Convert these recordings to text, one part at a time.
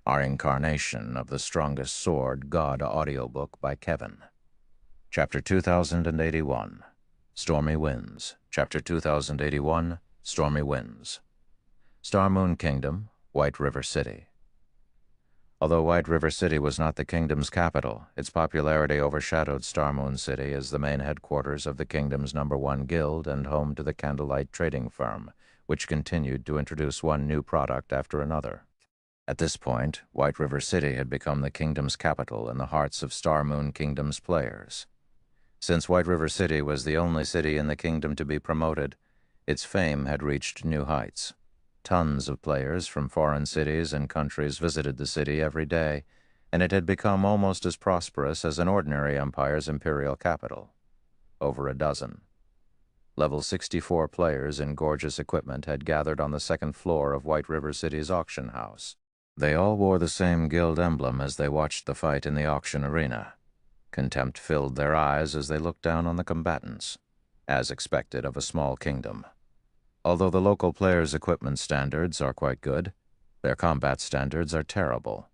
Reincarnation of the Strongest Sword God audiobook by Kevin. Chapter 2081, Stormy Winds. Chapter 2081, Stormy Winds. Star Moon Kingdom, White River City. Although White River City was not the kingdom's capital, its popularity overshadowed Star Moon City as the main headquarters of the kingdom's #1 guild and home to the Candlelight trading firm, which continued to introduce one new product after another. At this point, White River City had become the kingdom's capital in the hearts of Star Moon Kingdom's players. Since White River City was the only city in the kingdom to be promoted, its fame had reached new heights. Tons of players from foreign cities and countries visited the city every day, and it had become almost as prosperous as an ordinary empire's imperial capital. Over a dozen. Level 64 players in gorgeous equipment had gathered on the second floor of White River City's auction house. They all wore the same guild emblem as they watched the fight in the auction arena. Contempt filled their eyes as they looked down on the combatants, as expected of a small kingdom. Although the local players' equipment standards are quite good, their combat standards are terrible.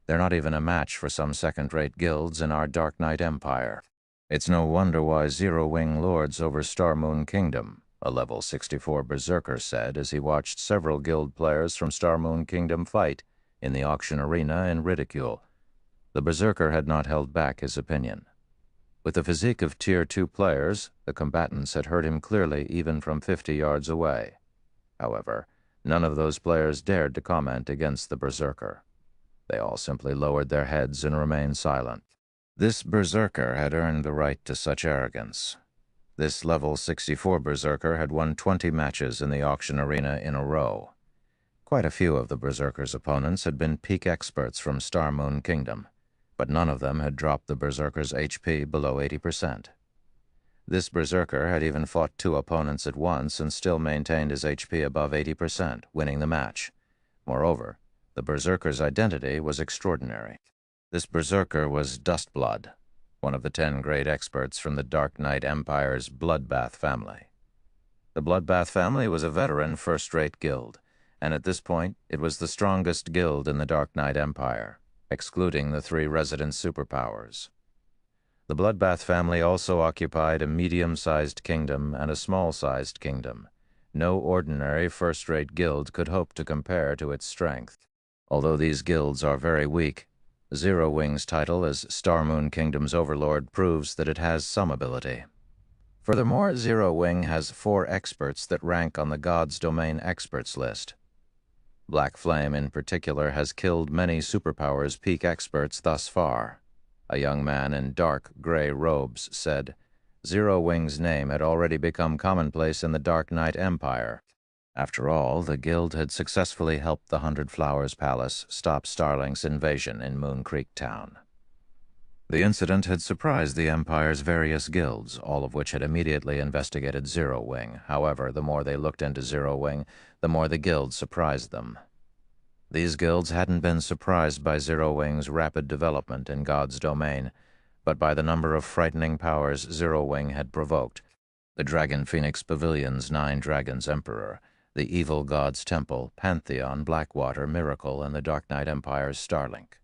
They're not even a match for some second-rate guilds in our Dark Knight Empire. It's no wonder why Zero-Wing lords over Star Moon Kingdom, a level 64 berserker said as he watched several guild players from Star Moon Kingdom fight in the auction arena in ridicule. The berserker had not held back his opinion. With the physique of Tier 2 players, the combatants had heard him clearly even from 50 yards away. However, none of those players dared to comment against the berserker. They all simply lowered their heads and remained silent. This berserker had earned the right to such arrogance. This level 64 berserker had won 20 matches in the auction arena in a row. Quite a few of the berserker's opponents had been peak experts from Star Moon Kingdom, but none of them had dropped the berserker's HP below 80%. This berserker had even fought 2 opponents at once and still maintained his HP above 80%, winning the match. Moreover, the berserker's identity was extraordinary. This berserker was Dustblood, one of the 10 great experts from the Dark Knight Empire's Bloodbath family. The Bloodbath family was a veteran first-rate guild, and at this point it was the strongest guild in the Dark Knight Empire, excluding the 3 resident superpowers. The Bloodbath family also occupied a medium-sized kingdom and a small-sized kingdom. No ordinary first-rate guild could hope to compare to its strength. Although these guilds are very weak, Zero-Wing's title as Star Moon Kingdom's overlord proves that it has some ability. Furthermore, Zero-Wing has 4 experts that rank on the God's Domain experts list. Black Flame in particular has killed many superpowers peak experts thus far. A young man in dark gray robes said, Zero-Wing's name had already become commonplace in the Dark Knight Empire. After all, the guild had successfully helped the 100 Flowers Palace stop Starlink's invasion in Moon Creek Town. The incident had surprised the Empire's various guilds, all of which had immediately investigated Zero-Wing. However, the more they looked into Zero-Wing, the more the guild surprised them. These guilds hadn't been surprised by Zero-Wing's rapid development in God's domain, but by the number of frightening powers Zero-Wing had provoked. The Dragon Phoenix Pavilion's 9 Dragons Emperor, the Evil God's Temple, Pantheon, Blackwater, Miracle, and the Dark Knight Empire's Starlink.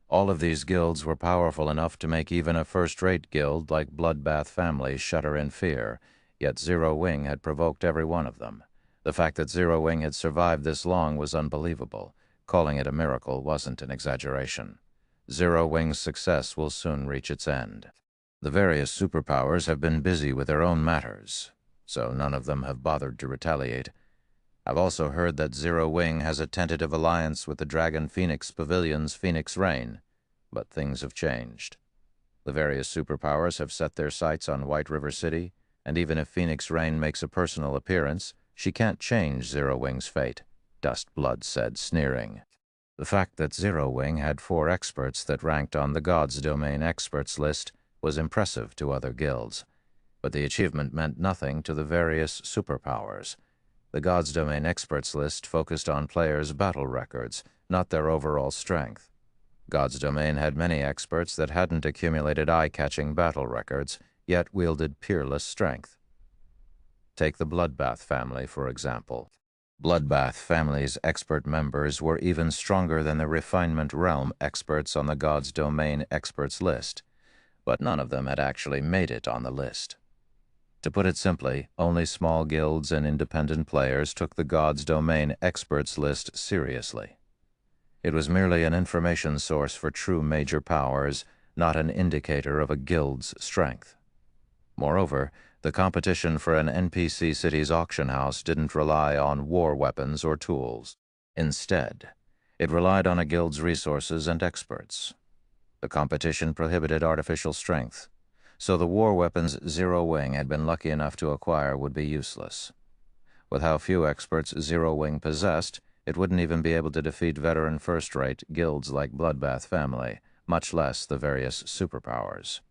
All of these guilds were powerful enough to make even a first-rate guild like Bloodbath family shudder in fear, yet Zero-Wing had provoked every one of them. The fact that Zero-Wing had survived this long was unbelievable. Calling it a miracle wasn't an exaggeration. Zero-Wing's success will soon reach its end. The various superpowers have been busy with their own matters, so none of them have bothered to retaliate. I've also heard that Zero-Wing has a tentative alliance with the Dragon Phoenix Pavilion's Phoenix Rain, but things have changed. The various superpowers have set their sights on White River City, and even if Phoenix Rain makes a personal appearance, she can't change Zero-Wing's fate, Dustblood said, sneering. The fact that Zero-Wing had 4 experts that ranked on the God's Domain experts list was impressive to other guilds, but the achievement meant nothing to the various superpowers. The God's Domain experts list focused on players' battle records, not their overall strength. God's Domain had many experts that hadn't accumulated eye-catching battle records, yet wielded peerless strength. Take the Bloodbath family, for example. Bloodbath family's expert members were even stronger than the refinement realm experts on the God's Domain experts list, but none of them had actually made it on the list. To put it simply, only small guilds and independent players took the God's Domain experts list seriously. It was merely an information source for true major powers, not an indicator of a guild's strength. Moreover, the competition for an NPC city's auction house didn't rely on war weapons or tools. Instead, it relied on a guild's resources and experts. The competition prohibited artificial strength, so the war weapons Zero Wing had been lucky enough to acquire would be useless. With how few experts Zero Wing possessed, it wouldn't even be able to defeat veteran first-rate guilds like Bloodbath Family, much less the various superpowers.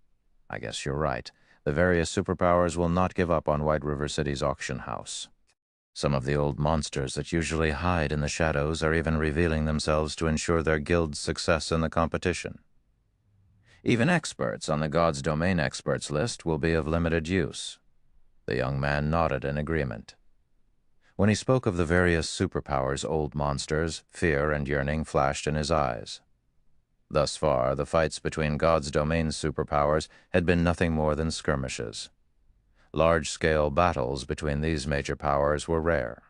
I guess you're right. The various superpowers will not give up on White River City's auction house. Some of the old monsters that usually hide in the shadows are even revealing themselves to ensure their guild's success in the competition. Even experts on the God's Domain experts list will be of limited use. The young man nodded in agreement. When he spoke of the various superpowers' old monsters, fear and yearning flashed in his eyes. Thus far, the fights between God's Domain superpowers had been nothing more than skirmishes. Large-scale battles between these major powers were rare.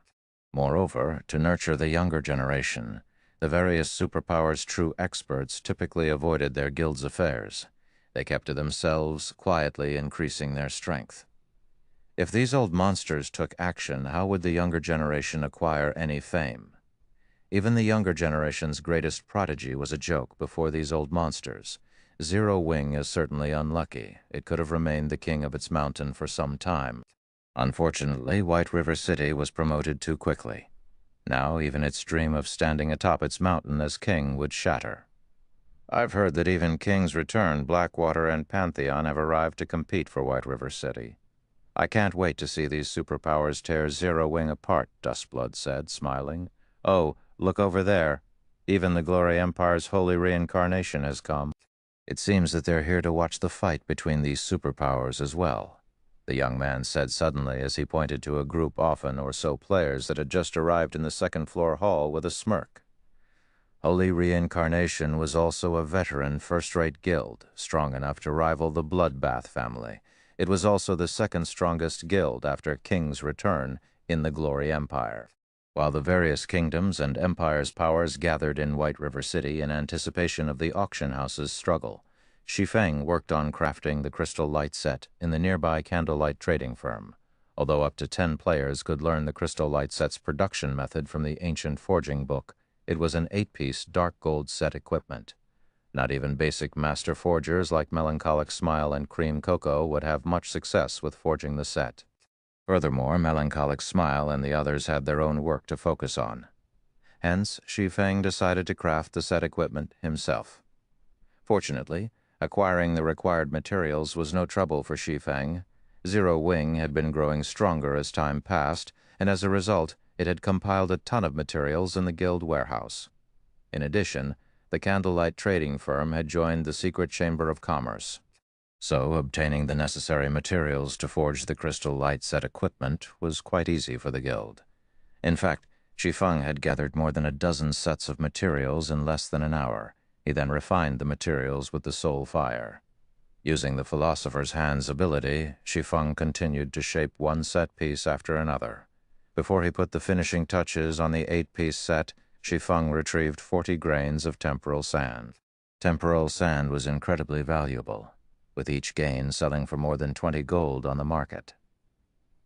Moreover, to nurture the younger generation, the various superpowers' true experts typically avoided their guild's affairs. They kept to themselves, quietly increasing their strength. If these old monsters took action, how would the younger generation acquire any fame? Even the younger generation's greatest prodigy was a joke before these old monsters. Zero Wing is certainly unlucky. It could have remained the king of its mountain for some time. Unfortunately, White River City was promoted too quickly. Now even its dream of standing atop its mountain as king would shatter. I've heard that even King's Return, Blackwater, and Pantheon have arrived to compete for White River City. I can't wait to see these superpowers tear Zero Wing apart, Dustblood said, smiling. Oh, look over there. Even the Glory Empire's holy reincarnation has come. It seems that they're here to watch the fight between these superpowers as well, the young man said suddenly as he pointed to a group often or so players that had just arrived in the second-floor hall with a smirk. Holy Reincarnation was also a veteran first-rate guild, strong enough to rival the Bloodbath family. It was also the second strongest guild after King's Return in the Glory Empire. While the various kingdoms and empires' powers gathered in White River City in anticipation of the auction house's struggle, Shi Feng worked on crafting the crystal light set in the nearby candlelight trading firm. Although up to 10 players could learn the crystal light set's production method from the ancient forging book, it was an 8-piece dark gold set equipment. Not even basic master forgers like Melancholic Smile and Cream Cocoa would have much success with forging the set. Furthermore, Melancholic Smile and the others had their own work to focus on. Hence, Shi Feng decided to craft the set equipment himself. Fortunately, acquiring the required materials was no trouble for Shi Feng. Zero Wing had been growing stronger as time passed, and as a result, it had compiled a ton of materials in the guild warehouse. In addition, the candlelight trading firm had joined the secret chamber of commerce. So, obtaining the necessary materials to forge the crystal light set equipment was quite easy for the guild. In fact, Shi Feng had gathered more than a dozen sets of materials in less than an hour. He then refined the materials with the soul fire. Using the Philosopher's Hand's ability, Shi Feng continued to shape one set piece after another. Before he put the finishing touches on the 8-piece set, Shi Feng retrieved 40 grains of temporal sand. Temporal sand was incredibly valuable, with each gain selling for more than 20 gold on the market.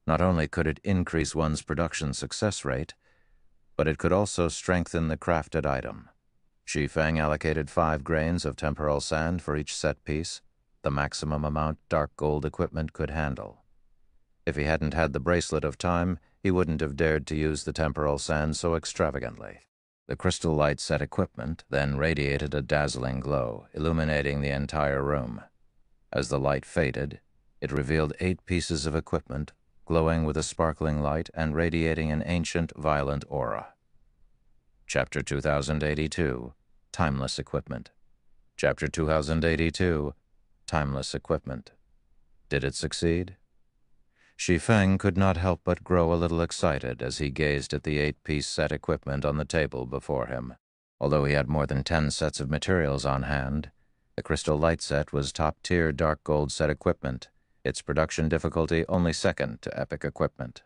Not only could it increase one's production success rate, but it could also strengthen the crafted item. Shi Feng allocated 5 grains of temporal sand for each set piece, the maximum amount dark gold equipment could handle. If he hadn't had the Bracelet of Time, he wouldn't have dared to use the temporal sand so extravagantly. The crystal light set equipment then radiated a dazzling glow, illuminating the entire room. As the light faded, it revealed 8 pieces of equipment, glowing with a sparkling light and radiating an ancient, violent aura. Chapter 2082, Timeless Equipment. Chapter 2082, Timeless Equipment. Did it succeed? Shi Feng could not help but grow a little excited as he gazed at the 8-piece set equipment on the table before him. Although he had more than 10 sets of materials on hand, the Crystal Light set was top-tier dark gold set equipment, its production difficulty only second to epic equipment.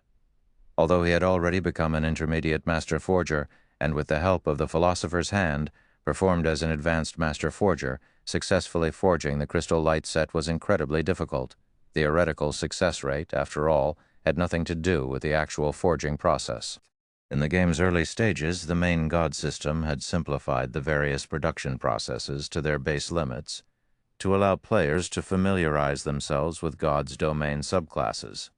Although he had already become an intermediate master forger, and with the help of the Philosopher's Hand, performed as an advanced master forger, successfully forging the Crystal Light set was incredibly difficult. Theoretical success rate, after all, had nothing to do with the actual forging process. In the game's early stages, the main god system had simplified the various production processes to their base limits to allow players to familiarize themselves with God's domain subclasses.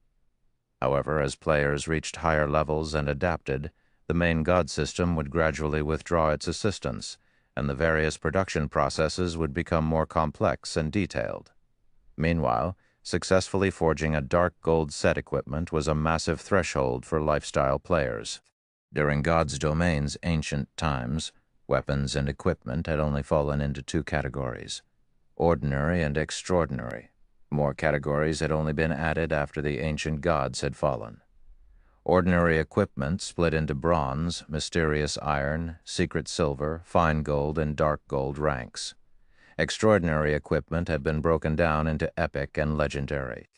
However, as players reached higher levels and adapted, the main god system would gradually withdraw its assistance, and the various production processes would become more complex and detailed. Meanwhile, successfully forging a dark gold set equipment was a massive threshold for lifestyle players. During God's domain's ancient times, weapons and equipment had only fallen into 2 categories: ordinary and extraordinary. More categories had only been added after the ancient gods had fallen. Ordinary equipment split into bronze, mysterious iron, secret silver, fine gold, and dark gold ranks. Extraordinary equipment had been broken down into epic and legendary.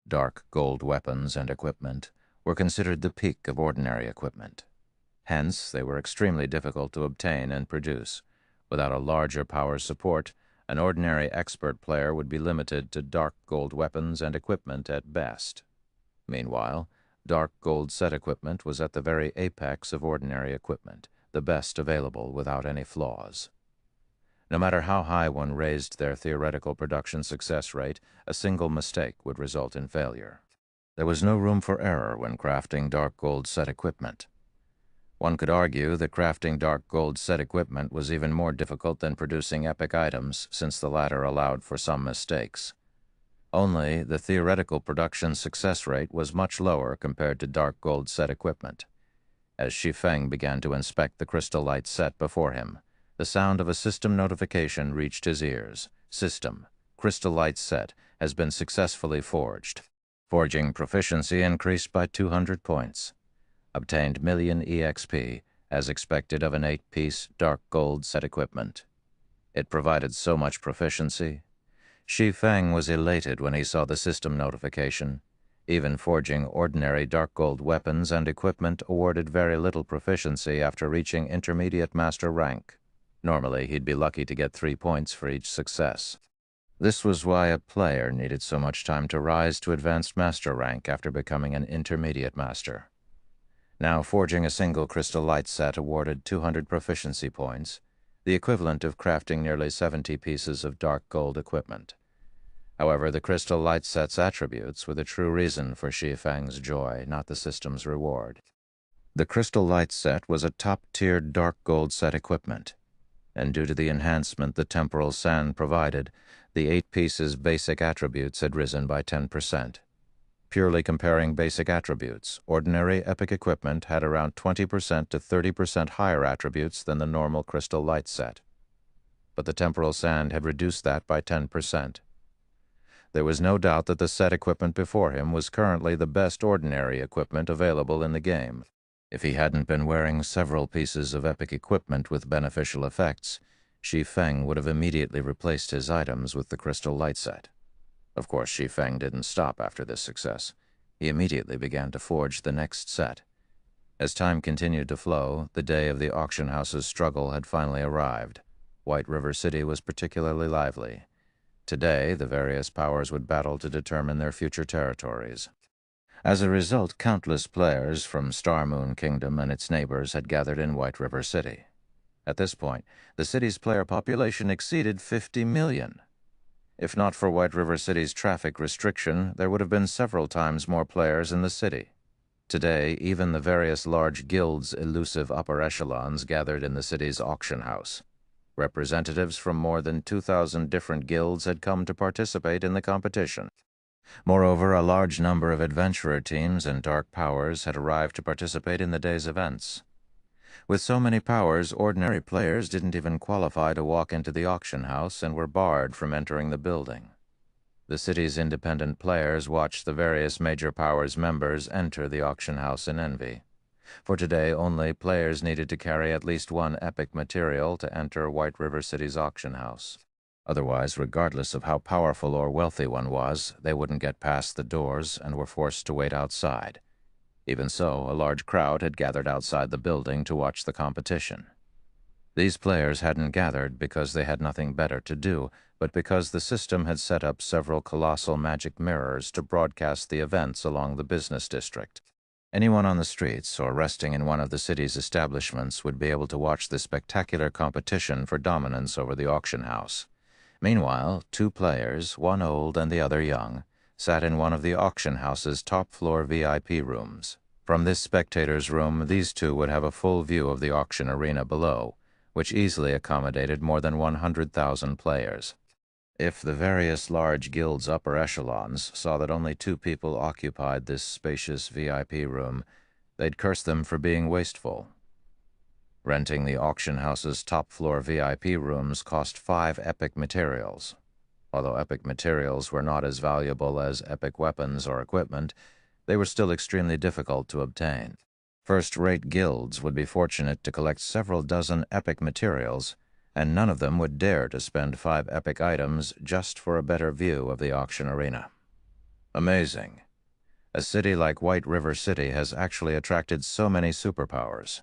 Dark gold weapons and equipment were considered the peak of ordinary equipment. Hence, they were extremely difficult to obtain and produce. Without a larger power support, an ordinary expert player would be limited to dark gold weapons and equipment at best. Meanwhile, dark gold set equipment was at the very apex of ordinary equipment, the best available without any flaws. No matter how high one raised their theoretical production success rate, a single mistake would result in failure. There was no room for error when crafting dark gold set equipment. One could argue that crafting dark gold set equipment was even more difficult than producing epic items, since the latter allowed for some mistakes. Only, the theoretical production success rate was much lower compared to dark gold set equipment. As Shi Feng began to inspect the Crystal Light set before him, the sound of a system notification reached his ears. System: Crystal Light set has been successfully forged. Forging proficiency increased by 200 points. Obtained million EXP, as expected of an 8-piece dark gold set equipment. It provided so much proficiency. Shi Feng was elated when he saw the system notification. Even forging ordinary dark gold weapons and equipment awarded very little proficiency after reaching intermediate master rank. Normally, he'd be lucky to get 3 points for each success. This was why a player needed so much time to rise to advanced master rank after becoming an intermediate master. Now, forging a single Crystal Light set awarded 200 proficiency points, the equivalent of crafting nearly 70 pieces of dark gold equipment. However, the Crystal Light set's attributes were the true reason for Shi Feng's joy, not the system's reward. The Crystal Light set was a top-tier dark gold set equipment, and due to the enhancement the temporal sand provided, the 8 pieces' basic attributes had risen by 10%. Purely comparing basic attributes, ordinary epic equipment had around 20% to 30% higher attributes than the normal Crystal Light set. But the temporal sand had reduced that by 10%. There was no doubt that the set equipment before him was currently the best ordinary equipment available in the game. If he hadn't been wearing several pieces of epic equipment with beneficial effects, Shi Feng would have immediately replaced his items with the Crystal Light set. Of course, Shi Feng didn't stop after this success. He immediately began to forge the next set. As time continued to flow, the day of the auction house's struggle had finally arrived. White River City was particularly lively. Today, the various powers would battle to determine their future territories. As a result, countless players from Star Moon Kingdom and its neighbors had gathered in White River City. At this point, the city's player population exceeded 50 million. If not for White River City's traffic restriction, there would have been several times more players in the city. Today, even the various large guilds' elusive upper echelons gathered in the city's auction house. Representatives from more than 2,000 different guilds had come to participate in the competition. Moreover, a large number of adventurer teams and dark powers had arrived to participate in the day's events. With so many powers, ordinary players didn't even qualify to walk into the auction house and were barred from entering the building. The city's independent players watched the various major powers' members enter the auction house in envy. For today, only players needed to carry at least one epic material to enter White River City's auction house. Otherwise, regardless of how powerful or wealthy one was, they wouldn't get past the doors and were forced to wait outside. Even so, a large crowd had gathered outside the building to watch the competition. These players hadn't gathered because they had nothing better to do, but because the system had set up several colossal magic mirrors to broadcast the events along the business district. Anyone on the streets or resting in one of the city's establishments would be able to watch the spectacular competition for dominance over the auction house. Meanwhile, two players, one old and the other young, sat in one of the auction house's top-floor VIP rooms. From this spectator's room, these two would have a full view of the auction arena below, which easily accommodated more than 100,000 players. If the various large guilds' upper echelons saw that only two people occupied this spacious VIP room, they'd curse them for being wasteful. Renting the auction house's top-floor VIP rooms cost 5 epic materials. Although epic materials were not as valuable as epic weapons or equipment, they were still extremely difficult to obtain. First-rate guilds would be fortunate to collect several dozen epic materials, and none of them would dare to spend 5 epic items just for a better view of the auction arena. Amazing. A city like White River City has actually attracted so many superpowers.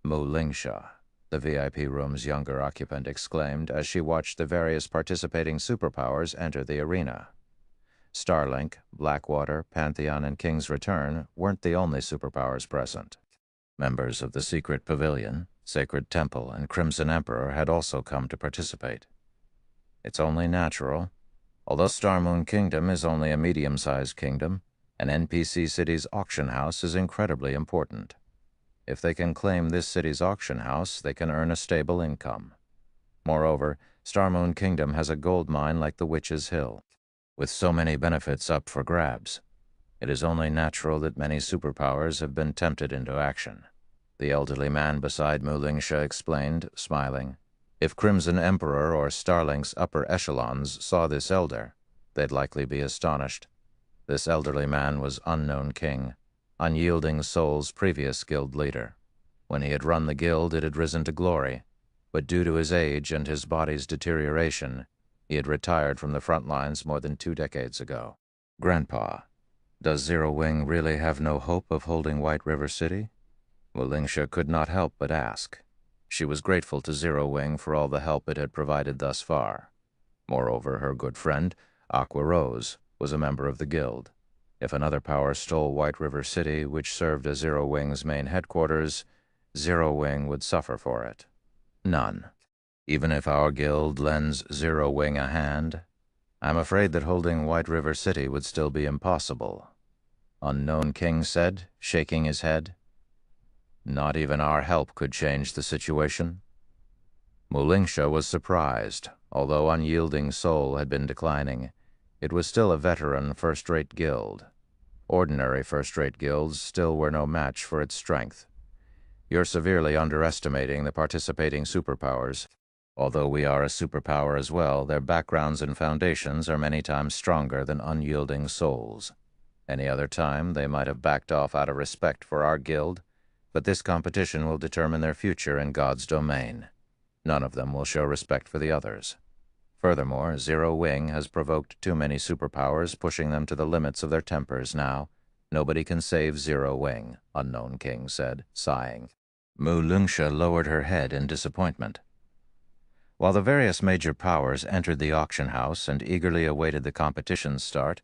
Mu Lingsha, the VIP room's younger occupant, exclaimed as she watched the various participating superpowers enter the arena. Starlink, Blackwater, Pantheon, and King's Return weren't the only superpowers present. Members of the Secret Pavilion, Sacred Temple, and Crimson Emperor had also come to participate. It's only natural. Although Starmoon Kingdom is only a medium-sized kingdom, an NPC city's auction house is incredibly important. If they can claim this city's auction house, they can earn a stable income. Moreover, Starmoon Kingdom has a gold mine like the Witch's Hill. With so many benefits up for grabs, it is only natural that many superpowers have been tempted into action. The elderly man beside Mu Lingsha explained, smiling. If Crimson Emperor or Starlink's upper echelons saw this elder, they'd likely be astonished. This elderly man was Unknown King, Unyielding Soul's previous guild leader. When he had run the guild, it had risen to glory, but due to his age and his body's deterioration, he had retired from the front lines more than 2 decades ago. Grandpa, does Zero Wing really have no hope of holding White River City? Mu Lingsha could not help but ask. She was grateful to Zero Wing for all the help it had provided thus far. Moreover, her good friend, Aqua Rose, was a member of the guild. If another power stole White River City, which served as Zero Wing's main headquarters, Zero Wing would suffer for it. None. Even if our guild lends Zero Wing a hand, I'm afraid that holding White River City would still be impossible, Unknown King said, shaking his head. Not even our help could change the situation. Mu Lingsha was surprised. Although Unyielding Soul had been declining, it was still a veteran first-rate guild. Ordinary first-rate guilds still were no match for its strength. You're severely underestimating the participating superpowers. Although we are a superpower as well, their backgrounds and foundations are many times stronger than Unyielding Souls. Any other time, they might have backed off out of respect for our guild, but this competition will determine their future in God's domain. None of them will show respect for the others. Furthermore, Zero Wing has provoked too many superpowers, pushing them to the limits of their tempers now. Nobody can save Zero Wing, Unknown King said, sighing. Mu Lingsha lowered her head in disappointment. While the various major powers entered the auction house and eagerly awaited the competition's start,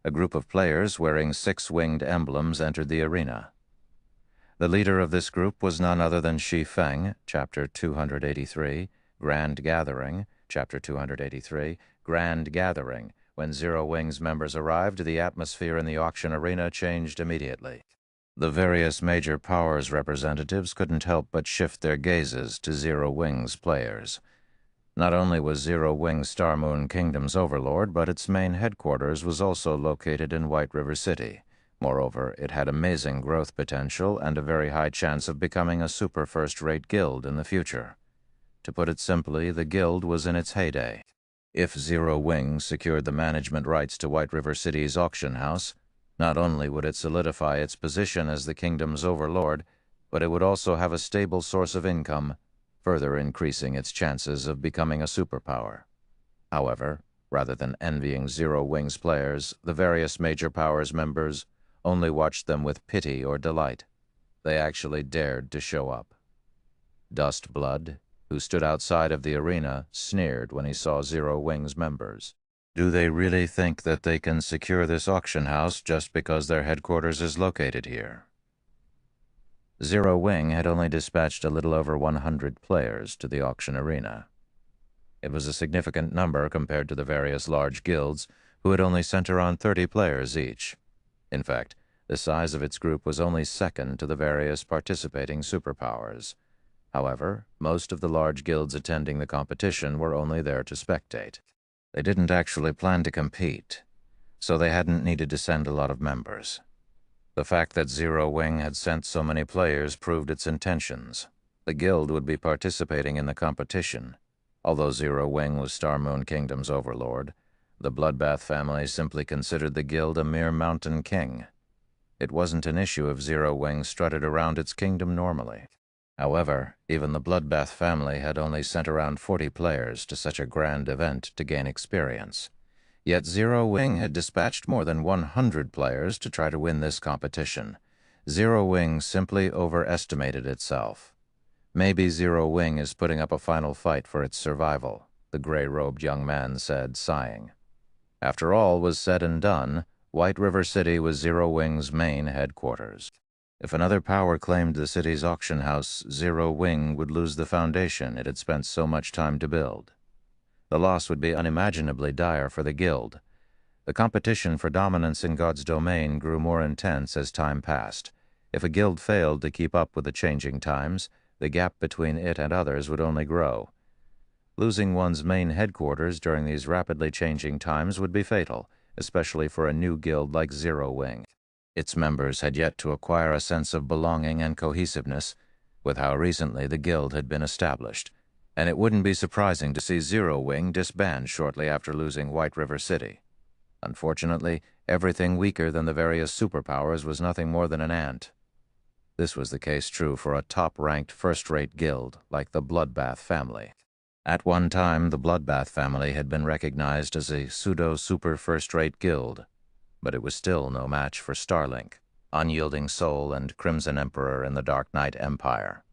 a group of players wearing 6-winged emblems entered the arena. The leader of this group was none other than Shi Feng, Chapter 283, Grand Gathering, Chapter 283, Grand Gathering. When Zero Wing's members arrived, the atmosphere in the auction arena changed immediately. The various major powers' representatives couldn't help but shift their gazes to Zero Wing's players. Not only was Zero Wing Starmoon Kingdom's overlord, but its main headquarters was also located in White River City. Moreover, it had amazing growth potential and a very high chance of becoming a super first-rate guild in the future. To put it simply, the guild was in its heyday. If Zero Wing secured the management rights to White River City's auction house, not only would it solidify its position as the kingdom's overlord, but it would also have a stable source of income, further increasing its chances of becoming a superpower. However, rather than envying Zero Wing's players, the various major powers members only watched them with pity or delight. They actually dared to show up. Dust Blood, who stood outside of the arena, sneered when he saw Zero Wing's members. Do they really think that they can secure this auction house just because their headquarters is located here? Zero Wing had only dispatched a little over 100 players to the auction arena. It was a significant number compared to the various large guilds, who had only sent around 30 players each. In fact, the size of its group was only second to the various participating superpowers. However, most of the large guilds attending the competition were only there to spectate. They didn't actually plan to compete, so they hadn't needed to send a lot of members. The fact that Zero Wing had sent so many players proved its intentions. The guild would be participating in the competition. Although Zero Wing was Star Moon Kingdom's overlord, the Bloodbath family simply considered the guild a mere mountain king. It wasn't an issue if Zero Wing strutted around its kingdom normally. However, even the Bloodbath family had only sent around 40 players to such a grand event to gain experience. Yet Zero Wing had dispatched more than 100 players to try to win this competition. Zero Wing simply overestimated itself. Maybe Zero Wing is putting up a final fight for its survival, the gray-robed young man said, sighing. After all was said and done, White River City was Zero Wing's main headquarters. If another power claimed the city's auction house, Zero Wing would lose the foundation it had spent so much time to build. The loss would be unimaginably dire for the guild. The competition for dominance in God's domain grew more intense as time passed. If a guild failed to keep up with the changing times, the gap between it and others would only grow. Losing one's main headquarters during these rapidly changing times would be fatal, especially for a new guild like Zero Wing. Its members had yet to acquire a sense of belonging and cohesiveness with how recently the guild had been established, and it wouldn't be surprising to see Zero Wing disband shortly after losing White River City. Unfortunately, everything weaker than the various superpowers was nothing more than an ant. This was the case true for a top-ranked first-rate guild like the Bloodbath family. At one time, the Bloodbath family had been recognized as a pseudo-super first-rate guild, but it was still no match for Starlink, Unyielding Soul, and Crimson Emperor in the Dark Knight Empire.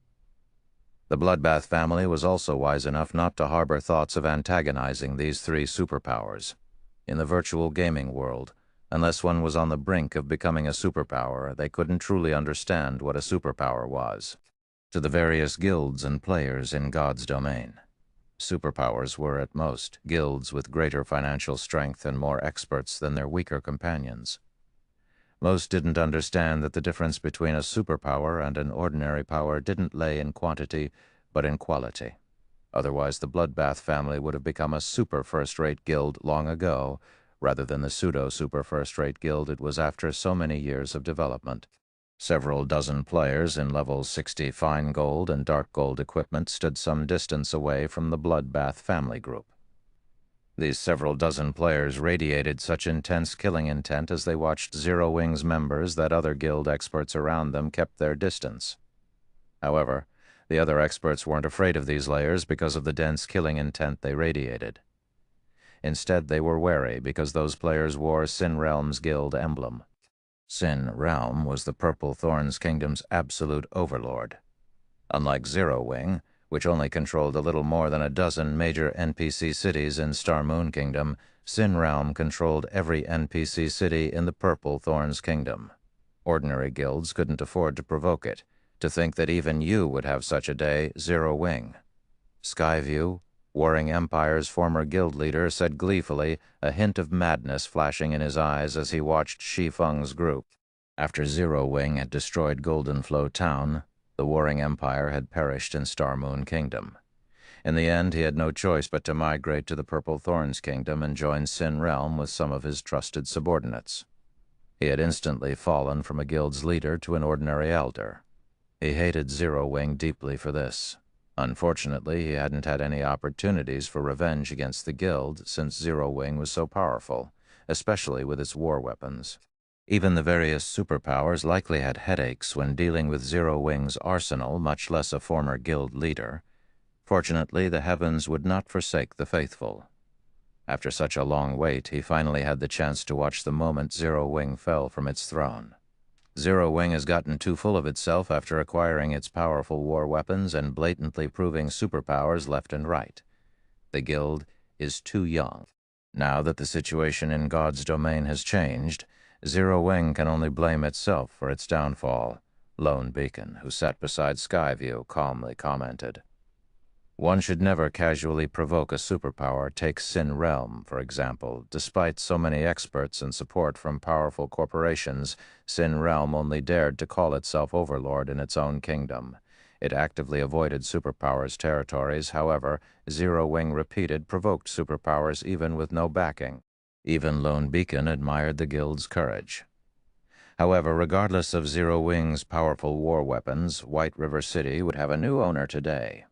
The Bloodbath family was also wise enough not to harbor thoughts of antagonizing these three superpowers. In the virtual gaming world, unless one was on the brink of becoming a superpower, they couldn't truly understand what a superpower was. To the various guilds and players in God's domain, superpowers were at most guilds with greater financial strength and more experts than their weaker companions. Most didn't understand that the difference between a superpower and an ordinary power didn't lay in quantity, but in quality. Otherwise, the Bloodbath family would have become a super first-rate guild long ago, rather than the pseudo-super first-rate guild it was after so many years of development. Several dozen players in level 60 fine gold and dark gold equipment stood some distance away from the Bloodbath family group. These several dozen players radiated such intense killing intent as they watched Zero Wing's members that other guild experts around them kept their distance. However, the other experts weren't afraid of these layers because of the dense killing intent they radiated. Instead, they were wary because those players wore Sin Realm's guild emblem. Sin Realm was the Purple Thorns Kingdom's absolute overlord. Unlike Zero Wing, which only controlled a little more than a dozen major NPC cities in Star Moon Kingdom, Sin Realm controlled every NPC city in the Purple Thorns Kingdom. Ordinary guilds couldn't afford to provoke it. To think that even you would have such a day, Zero Wing. Skyview, Warring Empire's former guild leader, said gleefully, a hint of madness flashing in his eyes as he watched Shi Feng's group. After Zero Wing had destroyed Golden Flow Town, the Warring Empire had perished in Star Moon Kingdom. In the end, he had no choice but to migrate to the Purple Thorns Kingdom and join Sin Realm with some of his trusted subordinates. He had instantly fallen from a guild's leader to an ordinary elder. He hated Zero Wing deeply for this. Unfortunately, he hadn't had any opportunities for revenge against the guild since Zero Wing was so powerful, especially with its war weapons. Even the various superpowers likely had headaches when dealing with Zero Wing's arsenal, much less a former guild leader. Fortunately, the heavens would not forsake the faithful. After such a long wait, he finally had the chance to watch the moment Zero Wing fell from its throne. Zero Wing has gotten too full of itself after acquiring its powerful war weapons and blatantly proving superpowers left and right. The guild is too young. Now that the situation in God's domain has changed, Zero Wing can only blame itself for its downfall, Lone Beacon, who sat beside Skyview, calmly commented. One should never casually provoke a superpower. Take Sin Realm, for example. Despite so many experts and support from powerful corporations, Sin Realm only dared to call itself overlord in its own kingdom. It actively avoided superpowers' territories. However, Zero Wing repeated provoked superpowers even with no backing. Even Lone Beacon admired the guild's courage. However, regardless of Zero Wing's powerful war weapons, White River City would have a new owner today.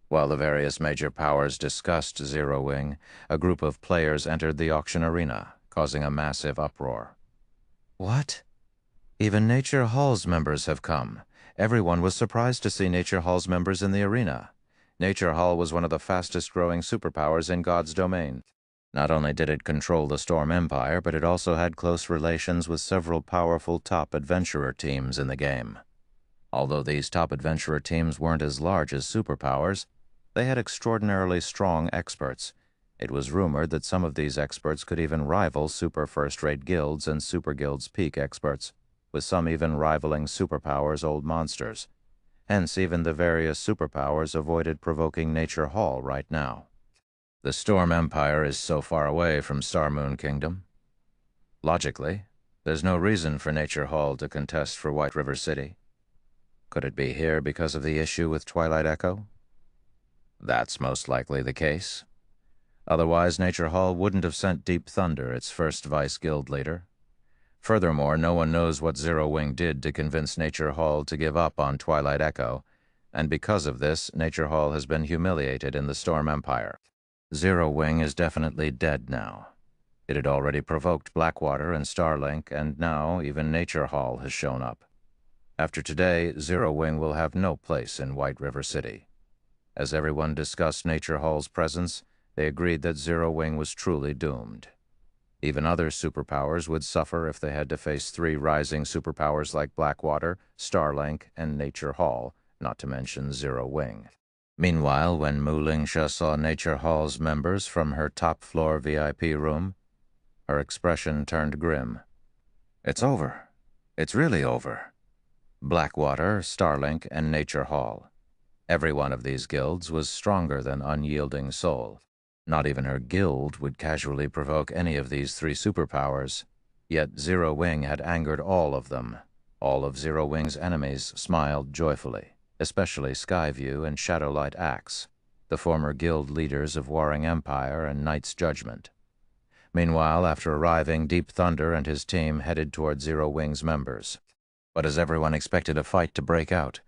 While the various major powers discussed Zero Wing, a group of players entered the auction arena, causing a massive uproar. What? Even Nature Hall's members have come. Everyone was surprised to see Nature Hall's members in the arena. Nature Hall was one of the fastest-growing superpowers in God's domain. Not only did it control the Storm Empire, but it also had close relations with several powerful top adventurer teams in the game. Although these top adventurer teams weren't as large as superpowers, they had extraordinarily strong experts. It was rumored that some of these experts could even rival super first-rate guilds and super guilds' peak experts, with some even rivaling superpowers' old monsters. Hence, even the various superpowers avoided provoking Nature Hall right now. The Storm Empire is so far away from Star Moon Kingdom. Logically, there's no reason for Nature Hall to contest for White River City. Could it be here because of the issue with Twilight Echo? That's most likely the case. Otherwise, Nature Hall wouldn't have sent Deep Thunder, its first vice-guild leader. Furthermore, no one knows what Zero Wing did to convince Nature Hall to give up on Twilight Echo, and because of this, Nature Hall has been humiliated in the Storm Empire. Zero Wing is definitely dead now. It had already provoked Blackwater and Starlink, and now even Nature Hall has shown up. After today, Zero Wing will have no place in White River City. As everyone discussed Nature Hall's presence, they agreed that Zero Wing was truly doomed. Even other superpowers would suffer if they had to face 3 rising superpowers like Blackwater, Starlink, and Nature Hall, not to mention Zero Wing. Meanwhile, when Mu Lingsha saw Nature Hall's members from her top-floor VIP room, her expression turned grim. It's over. It's really over. Blackwater, Starlink, and Nature Hall. Every one of these guilds was stronger than Unyielding Soul. Not even her guild would casually provoke any of these 3 superpowers. Yet Zero Wing had angered all of them. All of Zero Wing's enemies smiled joyfully, especially Skyview and Shadowlight Axe, the former guild leaders of Warring Empire and Knight's Judgment. Meanwhile, after arriving, Deep Thunder and his team headed toward Zero Wing's members. But as everyone expected a fight to break out,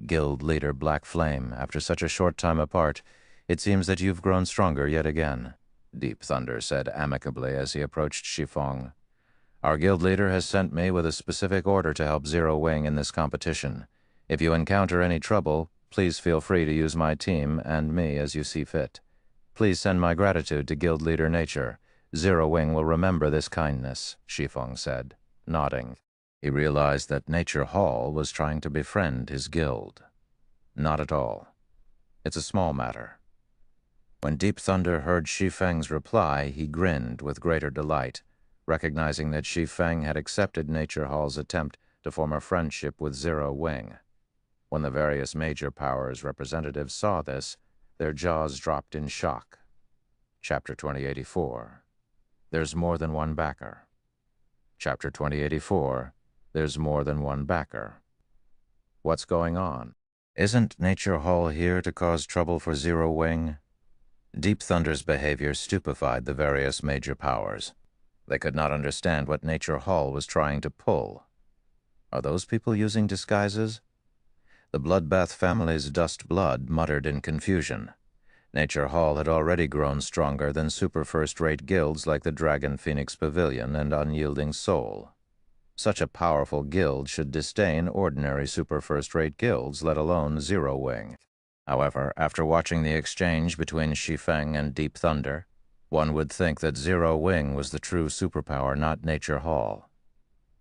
Guild leader Black Flame, after such a short time apart, it seems that you've grown stronger yet again, Deep Thunder said amicably as he approached Shi Feng. Our guild leader has sent me with a specific order to help Zero Wing in this competition. If you encounter any trouble, please feel free to use my team and me as you see fit. Please send my gratitude to guild leader Nature. Zero Wing will remember this kindness, Shi Feng said, nodding. He realized that Nature Hall was trying to befriend his guild. Not at all. It's a small matter. When Deep Thunder heard Shi Feng's reply, he grinned with greater delight, recognizing that Shi Feng had accepted Nature Hall's attempt to form a friendship with Zero Wing. When the various major powers' representatives saw this, their jaws dropped in shock. Chapter 2084. There's more than one backer. Chapter 2084. There's more than one backer. What's going on? Isn't Nature Hall here to cause trouble for Zero Wing? Deep Thunder's behavior stupefied the various major powers. They could not understand what Nature Hall was trying to pull. Are those people using disguises? The Bloodbath family's dust blood muttered in confusion. Nature Hall had already grown stronger than super first-rate guilds like the Dragon Phoenix Pavilion and Unyielding Soul. Such a powerful guild should disdain ordinary super first-rate guilds, let alone Zero Wing. However, after watching the exchange between Shi Feng and Deep Thunder, one would think that Zero Wing was the true superpower, not Nature Hall.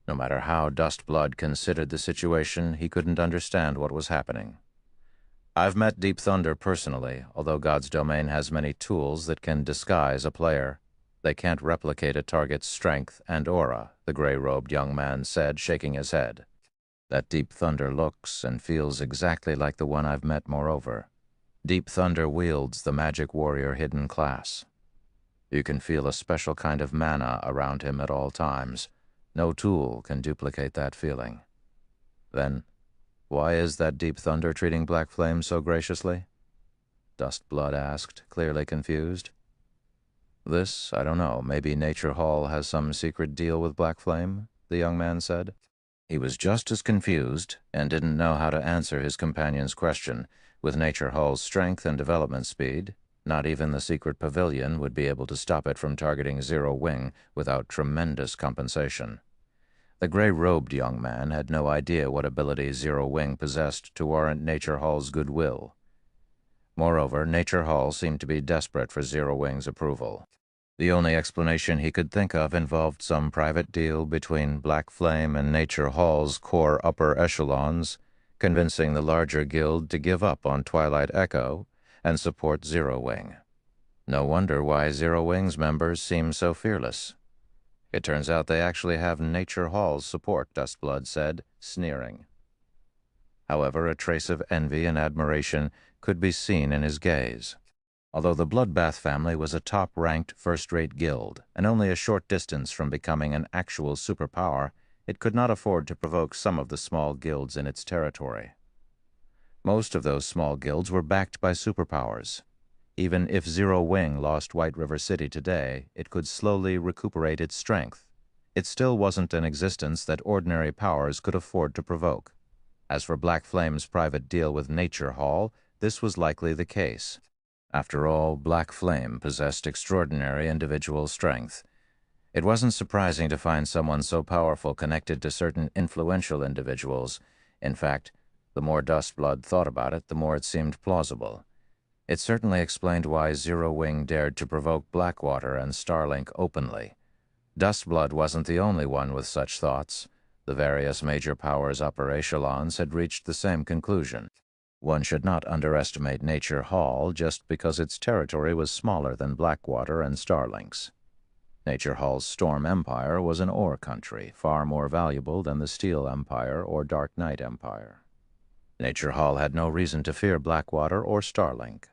No matter how Dustblood considered the situation, he couldn't understand what was happening. I've met Deep Thunder personally, although God's Domain has many tools that can disguise a player. They can't replicate a target's strength and aura, the gray-robed young man said, shaking his head. That Deep Thunder looks and feels exactly like the one I've met moreover. Deep Thunder wields the magic warrior hidden class. You can feel a special kind of mana around him at all times. No tool can duplicate that feeling. Then, why is that Deep Thunder treating Black Flame so graciously? Dustblood asked, clearly confused. This, I don't know. Maybe Nature Hall has some secret deal with Black Flame, the young man said. He was just as confused and didn't know how to answer his companion's question. With Nature Hall's strength and development speed, not even the secret pavilion would be able to stop it from targeting Zero Wing without tremendous compensation. The gray-robed young man had no idea what ability Zero Wing possessed to warrant Nature Hall's goodwill. Moreover, Nature Hall seemed to be desperate for Zero Wing's approval. The only explanation he could think of involved some private deal between Black Flame and Nature Hall's core upper echelons, convincing the larger guild to give up on Twilight Echo and support Zero Wing. No wonder why Zero Wing's members seem so fearless. It turns out they actually have Nature Hall's support, Dustblood said, sneering. However, a trace of envy and admiration could be seen in his gaze. Although the Bloodbath family was a top-ranked first-rate guild, and only a short distance from becoming an actual superpower, it could not afford to provoke some of the small guilds in its territory. Most of those small guilds were backed by superpowers. Even if Zero Wing lost White River City today, it could slowly recuperate its strength. It still wasn't an existence that ordinary powers could afford to provoke. As for Black Flame's private deal with Nature Hall, this was likely the case. After all, Black Flame possessed extraordinary individual strength. It wasn't surprising to find someone so powerful connected to certain influential individuals. In fact, the more Dustblood thought about it, the more it seemed plausible. It certainly explained why Zero Wing dared to provoke Blackwater and Starlink openly. Dustblood wasn't the only one with such thoughts. The various major powers' upper echelons had reached the same conclusion. One should not underestimate Nature Hall just because its territory was smaller than Blackwater and Starlink's. Nature Hall's Storm Empire was an ore country, far more valuable than the Steel Empire or Dark Knight Empire. Nature Hall had no reason to fear Blackwater or Starlink.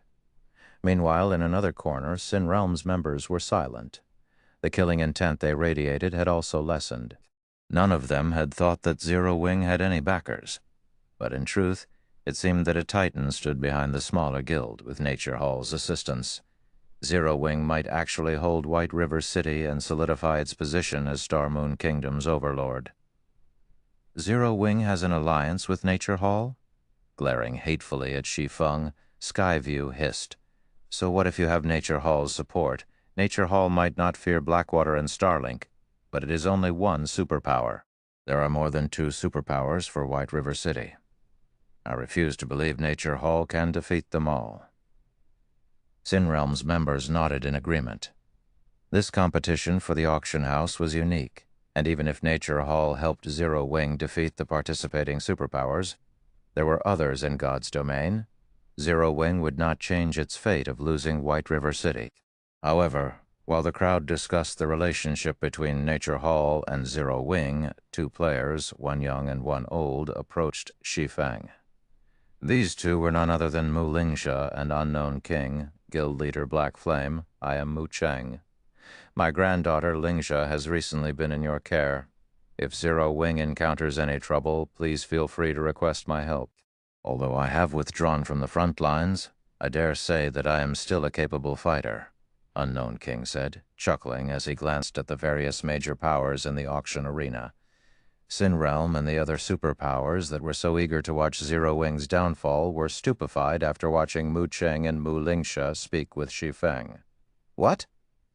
Meanwhile, in another corner, Sin Realm's members were silent. The killing intent they radiated had also lessened. None of them had thought that Zero Wing had any backers. But in truth, it seemed that a Titan stood behind the smaller guild with Nature Hall's assistance. Zero Wing might actually hold White River City and solidify its position as Star Moon Kingdom's overlord. Zero Wing has an alliance with Nature Hall? Glaring hatefully at Shi Feng, Skyview hissed. So what if you have Nature Hall's support? Nature Hall might not fear Blackwater and Starlink, but it is only one superpower. There are more than two superpowers for White River City. I refuse to believe Nature Hall can defeat them all. Sin Realm's members nodded in agreement. This competition for the auction house was unique, and even if Nature Hall helped Zero Wing defeat the participating superpowers, there were others in God's domain. Zero Wing would not change its fate of losing White River City. However, while the crowd discussed the relationship between Nature Hall and Zero Wing, two players, one young and one old, approached Shi Feng. These two were none other than Mu Lingsha and Unknown King, Guild Leader Black Flame. I am Mu Cheng. My granddaughter Lingsha has recently been in your care. If Zero Wing encounters any trouble, please feel free to request my help. Although I have withdrawn from the front lines, I dare say that I am still a capable fighter, Unknown King said, chuckling as he glanced at the various major powers in the auction arena. Sinrealm and the other superpowers that were so eager to watch Zero Wing's downfall were stupefied after watching Mu Cheng and Mu Lingsha speak with Shi Feng. "What?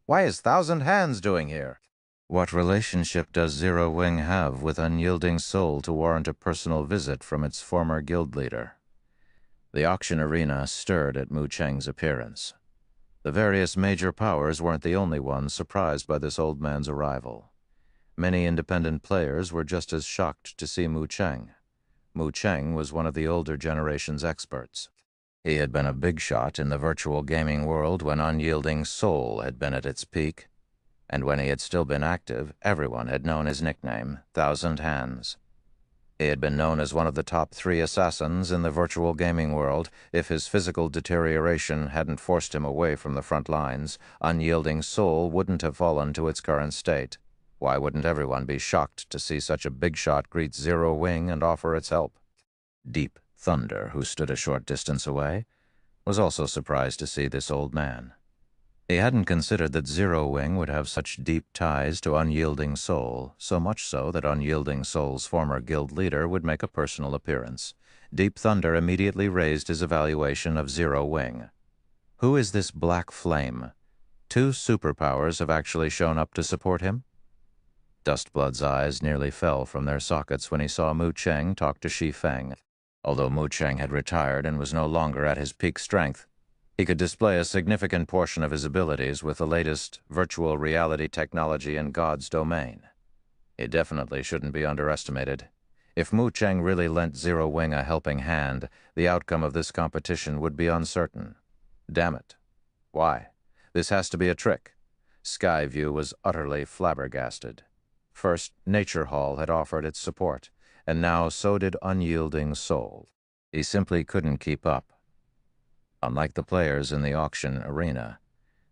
Why is Thousand Hands doing here? What relationship does Zero Wing have with Unyielding Soul to warrant a personal visit from its former guild leader?" The auction arena stirred at Mu Cheng's appearance. The various major powers weren't the only ones surprised by this old man's arrival. Many independent players were just as shocked to see Mu Cheng. Mu Cheng was one of the older generation's experts. He had been a big shot in the virtual gaming world when Unyielding Soul had been at its peak, and when he had still been active, everyone had known his nickname, Thousand Hands. He had been known as one of the top 3 assassins in the virtual gaming world. If his physical deterioration hadn't forced him away from the front lines, Unyielding Soul wouldn't have fallen to its current state. Why wouldn't everyone be shocked to see such a big shot greet Zero Wing and offer its help? Deep Thunder, who stood a short distance away, was also surprised to see this old man. He hadn't considered that Zero Wing would have such deep ties to Unyielding Soul, so much so that Unyielding Soul's former guild leader would make a personal appearance. Deep Thunder immediately raised his evaluation of Zero Wing. Who is this black flame? 2 superpowers have actually shown up to support him? Dustblood's eyes nearly fell from their sockets when he saw Mu Cheng talk to Shi Feng. Although Mu Cheng had retired and was no longer at his peak strength, he could display a significant portion of his abilities with the latest virtual reality technology in God's domain. It definitely shouldn't be underestimated. If Mu Cheng really lent Zero Wing a helping hand, the outcome of this competition would be uncertain. Damn it. Why? This has to be a trick. Skyview was utterly flabbergasted. First, Nature Hall had offered its support, and now so did Unyielding Soul. He simply couldn't keep up. Unlike the players in the auction arena,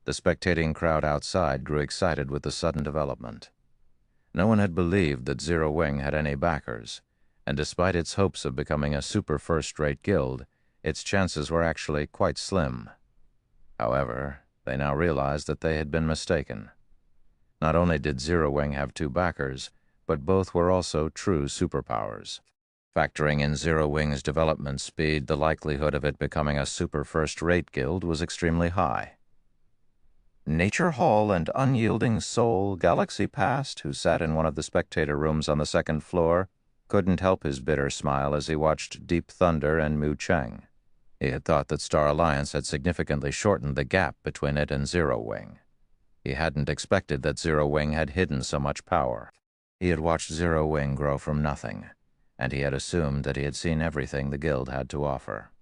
the spectating crowd outside grew excited with the sudden development. No one had believed that Zero Wing had any backers, and despite its hopes of becoming a super first-rate guild, its chances were actually quite slim. However, they now realized that they had been mistaken. Not only did Zero Wing have 2 backers, but both were also true superpowers. Factoring in Zero Wing's development speed, the likelihood of it becoming a super first-rate guild was extremely high. Nature Hall and Unyielding Soul, Galaxy Past, who sat in one of the spectator rooms on the 2nd floor, couldn't help his bitter smile as he watched Deep Thunder and Mu Cheng. He had thought that Star Alliance had significantly shortened the gap between it and Zero Wing. He hadn't expected that Zero Wing had hidden so much power. He had watched Zero Wing grow from nothing, and he had assumed that he had seen everything the guild had to offer.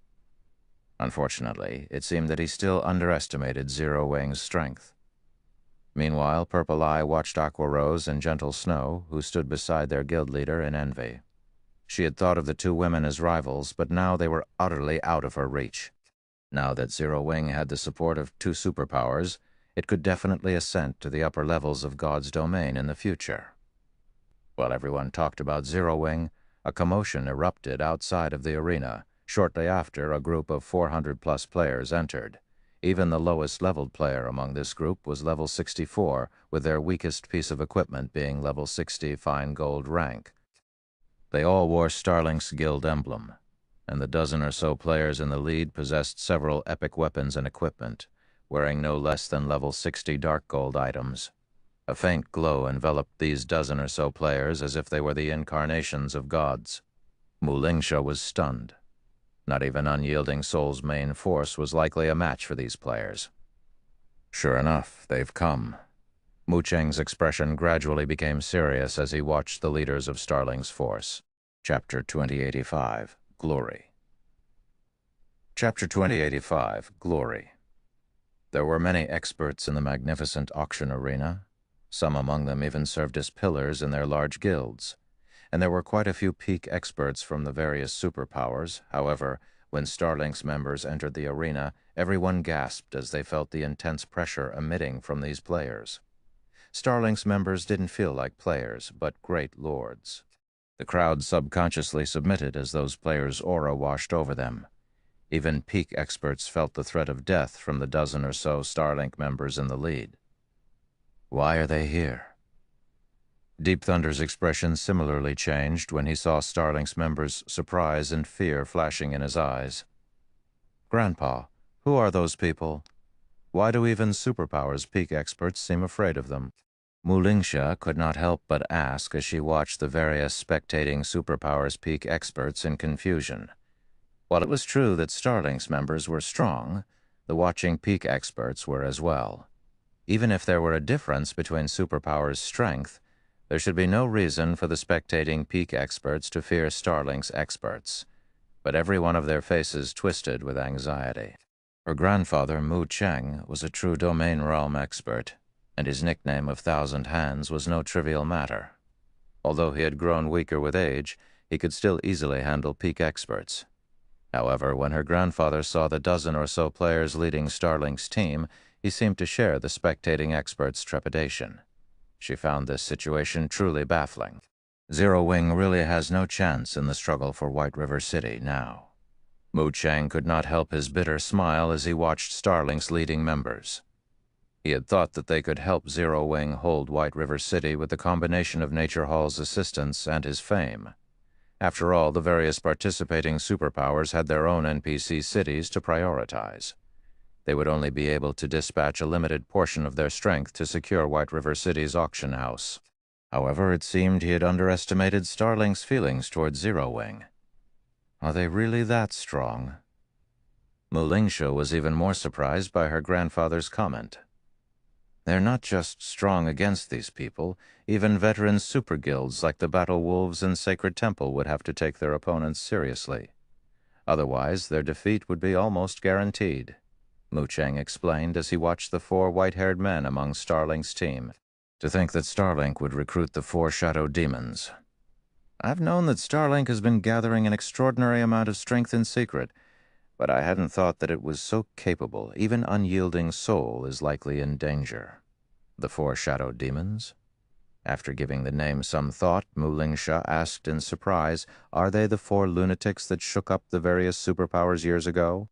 Unfortunately, it seemed that he still underestimated Zero Wing's strength. Meanwhile, Purple Eye watched Aqua Rose and Gentle Snow, who stood beside their guild leader in envy. She had thought of the 2 women as rivals, but now they were utterly out of her reach. Now that Zero Wing had the support of 2 superpowers, it could definitely ascend to the upper levels of God's domain in the future. While everyone talked about Zero Wing, a commotion erupted outside of the arena. Shortly after, a group of 400-plus players entered. Even the lowest-leveled player among this group was level 64, with their weakest piece of equipment being level 60 fine gold rank. They all wore Starlink's guild emblem, and the dozen or so players in the lead possessed several epic weapons and equipment, wearing no less than level 60 dark gold items. A faint glow enveloped these dozen or so players as if they were the incarnations of gods. Mu Lingsha was stunned. Not even Unyielding Soul's main force was likely a match for these players. Sure enough, they've come. Mu Cheng's expression gradually became serious as he watched the leaders of Starling's force. Chapter 2085, Glory. Chapter 2085, Glory. There were many experts in the magnificent auction arena. Some among them even served as pillars in their large guilds. And there were quite a few peak experts from the various superpowers. However, when Starlink's members entered the arena, everyone gasped as they felt the intense pressure emitting from these players. Starlink's members didn't feel like players, but great lords. The crowd subconsciously submitted as those players' aura washed over them. Even peak experts felt the threat of death from the dozen or so Starlink members in the lead. Why are they here? Deep Thunder's expression similarly changed when he saw Starlink's members' surprise and fear flashing in his eyes. "Grandpa, who are those people? Why do even superpowers peak experts seem afraid of them?" Mulingsha could not help but ask as she watched the various spectating superpowers peak experts in confusion. While it was true that Starlink's members were strong, the watching peak experts were as well. Even if there were a difference between superpowers' strength, there should be no reason for the spectating peak experts to fear Starlink's experts. But every one of their faces twisted with anxiety. Her grandfather, Mu Cheng, was a true domain realm expert, and his nickname of Thousand Hands was no trivial matter. Although he had grown weaker with age, he could still easily handle peak experts. However, when her grandfather saw the dozen or so players leading Starlink's team, he seemed to share the spectating expert's trepidation. She found this situation truly baffling. Zero Wing really has no chance in the struggle for White River City now. Mu Chang could not help his bitter smile as he watched Starlink's leading members. He had thought that they could help Zero Wing hold White River City with the combination of Nature Hall's assistance and his fame. After all, the various participating superpowers had their own NPC cities to prioritize. They would only be able to dispatch a limited portion of their strength to secure White River City's auction house. However, it seemed he had underestimated Starlink's feelings toward Zero Wing. Are they really that strong? Mulingsha was even more surprised by her grandfather's comment. They're not just strong against these people, even veteran super guilds like the Battle Wolves and Sacred Temple would have to take their opponents seriously. Otherwise, their defeat would be almost guaranteed, Mu Chang explained as he watched the 4 white-haired men among Starlink's team. To think that Starlink would recruit the 4 shadow demons. I've known that Starlink has been gathering an extraordinary amount of strength in secret, but I hadn't thought that it was so capable. Even unyielding soul is likely in danger. The 4 shadow demons? After giving the name some thought, Mulingsha asked in surprise, are they the 4 lunatics that shook up the various superpowers years ago?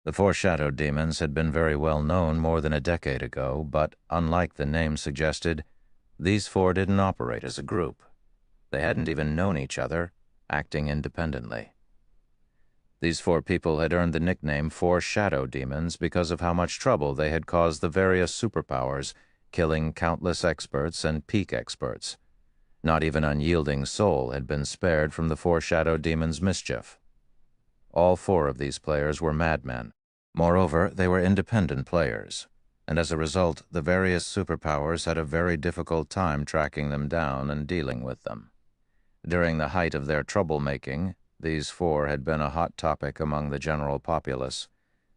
The 4 shadow demons had been very well known more than a decade ago, but unlike the name suggested, these 4 didn't operate as a group. They hadn't even known each other, acting independently. These 4 people had earned the nickname 4 Shadow Demons because of how much trouble they had caused the various superpowers, killing countless experts and peak experts. Not even Unyielding Soul had been spared from the 4 Shadow Demons' mischief. All 4 of these players were madmen. Moreover, they were independent players, and as a result, the various superpowers had a very difficult time tracking them down and dealing with them. During the height of their troublemaking, these 4 had been a hot topic among the general populace,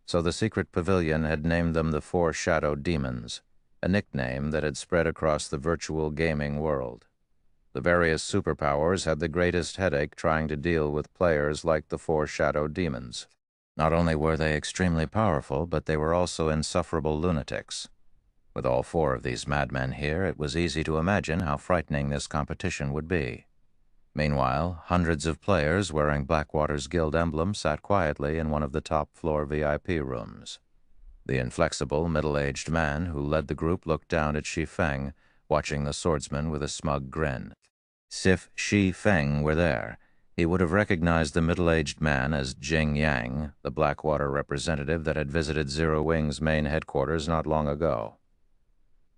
so the secret pavilion had named them the 4 Shadow Demons, a nickname that had spread across the virtual gaming world. The various superpowers had the greatest headache trying to deal with players like the 4 Shadow Demons. Not only were they extremely powerful, but they were also insufferable lunatics. With all 4 of these madmen here, it was easy to imagine how frightening this competition would be. Meanwhile, hundreds of players wearing Blackwater's Guild emblem sat quietly in one of the top-floor VIP rooms. The inflexible, middle-aged man who led the group looked down at Shi Feng, watching the swordsman with a smug grin. If Shi Feng were there, he would have recognized the middle-aged man as Jing Yang, the Blackwater representative that had visited Zero Wing's main headquarters not long ago.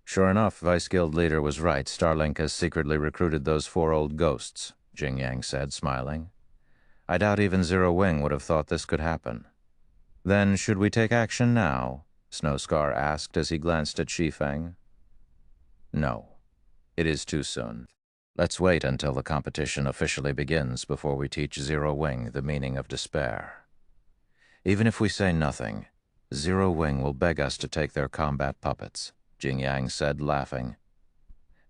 Sure enough, Vice Guild leader was right. Starlink has secretly recruited those 4 old ghosts, Jing Yang said, smiling. I doubt even Zero Wing would have thought this could happen. Then should we take action now? Snowscar asked as he glanced at Shi Feng. No. It is too soon. Let's wait until the competition officially begins before we teach Zero Wing the meaning of despair. Even if we say nothing, Zero Wing will beg us to take their combat puppets, Jing Yang said, laughing.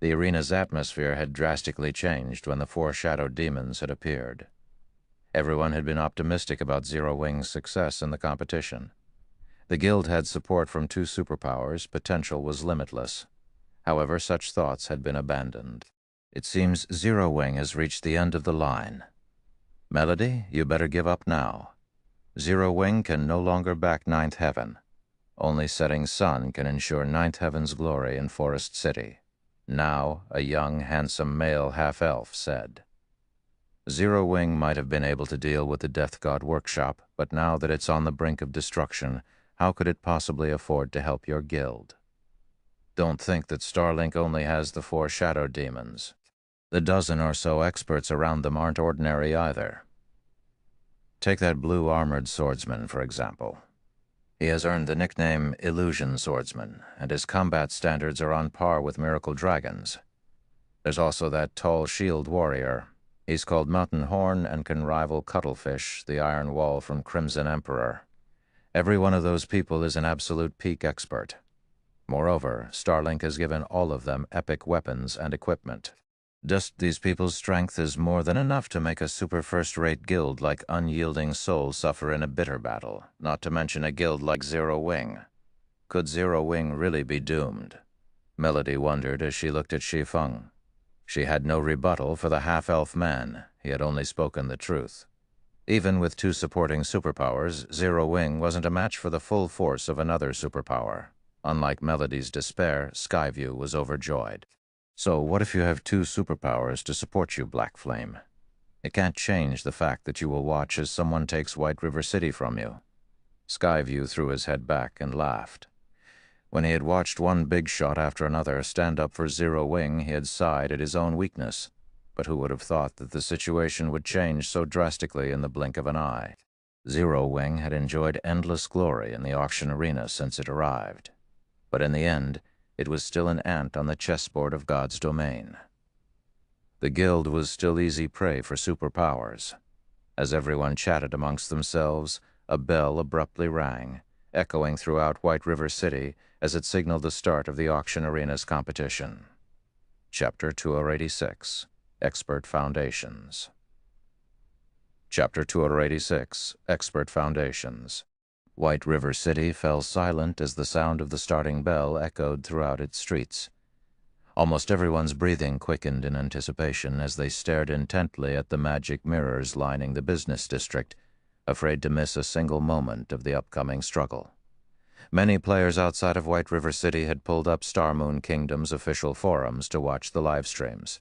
The arena's atmosphere had drastically changed when the 4 Shadow Demons had appeared. Everyone had been optimistic about Zero Wing's success in the competition. The guild had support from 2 superpowers, potential was limitless. However, such thoughts had been abandoned. It seems Zero Wing has reached the end of the line. Melody, you better give up now. Zero Wing can no longer back Ninth Heaven. Only setting sun can ensure Ninth Heaven's glory in Forest City. Now, a young, handsome male half-elf said, "Zero Wing might have been able to deal with the Death God workshop, but now that it's on the brink of destruction, how could it possibly afford to help your guild? Don't think that Starlink only has the 4 shadow demons. The dozen or so experts around them aren't ordinary either. Take that blue armored swordsman, for example. He has earned the nickname Illusion Swordsman, and his combat standards are on par with Miracle Dragons. There's also that tall shield warrior. He's called Mountain Horn and can rival Cuttlefish, the Iron Wall from Crimson Emperor. Every one of those people is an absolute peak expert. Moreover, Starlink has given all of them epic weapons and equipment. Just these people's strength is more than enough to make a super first-rate guild like Unyielding Soul suffer in a bitter battle, not to mention a guild like Zero Wing. Could Zero Wing really be doomed?" Melody wondered as she looked at Shi Feng. She had no rebuttal for the half-elf man. He had only spoken the truth. Even with 2 supporting superpowers, Zero Wing wasn't a match for the full force of another superpower. Unlike Melody's despair, Skyview was overjoyed. "So what if you have 2 superpowers to support you, Black Flame? It can't change the fact that you will watch as someone takes White River City from you." Skyview threw his head back and laughed. When he had watched one big shot after another stand up for Zero Wing, he had sighed at his own weakness. But who would have thought that the situation would change so drastically in the blink of an eye? Zero Wing had enjoyed endless glory in the auction arena since it arrived. But in the end, it was still an ant on the chessboard of God's domain. The guild was still easy prey for superpowers. As everyone chatted amongst themselves, a bell abruptly rang, echoing throughout White River City as it signaled the start of the auction arena's competition. Chapter 286, Expert Foundations. Chapter 286, Expert Foundations. White River City fell silent as the sound of the starting bell echoed throughout its streets. Almost everyone's breathing quickened in anticipation as they stared intently at the magic mirrors lining the business district, afraid to miss a single moment of the upcoming struggle. Many players outside of White River City had pulled up Star Moon Kingdom's official forums to watch the live streams.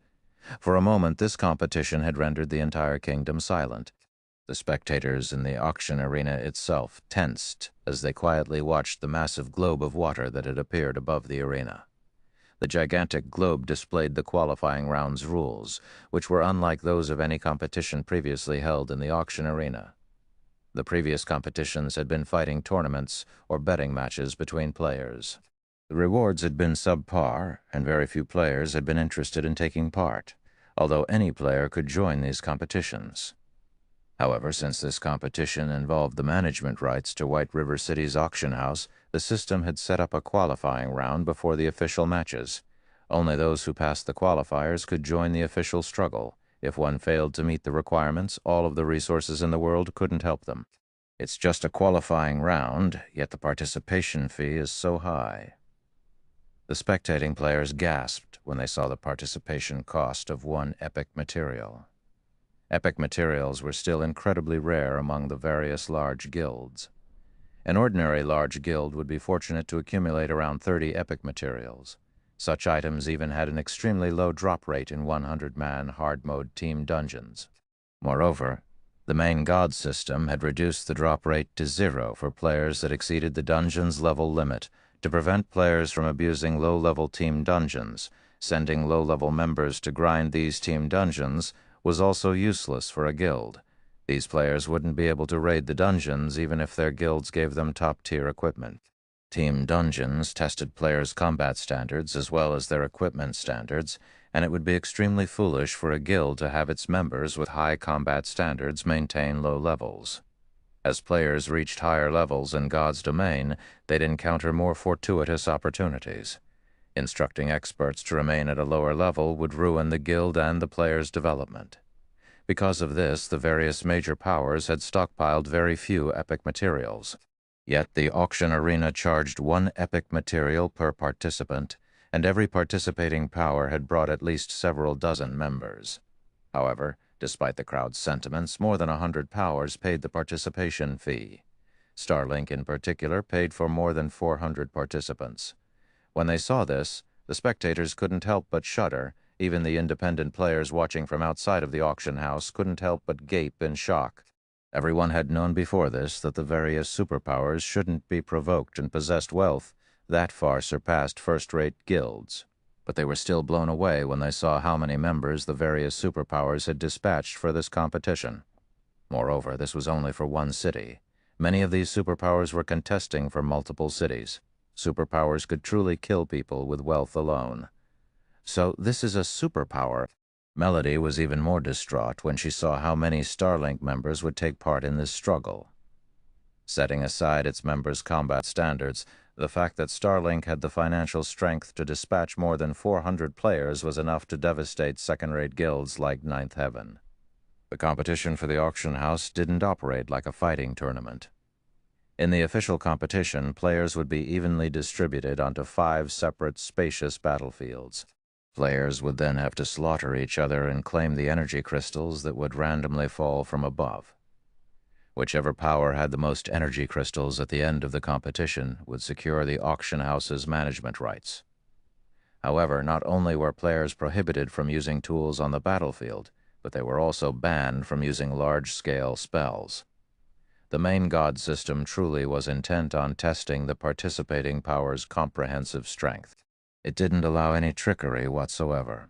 For a moment, this competition had rendered the entire kingdom silent. The spectators in the auction arena itself tensed as they quietly watched the massive globe of water that had appeared above the arena. The gigantic globe displayed the qualifying round's rules, which were unlike those of any competition previously held in the auction arena. The previous competitions had been fighting tournaments or betting matches between players. The rewards had been subpar, and very few players had been interested in taking part, although any player could join these competitions. However, since this competition involved the management rights to White River City's auction house, the system had set up a qualifying round before the official matches. Only those who passed the qualifiers could join the official struggle. If one failed to meet the requirements, all of the resources in the world couldn't help them. It's just a qualifying round, yet the participation fee is so high. The spectating players gasped when they saw the participation cost of 1 epic material. Epic materials were still incredibly rare among the various large guilds. An ordinary large guild would be fortunate to accumulate around 30 epic materials. Such items even had an extremely low drop rate in 100-man hard-mode team dungeons. Moreover, the main god system had reduced the drop rate to 0 for players that exceeded the dungeon's level limit to prevent players from abusing low-level team dungeons. Sending low-level members to grind these team dungeons was also useless for a guild. These players wouldn't be able to raid the dungeons even if their guilds gave them top-tier equipment. Team dungeons tested players' combat standards as well as their equipment standards, and it would be extremely foolish for a guild to have its members with high combat standards maintain low levels. As players reached higher levels in God's domain, they'd encounter more fortuitous opportunities. Instructing experts to remain at a lower level would ruin the guild and the player's development. Because of this, the various major powers had stockpiled very few epic materials. Yet the auction arena charged 1 epic material per participant, and every participating power had brought at least several dozen members. However, despite the crowd's sentiments, more than 100 powers paid the participation fee. Starlink in particular paid for more than 400 participants. When they saw this, The spectators couldn't help but shudder. Even the independent players watching from outside of the auction house couldn't help but gape in shock. Everyone had known before this that the various superpowers shouldn't be provoked and possessed wealth that far surpassed first-rate guilds. But they were still blown away when they saw how many members the various superpowers had dispatched for this competition. Moreover, this was only for one city. Many of these superpowers were contesting for multiple cities. Superpowers could truly kill people with wealth alone. So this is a superpower. Melody was even more distraught when she saw how many Starlink members would take part in this struggle. Setting aside its members' combat standards, the fact that Starlink had the financial strength to dispatch more than 400 players was enough to devastate second-rate guilds like Ninth Heaven. The competition for the auction house didn't operate like a fighting tournament. In the official competition, players would be evenly distributed onto 5 separate spacious battlefields. Players would then have to slaughter each other and claim the energy crystals that would randomly fall from above. Whichever power had the most energy crystals at the end of the competition would secure the auction house's management rights. However, not only were players prohibited from using tools on the battlefield, but they were also banned from using large-scale spells. The main god system truly was intent on testing the participating power's comprehensive strength. It didn't allow any trickery whatsoever.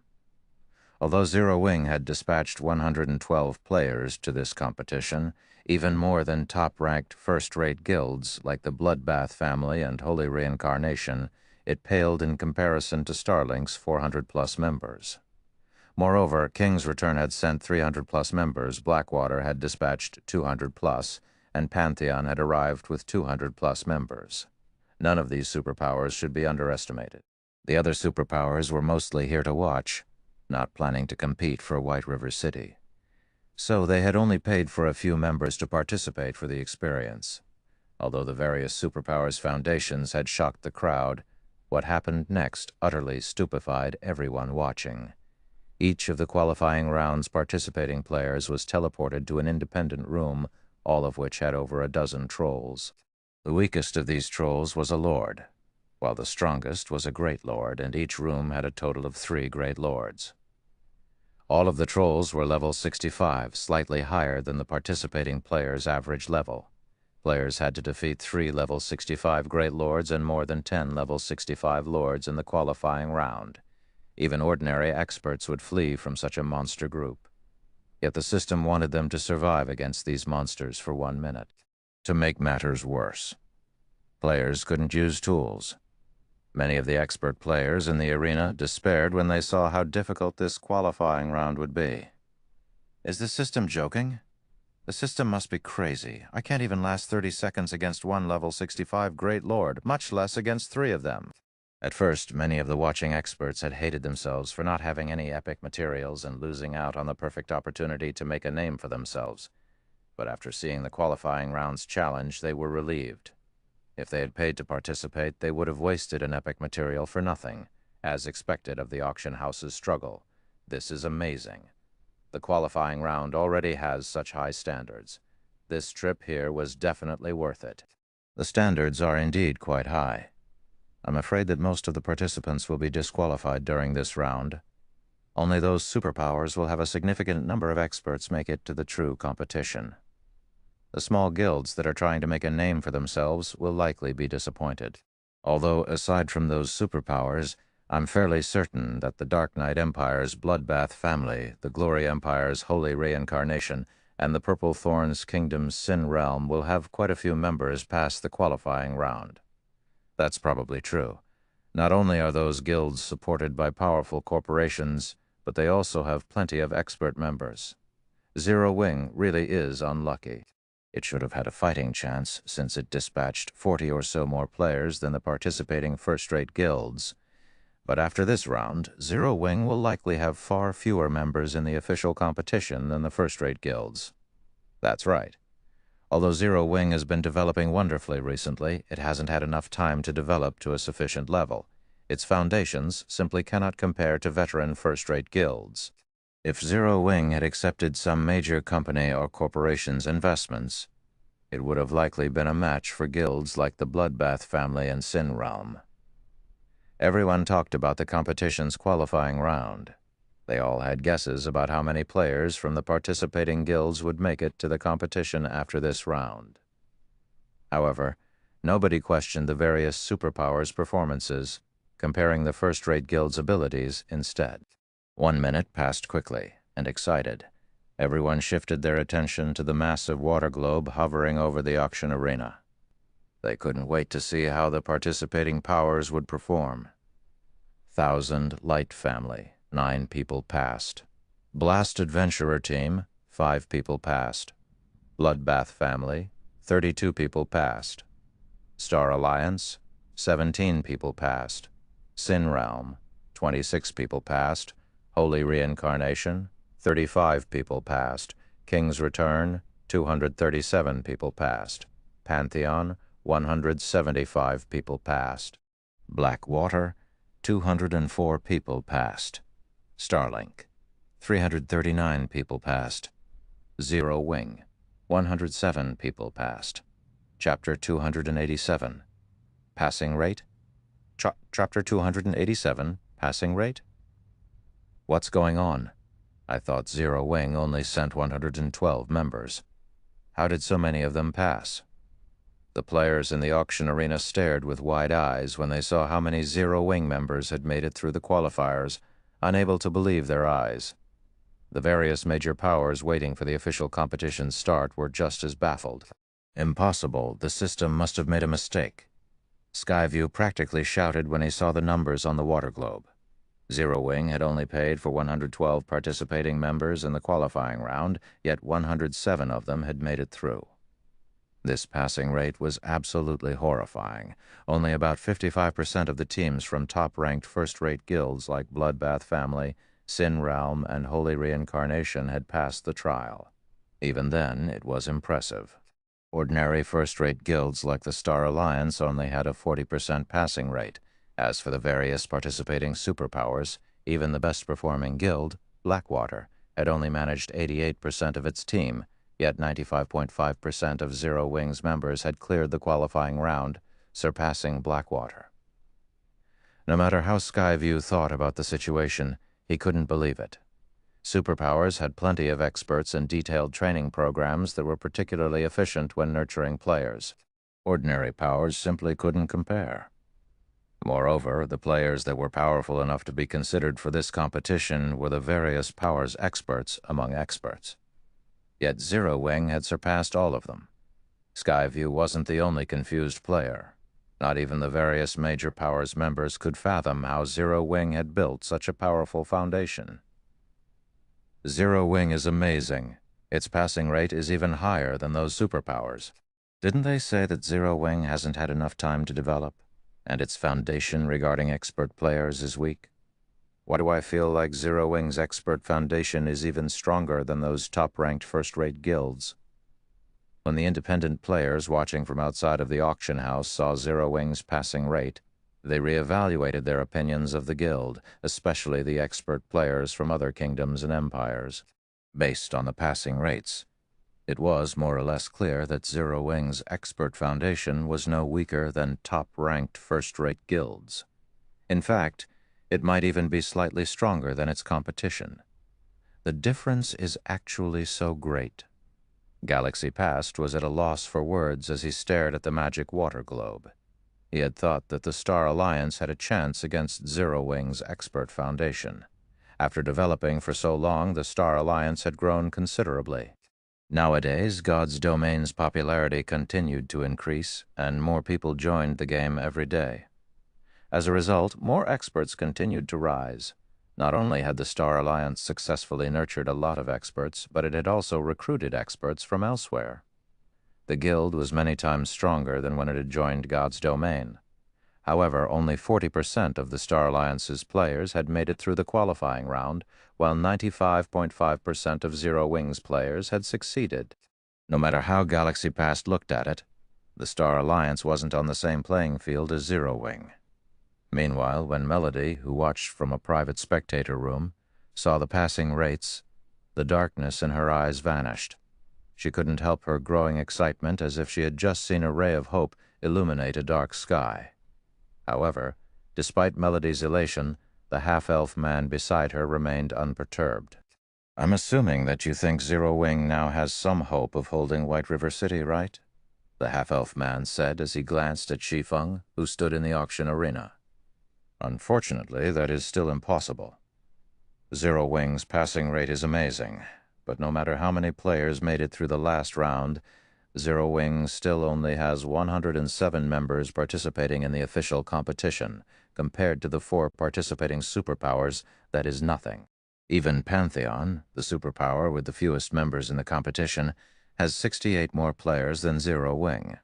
Although Zero Wing had dispatched 112 players to this competition, even more than top-ranked first-rate guilds like the Bloodbath family and Holy Reincarnation, it paled in comparison to Starlink's 400-plus members. Moreover, King's Return had sent 300-plus members, Blackwater had dispatched 200-plus, and Pantheon had arrived with 200-plus members. None of these superpowers should be underestimated. The other superpowers were mostly here to watch, not planning to compete for White River City. So they had only paid for a few members to participate for the experience. Although the various superpowers' foundations had shocked the crowd, what happened next utterly stupefied everyone watching. Each of the qualifying round's participating players was teleported to an independent room, all of which had over a dozen trolls. The weakest of these trolls was a lord, while the strongest was a great lord, and each room had a total of 3 great lords. All of the trolls were level 65, slightly higher than the participating players' average level. Players had to defeat 3 level 65 great lords and more than 10 level 65 lords in the qualifying round. Even ordinary experts would flee from such a monster group. Yet the system wanted them to survive against these monsters for 1 minute. To make matters worse, players couldn't use tools. Many of the expert players in the arena despaired when they saw how difficult this qualifying round would be. Is this system joking? The system must be crazy. I can't even last 30 seconds against 1 level 65 Great Lord, much less against 3 of them. At first, many of the watching experts had hated themselves for not having any epic materials and losing out on the perfect opportunity to make a name for themselves. But after seeing the qualifying round's challenge, they were relieved. If they had paid to participate, they would have wasted an epic material for nothing, as expected of the auction house's struggle. This is amazing. The qualifying round already has such high standards. This trip here was definitely worth it. The standards are indeed quite high. I'm afraid that most of the participants will be disqualified during this round. Only those superpowers will have a significant number of experts make it to the true competition. The small guilds that are trying to make a name for themselves will likely be disappointed. Although, aside from those superpowers, I'm fairly certain that the Dark Knight Empire's Bloodbath family, the Glory Empire's Holy Reincarnation, and the Purple Thorn's Kingdom's Sin Realm will have quite a few members pass the qualifying round. That's probably true. Not only are those guilds supported by powerful corporations, but they also have plenty of expert members. Zero Wing really is unlucky. It should have had a fighting chance, since it dispatched 40 or so more players than the participating first-rate guilds. But after this round, Zero Wing will likely have far fewer members in the official competition than the first-rate guilds. That's right. Although Zero Wing has been developing wonderfully recently, it hasn't had enough time to develop to a sufficient level. Its foundations simply cannot compare to veteran first-rate guilds. If Zero Wing had accepted some major company or corporation's investments, it would have likely been a match for guilds like the Bloodbath family and Sin Realm. Everyone talked about the competition's qualifying round. They all had guesses about how many players from the participating guilds would make it to the competition after this round. However, nobody questioned the various superpowers' performances, comparing the first-rate guilds' abilities instead. 1 minute passed quickly and excited. Everyone shifted their attention to the massive water globe hovering over the auction arena. They couldn't wait to see how the participating powers would perform. 1000 Light Family, 9 people passed. Blast Adventurer Team, 5 people passed. Bloodbath Family, 32 people passed. Star Alliance, 17 people passed. Sin Realm, 26 people passed. Holy Reincarnation, 35 people passed. King's Return, 237 people passed. Pantheon, 175 people passed. Blackwater, 204 people passed. Starlink, 339 people passed. Zero Wing, 107 people passed. Chapter 287. Passing rate? Chapter 287, passing rate? What's going on? I thought Zero Wing only sent 112 members. How did so many of them pass? The players in the auction arena stared with wide eyes when they saw how many Zero Wing members had made it through the qualifiers, unable to believe their eyes. The various major powers waiting for the official competition's start were just as baffled. Impossible, the system must have made a mistake. Skyview practically shouted when he saw the numbers on the water globe. Zero Wing had only paid for 112 participating members in the qualifying round, yet 107 of them had made it through. This passing rate was absolutely horrifying. Only about 55% of the teams from top-ranked first-rate guilds like Bloodbath Family, Sin Realm, and Holy Reincarnation had passed the trial. Even then, it was impressive. Ordinary first-rate guilds like the Star Alliance only had a 40% passing rate. As for the various participating superpowers, even the best-performing guild, Blackwater, had only managed 88% of its team, yet 95.5% of Zero Wing's members had cleared the qualifying round, surpassing Blackwater. No matter how Skyview thought about the situation, he couldn't believe it. Superpowers had plenty of experts and detailed training programs that were particularly efficient when nurturing players. Ordinary powers simply couldn't compare. Moreover, the players that were powerful enough to be considered for this competition were the various powers' experts among experts. Yet Zero Wing had surpassed all of them. Skyview wasn't the only confused player. Not even the various major powers members could fathom how Zero Wing had built such a powerful foundation. Zero Wing is amazing. Its passing rate is even higher than those superpowers. Didn't they say that Zero Wing hasn't had enough time to develop, and its foundation regarding expert players is weak? Why do I feel like Zero Wing's expert foundation is even stronger than those top-ranked first-rate guilds? When the independent players watching from outside of the auction house saw Zero Wing's passing rate, they reevaluated their opinions of the guild, especially the expert players from other kingdoms and empires. Based on the passing rates, it was more or less clear that Zero Wing's expert foundation was no weaker than top-ranked first-rate guilds. In fact, it might even be slightly stronger than its competition. The difference is actually so great. Galaxy Past was at a loss for words as he stared at the magic water globe. He had thought that the Star Alliance had a chance against Zero Wing's expert foundation. After developing for so long, the Star Alliance had grown considerably. Nowadays, God's Domain's popularity continued to increase, and more people joined the game every day. As a result, more experts continued to rise. Not only had the Star Alliance successfully nurtured a lot of experts, but it had also recruited experts from elsewhere. The guild was many times stronger than when it had joined God's Domain. However, only 40% of the Star Alliance's players had made it through the qualifying round, while 95.5% of Zero Wing's players had succeeded. No matter how Galaxy Past looked at it, the Star Alliance wasn't on the same playing field as Zero Wing. Meanwhile, when Melody, who watched from a private spectator room, saw the passing rates, the darkness in her eyes vanished. She couldn't help her growing excitement as if she had just seen a ray of hope illuminate a dark sky. However, Despite Melody's elation, the half-elf man beside her remained unperturbed. "I'm assuming that you think Zero Wing now has some hope of holding White River City, right?" the half-elf man said as he glanced at Shi Feng, who stood in the auction arena. "Unfortunately, that is still impossible. Zero Wing's passing rate is amazing, but no matter how many players made it through the last round, Zero Wing still only has 107 members participating in the official competition. Compared to the 4 participating superpowers, that is nothing. Even Pantheon, the superpower with the fewest members in the competition, has 68 more players than Zero Wing.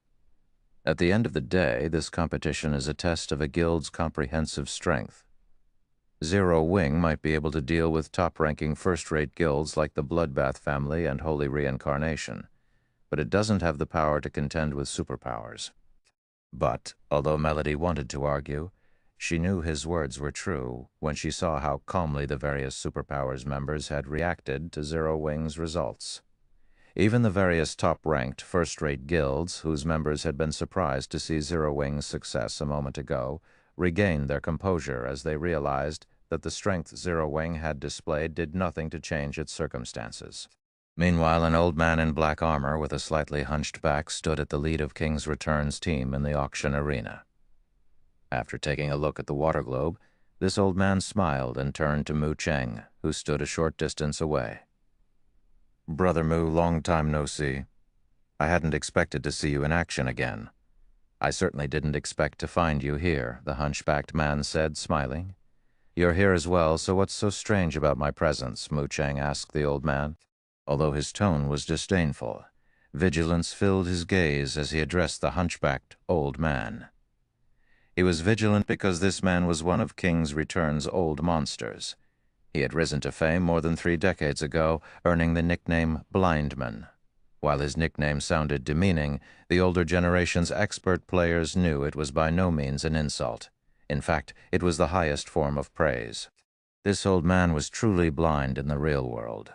At the end of the day, this competition is a test of a guild's comprehensive strength. Zero Wing might be able to deal with top-ranking first-rate guilds like the Bloodbath family and Holy Reincarnation, but it doesn't have the power to contend with superpowers." But, although Melody wanted to argue, she knew his words were true when she saw how calmly the various superpowers members had reacted to Zero Wing's results. Even the various top-ranked first-rate guilds, whose members had been surprised to see Zero Wing's success a moment ago, regained their composure as they realized that the strength Zero Wing had displayed did nothing to change its circumstances. Meanwhile, an old man in black armor with a slightly hunched back stood at the lead of King's Return's team in the auction arena. After taking a look at the water globe, this old man smiled and turned to Mu Cheng, who stood a short distance away. "Brother Mu, long time no see. I hadn't expected to see you in action again." "I certainly didn't expect to find you here," the hunchbacked man said, smiling. "You're here as well, so what's so strange about my presence?" Mu Cheng asked the old man. Although his tone was disdainful, vigilance filled his gaze as he addressed the hunchbacked old man. He was vigilant because this man was one of King's Return's old monsters. He had risen to fame more than 3 decades ago, earning the nickname Blindman. While his nickname sounded demeaning, the older generation's expert players knew it was by no means an insult. In fact, it was the highest form of praise. This old man was truly blind in the real world.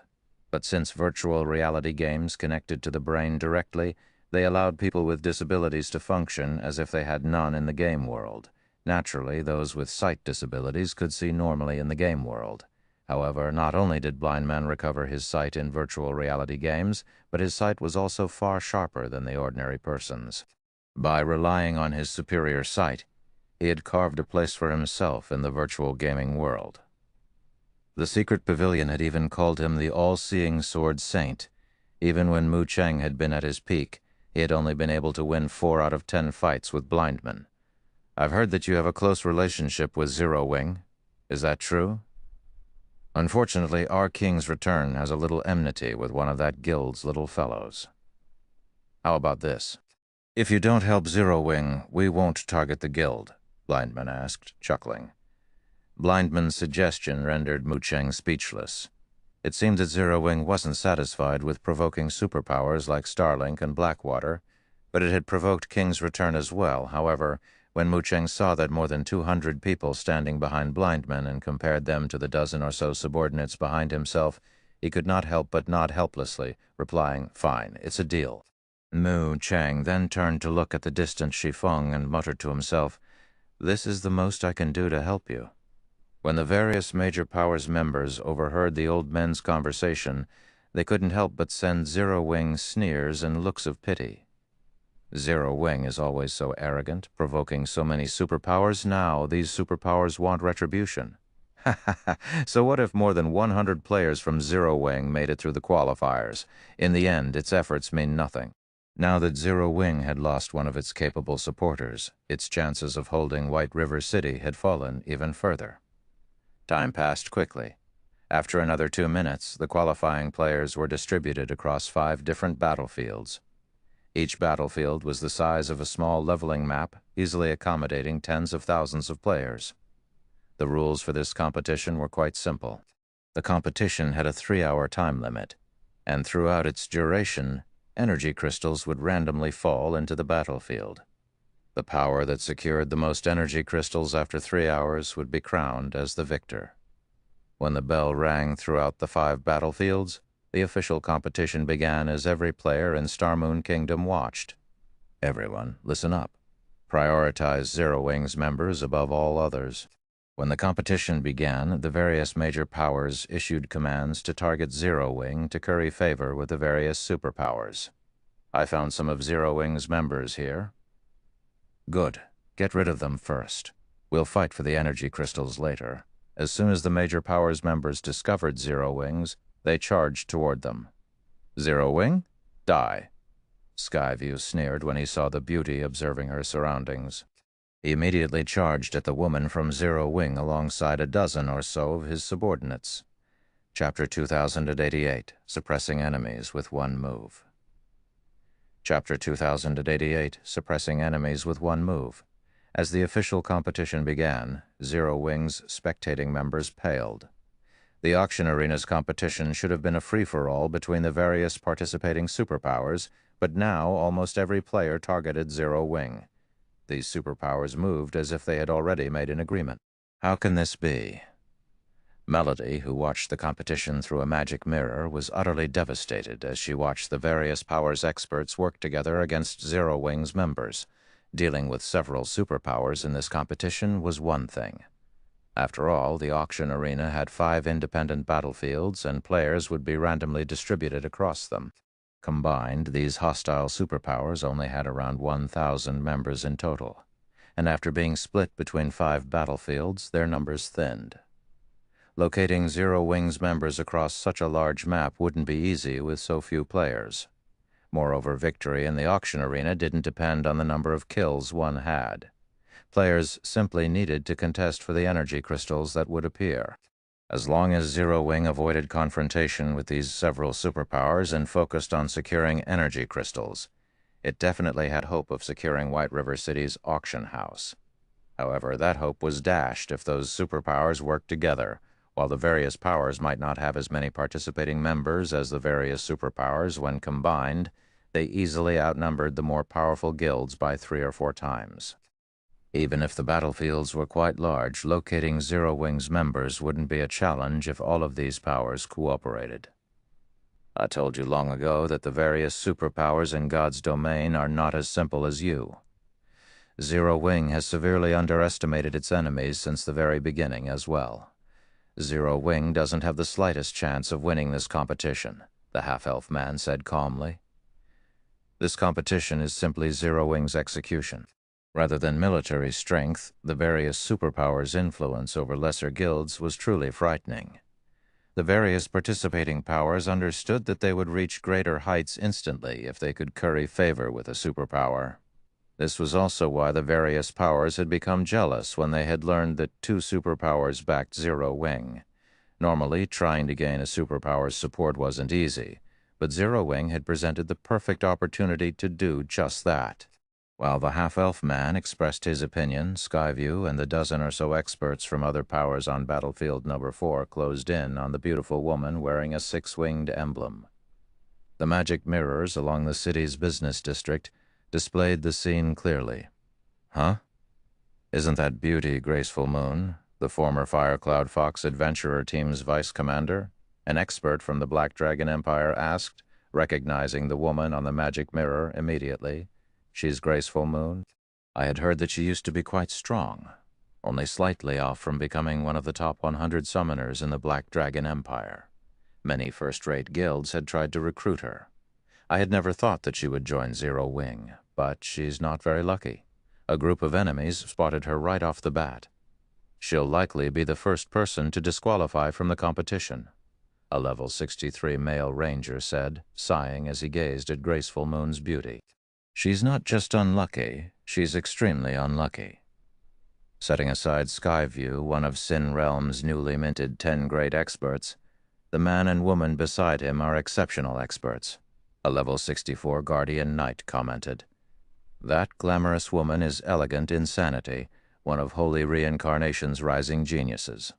But since virtual reality games connected to the brain directly, they allowed people with disabilities to function as if they had none in the game world. Naturally, those with sight disabilities could see normally in the game world. However, not only did Blindman recover his sight in virtual reality games, but his sight was also far sharper than the ordinary person's. By relying on his superior sight, he had carved a place for himself in the virtual gaming world. The secret pavilion had even called him the all-seeing sword saint. Even when Mu Cheng had been at his peak, he had only been able to win 4 out of 10 fights with Blindman. "I've heard that you have a close relationship with Zero Wing. Is that true?" "Unfortunately, our King's Return has a little enmity with one of that guild's little fellows." "How about this? If you don't help Zero Wing, we won't target the guild," Blindman asked, chuckling. Blindman's suggestion rendered Mu Cheng speechless. It seemed that Zero Wing wasn't satisfied with provoking superpowers like Starlink and Blackwater, but it had provoked King's Return as well. However, when Mu Cheng saw that more than 200 people standing behind Blindman and compared them to the dozen or so subordinates behind himself, he could not help but nod helplessly, replying, "Fine, it's a deal." Mu Cheng then turned to look at the distant Shi Feng and muttered to himself, "This is the most I can do to help you." When the various major powers members overheard the old men's conversation, they couldn't help but send Zero Wing sneers and looks of pity. Zero Wing is always so arrogant, provoking so many superpowers. Now these superpowers want retribution. Ha ha ha! So what if more than 100 players from Zero Wing made it through the qualifiers? In the end, its efforts mean nothing. Now that Zero Wing had lost one of its capable supporters, its chances of holding White River City had fallen even further. Time passed quickly. After another 2 minutes, the qualifying players were distributed across 5 different battlefields. Each battlefield was the size of a small leveling map, easily accommodating tens of thousands of players. The rules for this competition were quite simple. The competition had a 3-hour time limit, and throughout its duration, energy crystals would randomly fall into the battlefield. The power that secured the most energy crystals after 3 hours would be crowned as the victor. When the bell rang throughout the 5 battlefields, the official competition began as every player in Starmoon Kingdom watched. Everyone, listen up. prioritized Zero Wing's members above all others. When the competition began, the various major powers issued commands to target Zero Wing to curry favor with the various superpowers. I found some of Zero Wing's members here. Good. Get rid of them first. We'll fight for the energy crystals later. As soon as the major powers members discovered Zero Wings, they charged toward them. Zero Wing? Die. Skyview sneered when he saw the beauty observing her surroundings. He immediately charged at the woman from Zero Wing alongside a dozen or so of his subordinates. Chapter 2088, Suppressing Enemies with One Move. Chapter 2088, Suppressing Enemies with One Move. As the official competition began, Zero Wing's spectating members paled. The auction arena's competition should have been a free-for-all between the various participating superpowers, but now almost every player targeted Zero Wing. These superpowers moved as if they had already made an agreement. How can this be? Melody, who watched the competition through a magic mirror, was utterly devastated as she watched the various powers experts work together against Zero Wing's members. Dealing with several superpowers in this competition was one thing. After all, the auction arena had 5 independent battlefields, and players would be randomly distributed across them. Combined, these hostile superpowers only had around 1,000 members in total, and after being split between 5 battlefields, their numbers thinned. Locating Zero Wing's members across such a large map wouldn't be easy with so few players. Moreover, victory in the auction arena didn't depend on the number of kills one had. Players simply needed to contest for the energy crystals that would appear. As long as Zero Wing avoided confrontation with these several superpowers and focused on securing energy crystals, it definitely had hope of securing White River City's auction house. However, that hope was dashed if those superpowers worked together. While the various powers might not have as many participating members as the various superpowers when combined, they easily outnumbered the more powerful guilds by 3 or 4 times. Even if the battlefields were quite large, locating Zero Wing's members wouldn't be a challenge if all of these powers cooperated. I told you long ago that the various superpowers in God's domain are not as simple as you. Zero Wing has severely underestimated its enemies since the very beginning as well. Zero Wing doesn't have the slightest chance of winning this competition, the half-elf man said calmly. This competition is simply Zero Wing's execution. Rather than military strength, the various superpowers' influence over lesser guilds was truly frightening. The various participating powers understood that they would reach greater heights instantly if they could curry favor with a superpower. This was also why the various powers had become jealous when they had learned that 2 superpowers backed Zero Wing. Normally, trying to gain a superpower's support wasn't easy, but Zero Wing had presented the perfect opportunity to do just that. While the half-elf man expressed his opinion, Skyview and the dozen or so experts from other powers on Battlefield Number 4 closed in on the beautiful woman wearing a 6-winged emblem. The magic mirrors along the city's business district displayed the scene clearly. Huh? Isn't that beauty Graceful Moon, the former Firecloud Fox Adventurer Team's vice commander? An expert from the Black Dragon Empire asked, recognizing the woman on the magic mirror immediately. She's Graceful Moon? I had heard that she used to be quite strong, only slightly off from becoming one of the top 100 summoners in the Black Dragon Empire. Many first-rate guilds had tried to recruit her. I had never thought that she would join Zero Wing, but she's not very lucky. A group of enemies spotted her right off the bat. She'll likely be the first person to disqualify from the competition, a level 63 male ranger said, sighing as he gazed at Graceful Moon's beauty. She's not just unlucky, she's extremely unlucky. Setting aside Skyview, one of Sin Realm's newly minted 10 great experts, the man and woman beside him are exceptional experts, a level 64 Guardian Knight commented. That glamorous woman is Elegant Insanity, one of Holy Reincarnation's rising geniuses.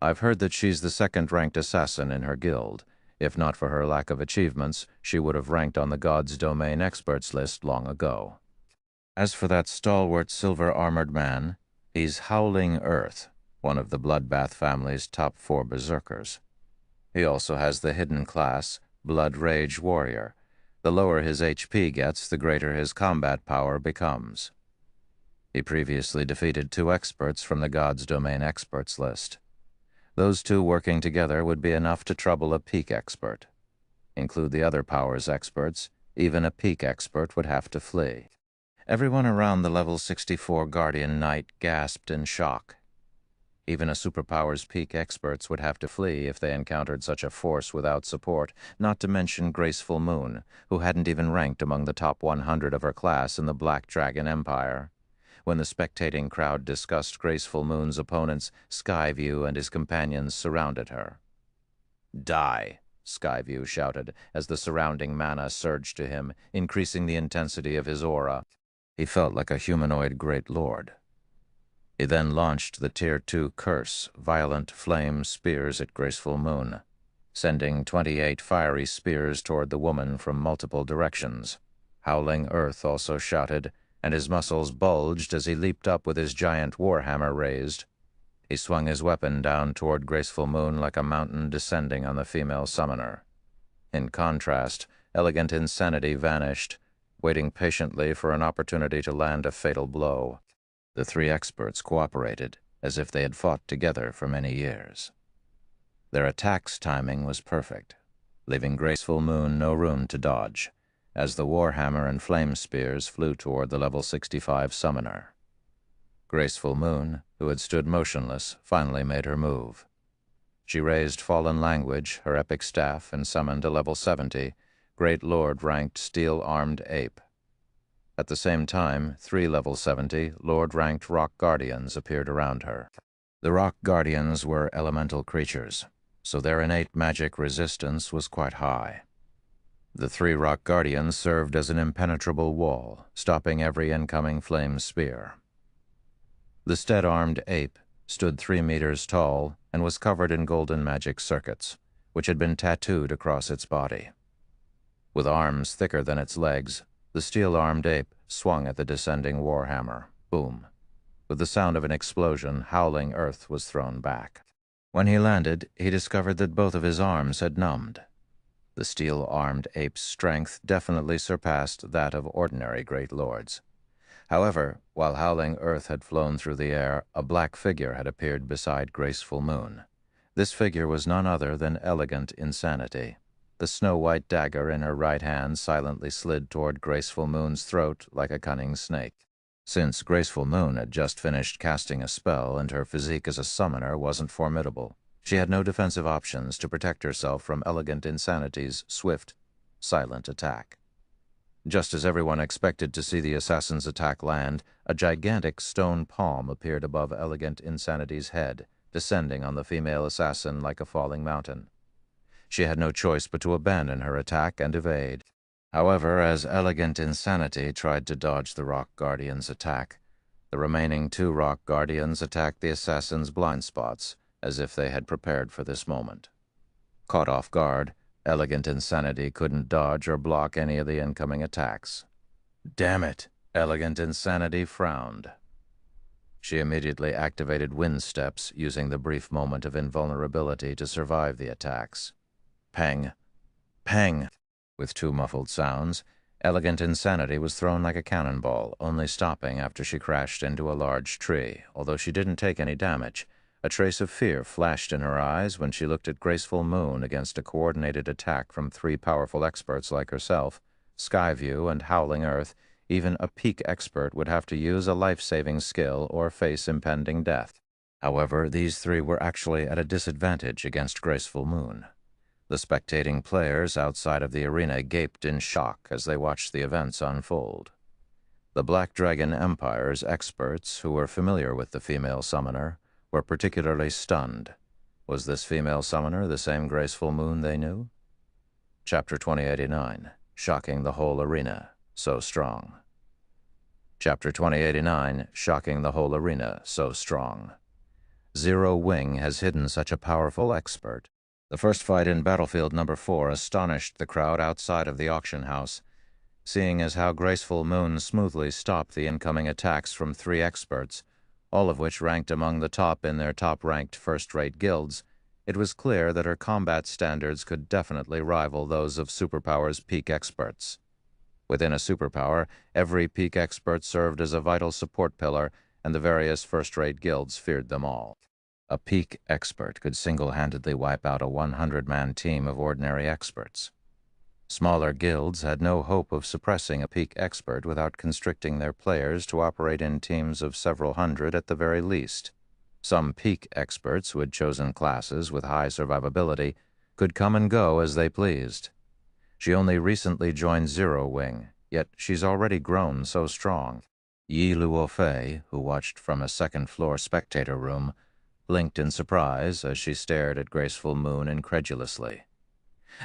I've heard that she's the 2nd-ranked assassin in her guild. If not for her lack of achievements, she would have ranked on the God's Domain experts list long ago. As for that stalwart silver-armored man, he's Howling Earth, one of the Bloodbath family's top 4 berserkers. He also has the hidden class, Blood Rage Warrior. The lower his HP gets, the greater his combat power becomes. He previously defeated 2 experts from the God's Domain experts list. Those 2 working together would be enough to trouble a peak expert. Include the other powers experts, even a peak expert would have to flee. Everyone around the level 64 Guardian Knight gasped in shock. Even a superpower's peak experts would have to flee if they encountered such a force without support, not to mention Graceful Moon, who hadn't even ranked among the top 100 of her class in the Black Dragon Empire. When the spectating crowd discussed Graceful Moon's opponents, Skyview and his companions surrounded her. "Die!" Skyview shouted as the surrounding mana surged to him, increasing the intensity of his aura. He felt like a humanoid great lord. He then launched the Tier 2 curse, violent flame spears at Graceful Moon, sending 28 fiery spears toward the woman from multiple directions. Howling Earth also shouted, and his muscles bulged as he leaped up with his giant warhammer raised. He swung his weapon down toward Graceful Moon like a mountain descending on the female summoner. In contrast, Elegant Insanity vanished, waiting patiently for an opportunity to land a fatal blow. The 3 experts cooperated, as if they had fought together for many years. Their attack's timing was perfect, leaving Graceful Moon no room to dodge, as the Warhammer and Flame Spears flew toward the level 65 summoner. Graceful Moon, who had stood motionless, finally made her move. She raised Fallen Language, her epic staff, and summoned a level 70, Great Lord-ranked Steel-Armed Ape. At the same time, 3 level 70, Lord-ranked Rock Guardians appeared around her. The Rock Guardians were elemental creatures, so their innate magic resistance was quite high. The 3 Rock Guardians served as an impenetrable wall, stopping every incoming flame spear. The stead-armed ape stood 3 meters tall and was covered in golden magic circuits, which had been tattooed across its body. With arms thicker than its legs, the steel-armed ape swung at the descending warhammer. Boom. With the sound of an explosion, Howling Earth was thrown back. When he landed, he discovered that both of his arms had numbed. The steel-armed ape's strength definitely surpassed that of ordinary great lords. However, while Howling Earth had flown through the air, a black figure had appeared beside Graceful Moon. This figure was none other than Elegant Insanity. The snow-white dagger in her right hand silently slid toward Graceful Moon's throat like a cunning snake. Since Graceful Moon had just finished casting a spell and her physique as a summoner wasn't formidable, she had no defensive options to protect herself from Elegant Insanity's swift, silent attack. Just as everyone expected to see the assassin's attack land, a gigantic stone palm appeared above Elegant Insanity's head, descending on the female assassin like a falling mountain. She had no choice but to abandon her attack and evade. However, as Elegant Insanity tried to dodge the Rock Guardian's attack, the remaining 2 Rock Guardians attacked the assassin's blind spots, as if they had prepared for this moment. Caught off guard, Elegant Insanity couldn't dodge or block any of the incoming attacks. "Damn it!" Elegant Insanity frowned. She immediately activated wind steps, using the brief moment of invulnerability to survive the attacks. Pang! Pang! With 2 muffled sounds, Elegant Insanity was thrown like a cannonball, only stopping after she crashed into a large tree. Although she didn't take any damage, a trace of fear flashed in her eyes when she looked at Graceful Moon against a coordinated attack from 3 powerful experts like herself, Skyview and Howling Earth. Even a peak expert would have to use a life-saving skill or face impending death. However, these 3 were actually at a disadvantage against Graceful Moon. The spectating players outside of the arena gaped in shock as they watched the events unfold. The Black Dragon Empire's experts, who were familiar with the female summoner, were particularly stunned. Was this female summoner the same Graceful Moon they knew? Chapter 2089, Shocking the Whole Arena, So Strong. Chapter 2089, Shocking the Whole Arena, So Strong. Zero Wing has hidden such a powerful expert. The first fight in Battlefield No. 4 astonished the crowd outside of the auction house, seeing as how Graceful Moon smoothly stopped the incoming attacks from 3 experts, all of which ranked among the top in their top-ranked first-rate guilds. It was clear that her combat standards could definitely rival those of Superpower's peak experts. Within a superpower, every peak expert served as a vital support pillar, and the various first-rate guilds feared them all. A peak expert could single-handedly wipe out a 100-man team of ordinary experts. Smaller guilds had no hope of suppressing a peak expert without constricting their players to operate in teams of several hundred at the very least. Some peak experts who had chosen classes with high survivability could come and go as they pleased. She only recently joined Zero Wing, yet she's already grown so strong. Yi Luofei, who watched from a second-floor spectator room, blinked in surprise as she stared at Graceful Moon incredulously.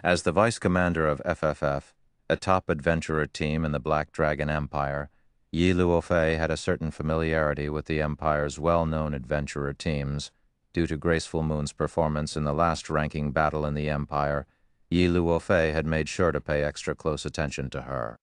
As the vice commander of FFF, a top adventurer team in the Black Dragon Empire, Yi Luofei had a certain familiarity with the Empire's well-known adventurer teams. Due to Graceful Moon's performance in the last ranking battle in the Empire, Yi Luofei had made sure to pay extra close attention to her.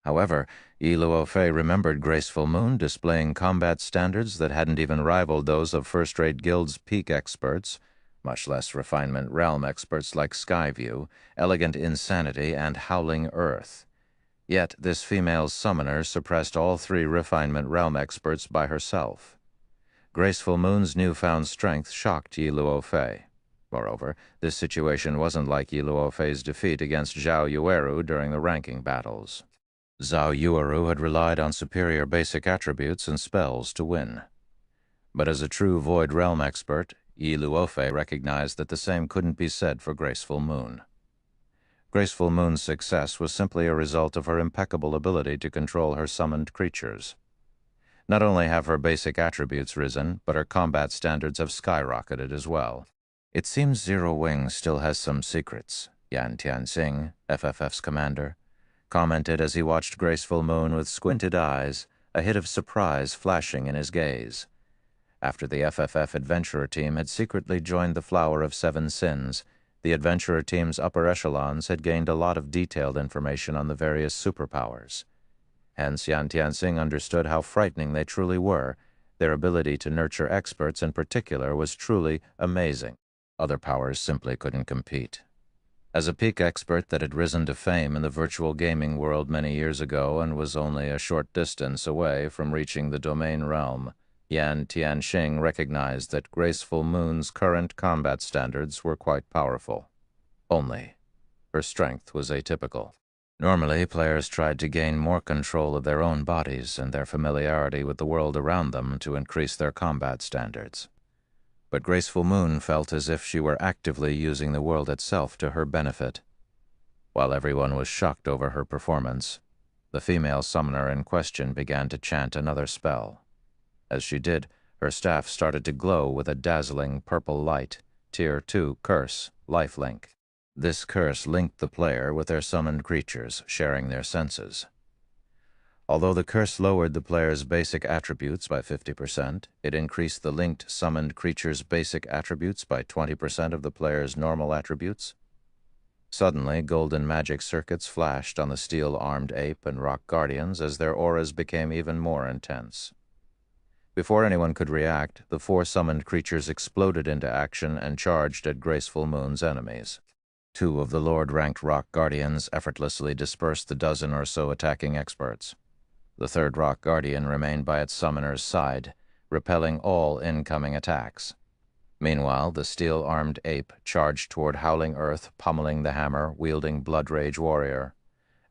However, Yi Luofei remembered Graceful Moon displaying combat standards that hadn't even rivaled those of first-rate guilds' peak experts, much less refinement realm experts like Skyview, Elegant Insanity, and Howling Earth. Yet this female summoner suppressed all three refinement realm experts by herself. Graceful Moon's newfound strength shocked Yi Luofei. Moreover, this situation wasn't like Yi Luofei's defeat against Zhao Yueru during the ranking battles. Zhao Yueru had relied on superior basic attributes and spells to win. But as a true Void Realm expert, Yi Luofei recognized that the same couldn't be said for Graceful Moon. Graceful Moon's success was simply a result of her impeccable ability to control her summoned creatures. Not only have her basic attributes risen, but her combat standards have skyrocketed as well. It seems Zero Wing still has some secrets, Yan Tianxing, FFF's commander, commented as he watched Graceful Moon with squinted eyes, a hit of surprise flashing in his gaze. After the FFF adventurer team had secretly joined the Flower of Seven Sins, the adventurer team's upper echelons had gained a lot of detailed information on the various superpowers. Hence, Yan Tianxing understood how frightening they truly were. Their ability to nurture experts in particular was truly amazing. Other powers simply couldn't compete. As a peak expert that had risen to fame in the virtual gaming world many years ago and was only a short distance away from reaching the domain realm, Yan Tianxing recognized that Graceful Moon's current combat standards were quite powerful. Only, her strength was atypical. Normally, players tried to gain more control of their own bodies and their familiarity with the world around them to increase their combat standards. But Graceful Moon felt as if she were actively using the world itself to her benefit. While everyone was shocked over her performance, the female summoner in question began to chant another spell. As she did, her staff started to glow with a dazzling purple light, Tier 2 Curse, Lifelink. This curse linked the player with their summoned creatures, sharing their senses. Although the curse lowered the player's basic attributes by 50%, it increased the linked summoned creature's basic attributes by 20% of the player's normal attributes. Suddenly, golden magic circuits flashed on the steel-armed ape and rock guardians as their auras became even more intense. Before anyone could react, the four summoned creatures exploded into action and charged at Graceful Moon's enemies. Two of the Lord-ranked rock guardians effortlessly dispersed the dozen or so attacking experts. The third rock guardian remained by its summoner's side, repelling all incoming attacks. Meanwhile, the steel-armed ape charged toward Howling Earth, pummeling the hammer, wielding Blood Rage Warrior.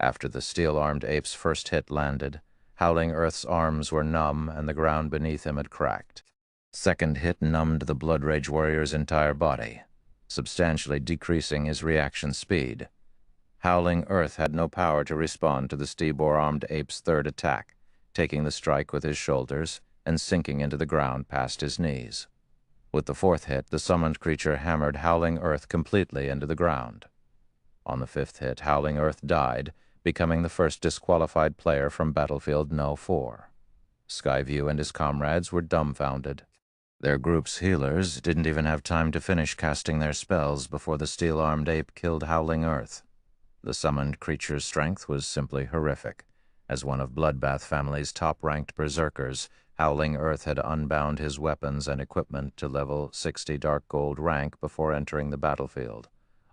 After the steel-armed ape's first hit landed, Howling Earth's arms were numb and the ground beneath him had cracked. Second hit numbed the Blood Rage Warrior's entire body, substantially decreasing his reaction speed. Howling Earth had no power to respond to the steel-armed ape's third attack, taking the strike with his shoulders and sinking into the ground past his knees. With the fourth hit, the summoned creature hammered Howling Earth completely into the ground. On the fifth hit, Howling Earth died, becoming the first disqualified player from Battlefield No. 4. Skyview and his comrades were dumbfounded. Their group's healers didn't even have time to finish casting their spells before the steel-armed ape killed Howling Earth. The summoned creature's strength was simply horrific. As one of Bloodbath family's top-ranked berserkers, Howling Earth had unbound his weapons and equipment to level 60 Dark Gold rank before entering the battlefield.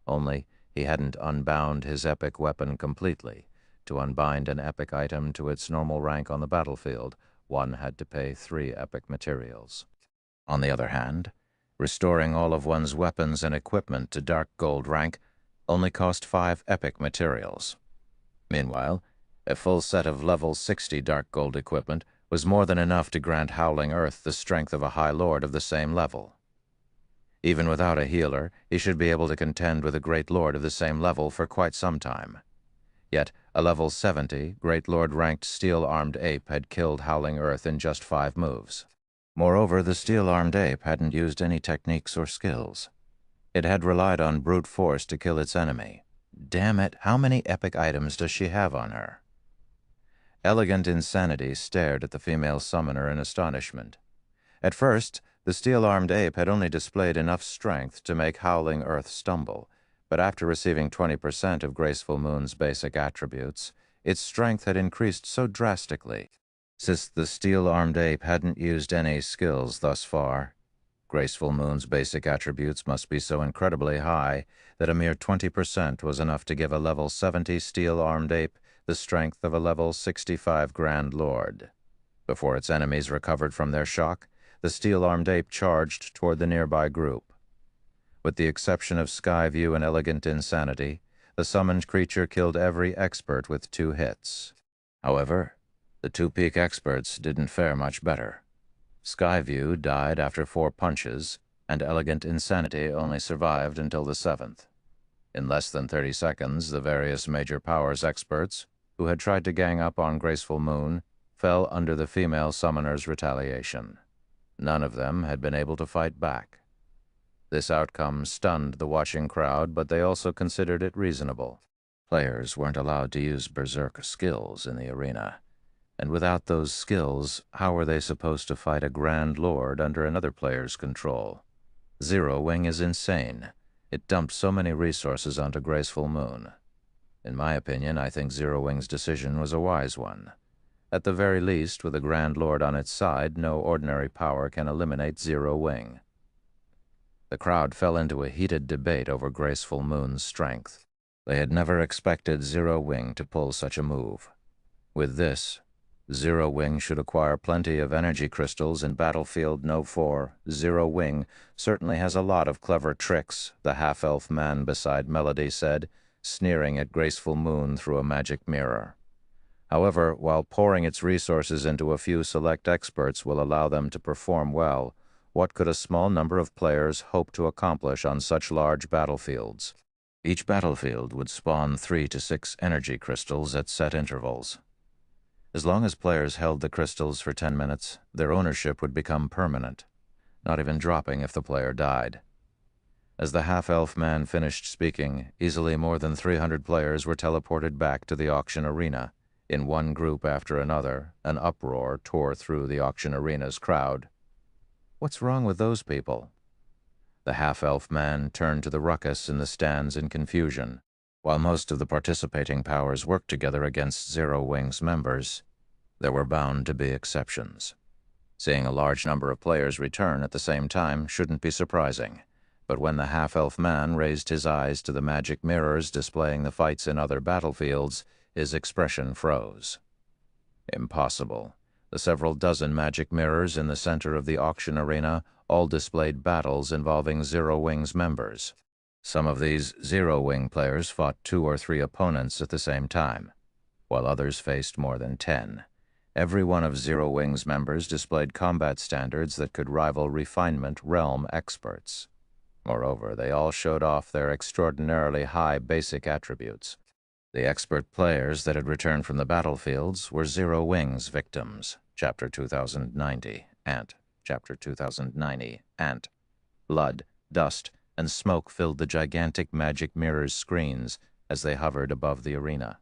Only, he hadn't unbound his epic weapon completely, To unbind an epic item to its normal rank on the battlefield, one had to pay 3 epic materials. On the other hand, restoring all of one's weapons and equipment to dark gold rank only cost 5 epic materials. Meanwhile, a full set of level 60 dark gold equipment was more than enough to grant Howling Earth the strength of a High Lord of the same level. Even without a healer, he should be able to contend with a Great Lord of the same level for quite some time. Yet, a level 70, Great Lord-ranked steel-armed ape had killed Howling Earth in just 5 moves. Moreover, the steel-armed ape hadn't used any techniques or skills. It had relied on brute force to kill its enemy. Damn it, how many epic items does she have on her? Elegant Insanity stared at the female summoner in astonishment. At first, the steel-armed ape had only displayed enough strength to make Howling Earth stumble, but after receiving 20% of Graceful Moon's basic attributes, its strength had increased so drastically. Since the steel-armed ape hadn't used any skills thus far, Graceful Moon's basic attributes must be so incredibly high that a mere 20% was enough to give a level 70 steel-armed ape the strength of a level 65 Grand Lord. Before its enemies recovered from their shock, the steel-armed ape charged toward the nearby group. With the exception of Skyview and Elegant Insanity, the summoned creature killed every expert with 2 hits. However, the 2 peak experts didn't fare much better. Skyview died after 4 punches, and Elegant Insanity only survived until the 7th. In less than 30 seconds, the various major powers experts, who had tried to gang up on Graceful Moon, fell under the female summoner's retaliation. None of them had been able to fight back. This outcome stunned the watching crowd, but they also considered it reasonable. Players weren't allowed to use berserk skills in the arena, and without those skills, how were they supposed to fight a Grand Lord under another player's control? Zero Wing is insane. It dumped so many resources onto Graceful Moon. In my opinion, I think Zero Wing's decision was a wise one. At the very least, with a Grand Lord on its side, no ordinary power can eliminate Zero Wing. The crowd fell into a heated debate over Graceful Moon's strength. They had never expected Zero Wing to pull such a move. With this, Zero Wing should acquire plenty of energy crystals in Battlefield No. 4. Zero Wing certainly has a lot of clever tricks, the half-elf man beside Melody said, sneering at Graceful Moon through a magic mirror. However, while pouring its resources into a few select experts will allow them to perform well, what could a small number of players hope to accomplish on such large battlefields? Each battlefield would spawn 3 to 6 energy crystals at set intervals. As long as players held the crystals for 10 minutes, their ownership would become permanent, not even dropping if the player died. As the half-elf man finished speaking, easily more than 300 players were teleported back to the auction arena. In one group after another, an uproar tore through the auction arena's crowd. What's wrong with those people? The half-elf man turned to the ruckus in the stands in confusion. While most of the participating powers worked together against Zero Wing's members, there were bound to be exceptions. Seeing a large number of players return at the same time shouldn't be surprising, but when the half-elf man raised his eyes to the magic mirrors displaying the fights in other battlefields, his expression froze. Impossible. The several dozen magic mirrors in the center of the auction arena all displayed battles involving Zero Wing's members. Some of these Zero Wing players fought 2 or 3 opponents at the same time, while others faced more than 10. Every one of Zero Wing's members displayed combat standards that could rival refinement realm experts. Moreover, they all showed off their extraordinarily high basic attributes. The expert players that had returned from the battlefields were Zero Wing's victims, Chapter 2090, Ant, Chapter 2090, Ant. Blood, dust, and smoke filled the gigantic magic mirror's screens as they hovered above the arena.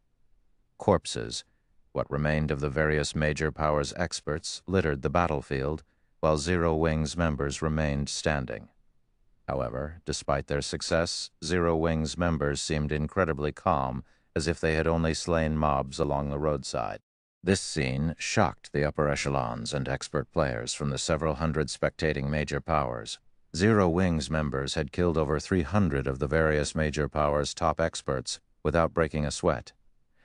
Corpses, what remained of the various major powers experts, littered the battlefield, while Zero Wing's members remained standing. However, despite their success, Zero Wing's members seemed incredibly calm, as if they had only slain mobs along the roadside. This scene shocked the upper echelons and expert players from the several hundred spectating major powers. Zero Wing's members had killed over 300 of the various major powers' top experts without breaking a sweat.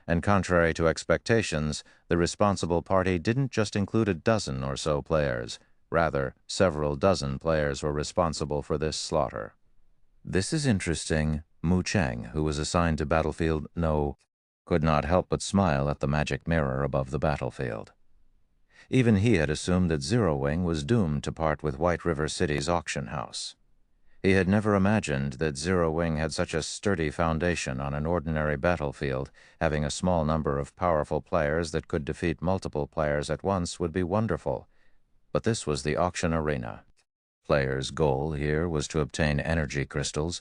And contrary to expectations, the responsible party didn't just include a dozen or so players. Rather, several dozen players were responsible for this slaughter. "This is interesting." Mu Cheng, who was assigned to Battlefield No, could not help but smile at the magic mirror above the battlefield. Even he had assumed that Zero Wing was doomed to part with White River City's auction house. He had never imagined that Zero Wing had such a sturdy foundation on an ordinary battlefield. Having a small number of powerful players that could defeat multiple players at once would be wonderful. But this was the auction arena. Players' goal here was to obtain energy crystals,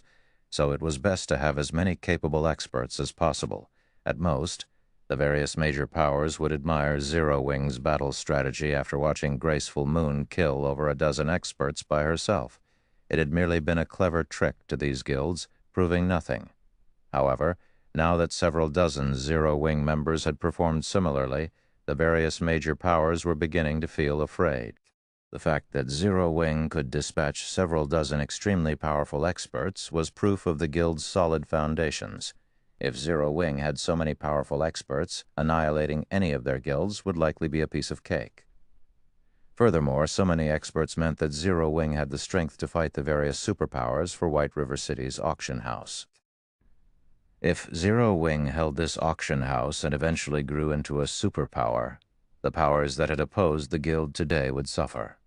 so it was best to have as many capable experts as possible. At most, the various major powers would admire Zero Wing's battle strategy after watching Graceful Moon kill over a dozen experts by herself. It had merely been a clever trick to these guilds, proving nothing. However, now that several dozen Zero Wing members had performed similarly, the various major powers were beginning to feel afraid. The fact that Zero Wing could dispatch several dozen extremely powerful experts was proof of the guild's solid foundations. If Zero Wing had so many powerful experts, annihilating any of their guilds would likely be a piece of cake. Furthermore, so many experts meant that Zero Wing had the strength to fight the various superpowers for White River City's auction house. If Zero Wing held this auction house and eventually grew into a superpower, the powers that had opposed the guild today would suffer.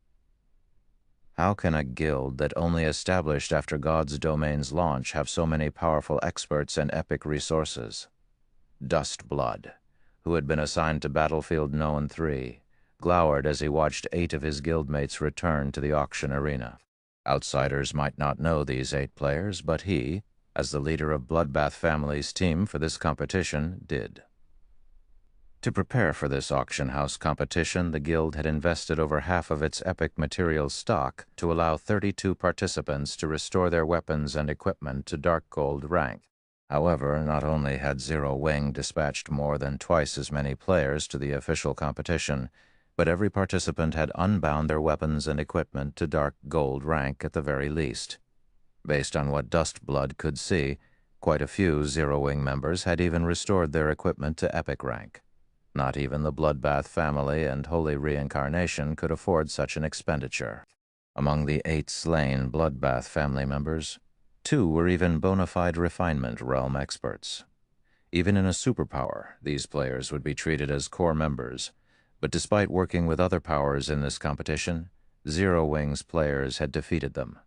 How can a guild that only established after God's Domain's launch have so many powerful experts and epic resources? Dustblood, who had been assigned to Battlefield No. 3, glowered as he watched 8 of his guildmates return to the auction arena. Outsiders might not know these 8 players, but he, as the leader of Bloodbath Family's team for this competition, did. To prepare for this auction house competition, the guild had invested over half of its epic material stock to allow 32 participants to restore their weapons and equipment to Dark Gold rank. However, not only had Zero Wing dispatched more than twice as many players to the official competition, but every participant had unbound their weapons and equipment to Dark Gold rank at the very least. Based on what Dustblood could see, quite a few Zero Wing members had even restored their equipment to epic rank. Not even the Bloodbath Family and Holy Reincarnation could afford such an expenditure. Among the 8 slain Bloodbath family members, 2 were even bona fide refinement realm experts. Even in a superpower, these players would be treated as core members, but despite working with other powers in this competition, Zero Wing's players had defeated them.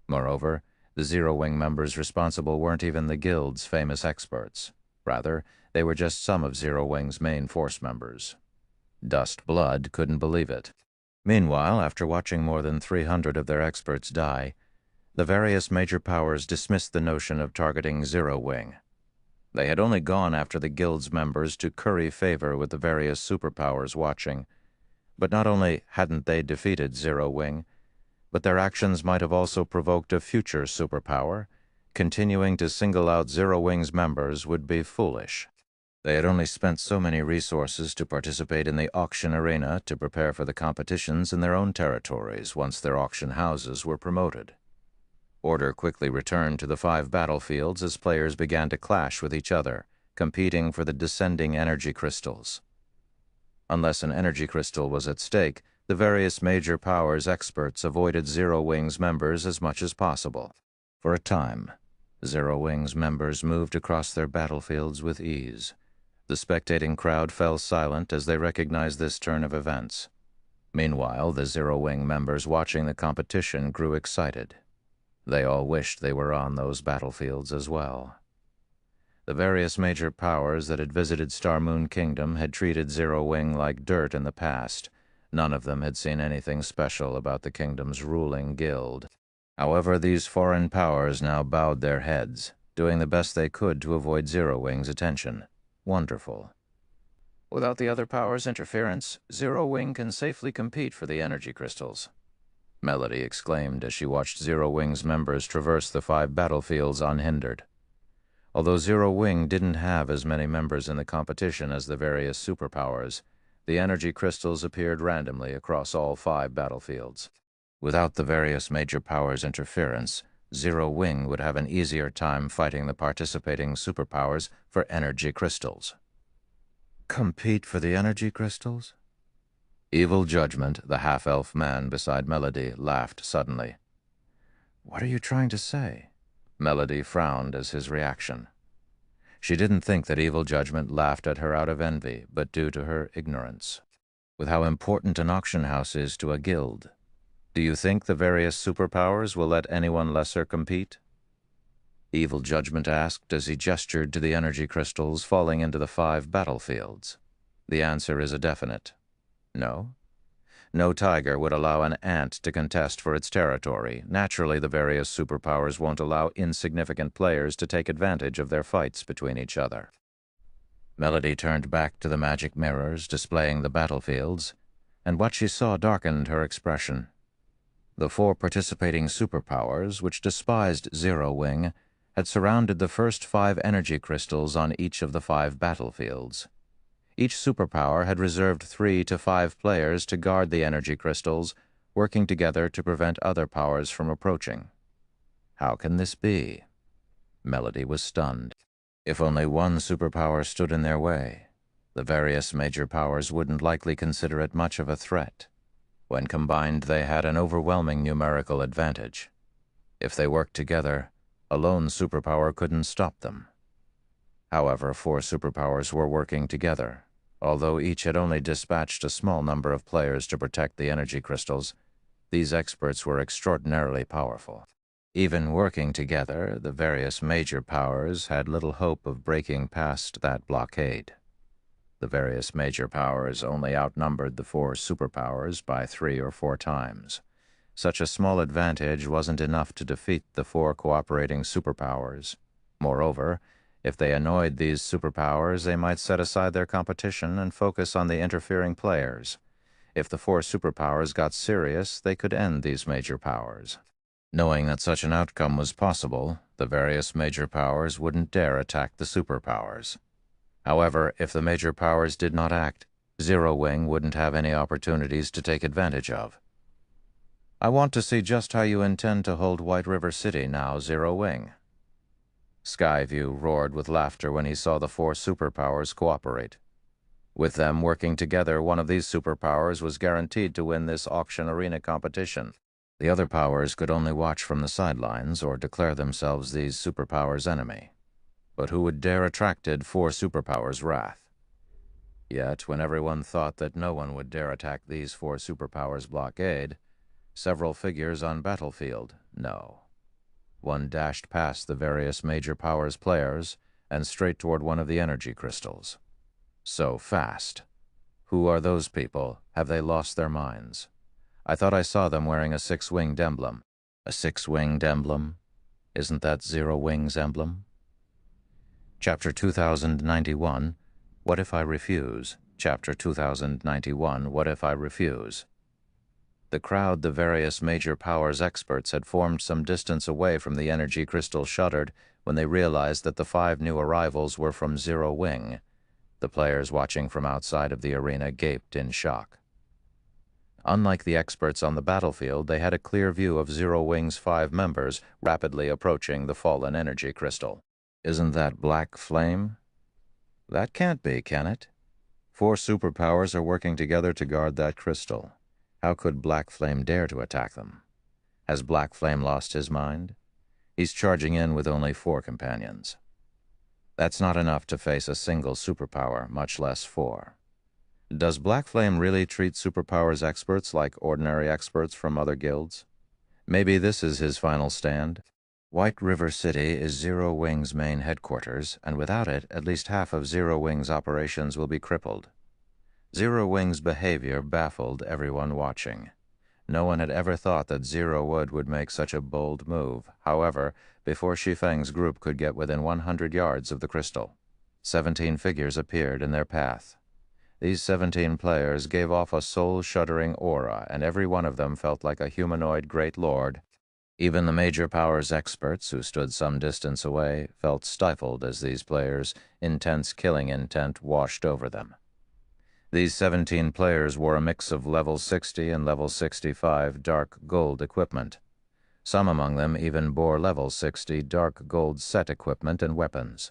Moreover, the Zero Wing members responsible weren't even the guild's famous experts. Rather, they were just some of Zero Wing's main force members. Dustblood couldn't believe it. Meanwhile, after watching more than 300 of their experts die, the various major powers dismissed the notion of targeting Zero Wing. They had only gone after the guild's members to curry favor with the various superpowers watching. But not only hadn't they defeated Zero Wing, but their actions might have also provoked a future superpower. Continuing to single out Zero Wing's members would be foolish. They had only spent so many resources to participate in the auction arena to prepare for the competitions in their own territories once their auction houses were promoted. Order quickly returned to the 5 battlefields as players began to clash with each other, competing for the descending energy crystals. Unless an energy crystal was at stake, the various major powers' experts avoided Zero Wing's members as much as possible. For a time, Zero Wing's members moved across their battlefields with ease. The spectating crowd fell silent as they recognized this turn of events. Meanwhile, the Zero Wing members watching the competition grew excited. They all wished they were on those battlefields as well. The various major powers that had visited Star Moon Kingdom had treated Zero Wing like dirt in the past. None of them had seen anything special about the kingdom's ruling guild. However, these foreign powers now bowed their heads, doing the best they could to avoid Zero Wing's attention. Wonderful. Without the other powers' interference, Zero Wing can safely compete for the energy crystals, Melody exclaimed as she watched Zero Wing's members traverse the 5 battlefields unhindered. Although Zero Wing didn't have as many members in the competition as the various superpowers, the energy crystals appeared randomly across all 5 battlefields. Without the various major powers' interference, Zero Wing would have an easier time fighting the participating superpowers for energy crystals. Compete for the energy crystals? Evil Judgment, the half-elf man beside Melody, laughed suddenly. What are you trying to say? Melody frowned as his reaction. She didn't think that Evil Judgment laughed at her out of envy, but due to her ignorance. With how important an auction house is to a guild, do you think the various superpowers will let anyone lesser compete? Evil Judgment asked as he gestured to the energy crystals falling into the 5 battlefields. The answer is a definite no. No tiger would allow an ant to contest for its territory. Naturally, the various superpowers won't allow insignificant players to take advantage of their fights between each other. Melody turned back to the magic mirrors displaying the battlefields, and what she saw darkened her expression. The 4 participating superpowers, which despised Zero Wing, had surrounded the first 5 energy crystals on each of the 5 battlefields. Each superpower had reserved 3 to 5 players to guard the energy crystals, working together to prevent other powers from approaching. How can this be? Melody was stunned. If only one superpower stood in their way, the various major powers wouldn't likely consider it much of a threat. When combined, they had an overwhelming numerical advantage. If they worked together, a lone superpower couldn't stop them. However, 4 superpowers were working together. Although each had only dispatched a small number of players to protect the energy crystals, these experts were extraordinarily powerful. Even working together, the various major powers had little hope of breaking past that blockade. The various major powers only outnumbered the 4 superpowers by 3 or 4 times. Such a small advantage wasn't enough to defeat the 4 cooperating superpowers. Moreover, if they annoyed these superpowers, they might set aside their competition and focus on the interfering players. If the 4 superpowers got serious, they could end these major powers. Knowing that such an outcome was possible, the various major powers wouldn't dare attack the superpowers. However, if the major powers did not act, Zero Wing wouldn't have any opportunities to take advantage of. I want to see just how you intend to hold White River City now, Zero Wing. Skyview roared with laughter when he saw the 4 superpowers cooperate. With them working together, one of these superpowers was guaranteed to win this auction arena competition. The other powers could only watch from the sidelines or declare themselves these superpowers' enemy. But who would dare attracted 4 superpowers' wrath? Yet, when everyone thought that no one would dare attack these 4 superpowers' blockade, several figures on battlefield, one dashed past the various major powers' players and straight toward one of the energy crystals. So fast. Who are those people? Have they lost their minds? I thought I saw them wearing a 6-winged emblem. A 6-winged emblem? Isn't that Zero Wing's emblem? Chapter 2091, What If I Refuse? Chapter 2091, What If I Refuse? The crowd the various major powers experts had formed some distance away from the energy crystal shuddered when they realized that the 5 new arrivals were from Zero Wing. The players watching from outside of the arena gaped in shock. Unlike the experts on the battlefield, they had a clear view of Zero Wing's 5 members rapidly approaching the fallen energy crystal. Isn't that Black Flame? That can't be, can it? 4 superpowers are working together to guard that crystal. How could Black Flame dare to attack them? Has Black Flame lost his mind? He's charging in with only 4 companions. That's not enough to face a single superpower, much less 4. Does Black Flame really treat superpowers experts like ordinary experts from other guilds? Maybe this is his final stand. White River City is Zero Wing's main headquarters, and without it, at least half of Zero Wing's operations will be crippled. Zero Wing's behavior baffled everyone watching. No one had ever thought that Zero would make such a bold move. However, before Shi Feng's group could get within 100 yards of the crystal, 17 figures appeared in their path. These 17 players gave off a soul-shuddering aura, and every one of them felt like a humanoid great lord. Even the major powers experts, who stood some distance away, felt stifled as these players' intense killing intent washed over them. These 17 players wore a mix of level 60 and level 65 dark gold equipment. Some among them even bore level 60 dark gold set equipment and weapons.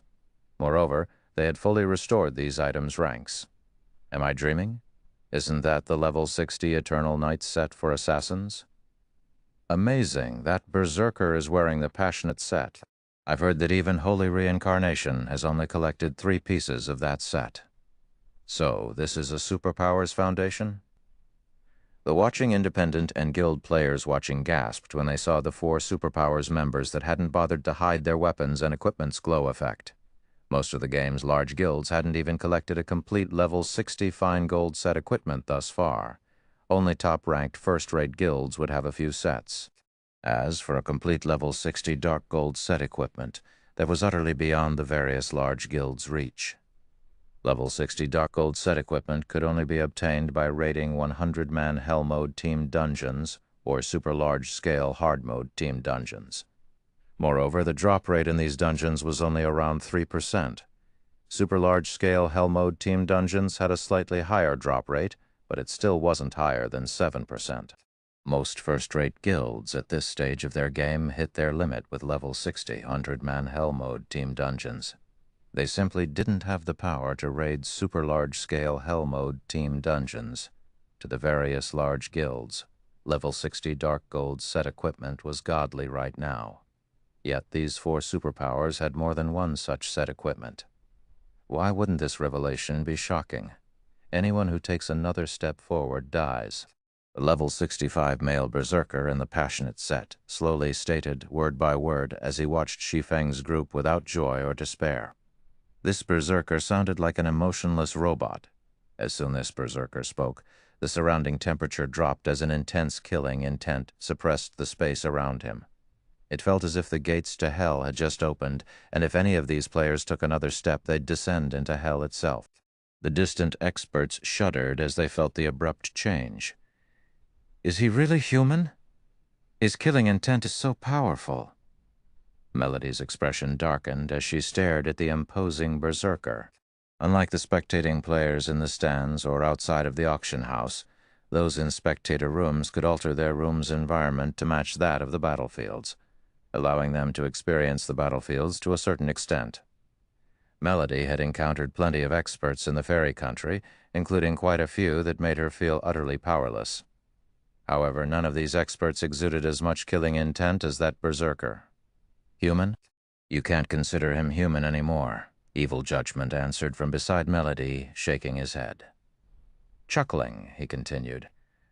Moreover, they had fully restored these items' ranks. Am I dreaming? Isn't that the level 60 Eternal Night set for assassins? Amazing, that Berserker is wearing the passionate set. I've heard that even Holy Reincarnation has only collected 3 pieces of that set. So, this is a Superpowers Foundation? The watching independent and guild players watching gasped when they saw the 4 Superpowers members that hadn't bothered to hide their weapons and equipment's glow effect. Most of the game's large guilds hadn't even collected a complete level 60 fine gold set equipment thus far. Only top-ranked first-rate guilds would have a few sets. As for a complete level 60 dark gold set equipment, that was utterly beyond the various large guilds' reach. Level 60 dark gold set equipment could only be obtained by raiding 100-man hell mode team dungeons or super large-scale hard mode team dungeons. Moreover, the drop rate in these dungeons was only around 3%. Super large-scale hell mode team dungeons had a slightly higher drop rate, but it still wasn't higher than 7%. Most first-rate guilds at this stage of their game hit their limit with level 60 100-man hell mode team dungeons. They simply didn't have the power to raid super large-scale hell mode team dungeons. To the various large guilds, level 60 dark gold set equipment was godly right now. Yet these 4 superpowers had more than one such set equipment. Why wouldn't this revelation be shocking? Anyone who takes another step forward dies. The level 65 male berserker in the passionate set slowly stated word by word as he watched Shi Feng's group without joy or despair. This berserker sounded like an emotionless robot. As soon as this berserker spoke, the surrounding temperature dropped as an intense killing intent suppressed the space around him. It felt as if the gates to hell had just opened, and if any of these players took another step, they'd descend into hell itself. The distant experts shuddered as they felt the abrupt change. Is he really human? His killing intent is so powerful. Melody's expression darkened as she stared at the imposing berserker. Unlike the spectating players in the stands or outside of the auction house, those in spectator rooms could alter their room's environment to match that of the battlefields, allowing them to experience the battlefields to a certain extent. Melody had encountered plenty of experts in the fairy country, including quite a few that made her feel utterly powerless. However, none of these experts exuded as much killing intent as that berserker. Human? You can't consider him human anymore, Evil Judgment answered from beside Melody, shaking his head. Chuckling, he continued,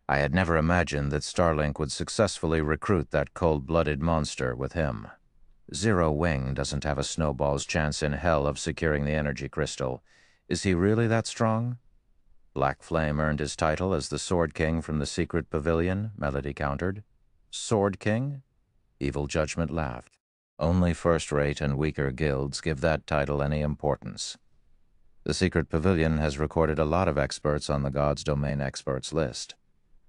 I had never imagined that Starlink would successfully recruit that cold-blooded monster with him. Zero Wing doesn't have a snowball's chance in hell of securing the energy crystal. Is he really that strong? Black Flame earned his title as the Sword King from the secret pavilion, Melody countered. Sword King? Evil Judgment laughed. Only first-rate and weaker guilds give that title any importance. The secret pavilion has recorded a lot of experts on the God's Domain experts list,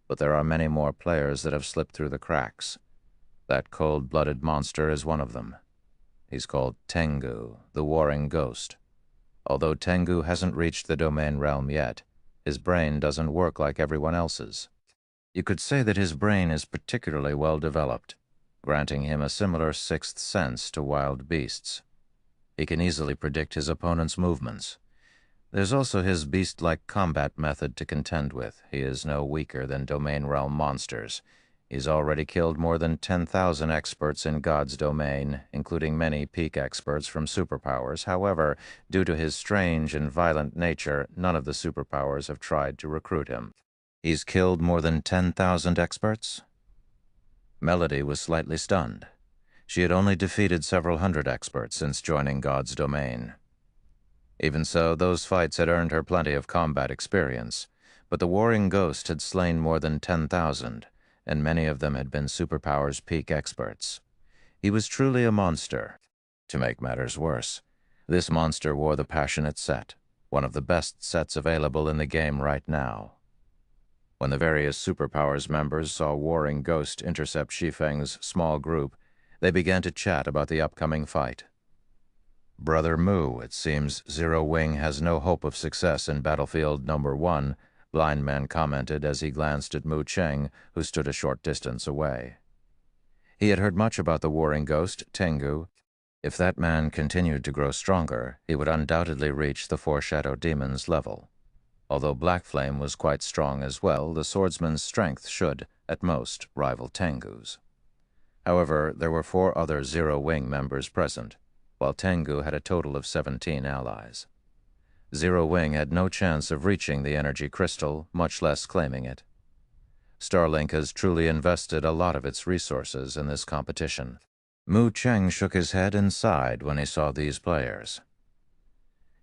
but there are many more players that have slipped through the cracks. That cold-blooded monster is one of them. He's called Tengu, the Warring Ghost. Although Tengu hasn't reached the Domain realm yet, his brain doesn't work like everyone else's. You could say that his brain is particularly well developed, granting him a similar sixth sense to wild beasts. He can easily predict his opponent's movements. There's also his beast-like combat method to contend with. He is no weaker than Domain realm monsters. He's already killed more than 10,000 experts in God's Domain, including many peak experts from superpowers. However, due to his strange and violent nature, none of the superpowers have tried to recruit him. He's killed more than 10,000 experts? Melody was slightly stunned. She had only defeated several hundred experts since joining God's Domain. Even so, those fights had earned her plenty of combat experience, but the Warring Ghost had slain more than 10,000, and many of them had been superpowers peak experts. He was truly a monster. To make matters worse, this monster wore the passionate set, one of the best sets available in the game right now. When the various superpowers members saw Warring Ghost intercept Shi Feng's small group, they began to chat about the upcoming fight. Brother Mu, it seems Zero Wing has no hope of success in Battlefield number 1, Blind Man commented as he glanced at Mu Cheng, who stood a short distance away. He had heard much about the Warring Ghost, Tengu. If that man continued to grow stronger, he would undoubtedly reach the Four Shadow Demon's level. Although Black Flame was quite strong as well, the swordsman's strength should, at most, rival Tengu's. However, there were 4 other Zero Wing members present, while Tengu had a total of 17 allies. Zero Wing had no chance of reaching the energy crystal, much less claiming it. Starlink has truly invested a lot of its resources in this competition. Mu Cheng shook his head and sighed when he saw these players.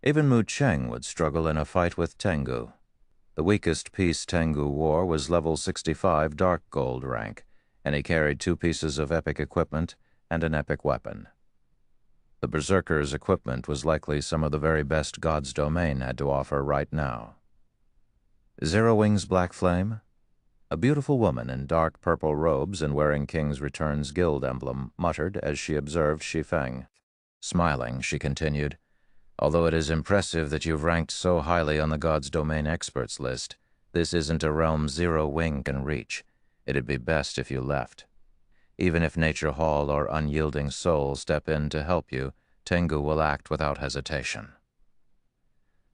Even Mu Cheng would struggle in a fight with Tengu. The weakest piece Tengu wore was level 65 Dark Gold rank, and he carried 2 pieces of epic equipment and an epic weapon. The Berserker's equipment was likely some of the very best God's Domain had to offer right now. Zero Wing's Black Flame? A beautiful woman in dark purple robes and wearing King's Return's guild emblem muttered as she observed Shi Feng. Smiling, she continued, "Although it is impressive that you've ranked so highly on the God's Domain experts list, this isn't a realm Zero Wing can reach. It'd be best if you left. Even if Nature Hall or Unyielding Soul step in to help you, Tengu will act without hesitation."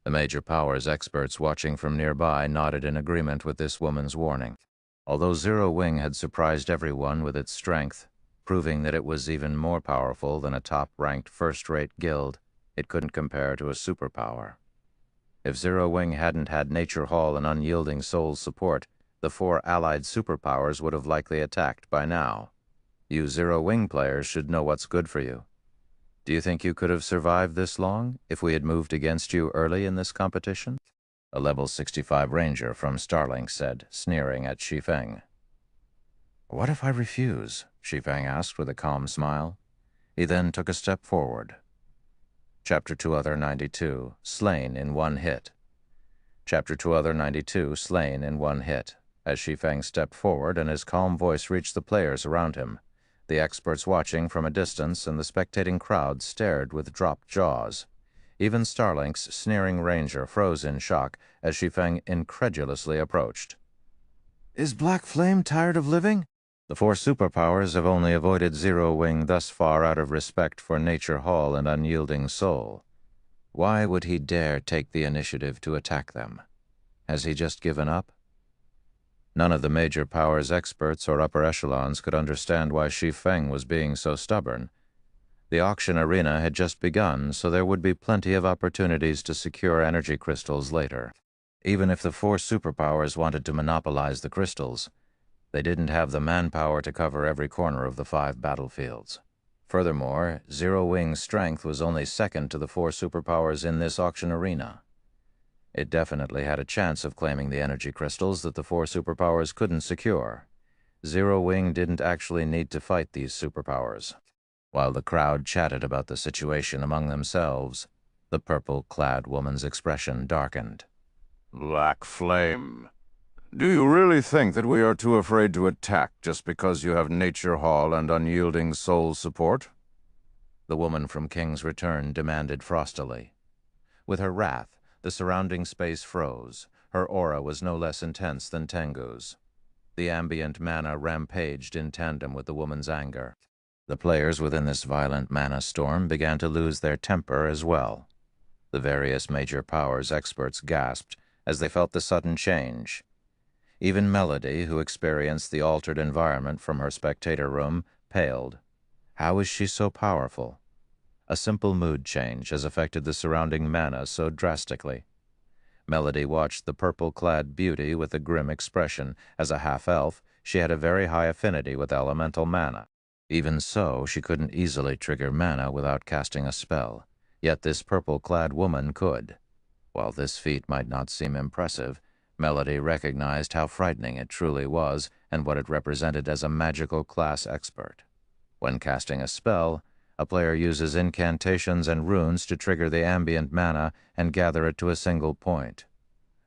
The major powers experts watching from nearby nodded in agreement with this woman's warning. Although Zero Wing had surprised everyone with its strength, proving that it was even more powerful than a top-ranked first-rate guild, it couldn't compare to a superpower. If Zero Wing hadn't had Nature Hall and Unyielding Soul's support, the 4 allied superpowers would have likely attacked by now. You Zero Wing players should know what's good for you. Do you think you could have survived this long if we had moved against you early in this competition? A level 65 ranger from Starlink said, sneering at Shi Feng. What if I refuse? Shi Feng asked with a calm smile. He then took a step forward. Chapter 2 Other 92, Slain in 1 hit. Chapter 2 Other 92, Slain in 1 hit. As Shi Feng stepped forward and his calm voice reached the players around him, the experts watching from a distance and the spectating crowd stared with dropped jaws. Even Starlink's sneering ranger froze in shock as Shi Feng incredulously approached. Is Black Flame tired of living? The 4 superpowers have only avoided Zero Wing thus far out of respect for Nature Hall and Unyielding Soul. Why would he dare take the initiative to attack them? Has he just given up? None of the major powers experts or upper echelons could understand why Shi Feng was being so stubborn. The auction arena had just begun, so there would be plenty of opportunities to secure energy crystals later. Even if the 4 superpowers wanted to monopolize the crystals, they didn't have the manpower to cover every corner of the 5 battlefields. Furthermore, Zero Wing's strength was only second to the 4 superpowers in this auction arena. It definitely had a chance of claiming the energy crystals that the 4 superpowers couldn't secure. Zero Wing didn't actually need to fight these superpowers. While the crowd chatted about the situation among themselves, the purple-clad woman's expression darkened. Black Flame, do you really think that we are too afraid to attack just because you have Nature Hall and Unyielding Soul support? The woman from King's Return demanded frostily. With her wrath, the surrounding space froze. Her aura was no less intense than Tengu's. The ambient mana rampaged in tandem with the woman's anger. The players within this violent mana storm began to lose their temper as well. The various major powers experts gasped as they felt the sudden change. Even Melody, who experienced the altered environment from her spectator room, paled. How is she so powerful? A simple mood change has affected the surrounding mana so drastically. Melody watched the purple-clad beauty with a grim expression. As a half-elf, she had a very high affinity with elemental mana. Even so, she couldn't easily trigger mana without casting a spell, yet this purple-clad woman could. While this feat might not seem impressive, Melody recognized how frightening it truly was and what it represented as a magical class expert. When casting a spell, a player uses incantations and runes to trigger the ambient mana and gather it to a single point.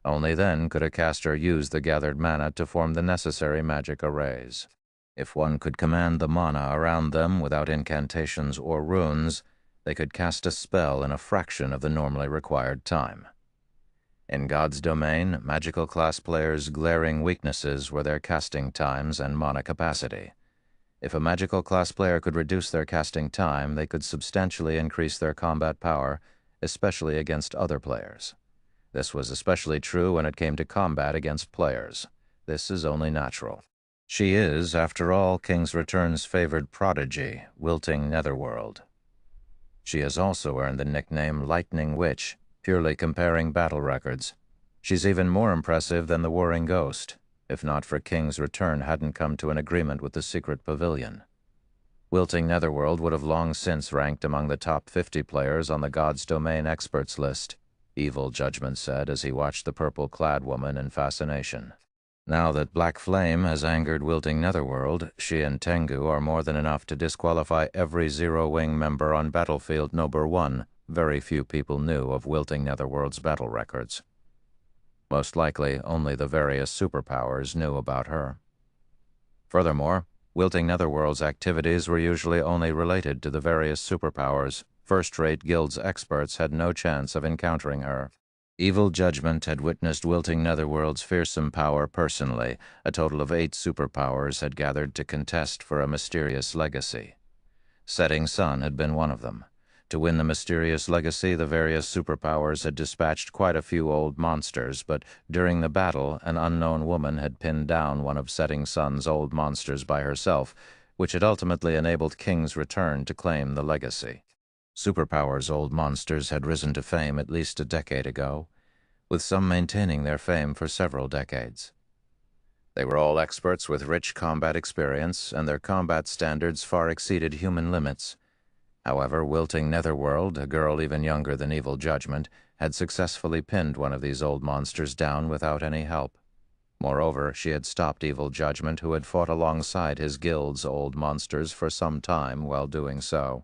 Only then could a caster use the gathered mana to form the necessary magic arrays. If one could command the mana around them without incantations or runes, they could cast a spell in a fraction of the normally required time. In God's Domain, magical class players' glaring weaknesses were their casting times and mana capacity. If a magical class player could reduce their casting time, they could substantially increase their combat power, especially against other players. This was especially true when it came to combat against players. This is only natural. She is, after all, King's Return's favored prodigy, wilting Netherworld. She has also earned the nickname Lightning Witch, purely comparing battle records. She's even more impressive than the Warring Ghost, if not for King's Return hadn't come to an agreement with the Secret Pavilion. Wilting Netherworld would have long since ranked among the top 50 players on the God's Domain experts list, Evil Judgment said as he watched the purple-clad woman in fascination. Now that Black Flame has angered Wilting Netherworld, she and Tengu are more than enough to disqualify every Zero-Wing member on Battlefield Number 1. Very few people knew of Wilting Netherworld's battle records. Most likely, only the various superpowers knew about her. Furthermore, Wilting Netherworld's activities were usually only related to the various superpowers. First-rate guild's experts had no chance of encountering her. Evil Judgment had witnessed Wilting Netherworld's fearsome power personally. A total of 8 superpowers had gathered to contest for a mysterious legacy. Setting Sun had been one of them. To win the mysterious legacy, the various superpowers had dispatched quite a few old monsters, but during the battle, an unknown woman had pinned down one of Setting Sun's old monsters by herself, which had ultimately enabled King's Return to claim the legacy. Superpower's old monsters had risen to fame at least a decade ago, with some maintaining their fame for several decades. They were all experts with rich combat experience, and their combat standards far exceeded human limits. However, Wilting Netherworld, a girl even younger than Evil Judgment, had successfully pinned one of these old monsters down without any help. Moreover, she had stopped Evil Judgment, who had fought alongside his guild's old monsters for some time while doing so.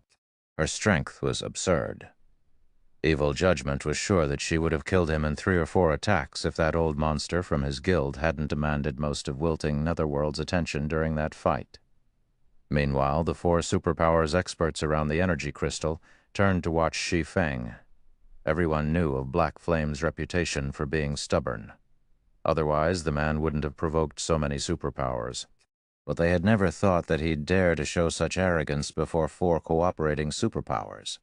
Her strength was absurd. Evil Judgment was sure that she would have killed him in 3 or 4 attacks if that old monster from his guild hadn't demanded most of Wilting Netherworld's attention during that fight. Meanwhile, the 4 superpowers experts around the energy crystal turned to watch Shi Feng. Everyone knew of Black Flame's reputation for being stubborn. Otherwise, the man wouldn't have provoked so many superpowers. But they had never thought that he'd dare to show such arrogance before 4 cooperating superpowers.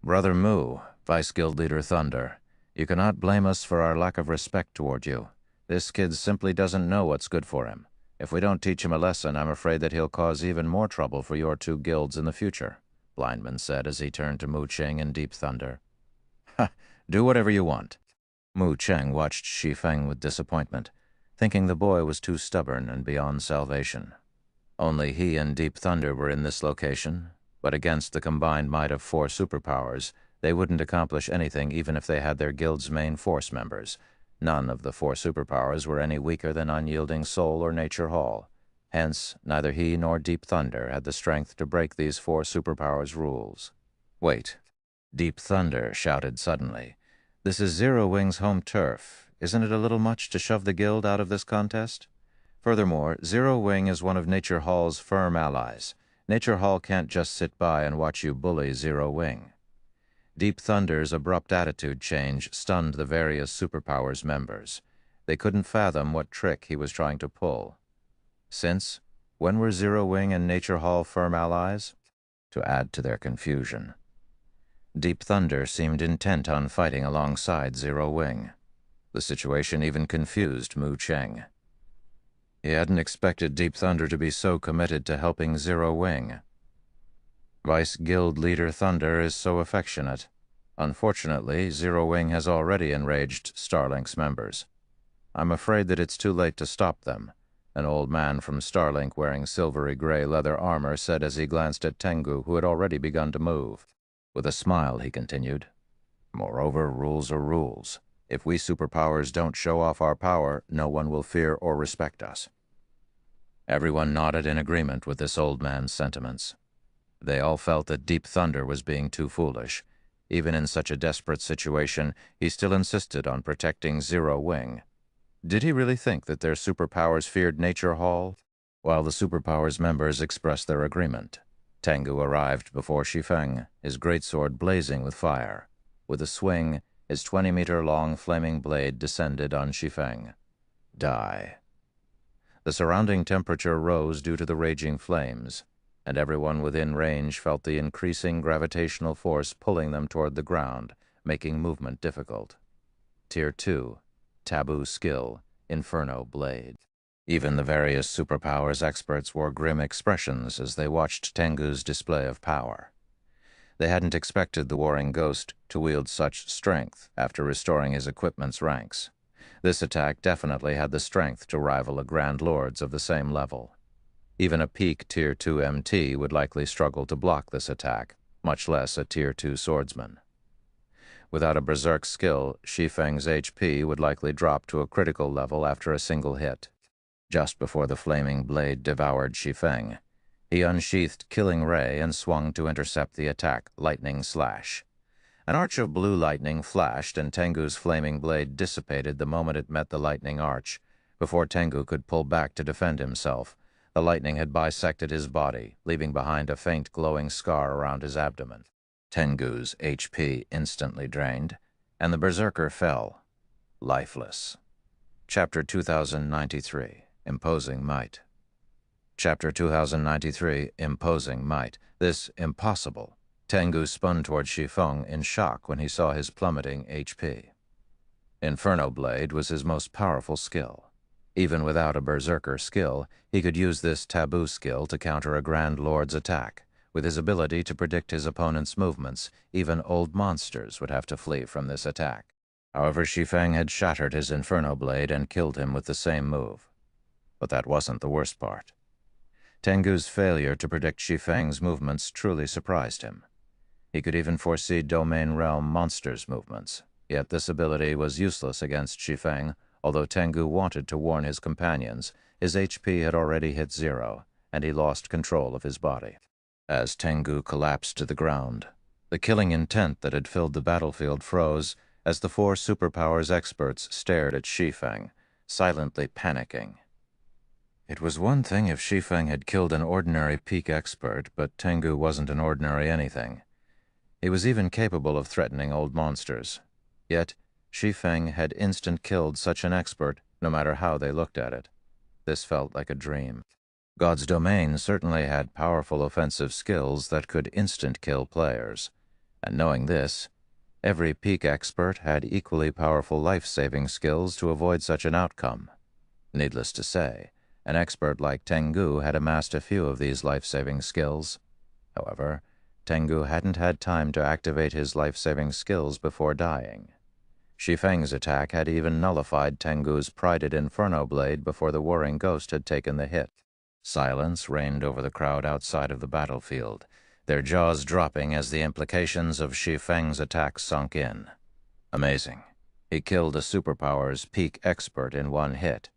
Brother Mu, Vice Guild Leader Thunder, you cannot blame us for our lack of respect toward you. This kid simply doesn't know what's good for him. If we don't teach him a lesson, I'm afraid that he'll cause even more trouble for your 2 guilds in the future, Blindman said as he turned to Mu Cheng and Deep Thunder. Ha! Do whatever you want. Mu Cheng watched Shi Feng with disappointment, thinking the boy was too stubborn and beyond salvation. Only he and Deep Thunder were in this location, but against the combined might of 4 superpowers, they wouldn't accomplish anything even if they had their guild's main force members. None of the 4 superpowers were any weaker than Unyielding Soul or Nature Hall. Hence, neither he nor Deep Thunder had the strength to break these 4 superpowers' rules. Wait. Deep Thunder shouted suddenly. This is Zero-Wing's home turf. Isn't it a little much to shove the guild out of this contest? Furthermore, Zero-Wing is one of Nature Hall's firm allies. Nature Hall can't just sit by and watch you bully Zero-Wing. Deep Thunder's abrupt attitude change stunned the various superpowers members. They couldn't fathom what trick he was trying to pull. Since, when were Zero-Wing and Nature Hall firm allies? To add to their confusion. Deep Thunder seemed intent on fighting alongside Zero-Wing. The situation even confused Mu Cheng. He hadn't expected Deep Thunder to be so committed to helping Zero-Wing. Vice Guild Leader Thunder is so affectionate. Unfortunately, Zero-Wing has already enraged Starlink's members. I'm afraid that it's too late to stop them, an old man from Starlink wearing silvery gray leather armor said as he glanced at Tengu, who had already begun to move. With a smile, he continued. Moreover, rules are rules. If we superpowers don't show off our power, no one will fear or respect us. Everyone nodded in agreement with this old man's sentiments. They all felt that Deep Thunder was being too foolish. Even in such a desperate situation, he still insisted on protecting Zero-Wing. Did he really think that their superpowers feared Nature Hall? While the superpowers members expressed their agreement, Tengu arrived before Shi Feng, his greatsword blazing with fire. With a swing, his 20-meter-long flaming blade descended on Shi Feng. Die. The surrounding temperature rose due to the raging flames, and everyone within range felt the increasing gravitational force pulling them toward the ground, making movement difficult. Tier 2, taboo skill, Inferno Blade. Even the various superpowers experts wore grim expressions as they watched Tengu's display of power. They hadn't expected the warring ghost to wield such strength after restoring his equipment's ranks. This attack definitely had the strength to rival a Grand Lord's of the same level. Even a peak Tier 2 MT would likely struggle to block this attack, much less a Tier 2 swordsman. Without a berserk skill, Shi Feng's HP would likely drop to a critical level after a single hit. Just before the flaming blade devoured Shi Feng, he unsheathed Killing Ray and swung to intercept the attack, Lightning Slash. An arch of blue lightning flashed, and Tengu's flaming blade dissipated the moment it met the lightning arch. Before Tengu could pull back to defend himself, the lightning had bisected his body, leaving behind a faint glowing scar around his abdomen. Tengu's HP instantly drained, and the berserker fell, lifeless. Chapter 2093, Imposing Might. Chapter 2093, Imposing Might. This impossible. Tengu spun toward Shi Feng in shock when he saw his plummeting HP. Inferno Blade was his most powerful skill. Even without a berserker skill, he could use this taboo skill to counter a Grand Lord's attack. With his ability to predict his opponent's movements, even old monsters would have to flee from this attack. However, Shi Feng had shattered his Inferno Blade and killed him with the same move. But that wasn't the worst part. Tengu's failure to predict Shi Feng's movements truly surprised him. He could even foresee Domain Realm monsters' movements, yet this ability was useless against Shi Feng. Although Tengu wanted to warn his companions, his HP had already hit 0, and he lost control of his body. As Tengu collapsed to the ground, the killing intent that had filled the battlefield froze as the 4 superpowers experts stared at Shi Feng, silently panicking. It was one thing if Shi Feng had killed an ordinary peak expert, but Tengu wasn't an ordinary anything. He was even capable of threatening old monsters. Yet, Shi Feng had instant-killed such an expert, no matter how they looked at it. This felt like a dream. God's Domain certainly had powerful offensive skills that could instant-kill players. And knowing this, every peak expert had equally powerful life-saving skills to avoid such an outcome. Needless to say, an expert like Tengu had amassed a few of these life-saving skills. However, Tengu hadn't had time to activate his life-saving skills before dying. Shi Feng's attack had even nullified Tengu's prided Inferno Blade before the warring ghost had taken the hit. Silence reigned over the crowd outside of the battlefield, their jaws dropping as the implications of Shi Feng's attack sunk in. Amazing. He killed a superpower's peak expert in one hit.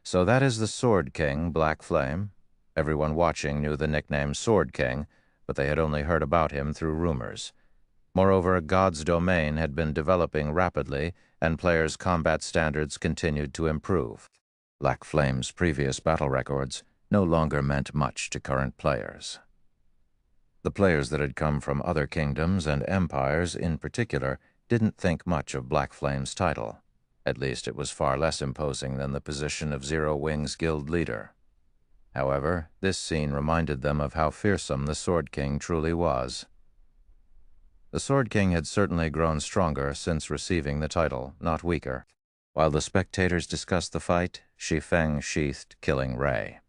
So that is the Sword King, Black Flame. Everyone watching knew the nickname Sword King, but they had only heard about him through rumors. Moreover, God's Domain had been developing rapidly, and players' combat standards continued to improve. Black Flame's previous battle records no longer meant much to current players. The players that had come from other kingdoms and empires in particular didn't think much of Black Flame's title. At least it was far less imposing than the position of Zero Wing's guild leader. However, this scene reminded them of how fearsome the Sword King truly was. The Sword King had certainly grown stronger since receiving the title, not weaker. While the spectators discussed the fight, Shi Feng sheathed Killing Ray.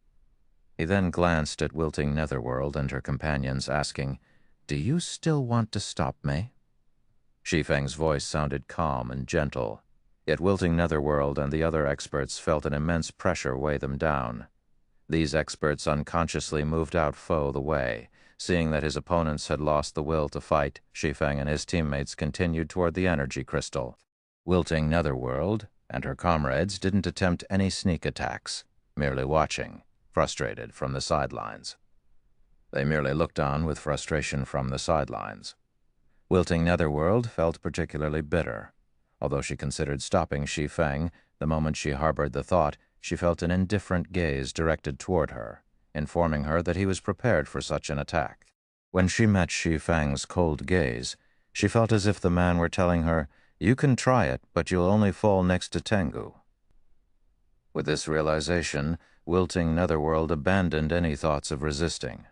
He then glanced at wilting Netherworld and her companions, asking, "Do you still want to stop me?" Shi Feng's voice sounded calm and gentle, yet wilting Netherworld and the other experts felt an immense pressure weigh them down. These experts unconsciously moved out Foe the way. Seeing that his opponents had lost the will to fight, Shi Feng and his teammates continued toward the energy crystal. Wilting Netherworld and her comrades didn't attempt any sneak attacks, merely watching, frustrated from the sidelines. They merely looked on with frustration from the sidelines. Wilting Netherworld felt particularly bitter. Although she considered stopping Shi Feng, the moment she harbored the thought, she felt an indifferent gaze directed toward her, informing her that he was prepared for such an attack. When she met Shi Feng's cold gaze, she felt as if the man were telling her, "You can try it, but you'll only fall next to Tengu." With this realization, wilting Netherworld abandoned any thoughts of resisting.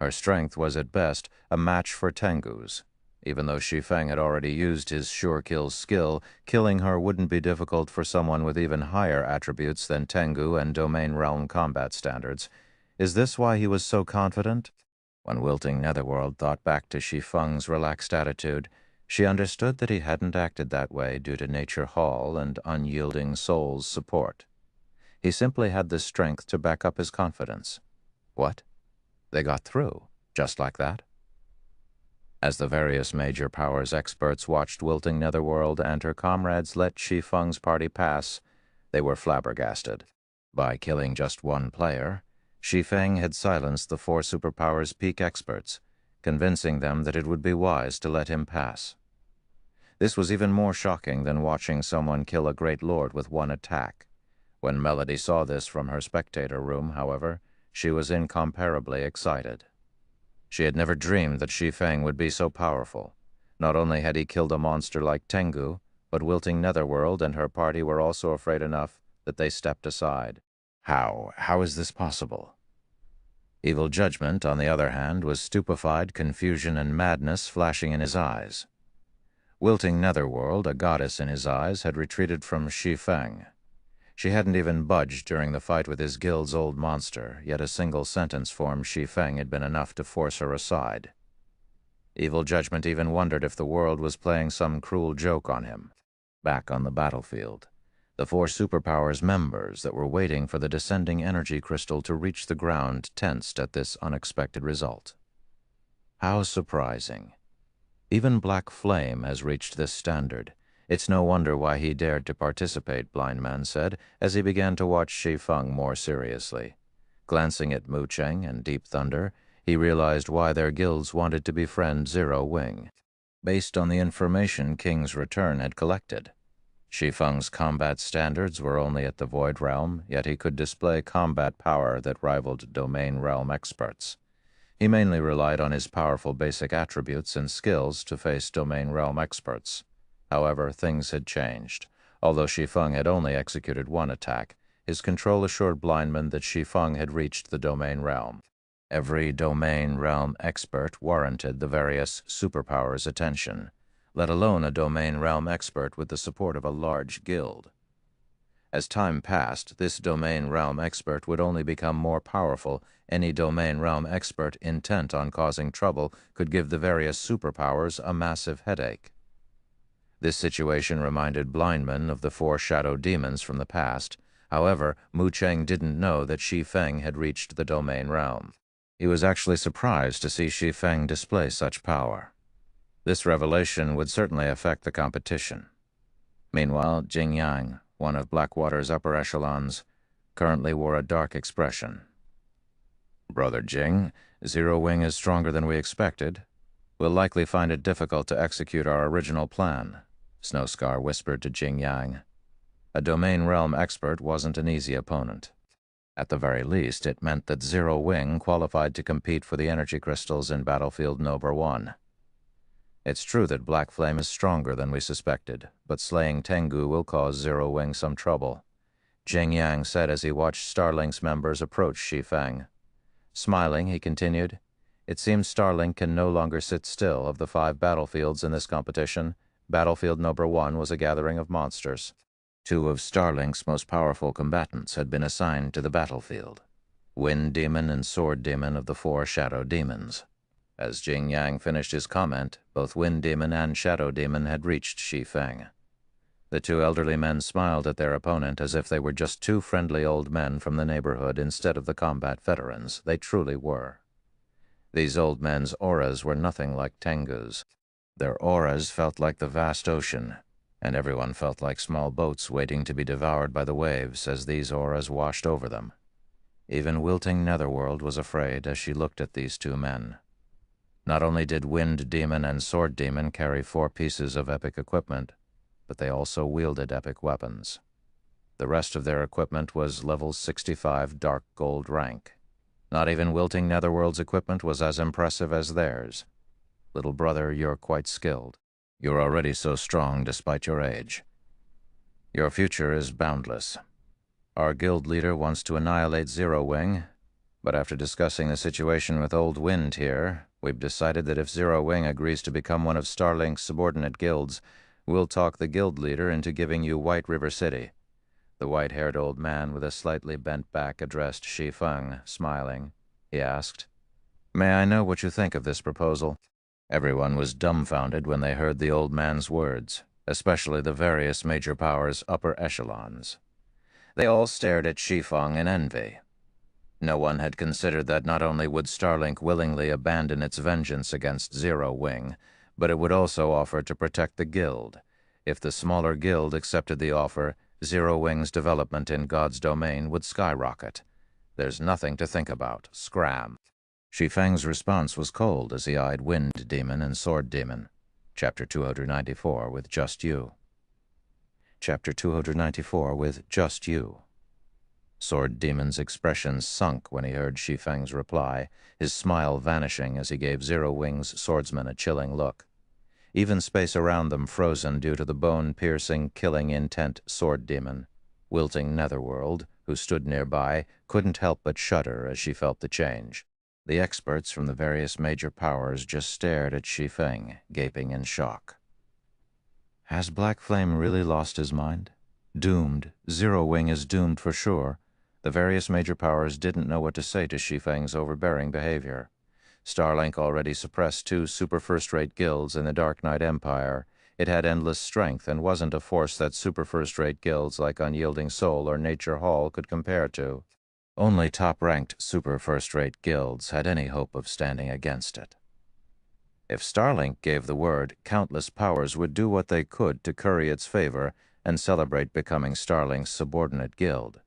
Her strength was at best a match for Tengu's. Even though Shi Feng had already used his sure kill skill, killing her wouldn't be difficult for someone with even higher attributes than Tengu and domain realm combat standards. Is this why he was so confident? When wilting Netherworld thought back to Shi Feng's relaxed attitude, she understood that he hadn't acted that way due to Nature Hall and unyielding Soul's support. He simply had the strength to back up his confidence. What? They got through, just like that? As the various major powers experts watched wilting Netherworld and her comrades let Shi Feng's party pass, they were flabbergasted. By killing just one player, Shi Feng had silenced the four superpowers' peak experts, convincing them that it would be wise to let him pass. This was even more shocking than watching someone kill a great lord with one attack. When Melody saw this from her spectator room, however, she was incomparably excited. She had never dreamed that Shi Feng would be so powerful. Not only had he killed a monster like Tengu, but wilting Netherworld and her party were also afraid enough that they stepped aside. How? How is this possible? Evil Judgment, on the other hand, was stupefied, confusion and madness flashing in his eyes. Wilting Netherworld, a goddess in his eyes, had retreated from Shi Feng. She hadn't even budged during the fight with his guild's old monster, yet a single sentence from Shi Feng had been enough to force her aside. Evil Judgment even wondered if the world was playing some cruel joke on him. Back on the battlefield, the four superpowers members that were waiting for the descending energy crystal to reach the ground tensed at this unexpected result. How surprising. Even Black Flame has reached this standard. It's no wonder why he dared to participate, Blind Man said, as he began to watch Shi Feng more seriously. Glancing at Mu Cheng and Deep Thunder, he realized why their guilds wanted to befriend Zero Wing. Based on the information King's Return had collected, Shi Feng's combat standards were only at the Void Realm, yet he could display combat power that rivaled Domain Realm experts. He mainly relied on his powerful basic attributes and skills to face Domain Realm experts. However, things had changed. Although Shi Feng had only executed one attack, his control assured Blindman that Shi Feng had reached the Domain Realm. Every Domain Realm expert warranted the various superpowers' attention, let alone a Domain Realm expert with the support of a large guild. As time passed, this Domain Realm expert would only become more powerful. Any Domain Realm expert intent on causing trouble could give the various superpowers a massive headache. This situation reminded Blindman of the four shadow demons from the past. However, Mu Cheng didn't know that Shi Feng had reached the Domain Realm. He was actually surprised to see Shi Feng display such power. This revelation would certainly affect the competition. Meanwhile, Jing Yang, one of Blackwater's upper echelons, currently wore a dark expression. "Brother Jing, Zero Wing is stronger than we expected. We'll likely find it difficult to execute our original plan," Snowscar whispered to Jing Yang. A Domain Realm expert wasn't an easy opponent. At the very least, it meant that Zero Wing qualified to compete for the energy crystals in Battlefield Number 1. It's true that Black Flame is stronger than we suspected, but slaying Tengu will cause Zero Wing some trouble, Jing Yang said as he watched Starlink's members approach Shi Feng. Smiling, he continued, "It seems Starlink can no longer sit still. Of the 5 battlefields in this competition, Battlefield Number 1 was a gathering of monsters. 2 of Starlink's most powerful combatants had been assigned to the battlefield, Wind Demon and Sword Demon of the 4 Shadow Demons." As Jing Yang finished his comment, both Wind Demon and Shadow Demon had reached Shi Feng. The 2 elderly men smiled at their opponent as if they were just 2 friendly old men from the neighborhood instead of the combat veterans. They truly were. These old men's auras were nothing like Tengu's. Their auras felt like the vast ocean, and everyone felt like small boats waiting to be devoured by the waves as these auras washed over them. Even wilting Netherworld was afraid as she looked at these 2 men. Not only did Wind Demon and Sword Demon carry 4 pieces of epic equipment, but they also wielded epic weapons. The rest of their equipment was level 65 dark gold rank. Not even wilting Netherworld's equipment was as impressive as theirs. "Little brother, you're quite skilled. You're already so strong despite your age. Your future is boundless. Our guild leader wants to annihilate Zero Wing, but after discussing the situation with Old Wind here, We've decided that if Zero Wing agrees to become one of Starlink's subordinate guilds, we'll talk the guild leader into giving you White River City." The white-haired old man with a slightly bent back addressed Shi Feng, smiling. He asked, "May I know what you think of this proposal?" Everyone was dumbfounded when they heard the old man's words, especially the various major powers' upper echelons. They all stared at Shi Feng in envy. No one had considered that not only would Starlink willingly abandon its vengeance against Zero Wing, but it would also offer to protect the guild. If the smaller guild accepted the offer, Zero Wing's development in God's domain would skyrocket. "There's nothing to think about. Scram." Shi Feng's response was cold as he eyed Wind Demon and Sword Demon. Chapter 294 with Just You. Chapter 294 with Just You. Sword Demon's expression sunk when he heard Shi Feng's reply, his smile vanishing as he gave Zero Wing's swordsman a chilling look. Even space around them frozen due to the bone-piercing, killing intent Sword Demon. Wilting Netherworld, who stood nearby, couldn't help but shudder as she felt the change. The experts from the various major powers just stared at Shi Feng, gaping in shock. Has Black Flame really lost his mind? Doomed. Zero Wing is doomed for sure. The various major powers didn't know what to say to Shi Feng's overbearing behavior. Starlink already suppressed 2 super first-rate guilds in the Dark Knight Empire. It had endless strength and wasn't a force that super first-rate guilds like Unyielding Soul or Nature Hall could compare to. Only top-ranked super first-rate guilds had any hope of standing against it. If Starlink gave the word, countless powers would do what they could to curry its favor and celebrate becoming Starlink's subordinate guild.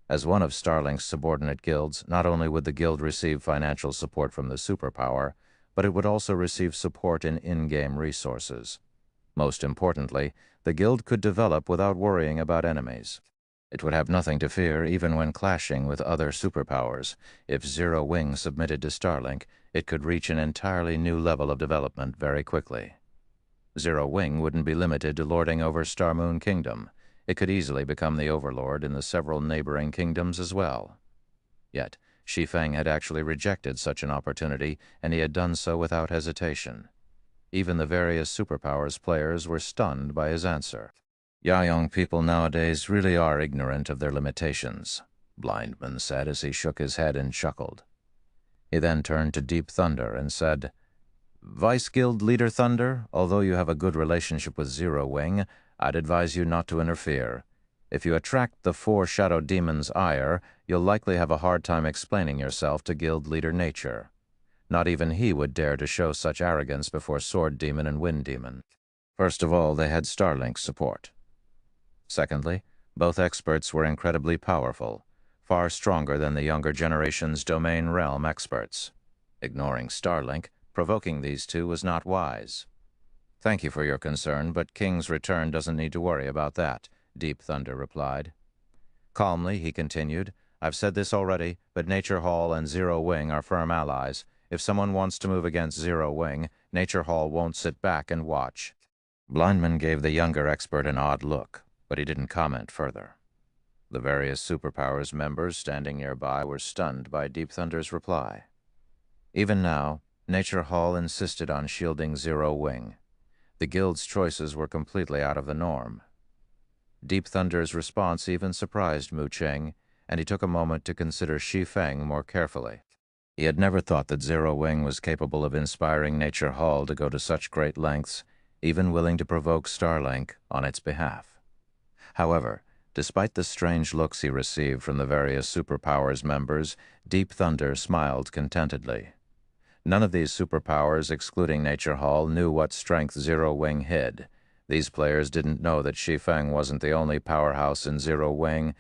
As one of Starlink's subordinate guilds, not only would the guild receive financial support from the superpower, but it would also receive support in in-game resources. Most importantly, the guild could develop without worrying about enemies. It would have nothing to fear even when clashing with other superpowers. If Zero Wing submitted to Starlink, it could reach an entirely new level of development very quickly. Zero Wing wouldn't be limited to lording over Star Moon Kingdom. It could easily become the overlord in the several neighboring kingdoms as well. Yet, Shi Feng had actually rejected such an opportunity, and he had done so without hesitation. Even the various superpowers players were stunned by his answer. "Young people nowadays really are ignorant of their limitations," Blindman said as he shook his head and chuckled. He then turned to Deep Thunder and said, "Vice Guild Leader Thunder, although you have a good relationship with Zero Wing, I'd advise you not to interfere. If you attract the 4 Shadow Demons' ire, you'll likely have a hard time explaining yourself to Guild Leader Nature. Not even he would dare to show such arrogance before Sword Demon and Wind Demon. First of all, they had Starlink's support. Secondly, both experts were incredibly powerful, far stronger than the younger generation's domain realm experts. Ignoring Starlink, provoking these 2 was not wise. "Thank you for your concern, but King's Return doesn't need to worry about that," Deep Thunder replied. Calmly, he continued, "I've said this already, but Nature Hall and Zero Wing are firm allies. If someone wants to move against Zero Wing, Nature Hall won't sit back and watch." Blindman gave the younger expert an odd look, but he didn't comment further. The various superpowers members standing nearby were stunned by Deep Thunder's reply. Even now, Nature Hall insisted on shielding Zero Wing. The guild's choices were completely out of the norm. Deep Thunder's response even surprised Mu Cheng, and he took a moment to consider Shi Feng more carefully. He had never thought that Zero Wing was capable of inspiring Nature Hall to go to such great lengths, even willing to provoke Starlink on its behalf. However, despite the strange looks he received from the various superpowers members, Deep Thunder smiled contentedly. None of these superpowers, excluding Nature Hall, knew what strength Zero Wing hid. These players didn't know that Shi Feng wasn't the only powerhouse in Zero Wing.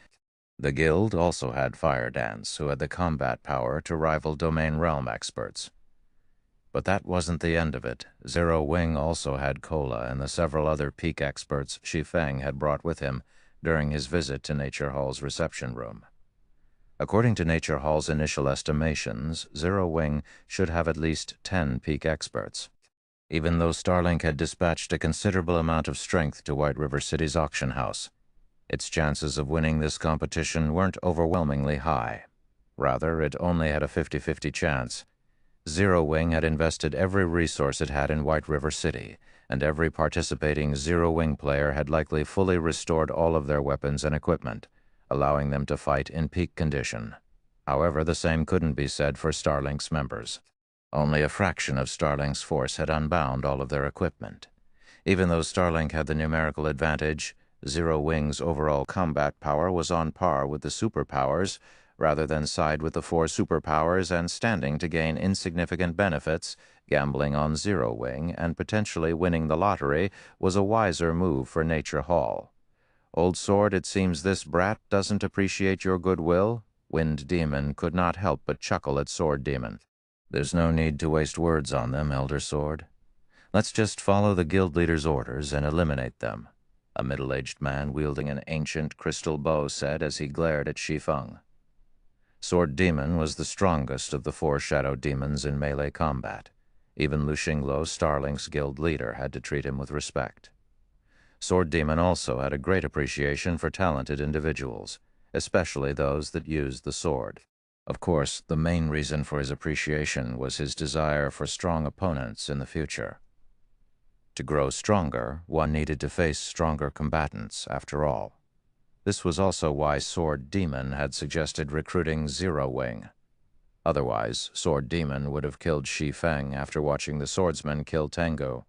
The guild also had Fire Dance, who had the combat power to rival Domain Realm experts. But that wasn't the end of it. Zero Wing also had Cola and the several other peak experts Shi Feng had brought with him during his visit to Nature Hall's reception room. According to Nature Hall's initial estimations, Zero Wing should have at least 10 peak experts. Even though Starlink had dispatched a considerable amount of strength to White River City's auction house, its chances of winning this competition weren't overwhelmingly high. Rather, it only had a 50-50 chance. Zero Wing had invested every resource it had in White River City, and every participating Zero Wing player had likely fully restored all of their weapons and equipment, allowing them to fight in peak condition. However, the same couldn't be said for Starlink's members. Only a fraction of Starlink's force had unbound all of their equipment. Even though Starlink had the numerical advantage, Zero Wing's overall combat power was on par with the superpowers, rather than side with the four superpowers and standing to gain insignificant benefits. Gambling on Zero Wing and potentially winning the lottery was a wiser move for Nature Hall. "Old Sword, it seems this brat doesn't appreciate your goodwill?" Wind Demon could not help but chuckle at Sword Demon. "There's no need to waste words on them, Elder Sword. Let's just follow the guild leader's orders and eliminate them," a middle-aged man wielding an ancient crystal bow said as he glared at Shi Feng. Sword Demon was the strongest of the four shadow demons in melee combat. Even Lu Xinglo, Starlink's guild leader, had to treat him with respect. Sword Demon also had a great appreciation for talented individuals, especially those that used the sword. Of course, the main reason for his appreciation was his desire for strong opponents in the future. To grow stronger, one needed to face stronger combatants, after all. This was also why Sword Demon had suggested recruiting Zero Wing. Otherwise, Sword Demon would have killed Shi Feng after watching the swordsman kill Tengu.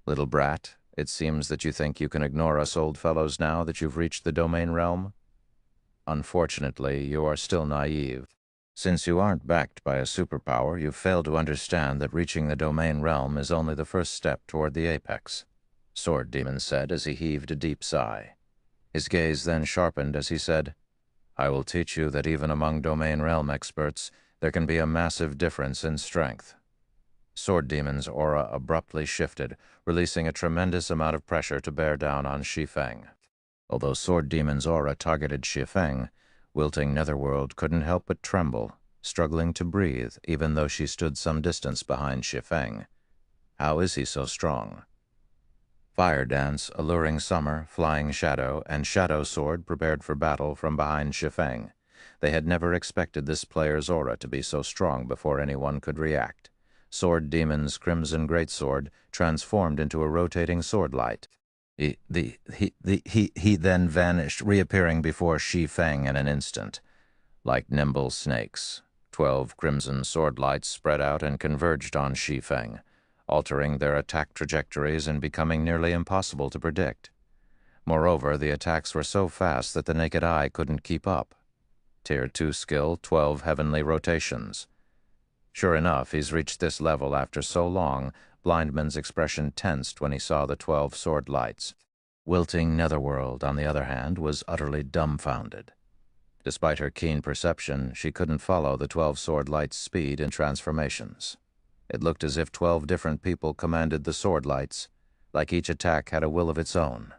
"Little brat, it seems that you think you can ignore us old fellows now that you've reached the domain realm? Unfortunately, you are still naive. Since you aren't backed by a superpower, you fail to understand that reaching the domain realm is only the first step toward the apex," Sword Demon said as he heaved a deep sigh. His gaze then sharpened as he said, "I will teach you that even among domain realm experts, there can be a massive difference in strength." Sword Demon's aura abruptly shifted, releasing a tremendous amount of pressure to bear down on Shi Feng. Although Sword Demon's aura targeted Shi Feng, wilting Netherworld couldn't help but tremble, struggling to breathe even though she stood some distance behind Shi Feng. How is he so strong? Fire Dance, Alluring Summer, Flying Shadow, and Shadow Sword prepared for battle from behind Shi Feng. They had never expected this player's aura to be so strong before anyone could react. Sword Demon's Crimson Greatsword transformed into a rotating sword light. He then vanished, reappearing before Shi Feng in an instant. Like nimble snakes, 12 crimson sword lights spread out and converged on Shi Feng, altering their attack trajectories and becoming nearly impossible to predict. Moreover, the attacks were so fast that the naked eye couldn't keep up. Tier 2 skill, 12 heavenly rotations. Sure enough, he's reached this level after so long. Blindman's expression tensed when he saw the 12 sword lights. Wilting Netherworld, on the other hand, was utterly dumbfounded. Despite her keen perception, she couldn't follow the 12 sword lights' speed and transformations. It looked as if 12 different people commanded the sword lights, like each attack had a will of its own.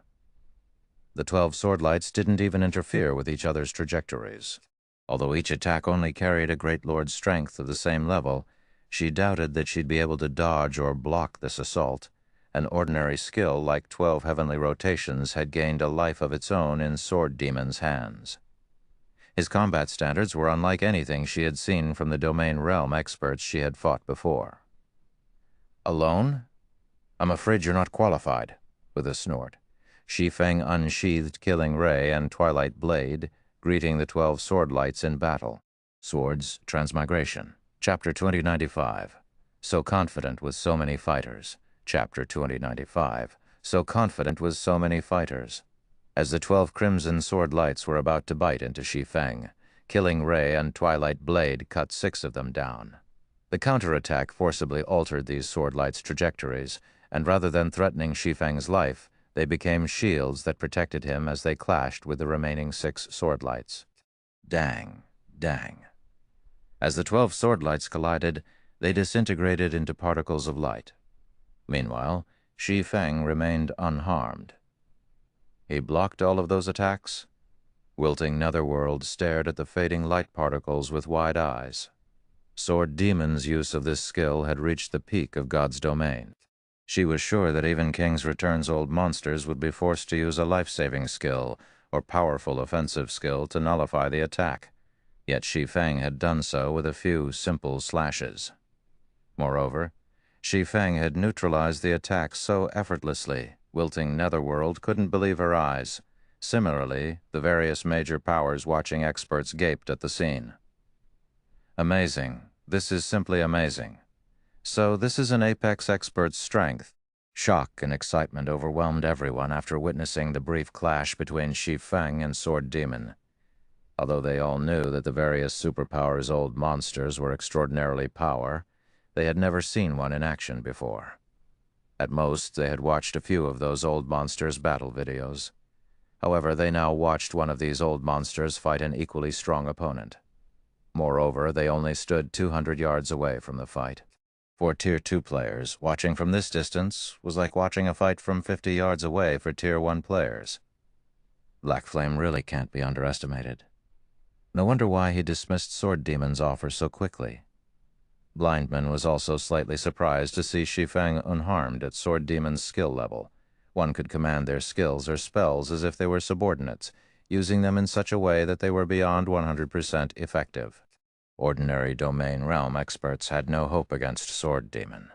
The 12 sword lights didn't even interfere with each other's trajectories. Although each attack only carried a Great Lord's strength of the same level, she doubted that she'd be able to dodge or block this assault. An ordinary skill like 12 heavenly rotations had gained a life of its own in Sword Demon's hands. His combat standards were unlike anything she had seen from the domain realm experts she had fought before. "Alone? I'm afraid you're not qualified," with a snort. Shi Feng unsheathed Killing Ray and Twilight Blade, greeting the 12 sword lights in battle. Swords Transmigration. Chapter 2095. So confident with so many fighters. Chapter 2095. So confident with so many fighters. As the 12 crimson sword lights were about to bite into Shi Feng, Killing Ray and Twilight Blade cut 6 of them down. The counterattack forcibly altered these sword lights' trajectories, and rather than threatening Shi Feng's life, they became shields that protected him as they clashed with the remaining 6 sword lights. Dang, dang. As the 12 sword lights collided, they disintegrated into particles of light. Meanwhile, Shi Feng remained unharmed. He blocked all of those attacks? Wilting Netherworld stared at the fading light particles with wide eyes. Sword Demon's use of this skill had reached the peak of God's domain. She was sure that even King's Return's old monsters would be forced to use a life-saving skill or powerful offensive skill to nullify the attack. Yet Shi Feng had done so with a few simple slashes. Moreover, Shi Feng had neutralized the attack so effortlessly, wilting Netherworld couldn't believe her eyes. Similarly, the various major powers watching experts gaped at the scene. Amazing. This is simply amazing. So this is an Apex expert's strength. Shock and excitement overwhelmed everyone after witnessing the brief clash between Shi Feng and Sword Demon. Although they all knew that the various superpowers' old monsters were extraordinarily powerful, they had never seen one in action before. At most, they had watched a few of those old monsters' battle videos. However, they now watched one of these old monsters fight an equally strong opponent. Moreover, they only stood 200 yards away from the fight. For Tier 2 players, watching from this distance was like watching a fight from 50 yards away for Tier 1 players. Black Flame really can't be underestimated. No wonder why he dismissed Sword Demon's offer so quickly. Blindman was also slightly surprised to see Shi Feng unharmed at Sword Demon's skill level. One could command their skills or spells as if they were subordinates, using them in such a way that they were beyond 100% effective. Ordinary Domain Realm experts had no hope against Sword Demon.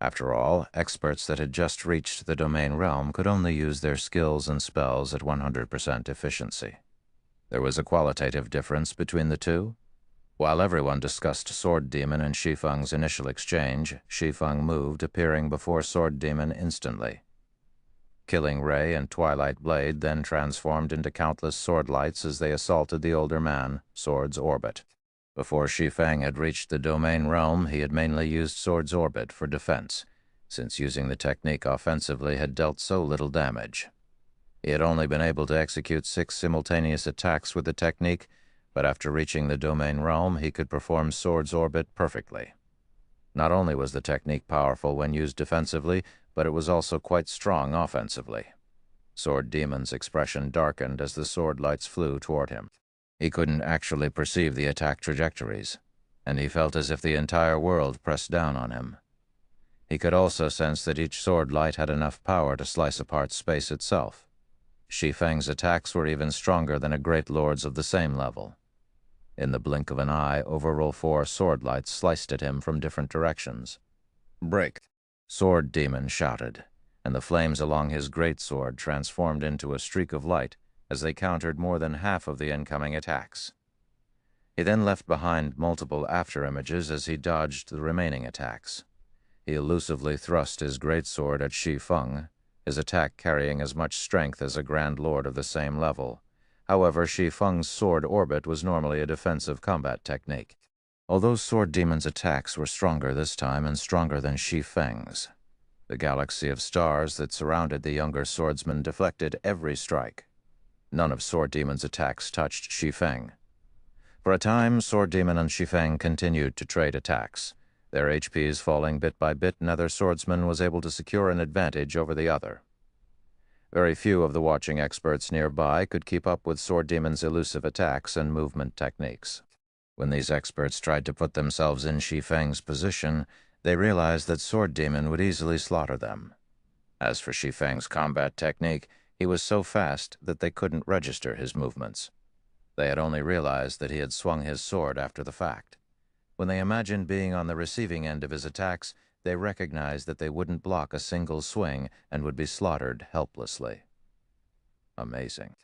After all, experts that had just reached the Domain Realm could only use their skills and spells at 100% efficiency. There was a qualitative difference between the two. While everyone discussed Sword Demon and Shi Feng's initial exchange, Shi Feng moved, appearing before Sword Demon instantly. Killing Ray and Twilight Blade then transformed into countless sword lights as they assaulted the older man, Sword's Orbit. Before Shi Feng had reached the Domain Realm, he had mainly used Sword's Orbit for defense, since using the technique offensively had dealt so little damage. He had only been able to execute 6 simultaneous attacks with the technique, but after reaching the Domain Realm, he could perform Sword's Orbit perfectly. Not only was the technique powerful when used defensively, but it was also quite strong offensively. Sword Demon's expression darkened as the sword lights flew toward him. He couldn't actually perceive the attack trajectories, and he felt as if the entire world pressed down on him. He could also sense that each sword light had enough power to slice apart space itself. Shi Feng's attacks were even stronger than a great lord's of the same level. In the blink of an eye, overall 4 sword lights sliced at him from different directions. "Break!" Sword Demon shouted, and the flames along his greatsword transformed into a streak of light as they countered more than half of the incoming attacks. He then left behind multiple afterimages as he dodged the remaining attacks. He elusively thrust his greatsword at Shi Feng, his attack carrying as much strength as a Grand Lord of the same level. However, Shi Feng's sword orbit was normally a defensive combat technique. Although Sword Demon's attacks were stronger this time and stronger than Shi Feng's, the galaxy of stars that surrounded the younger swordsman deflected every strike. None of Sword Demon's attacks touched Shi Feng. For a time, Sword Demon and Shi Feng continued to trade attacks. Their HPs falling bit by bit, neither swordsman was able to secure an advantage over the other. Very few of the watching experts nearby could keep up with Sword Demon's elusive attacks and movement techniques. When these experts tried to put themselves in Shi Feng's position, they realized that Sword Demon would easily slaughter them. As for Shi Feng's combat technique, he was so fast that they couldn't register his movements. They had only realized that he had swung his sword after the fact. When they imagined being on the receiving end of his attacks, they recognized that they wouldn't block a single swing and would be slaughtered helplessly. Amazing.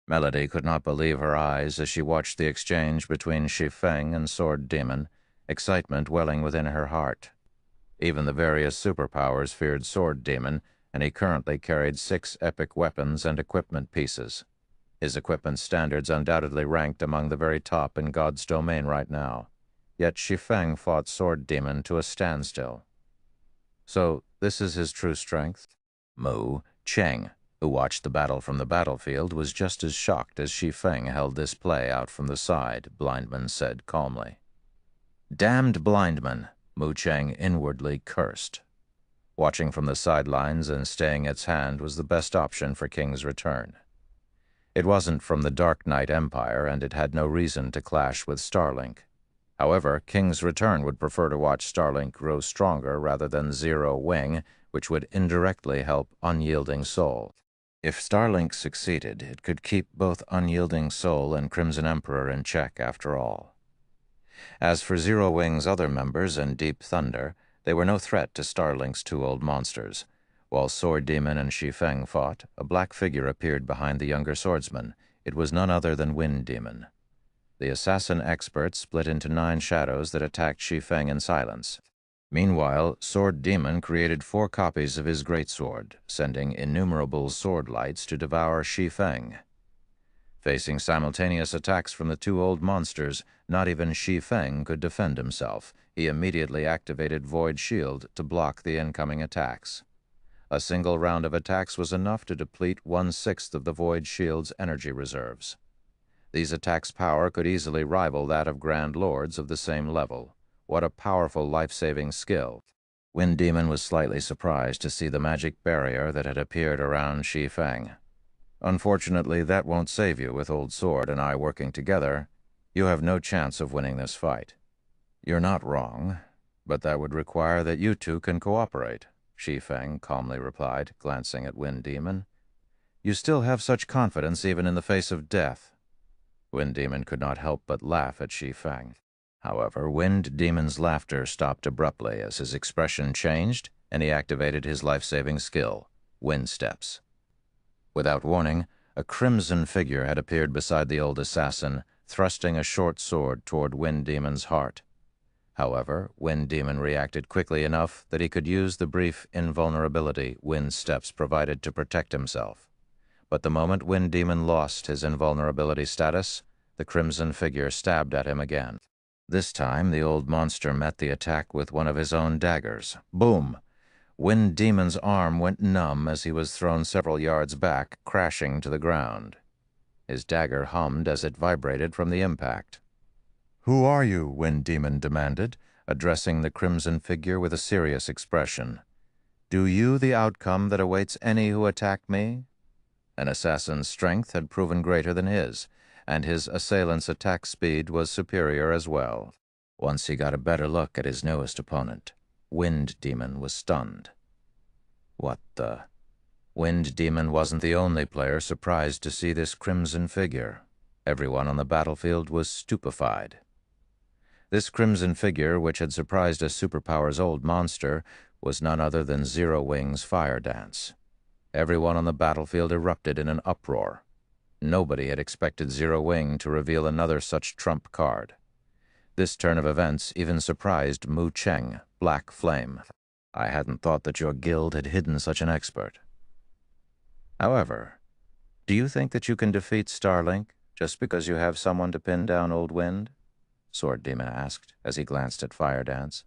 Melody could not believe her eyes as she watched the exchange between Shi Feng and Sword Demon, excitement welling within her heart. Even the various superpowers feared Sword Demon, and he currently carried 6 epic weapons and equipment pieces. His equipment standards undoubtedly ranked among the very top in God's domain right now. Yet Shi Feng fought Sword Demon to a standstill. So, this is his true strength? Mu Cheng, who watched the battle from the battlefield, was just as shocked as Shi Feng held this play out from the side, Blindman said calmly. Damned Blindman, Mu Cheng inwardly cursed. Watching from the sidelines and staying its hand was the best option for King's return. It wasn't from the Dark Knight Empire, and it had no reason to clash with Starlink. However, King's return would prefer to watch Starlink grow stronger rather than Zero Wing, which would indirectly help Unyielding Soul. If Starlink succeeded, it could keep both Unyielding Soul and Crimson Emperor in check after all. As for Zero Wing's other members and Deep Thunder, they were no threat to Starlink's two old monsters. While Sword Demon and Shi Feng fought, a black figure appeared behind the younger swordsman. It was none other than Wind Demon. The assassin expert split into 9 shadows that attacked Shi Feng in silence. Meanwhile, Sword Demon created 4 copies of his greatsword, sending innumerable sword lights to devour Shi Feng. Facing simultaneous attacks from the 2 old monsters, not even Shi Feng could defend himself. He immediately activated Void Shield to block the incoming attacks. A single round of attacks was enough to deplete 1/6 of the Void Shield's energy reserves. These attacks' power could easily rival that of Grand Lords of the same level. What a powerful life-saving skill. Wind Demon was slightly surprised to see the magic barrier that had appeared around Shi Feng. Unfortunately, that won't save you. With Old Sword and I working together, you have no chance of winning this fight. You're not wrong, but that would require that you two can cooperate, Shi Feng calmly replied, glancing at Wind Demon. You still have such confidence even in the face of death. Wind Demon could not help but laugh at Shi Feng. However, Wind Demon's laughter stopped abruptly as his expression changed and he activated his life-saving skill, Wind Steps. Without warning, a crimson figure had appeared beside the old assassin, thrusting a short sword toward Wind Demon's heart. However, Wind Demon reacted quickly enough that he could use the brief invulnerability Wind Steps provided to protect himself. But the moment Wind Demon lost his invulnerability status, the crimson figure stabbed at him again. This time, the old monster met the attack with one of his own daggers. Boom! Wind Demon's arm went numb as he was thrown several yards back, crashing to the ground. His dagger hummed as it vibrated from the impact. "Who are you?" Wind Demon demanded, addressing the crimson figure with a serious expression. "Do you the outcome that awaits any who attack me?" An assassin's strength had proven greater than his, and his assailant's attack speed was superior as well. Once he got a better look at his newest opponent, Wind Demon was stunned. What the? Wind Demon wasn't the only player surprised to see this crimson figure. Everyone on the battlefield was stupefied. This crimson figure, which had surprised a superpower's old monster, was none other than Zero Wing's fire dance. Everyone on the battlefield erupted in an uproar. Nobody had expected Zero Wing to reveal another such trump card. This turn of events even surprised Mu Cheng, Black Flame. I hadn't thought that your guild had hidden such an expert. However, do you think that you can defeat Starlink just because you have someone to pin down Old Wind? Sword Demon asked as he glanced at Fire Dance.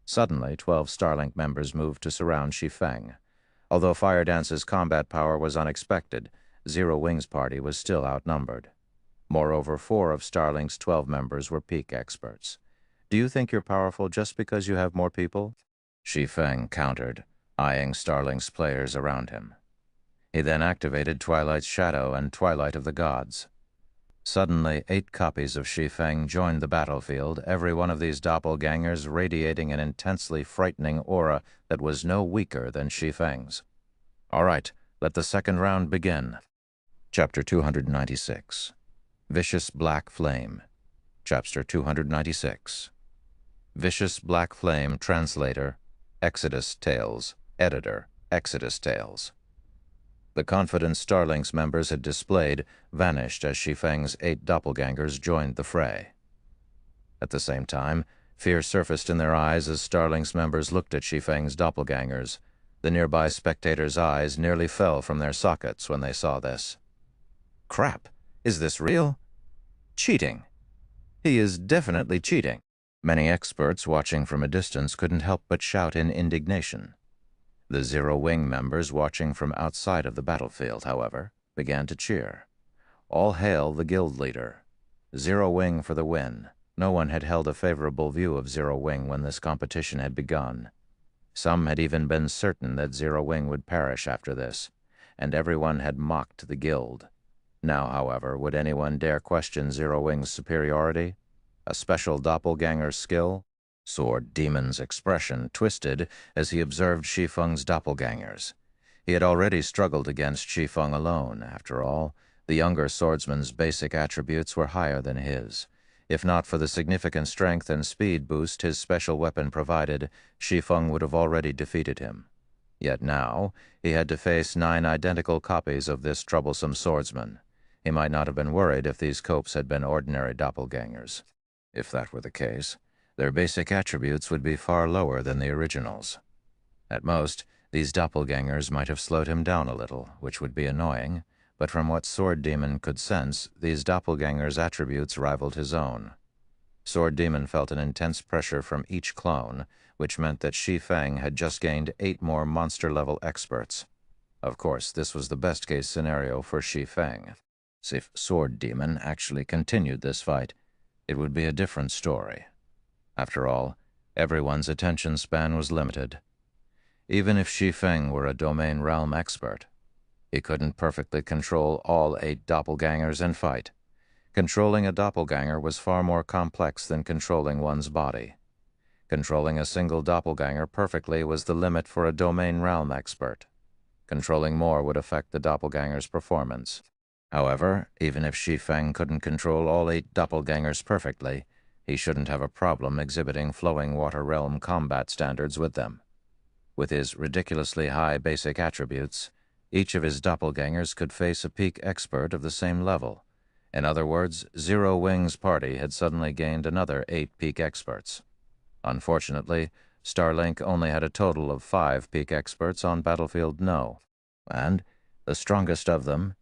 Suddenly, 12 Starlink members moved to surround Shi Feng. Although Fire Dance's combat power was unexpected, Zero Wing's party was still outnumbered. Moreover, 4 of Starlink's 12 members were peak experts. Do you think you're powerful just because you have more people? Shi Feng countered, eyeing Starlink's players around him. He then activated Twilight's Shadow and Twilight of the Gods. Suddenly, 8 copies of Shi Feng joined the battlefield, every one of these doppelgangers radiating an intensely frightening aura that was no weaker than Shi Feng's. All right, let the second round begin. Chapter 296. Vicious Black Flame. Chapter 296. Vicious Black Flame, Translator, Exodus Tales, Editor, Exodus Tales. The confidence Starlink's members had displayed vanished as Shi Feng's 8 doppelgangers joined the fray. At the same time, fear surfaced in their eyes as Starlink's members looked at Shi Feng's doppelgangers. The nearby spectators' eyes nearly fell from their sockets when they saw this. Crap! Is this real? Cheating! He is definitely cheating! Many experts watching from a distance couldn't help but shout in indignation. The Zero Wing members watching from outside of the battlefield, however, began to cheer. All hail the guild leader. Zero Wing for the win. No one had held a favorable view of Zero Wing when this competition had begun. Some had even been certain that Zero Wing would perish after this, and everyone had mocked the guild. Now, however, would anyone dare question Zero Wing's superiority? A special doppelganger skill? Sword Demon's expression twisted as he observed Shi Feng's doppelgangers. He had already struggled against Shi Feng alone. After all, the younger swordsman's basic attributes were higher than his. If not for the significant strength and speed boost his special weapon provided, Shi Feng would have already defeated him. Yet now, he had to face 9 identical copies of this troublesome swordsman. He might not have been worried if these copes had been ordinary doppelgangers. If that were the case, their basic attributes would be far lower than the originals. At most, these doppelgangers might have slowed him down a little, which would be annoying, but from what Sword Demon could sense, these doppelgangers' attributes rivaled his own. Sword Demon felt an intense pressure from each clone, which meant that Shi Feng had just gained 8 more monster-level experts. Of course, this was the best-case scenario for Shi Feng. If Sword Demon actually continued this fight, it would be a different story. After all, everyone's attention span was limited. Even if Shi Feng were a domain realm expert, he couldn't perfectly control all 8 doppelgangers and fight. Controlling a doppelganger was far more complex than controlling one's body. Controlling a single doppelganger perfectly was the limit for a domain realm expert. Controlling more would affect the doppelganger's performance. However, even if Shi Feng couldn't control all 8 doppelgangers perfectly, he shouldn't have a problem exhibiting flowing water realm combat standards with them. With his ridiculously high basic attributes, each of his doppelgangers could face a peak expert of the same level. In other words, Zero Wing's party had suddenly gained another 8 peak experts. Unfortunately, Starlink only had a total of 5 peak experts on Battlefield No, and the strongest of them,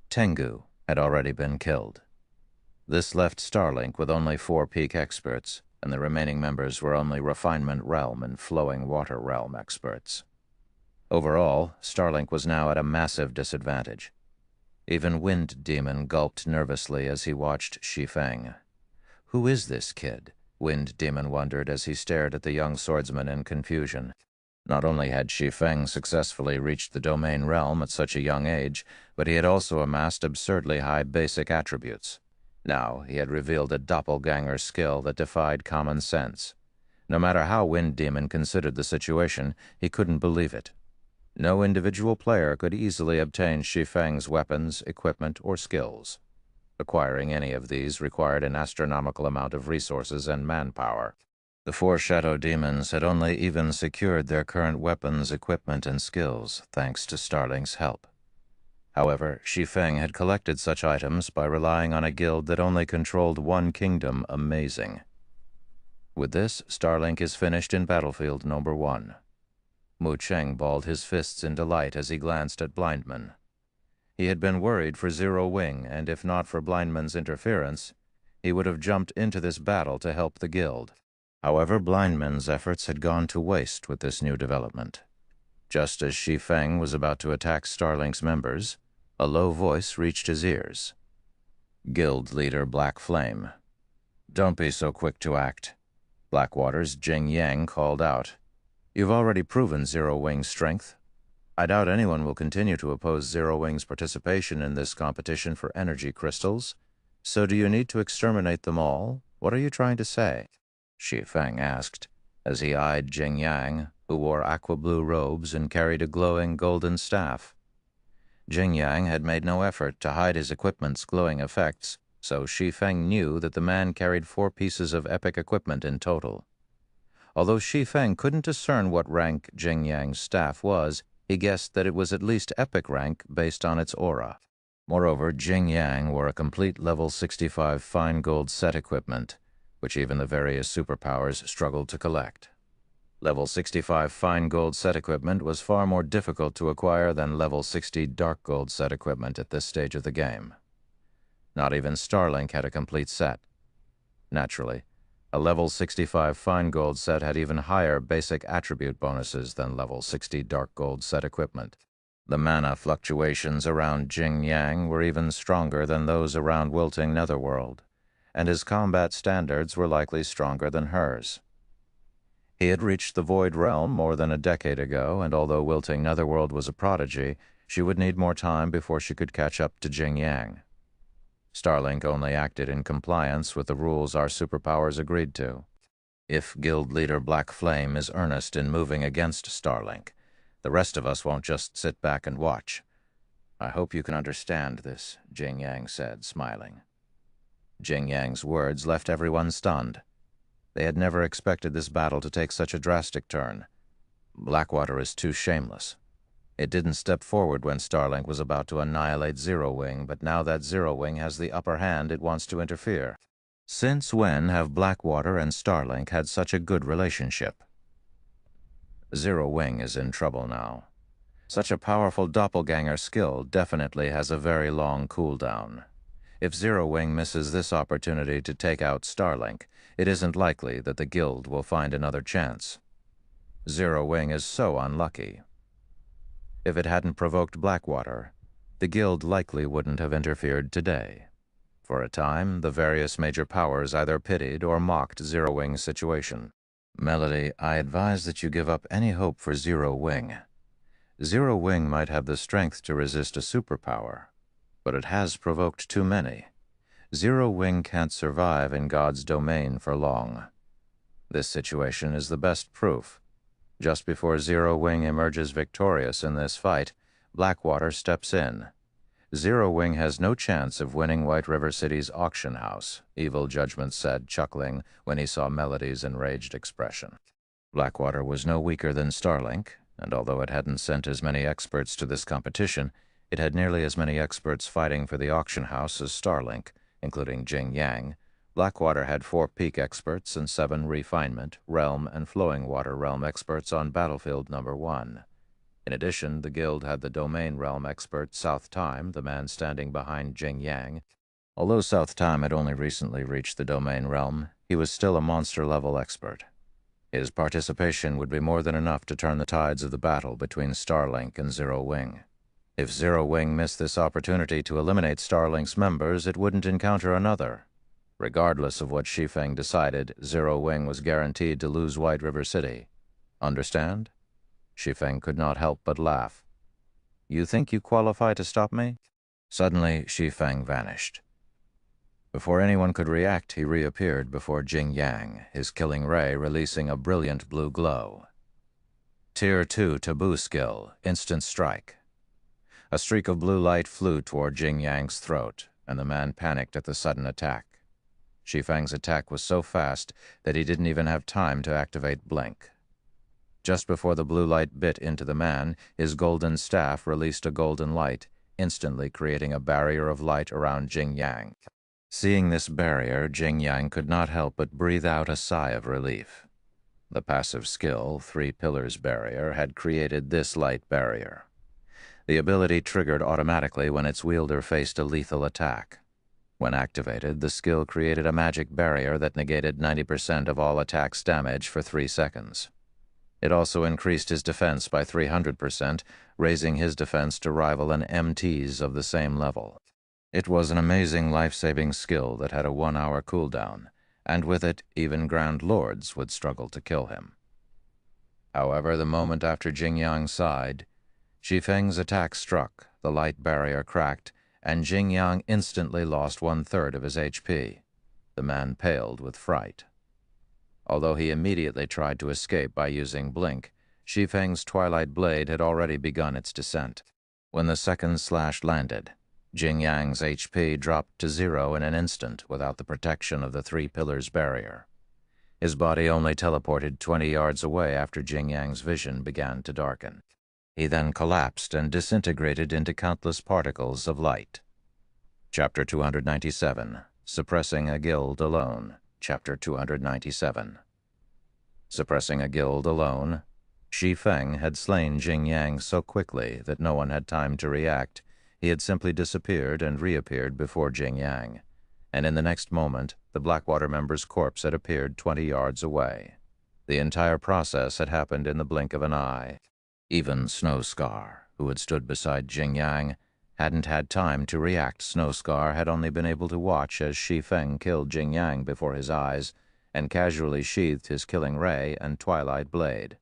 Tengu, had already been killed. This left Starlink with only 4 peak experts, and the remaining members were only Refinement Realm and Flowing Water Realm experts. Overall, Starlink was now at a massive disadvantage. Even Wind Demon gulped nervously as he watched Shi Feng. "Who is this kid?" Wind Demon wondered as he stared at the young swordsman in confusion. Not only had Shi Feng successfully reached the domain realm at such a young age, but he had also amassed absurdly high basic attributes. Now he had revealed a doppelganger skill that defied common sense. No matter how Wind Demon considered the situation, he couldn't believe it. No individual player could easily obtain Shi Feng's weapons, equipment, or skills. Acquiring any of these required an astronomical amount of resources and manpower. The 4 shadow demons had only even secured their current weapons, equipment, and skills, thanks to Starlink's help. However, Shi Feng had collected such items by relying on a guild that only controlled 1 kingdom. Amazing. With this, Starlink is finished in Battlefield No. 1. Mu Cheng balled his fists in delight as he glanced at Blindman. He had been worried for Zero Wing, and if not for Blindman's interference, he would have jumped into this battle to help the guild. However, Blindman's efforts had gone to waste with this new development. Just as Shi Feng was about to attack Starlink's members, a low voice reached his ears. Guild leader Black Flame. "Don't be so quick to act," Blackwater's Jing Yang called out. "You've already proven Zero Wing's strength. I doubt anyone will continue to oppose Zero Wing's participation in this competition for energy crystals. So do you need to exterminate them all? What are you trying to say?" Shi Feng asked, as he eyed Jing Yang, who wore aqua-blue robes and carried a glowing golden staff. Jing Yang had made no effort to hide his equipment's glowing effects, so Shi Feng knew that the man carried 4 pieces of epic equipment in total. Although Shi Feng couldn't discern what rank Jing Yang's staff was, he guessed that it was at least epic rank based on its aura. Moreover, Jing Yang wore a complete level 65 fine gold set equipment, which even the various superpowers struggled to collect. Level 65 fine gold set equipment was far more difficult to acquire than level 60 dark gold set equipment at this stage of the game. Not even Starlink had a complete set. Naturally, a level 65 fine gold set had even higher basic attribute bonuses than level 60 dark gold set equipment. The mana fluctuations around Jing Yang were even stronger than those around Wilting Netherworld, and his combat standards were likely stronger than hers. He had reached the Void Realm more than a decade ago, and although Wilting Netherworld was a prodigy, she would need more time before she could catch up to Jing Yang. Starlink only acted in compliance with the rules our superpowers agreed to. If Guild leader Black Flame is earnest in moving against Starlink, the rest of us won't just sit back and watch. "I hope you can understand this," Jing Yang said, smiling. Jing Yang's words left everyone stunned. They had never expected this battle to take such a drastic turn. Blackwater is too shameless. It didn't step forward when Starlink was about to annihilate Zero Wing, but now that Zero Wing has the upper hand, it wants to interfere. Since when have Blackwater and Starlink had such a good relationship? Zero Wing is in trouble now. Such a powerful doppelganger skill definitely has a very long cooldown. If Zero Wing misses this opportunity to take out Starlink, it isn't likely that the guild will find another chance. Zero Wing is so unlucky. If it hadn't provoked Blackwater, the guild likely wouldn't have interfered today. For a time, the various major powers either pitied or mocked Zero Wing's situation. Melody, I advise that you give up any hope for Zero Wing. Zero Wing might have the strength to resist a superpower, but it has provoked too many. Zero Wing can't survive in God's domain for long. This situation is the best proof. Just before Zero Wing emerges victorious in this fight, Blackwater steps in. Zero Wing has no chance of winning White River City's auction house, Evil Judgment said, chuckling when he saw Melody's enraged expression. Blackwater was no weaker than Starlink, and although it hadn't sent as many experts to this competition, it had nearly as many experts fighting for the auction house as Starlink, including Jing Yang. Blackwater had 4 peak experts and 7 refinement, realm, and flowing water realm experts on battlefield number 1. In addition, the guild had the domain realm expert South Time, the man standing behind Jing Yang. Although South Time had only recently reached the domain realm, he was still a monster-level expert. His participation would be more than enough to turn the tides of the battle between Starlink and Zero Wing. If Zero Wing missed this opportunity to eliminate Starlink's members, it wouldn't encounter another. Regardless of what Shi Feng decided, Zero Wing was guaranteed to lose White River City. Understand? Shi Feng could not help but laugh. You think you qualify to stop me? Suddenly, Shi Feng vanished. Before anyone could react, he reappeared before Jing Yang, his killing ray releasing a brilliant blue glow. Tier 2 Taboo Skill, Instant Strike. A streak of blue light flew toward Jing Yang's throat, and the man panicked at the sudden attack. Shi Feng's attack was so fast that he didn't even have time to activate Blink. Just before the blue light bit into the man, his golden staff released a golden light, instantly creating a barrier of light around Jing Yang. Seeing this barrier, Jing Yang could not help but breathe out a sigh of relief. The passive skill, 3 Pillars Barrier, had created this light barrier. The ability triggered automatically when its wielder faced a lethal attack. When activated, the skill created a magic barrier that negated 90% of all attacks damage for 3 seconds. It also increased his defense by 300%, raising his defense to rival an MT's of the same level. It was an amazing life-saving skill that had a 1-hour cooldown, and with it, even Grand Lords would struggle to kill him. However, the moment after Jing Yang sighed, Shi Feng's attack struck, the light barrier cracked, and Jing Yang instantly lost 1/3 of his HP. The man paled with fright. Although he immediately tried to escape by using Blink, Shi Feng's Twilight Blade had already begun its descent. When the second slash landed, Jing Yang's HP dropped to 0 in an instant without the protection of the 3 Pillars Barrier. His body only teleported 20 yards away after Jing Yang's vision began to darken. He then collapsed and disintegrated into countless particles of light. Chapter 297, Suppressing a Guild Alone. Chapter 297. Suppressing a guild alone, Shi Feng had slain Jing Yang so quickly that no one had time to react. He had simply disappeared and reappeared before Jing Yang, and in the next moment, the Blackwater member's corpse had appeared 20 yards away. The entire process had happened in the blink of an eye. Even Snowscar, who had stood beside Jing Yang, hadn't had time to react. Snowscar had only been able to watch as Shi Feng killed Jing Yang before his eyes and casually sheathed his killing ray and Twilight Blade.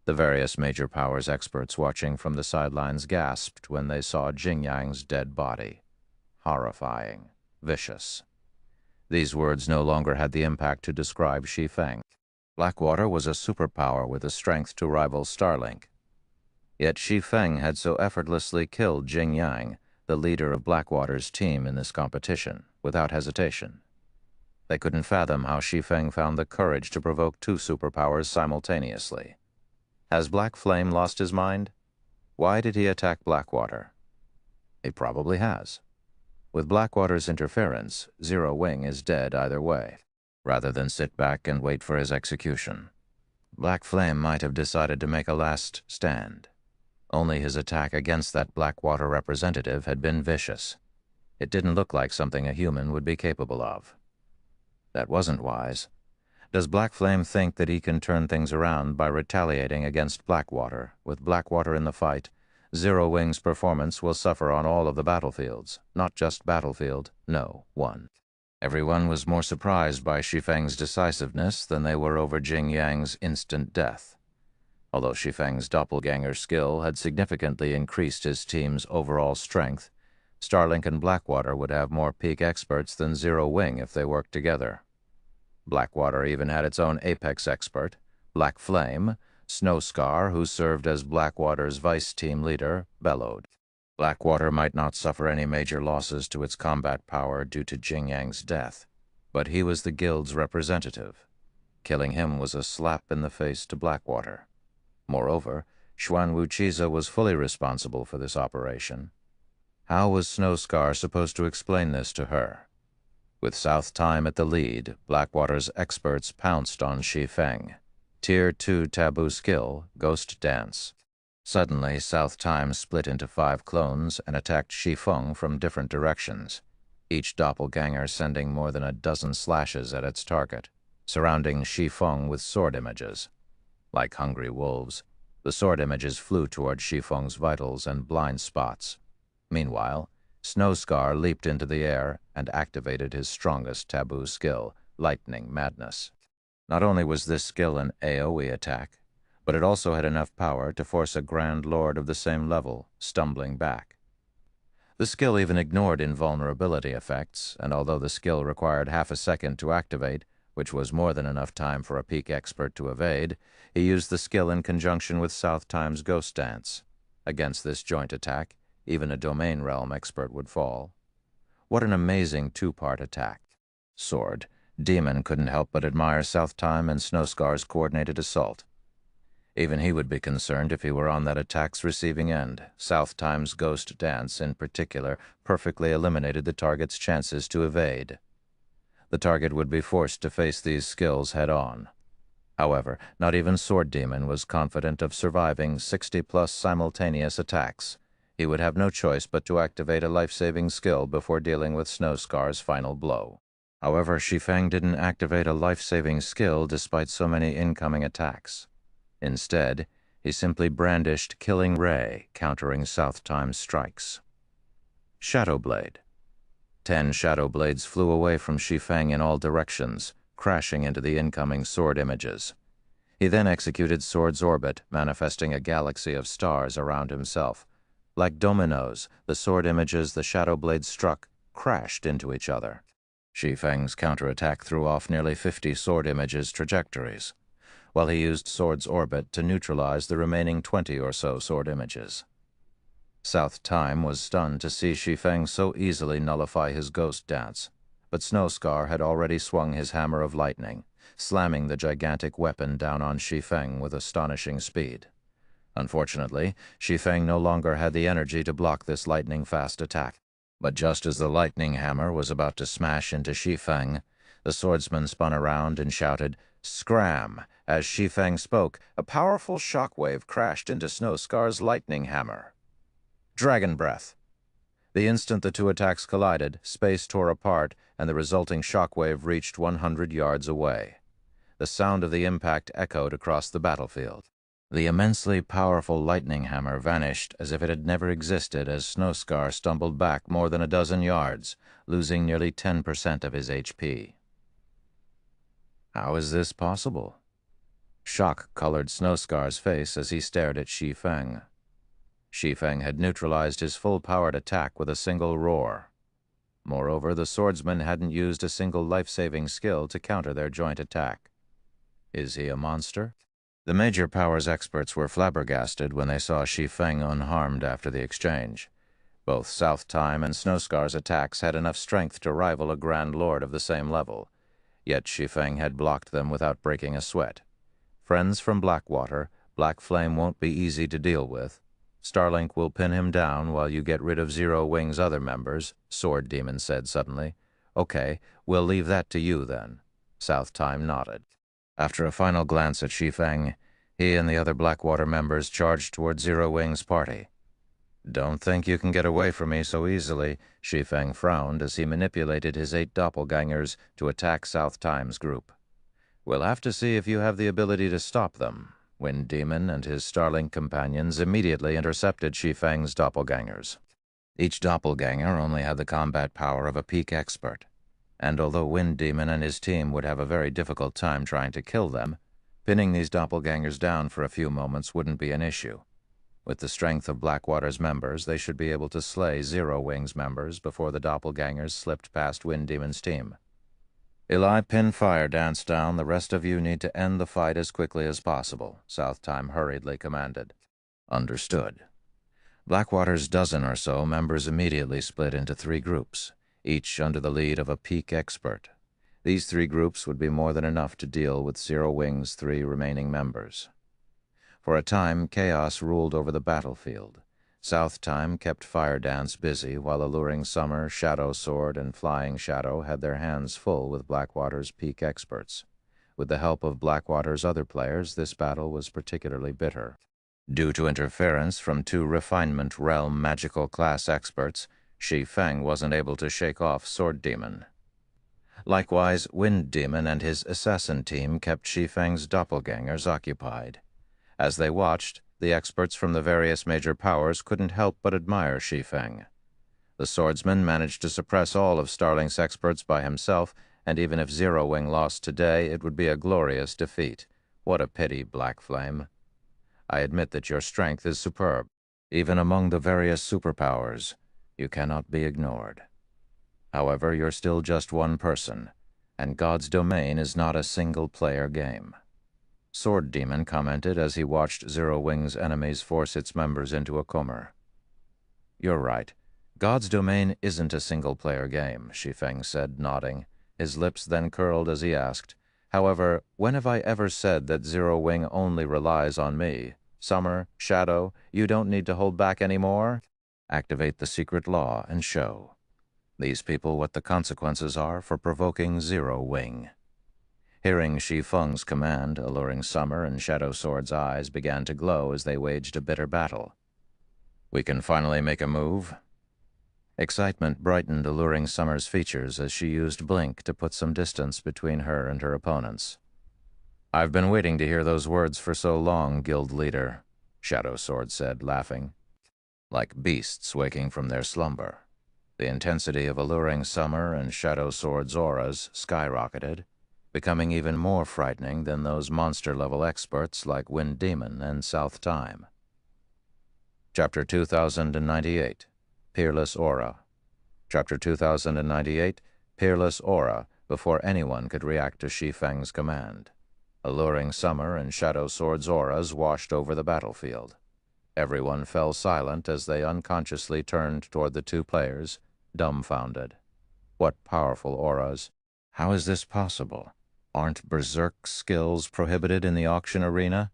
The various major powers experts watching from the sidelines gasped when they saw Jing Yang's dead body. Horrifying. Vicious. These words no longer had the impact to describe Shi Feng. Blackwater was a superpower with the strength to rival Starlink. Yet Shi Feng had so effortlessly killed Jing Yang, the leader of Blackwater's team in this competition, without hesitation. They couldn't fathom how Shi Feng found the courage to provoke two superpowers simultaneously. Has Black Flame lost his mind? Why did he attack Blackwater? He probably has. With Blackwater's interference, Zero Wing is dead either way, rather than sit back and wait for his execution. Black Flame might have decided to make a last stand. Only his attack against that Blackwater representative had been vicious. It didn't look like something a human would be capable of. That wasn't wise. Does Black Flame think that he can turn things around by retaliating against Blackwater? With Blackwater in the fight, Zero Wing's performance will suffer on all of the battlefields. Not just Battlefield, no, one. Everyone was more surprised by Shi Feng's decisiveness than they were over Jing Yang's instant death. Although Shi Feng's doppelganger skill had significantly increased his team's overall strength, Starlink and Blackwater would have more peak experts than Zero Wing if they worked together. Blackwater even had its own apex expert, Black Flame. Snowscar, who served as Blackwater's vice team leader, bellowed. Blackwater might not suffer any major losses to its combat power due to Jing Yang's death, but he was the guild's representative. Killing him was a slap in the face to Blackwater. Moreover, Xuan Wuqiza was fully responsible for this operation. How was Snowscar supposed to explain this to her? With South Time at the lead, Blackwater's experts pounced on Shi Feng. Tier 2 taboo skill, Ghost Dance. Suddenly, South Time split into 5 clones and attacked Shi Feng from different directions, each doppelganger sending more than a dozen slashes at its target, surrounding Shi Feng with sword images. Like hungry wolves, the sword images flew toward Shi Feng's vitals and blind spots. Meanwhile, Snowscar leaped into the air and activated his strongest taboo skill, Lightning Madness. Not only was this skill an AoE attack, but it also had enough power to force a Grand Lord of the same level stumbling back. The skill even ignored invulnerability effects, and although the skill required half a second to activate, which was more than enough time for a peak expert to evade, he used the skill in conjunction with South Time's Ghost Dance. Against this joint attack, even a Domain Realm expert would fall. What an amazing two-part attack. Sword. Demon couldn't help but admire South Time and Snowscar's coordinated assault. Even he would be concerned if he were on that attack's receiving end. South Time's Ghost Dance, in particular, perfectly eliminated the target's chances to evade. The target would be forced to face these skills head-on. However, not even Sword Demon was confident of surviving 60-plus simultaneous attacks. He would have no choice but to activate a life-saving skill before dealing with Snowscar's final blow. However, Shi Feng didn't activate a life-saving skill despite so many incoming attacks. Instead, he simply brandished Killing Ray, countering South Time's strikes. Shadow Blade. 10 Shadow Blades flew away from Shi Feng in all directions, crashing into the incoming sword images. He then executed Sword's Orbit, manifesting a galaxy of stars around himself. Like dominoes, the sword images the Shadow Blades struck crashed into each other. Shi Feng's counterattack threw off nearly 50 sword images' trajectories, while he used Sword's Orbit to neutralize the remaining 20 or so sword images. South Time was stunned to see Shi Feng so easily nullify his Ghost Dance, but Snowscar had already swung his Hammer of Lightning, slamming the gigantic weapon down on Shi Feng with astonishing speed. Unfortunately, Shi Feng no longer had the energy to block this lightning-fast attack. But just as the lightning hammer was about to smash into Shi Feng, the swordsman spun around and shouted, "Scram!" As Shi Feng spoke, a powerful shockwave crashed into Snowscar's lightning hammer. Dragon Breath. The instant the two attacks collided, space tore apart, and the resulting shockwave reached 100 yards away. The sound of the impact echoed across the battlefield. The immensely powerful lightning hammer vanished as if it had never existed as Snowscar stumbled back more than a dozen yards, losing nearly 10% of his HP. How is this possible? Shock colored Snowscar's face as he stared at Shi Feng. Shi Feng had neutralized his full-powered attack with a single roar. Moreover, the swordsman hadn't used a single life-saving skill to counter their joint attack. Is he a monster? The major powers experts were flabbergasted when they saw Shi Feng unharmed after the exchange. Both South Time and Snowscar's attacks had enough strength to rival a Grand Lord of the same level. Yet Shi Feng had blocked them without breaking a sweat. Friends from Blackwater, Black Flame won't be easy to deal with. Starlink will pin him down while you get rid of Zero Wing's other members, Sword Demon said suddenly. Okay, we'll leave that to you then. South Time nodded. After a final glance at Shi Feng, he and the other Blackwater members charged toward Zero Wing's party. Don't think you can get away from me so easily, Shi Feng frowned as he manipulated his 8 doppelgangers to attack South Time's group. We'll have to see if you have the ability to stop them. Wind Demon and his Starlink companions immediately intercepted Shi Feng's doppelgangers. Each doppelganger only had the combat power of a peak expert, and although Wind Demon and his team would have a very difficult time trying to kill them, pinning these doppelgangers down for a few moments wouldn't be an issue. With the strength of Blackwater's members, they should be able to slay Zero Wing's members before the doppelgangers slipped past Wind Demon's team. Eli, pin Fire Dance down. The rest of you need to end the fight as quickly as possible, South Time hurriedly commanded. Understood. Blackwater's dozen or so members immediately split into 3 groups, each under the lead of a peak expert. These 3 groups would be more than enough to deal with Zero Wing's 3 remaining members. For a time, chaos ruled over the battlefield. South Time kept Fire Dance busy while Alluring Summer, Shadow Sword, and Flying Shadow had their hands full with Blackwater's peak experts. With the help of Blackwater's other players, this battle was particularly bitter. Due to interference from 2 Refinement Realm magical class experts, Shi Feng wasn't able to shake off Sword Demon. Likewise, Wind Demon and his assassin team kept Shi Feng's doppelgangers occupied. As they watched, the experts from the various major powers couldn't help but admire Shi Feng. The swordsman managed to suppress all of Starlink's experts by himself, and even if Zero Wing lost today, it would be a glorious defeat. What a pity, Black Flame. I admit that your strength is superb. Even among the various superpowers, you cannot be ignored. However, you're still just one person, and God's Domain is not a single-player game. Sword Demon commented as he watched Zero Wing's enemies force its members into a coma. You're right. God's Domain isn't a single-player game, Shi Feng said, nodding. His lips then curled as he asked, However, when have I ever said that Zero Wing only relies on me? Summer, Shadow, you don't need to hold back anymore? Activate the secret law and show these people what the consequences are for provoking Zero Wing. Hearing Shi Feng's command, Alluring Summer and Shadow Sword's eyes began to glow as they waged a bitter battle. We can finally make a move? Excitement brightened Alluring Summer's features as she used Blink to put some distance between her and her opponents. I've been waiting to hear those words for so long, Guild Leader, Shadow Sword said, laughing. Like beasts waking from their slumber. The intensity of Alluring Summer and Shadow Sword's auras skyrocketed, becoming even more frightening than those monster-level experts like Wind Demon and South Time. Chapter 2098, Peerless Aura. Chapter 2098, Peerless Aura, before anyone could react to Shi Feng's command. Alluring Summer and Shadow Sword's auras washed over the battlefield. Everyone fell silent as they unconsciously turned toward the 2 players, dumbfounded. What powerful auras! How is this possible? Aren't berserk skills prohibited in the auction arena?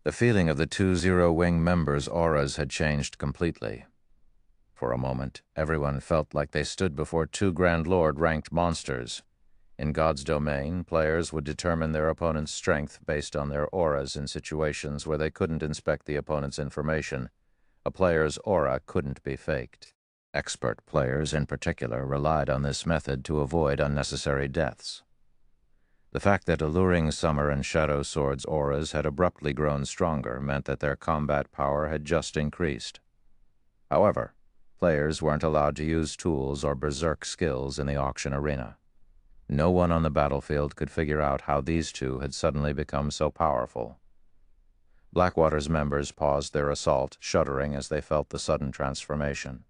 The feeling of the 2 Zero Wing members' auras had changed completely. For a moment, everyone felt like they stood before 2 Grand Lord-ranked monsters. In God's Domain, players would determine their opponent's strength based on their auras in situations where they couldn't inspect the opponent's information. A player's aura couldn't be faked. Expert players, in particular, relied on this method to avoid unnecessary deaths. The fact that Alluring Summer and Shadow Sword's auras had abruptly grown stronger meant that their combat power had just increased. However, players weren't allowed to use tools or berserk skills in the auction arena. No one on the battlefield could figure out how these 2 had suddenly become so powerful. Blackwater's members paused their assault, shuddering as they felt the sudden transformation.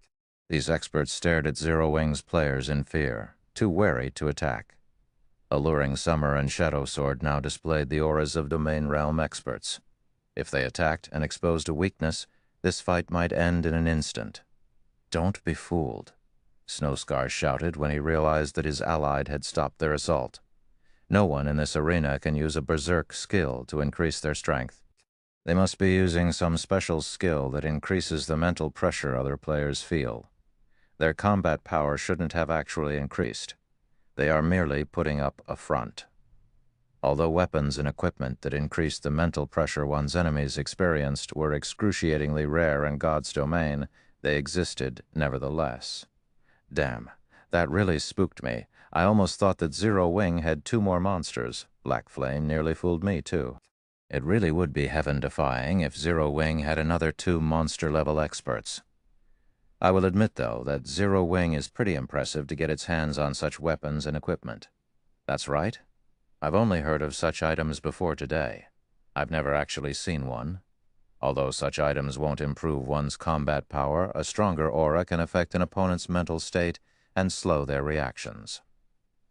These experts stared at Zero Wing's players in fear, too wary to attack. Alluring Summer and Shadow Sword now displayed the auras of Domain Realm experts. If they attacked and exposed a weakness, this fight might end in an instant. Don't be fooled. Snowscar shouted when he realized that his allied had stopped their assault. No one in this arena can use a berserk skill to increase their strength. They must be using some special skill that increases the mental pressure other players feel. Their combat power shouldn't have actually increased. They are merely putting up a front. Although weapons and equipment that increased the mental pressure one's enemies experienced were excruciatingly rare in God's domain, they existed nevertheless. Damn, that really spooked me. I almost thought that Zero Wing had 2 more monsters. Black Flame nearly fooled me, too. It really would be heaven-defying if Zero Wing had another 2 monster-level experts. I will admit, though, that Zero Wing is pretty impressive to get its hands on such weapons and equipment. That's right. I've only heard of such items before today. I've never actually seen one. Although such items won't improve one's combat power, a stronger aura can affect an opponent's mental state and slow their reactions.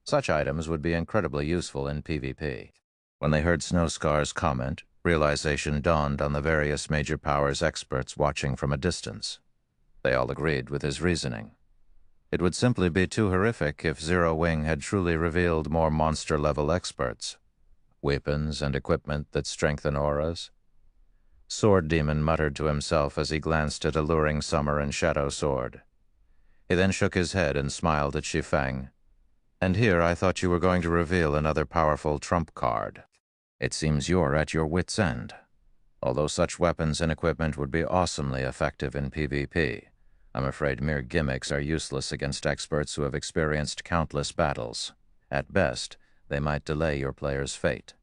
Such items would be incredibly useful in PvP. When they heard Snowscar's comment, realization dawned on the various major powers experts watching from a distance. They all agreed with his reasoning. It would simply be too horrific if Zero Wing had truly revealed more monster-level experts. Weapons and equipment that strengthen auras. Sword Demon muttered to himself as he glanced at Alluring Summer and Shadow Sword. He then shook his head and smiled at Shi Feng. "And here I thought you were going to reveal another powerful trump card. It seems you're at your wit's end. Although such weapons and equipment would be awesomely effective in PvP, I'm afraid mere gimmicks are useless against experts who have experienced countless battles. At best, they might delay your player's fate."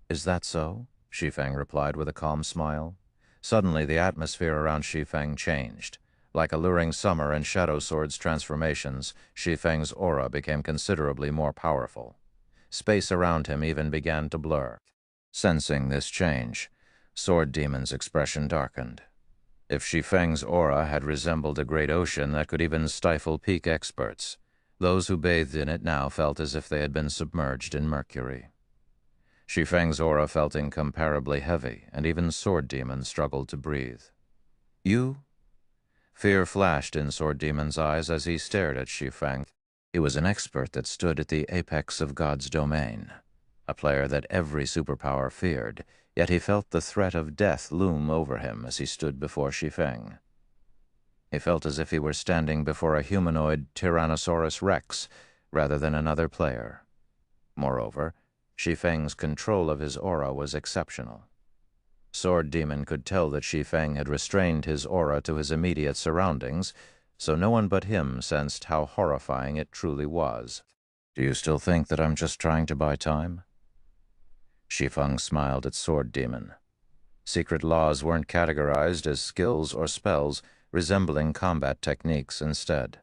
"Is that so?" Shi Feng replied with a calm smile. Suddenly, the atmosphere around Shi Feng changed. Like Alluring Summer and Shadow Sword's transformations, Shi Feng's aura became considerably more powerful. Space around him even began to blur. Sensing this change, Sword Demon's expression darkened. If Shi Feng's aura had resembled a great ocean that could even stifle peak experts, those who bathed in it now felt as if they had been submerged in mercury. Shi Feng's aura felt incomparably heavy, and even Sword Demon struggled to breathe. "You?" Fear flashed in Sword Demon's eyes as he stared at Shi Feng. He was an expert that stood at the apex of God's domain, a player that every superpower feared, yet he felt the threat of death loom over him as he stood before Shi Feng. He felt as if he were standing before a humanoid Tyrannosaurus Rex rather than another player. Moreover, Shi Feng's control of his aura was exceptional. Sword Demon could tell that Shi Feng had restrained his aura to his immediate surroundings, so no one but him sensed how horrifying it truly was. "Do you still think that I'm just trying to buy time?" Shi Feng smiled at Sword Demon. Secret laws weren't categorized as skills or spells, resembling combat techniques instead.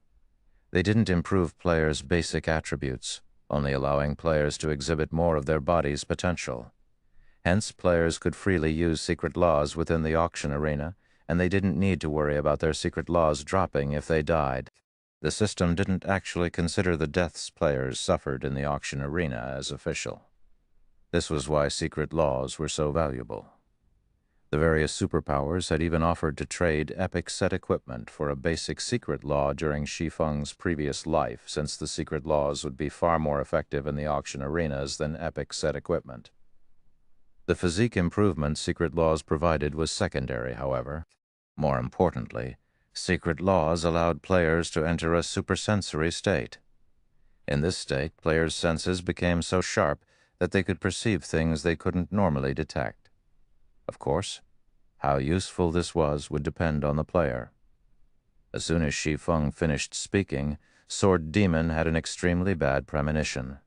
They didn't improve players' basic attributes, only allowing players to exhibit more of their body's potential. Hence, players could freely use secret laws within the auction arena, and they didn't need to worry about their secret laws dropping if they died. The system didn't actually consider the deaths players suffered in the auction arena as official. This was why secret laws were so valuable. The various superpowers had even offered to trade epic set equipment for a basic secret law during Shi Feng's previous life, since the secret laws would be far more effective in the auction arenas than epic set equipment. The physique improvement secret laws provided was secondary, however. More importantly, secret laws allowed players to enter a supersensory state. In this state, players' senses became so sharp that they could perceive things they couldn't normally detect. Of course, how useful this was would depend on the player. As soon as Shi Feng finished speaking, Sword Demon had an extremely bad premonition.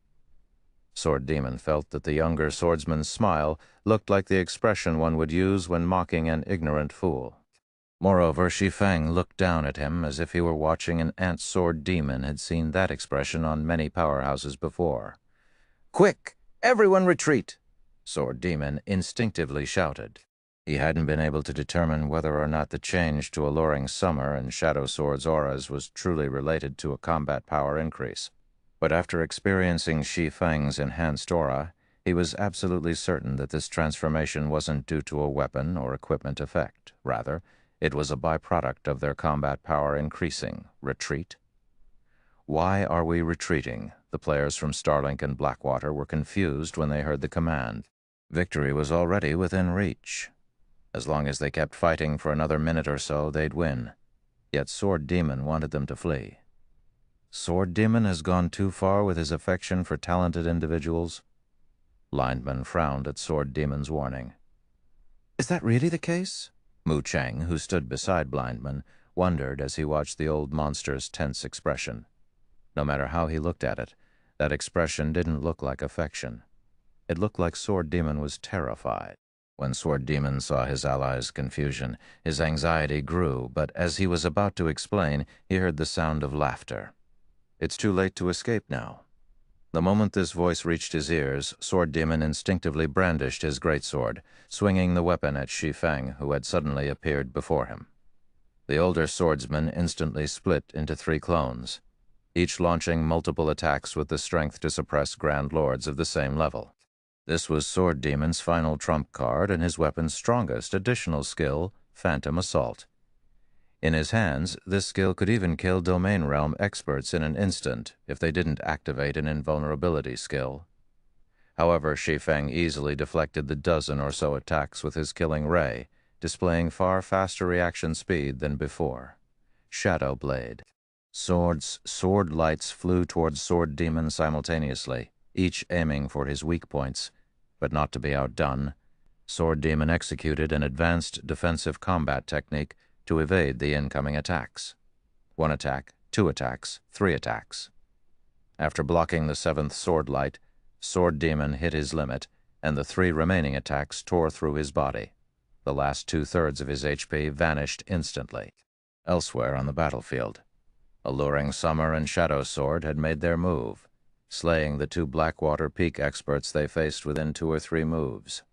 Sword Demon felt that the younger swordsman's smile looked like the expression one would use when mocking an ignorant fool. Moreover, Shi Feng looked down at him as if he were watching an ant. Sword Demon had seen that expression on many powerhouses before. "Quick! Everyone retreat!" Sword Demon instinctively shouted. He hadn't been able to determine whether or not the change to Alluring Summer and Shadow Sword's auras was truly related to a combat power increase. But after experiencing Shi Feng's enhanced aura, he was absolutely certain that this transformation wasn't due to a weapon or equipment effect. Rather, it was a byproduct of their combat power increasing. Retreat? Why are we retreating? The players from Starlink and Blackwater were confused when they heard the command. Victory was already within reach. As long as they kept fighting for another minute or so, they'd win. Yet Sword Demon wanted them to flee. Sword Demon has gone too far with his affection for talented individuals? Blindman frowned at Sword Demon's warning. Is that really the case? Mu Cheng, who stood beside Blindman, wondered as he watched the old monster's tense expression. No matter how he looked at it, that expression didn't look like affection. It looked like Sword Demon was terrified. When Sword Demon saw his allies' confusion, his anxiety grew, but as he was about to explain, he heard the sound of laughter. It's too late to escape now. The moment this voice reached his ears, Sword Demon instinctively brandished his greatsword, swinging the weapon at Shi Feng, who had suddenly appeared before him. The older swordsman instantly split into 3 clones, each launching multiple attacks with the strength to suppress Grand Lords of the same level. This was Sword Demon's final trump card and his weapon's strongest additional skill, Phantom Assault. In his hands, this skill could even kill Domain Realm experts in an instant if they didn't activate an invulnerability skill. However, Shi Feng easily deflected the dozen or so attacks with his killing ray, displaying far faster reaction speed than before. Shadow Blade. Sword lights flew towards Sword Demon simultaneously, each aiming for his weak points, but not to be outdone. Sword Demon executed an advanced defensive combat technique to evade the incoming attacks. 1 attack, 2 attacks, 3 attacks. After blocking the 7th sword light, Sword Demon hit his limit, and the 3 remaining attacks tore through his body. The last 2/3 of his HP vanished instantly. Elsewhere on the battlefield, Alluring Summer and Shadow Sword had made their move, slaying the 2 Blackwater Peak experts they faced within 2 or 3 moves.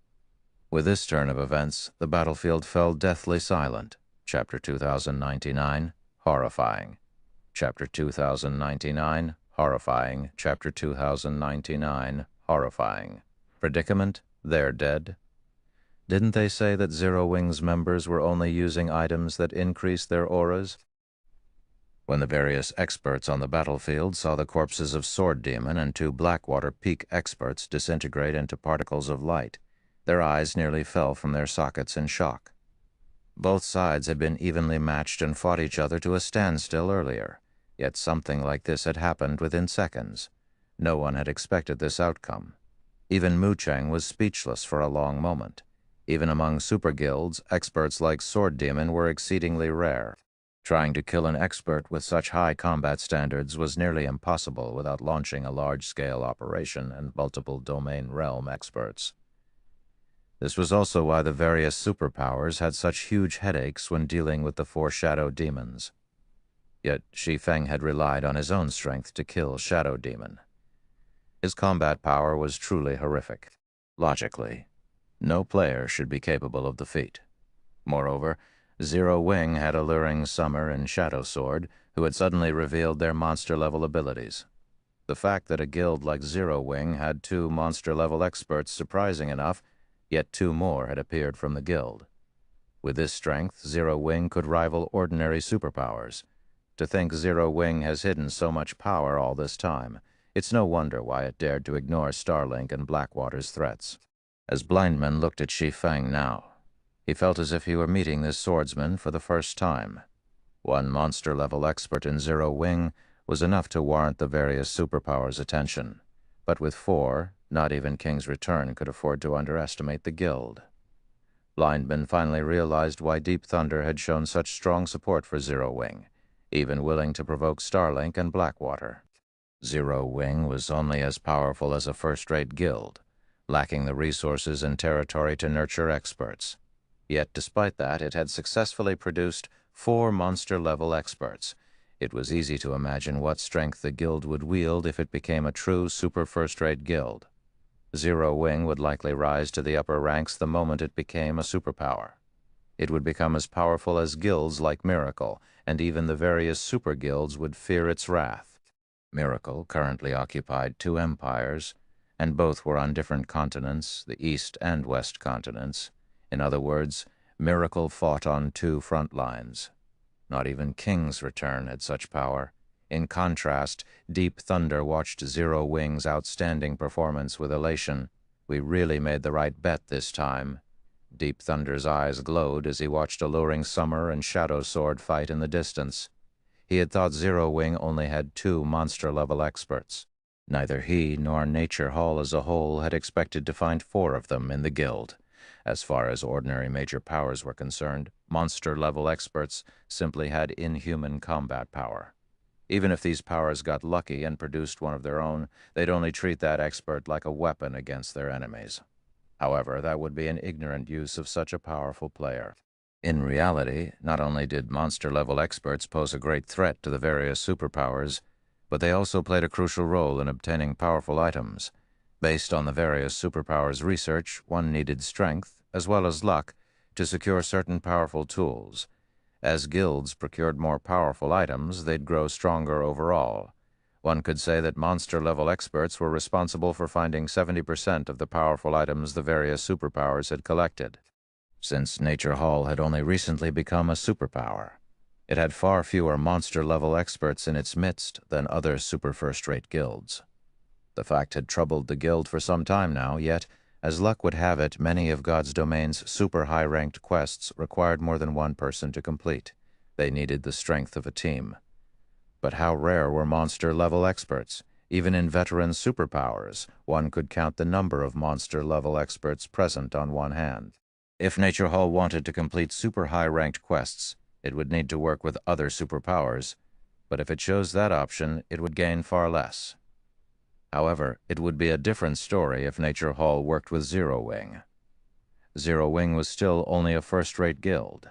With this turn of events, the battlefield fell deathly silent. Chapter 2099, Horrifying. Chapter 2099, Horrifying. Chapter 2099, Horrifying. Predicament, they're dead. Didn't they say that Zero Wing's members were only using items that increased their auras? When the various experts on the battlefield saw the corpses of Sword Demon and 2 Blackwater Peak experts disintegrate into particles of light, their eyes nearly fell from their sockets in shock. Both sides had been evenly matched and fought each other to a standstill earlier, yet something like this had happened within seconds. No one had expected this outcome. Even Mu Cheng was speechless for a long moment. Even among super guilds, experts like Sword Demon were exceedingly rare. Trying to kill an expert with such high combat standards was nearly impossible without launching a large-scale operation and multiple domain realm experts. This was also why the various superpowers had such huge headaches when dealing with the 4 shadow demons. Yet Shi Feng had relied on his own strength to kill Shadow Demon. His combat power was truly horrific. Logically, no player should be capable of the feat. Moreover, Zero Wing had Alluring Summer and Shadow Sword, who had suddenly revealed their monster-level abilities. The fact that a guild like Zero Wing had 2 monster-level experts surprising enough, yet 2 more had appeared from the guild. With this strength, Zero Wing could rival ordinary superpowers. To think Zero Wing has hidden so much power all this time, it's no wonder why it dared to ignore Starlink and Blackwater's threats. As Blindman looked at Shi Feng now, he felt as if he were meeting this swordsman for the first time. 1 monster-level expert in Zero Wing was enough to warrant the various superpowers' attention, but with 4, not even King's Return could afford to underestimate the guild. Blindman finally realized why Deep Thunder had shown such strong support for Zero Wing, even willing to provoke Starlink and Blackwater. Zero Wing was only as powerful as a first-rate guild, lacking the resources and territory to nurture experts. Yet despite that, it had successfully produced 4 monster-level experts. It was easy to imagine what strength the guild would wield if it became a true super first-rate guild. Zero Wing would likely rise to the upper ranks the moment it became a superpower. It would become as powerful as guilds like Miracle, and even the various super guilds would fear its wrath. Miracle currently occupied 2 empires, and both were on different continents, the East and West continents. In other words, Miracle fought on 2 front lines. Not even King's Return had such power. In contrast, Deep Thunder watched Zero Wing's outstanding performance with elation. "We really made the right bet this time." Deep Thunder's eyes glowed as he watched Alluring Summer and Shadow Sword fight in the distance. He had thought Zero Wing only had 2 monster-level experts. Neither he nor Nature Hall as a whole had expected to find 4 of them in the guild. As far as ordinary major powers were concerned, monster-level experts simply had inhuman combat power. Even if these powers got lucky and produced one of their own, they'd only treat that expert like a weapon against their enemies. However, that would be an ignorant use of such a powerful player. In reality, not only did monster-level experts pose a great threat to the various superpowers, but they also played a crucial role in obtaining powerful items. Based on the various superpowers research, one needed strength, as well as luck, to secure certain powerful tools. As guilds procured more powerful items, they'd grow stronger overall. One could say that monster-level experts were responsible for finding 70% of the powerful items the various superpowers had collected. Since Nature Hall had only recently become a superpower, it had far fewer monster-level experts in its midst than other super first-rate guilds. The fact had troubled the guild for some time now, yet, as luck would have it, many of God's Domain's super high-ranked quests required more than one person to complete. They needed the strength of a team. But how rare were monster-level experts? Even in veteran superpowers, one could count the number of monster-level experts present on one hand. If Nature Hall wanted to complete super high-ranked quests, it would need to work with other superpowers, but if it chose that option, it would gain far less. However, it would be a different story if Nature Hall worked with Zero Wing. Zero Wing was still only a first-rate guild.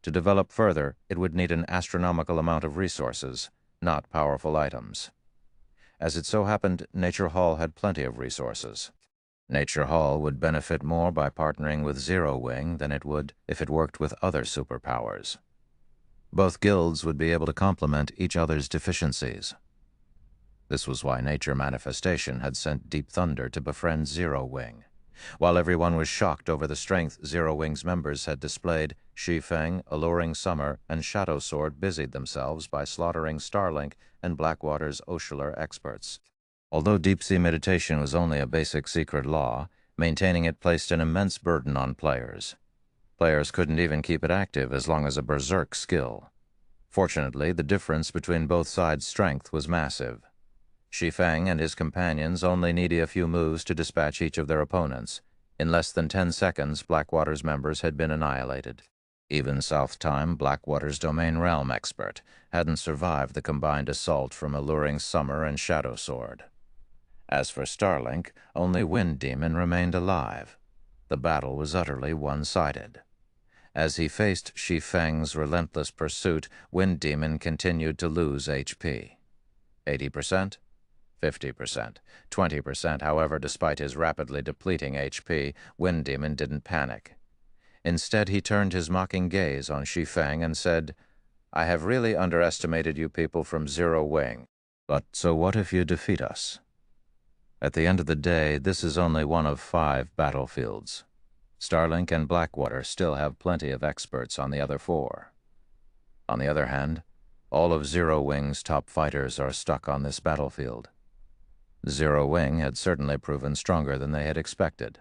To develop further, it would need an astronomical amount of resources, not powerful items. As it so happened, Nature Hall had plenty of resources. Nature Hall would benefit more by partnering with Zero Wing than it would if it worked with other superpowers. Both guilds would be able to complement each other's deficiencies. This was why Nature Manifestation had sent Deep Thunder to befriend Zero Wing. While everyone was shocked over the strength Zero Wing's members had displayed, Shi Feng, Alluring Summer, and Shadow Sword busied themselves by slaughtering Starlink and Blackwater's Oshular experts. Although deep-sea meditation was only a basic secret law, maintaining it placed an immense burden on players. Players couldn't even keep it active as long as a berserk skill. Fortunately, the difference between both sides' strength was massive. Shi Feng and his companions only needed a few moves to dispatch each of their opponents. In less than 10 seconds, Blackwater's members had been annihilated. Even South Time, Blackwater's Domain Realm expert, hadn't survived the combined assault from Alluring Summer and Shadow Sword. As for Starlink, only Wind Demon remained alive. The battle was utterly one-sided. As he faced Shi Feng's relentless pursuit, Wind Demon continued to lose HP. 80%? 50%, 20%, however, despite his rapidly depleting HP, Wind Demon didn't panic. Instead, he turned his mocking gaze on Shi Feng and said, "I have really underestimated you people from Zero Wing. But so what if you defeat us? At the end of the day, this is only one of 5 battlefields. Starlink and Blackwater still have plenty of experts on the other 4. On the other hand, all of Zero Wing's top fighters are stuck on this battlefield. Zero Wing had certainly proven stronger than they had expected,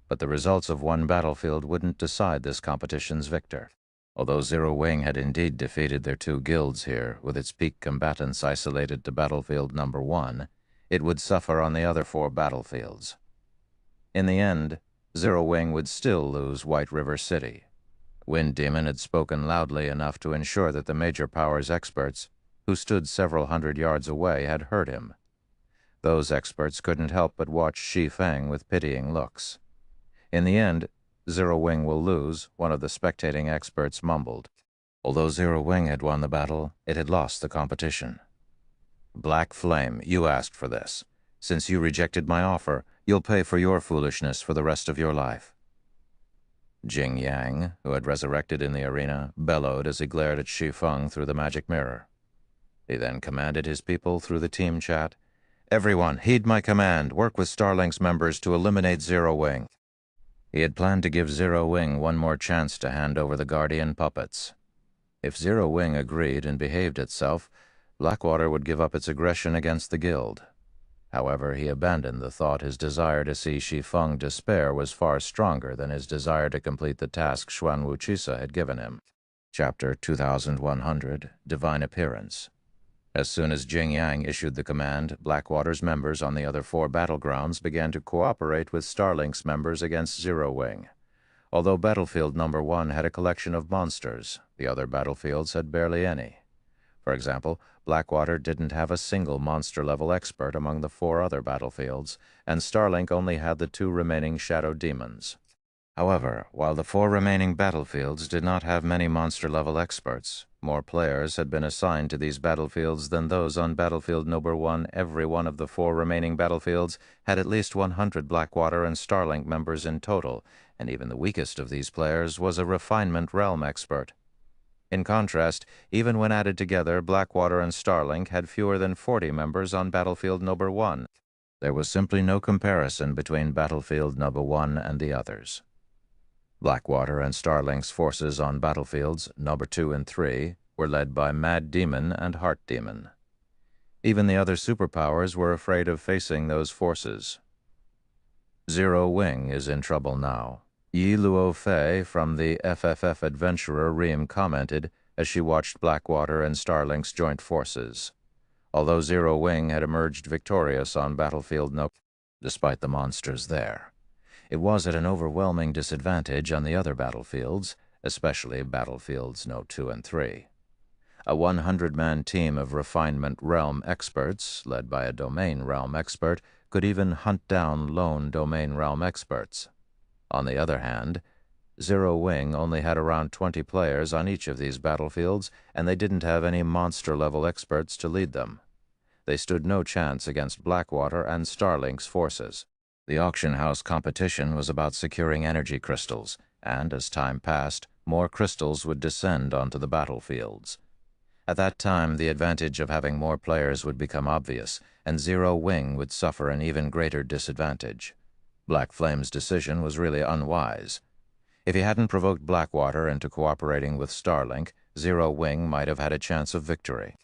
but the results of one battlefield wouldn't decide this competition's victor. Although Zero Wing had indeed defeated their 2 guilds here, with its peak combatants isolated to battlefield number 1, it would suffer on the other 4 battlefields. In the end, Zero Wing would still lose White River City. Wind Demon had spoken loudly enough to ensure that the major powers experts, who stood several hundred yards away, had heard him. Those experts couldn't help but watch Shi Feng with pitying looks. In the end, Zero Wing will lose, one of the spectating experts mumbled. Although Zero Wing had won the battle, it had lost the competition. "Black Flame, you asked for this. Since you rejected my offer, you'll pay for your foolishness for the rest of your life." Jing Yang, who had resurrected in the arena, bellowed as he glared at Shi Feng through the magic mirror. He then commanded his people through the team chat, "Everyone, heed my command. Work with Starlink's members to eliminate Zero Wing." He had planned to give Zero Wing one more chance to hand over the Guardian puppets. If Zero Wing agreed and behaved itself, Blackwater would give up its aggression against the guild. However, he abandoned the thought his desire to see Shi Feng despair was far stronger than his desire to complete the task Xuan Wuchisa had given him. Chapter 2100, Divine Appearance. As soon as Jing Yang issued the command, Blackwater's members on the other 4 battlegrounds began to cooperate with Starlink's members against Zero Wing. Although Battlefield Number 1 had a collection of monsters, the other battlefields had barely any. For example, Blackwater didn't have a single monster-level expert among the 4 other battlefields, and Starlink only had the 2 remaining Shadow Demons. However, while the 4 remaining battlefields did not have many monster-level experts, more players had been assigned to these battlefields than those on Battlefield Number 1. Every one of the 4 remaining battlefields had at least 100 Blackwater and Starlink members in total, and even the weakest of these players was a Refinement Realm expert. In contrast, even when added together, Blackwater and Starlink had fewer than 40 members on Battlefield Number 1. There was simply no comparison between Battlefield Number 1 and the others. Blackwater and Starlink's forces on battlefields Number 2 and 3 were led by Mad Demon and Heart Demon. Even the other superpowers were afraid of facing those forces. Zero Wing is in trouble now. Yi Luo Fei from the FFF Adventurer Ream commented as she watched Blackwater and Starlink's joint forces. Although Zero Wing had emerged victorious on Battlefield No. despite the monsters there, it was at an overwhelming disadvantage on the other battlefields, especially Battlefields No. 2 and 3. A 100-man team of Refinement Realm experts, led by a Domain Realm expert, could even hunt down lone Domain Realm experts. On the other hand, Zero Wing only had around 20 players on each of these battlefields, and they didn't have any monster-level experts to lead them. They stood no chance against Blackwater and Starlink's forces. The auction house competition was about securing energy crystals, and as time passed, more crystals would descend onto the battlefields. At that time, the advantage of having more players would become obvious, and Zero Wing would suffer an even greater disadvantage. Black Flame's decision was really unwise. If he hadn't provoked Blackwater into cooperating with Starlink, Zero Wing might have had a chance of victory.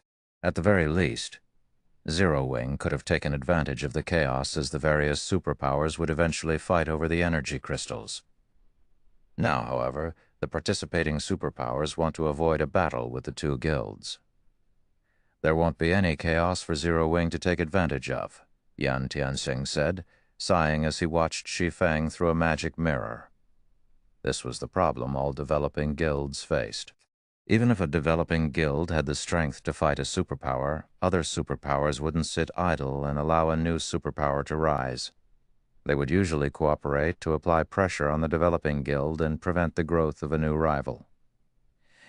At the very least, Zero Wing could have taken advantage of the chaos as the various superpowers would eventually fight over the energy crystals. Now, however, the participating superpowers want to avoid a battle with the 2 guilds. There won't be any chaos for Zero Wing to take advantage of, Yan Tianxing said, sighing as he watched Shi Feng through a magic mirror. This was the problem all developing guilds faced. Even if a developing guild had the strength to fight a superpower, other superpowers wouldn't sit idle and allow a new superpower to rise. They would usually cooperate to apply pressure on the developing guild and prevent the growth of a new rival.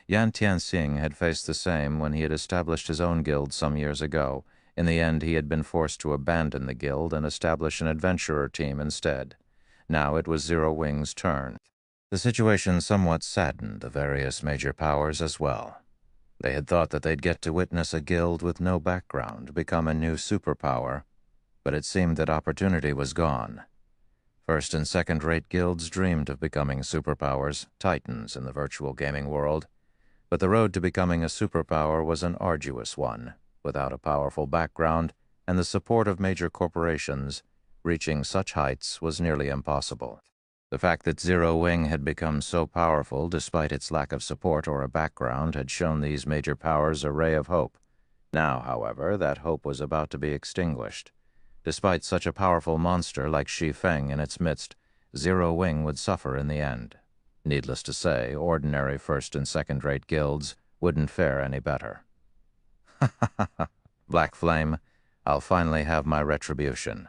Yan Tianxing had faced the same when he had established his own guild some years ago. In the end, he had been forced to abandon the guild and establish an adventurer team instead. Now it was Zero Wing's turn. The situation somewhat saddened the various major powers as well. They had thought that they'd get to witness a guild with no background become a new superpower, but it seemed that opportunity was gone. First- and second-rate guilds dreamed of becoming superpowers, titans in the virtual gaming world, but the road to becoming a superpower was an arduous one. Without a powerful background and the support of major corporations, reaching such heights was nearly impossible. The fact that Zero Wing had become so powerful despite its lack of support or a background had shown these major powers a ray of hope. Now, however, that hope was about to be extinguished. Despite such a powerful monster like Shi Feng in its midst, Zero Wing would suffer in the end. Needless to say, ordinary first- and second-rate guilds wouldn't fare any better. Ha ha ha ha! Black Flame, I'll finally have my retribution.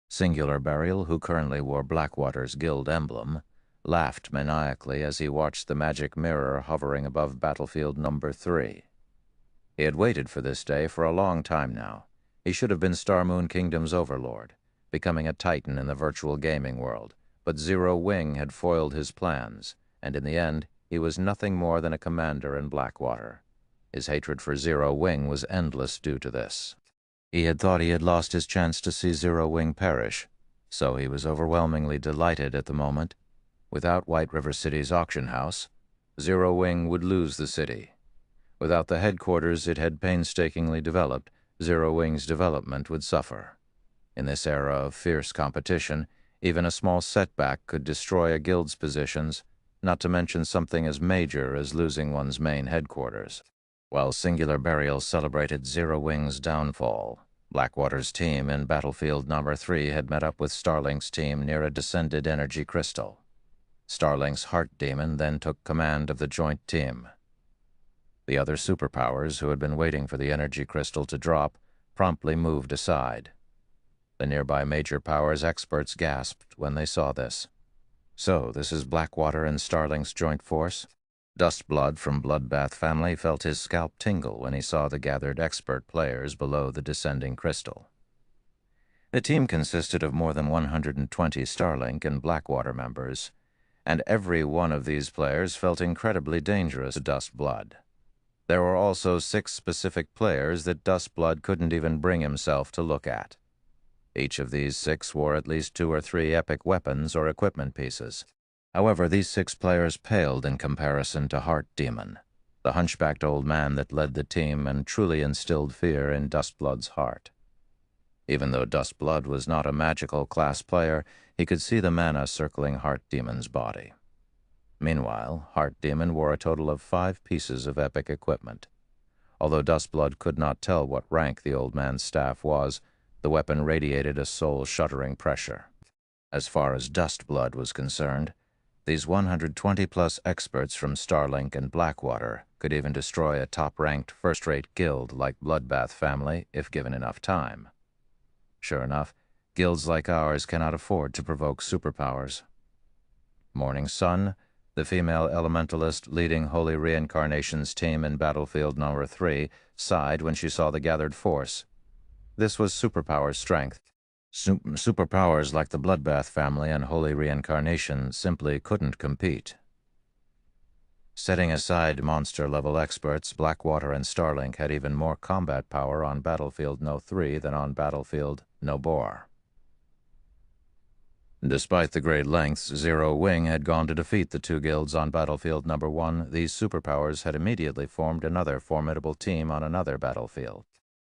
Singular Burial, who currently wore Blackwater's guild emblem, laughed maniacally as he watched the magic mirror hovering above Battlefield Number 3. He had waited for this day for a long time now. He should have been Star Moon Kingdom's overlord, becoming a titan in the virtual gaming world, but Zero Wing had foiled his plans, and in the end, he was nothing more than a commander in Blackwater. His hatred for Zero Wing was endless due to this. He had thought he had lost his chance to see Zero Wing perish, so he was overwhelmingly delighted at the moment. Without White River City's auction house, Zero Wing would lose the city. Without the headquarters it had painstakingly developed, Zero Wing's development would suffer. In this era of fierce competition, even a small setback could destroy a guild's positions, not to mention something as major as losing one's main headquarters. While Singular Burial celebrated Zero Wing's downfall, Blackwater's team in Battlefield Number 3 had met up with Starlink's team near a descended energy crystal. Starlink's Heart Demon then took command of the joint team. The other superpowers, who had been waiting for the energy crystal to drop, promptly moved aside. The nearby major powers experts gasped when they saw this. So, this is Blackwater and Starlink's joint force? Dustblood from Bloodbath family felt his scalp tingle when he saw the gathered expert players below the descending crystal. The team consisted of more than 120 Starlink and Blackwater members, and every one of these players felt incredibly dangerous to Dustblood. There were also 6 specific players that Dustblood couldn't even bring himself to look at. Each of these 6 wore at least 2 or 3 epic weapons or equipment pieces. However, these 6 players paled in comparison to Heart Demon, the hunchbacked old man that led the team and truly instilled fear in Dustblood's heart. Even though Dustblood was not a magical class player, he could see the mana circling Heart Demon's body. Meanwhile, Heart Demon wore a total of 5 pieces of epic equipment. Although Dustblood could not tell what rank the old man's staff was, the weapon radiated a soul-shuddering pressure. As far as Dustblood was concerned, these 120-plus experts from Starlink and Blackwater could even destroy a top-ranked first-rate guild like Bloodbath family if given enough time. Sure enough, guilds like ours cannot afford to provoke superpowers. Morning Sun, the female elementalist leading Holy Reincarnation's team in Battlefield Number 3, sighed when she saw the gathered force. This was superpower strength. Superpowers like the Bloodbath family and Holy Reincarnation simply couldn't compete. Setting aside monster-level experts, Blackwater and Starlink had even more combat power on Battlefield No. 3 than on Battlefield No. Bore. Despite the great lengths Zero Wing had gone to defeat the 2 guilds on Battlefield No. 1, these superpowers had immediately formed another formidable team on another battlefield.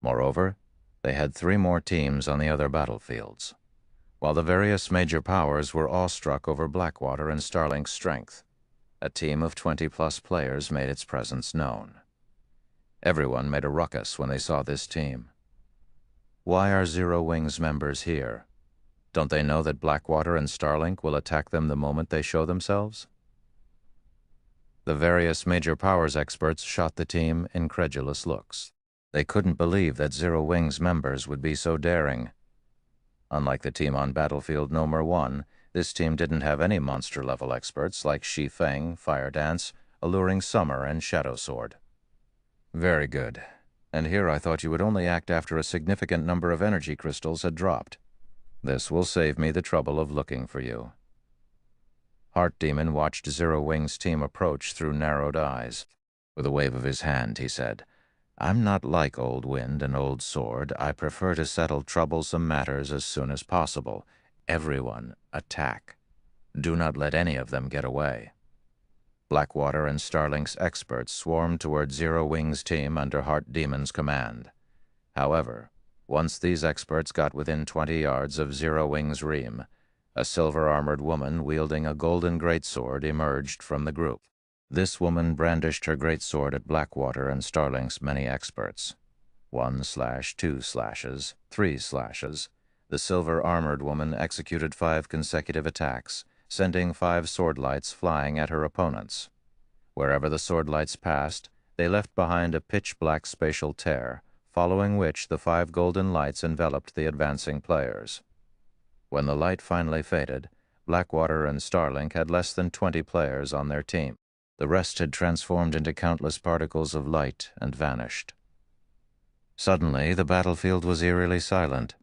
Moreover, they had 3 more teams on the other battlefields, while the various major powers were awestruck over Blackwater and Starlink's strength. A team of 20-plus players made its presence known. Everyone made a ruckus when they saw this team. Why are Zero Wing's members here? Don't they know that Blackwater and Starlink will attack them the moment they show themselves? The various major powers experts shot the team incredulous looks. They couldn't believe that Zero Wing's members would be so daring. Unlike the team on Battlefield No. 1, this team didn't have any monster-level experts like Shi Feng, Fire Dance, Alluring Summer, and Shadow Sword. Very good. And here I thought you would only act after a significant number of energy crystals had dropped. This will save me the trouble of looking for you. Heart Demon watched Zero Wing's team approach through narrowed eyes. With a wave of his hand, he said, "I'm not like Old Wind and Old Sword. I prefer to settle troublesome matters as soon as possible. Everyone, attack. Do not let any of them get away." Blackwater and Starlink's experts swarmed toward Zero Wing's team under Heart Demon's command. However, once these experts got within 20 yards of Zero Wing's ream, a silver-armored woman wielding a golden greatsword emerged from the group. This woman brandished her greatsword at Blackwater and Starlink's many experts. 1 slash, 2 slashes, 3 slashes. The silver-armored woman executed 5 consecutive attacks, sending 5 sword lights flying at her opponents. Wherever the sword lights passed, they left behind a pitch-black spatial tear, following which the 5 golden lights enveloped the advancing players. When the light finally faded, Blackwater and Starlink had less than 20 players on their team. The rest had transformed into countless particles of light and vanished. Suddenly, the battlefield was eerily silent.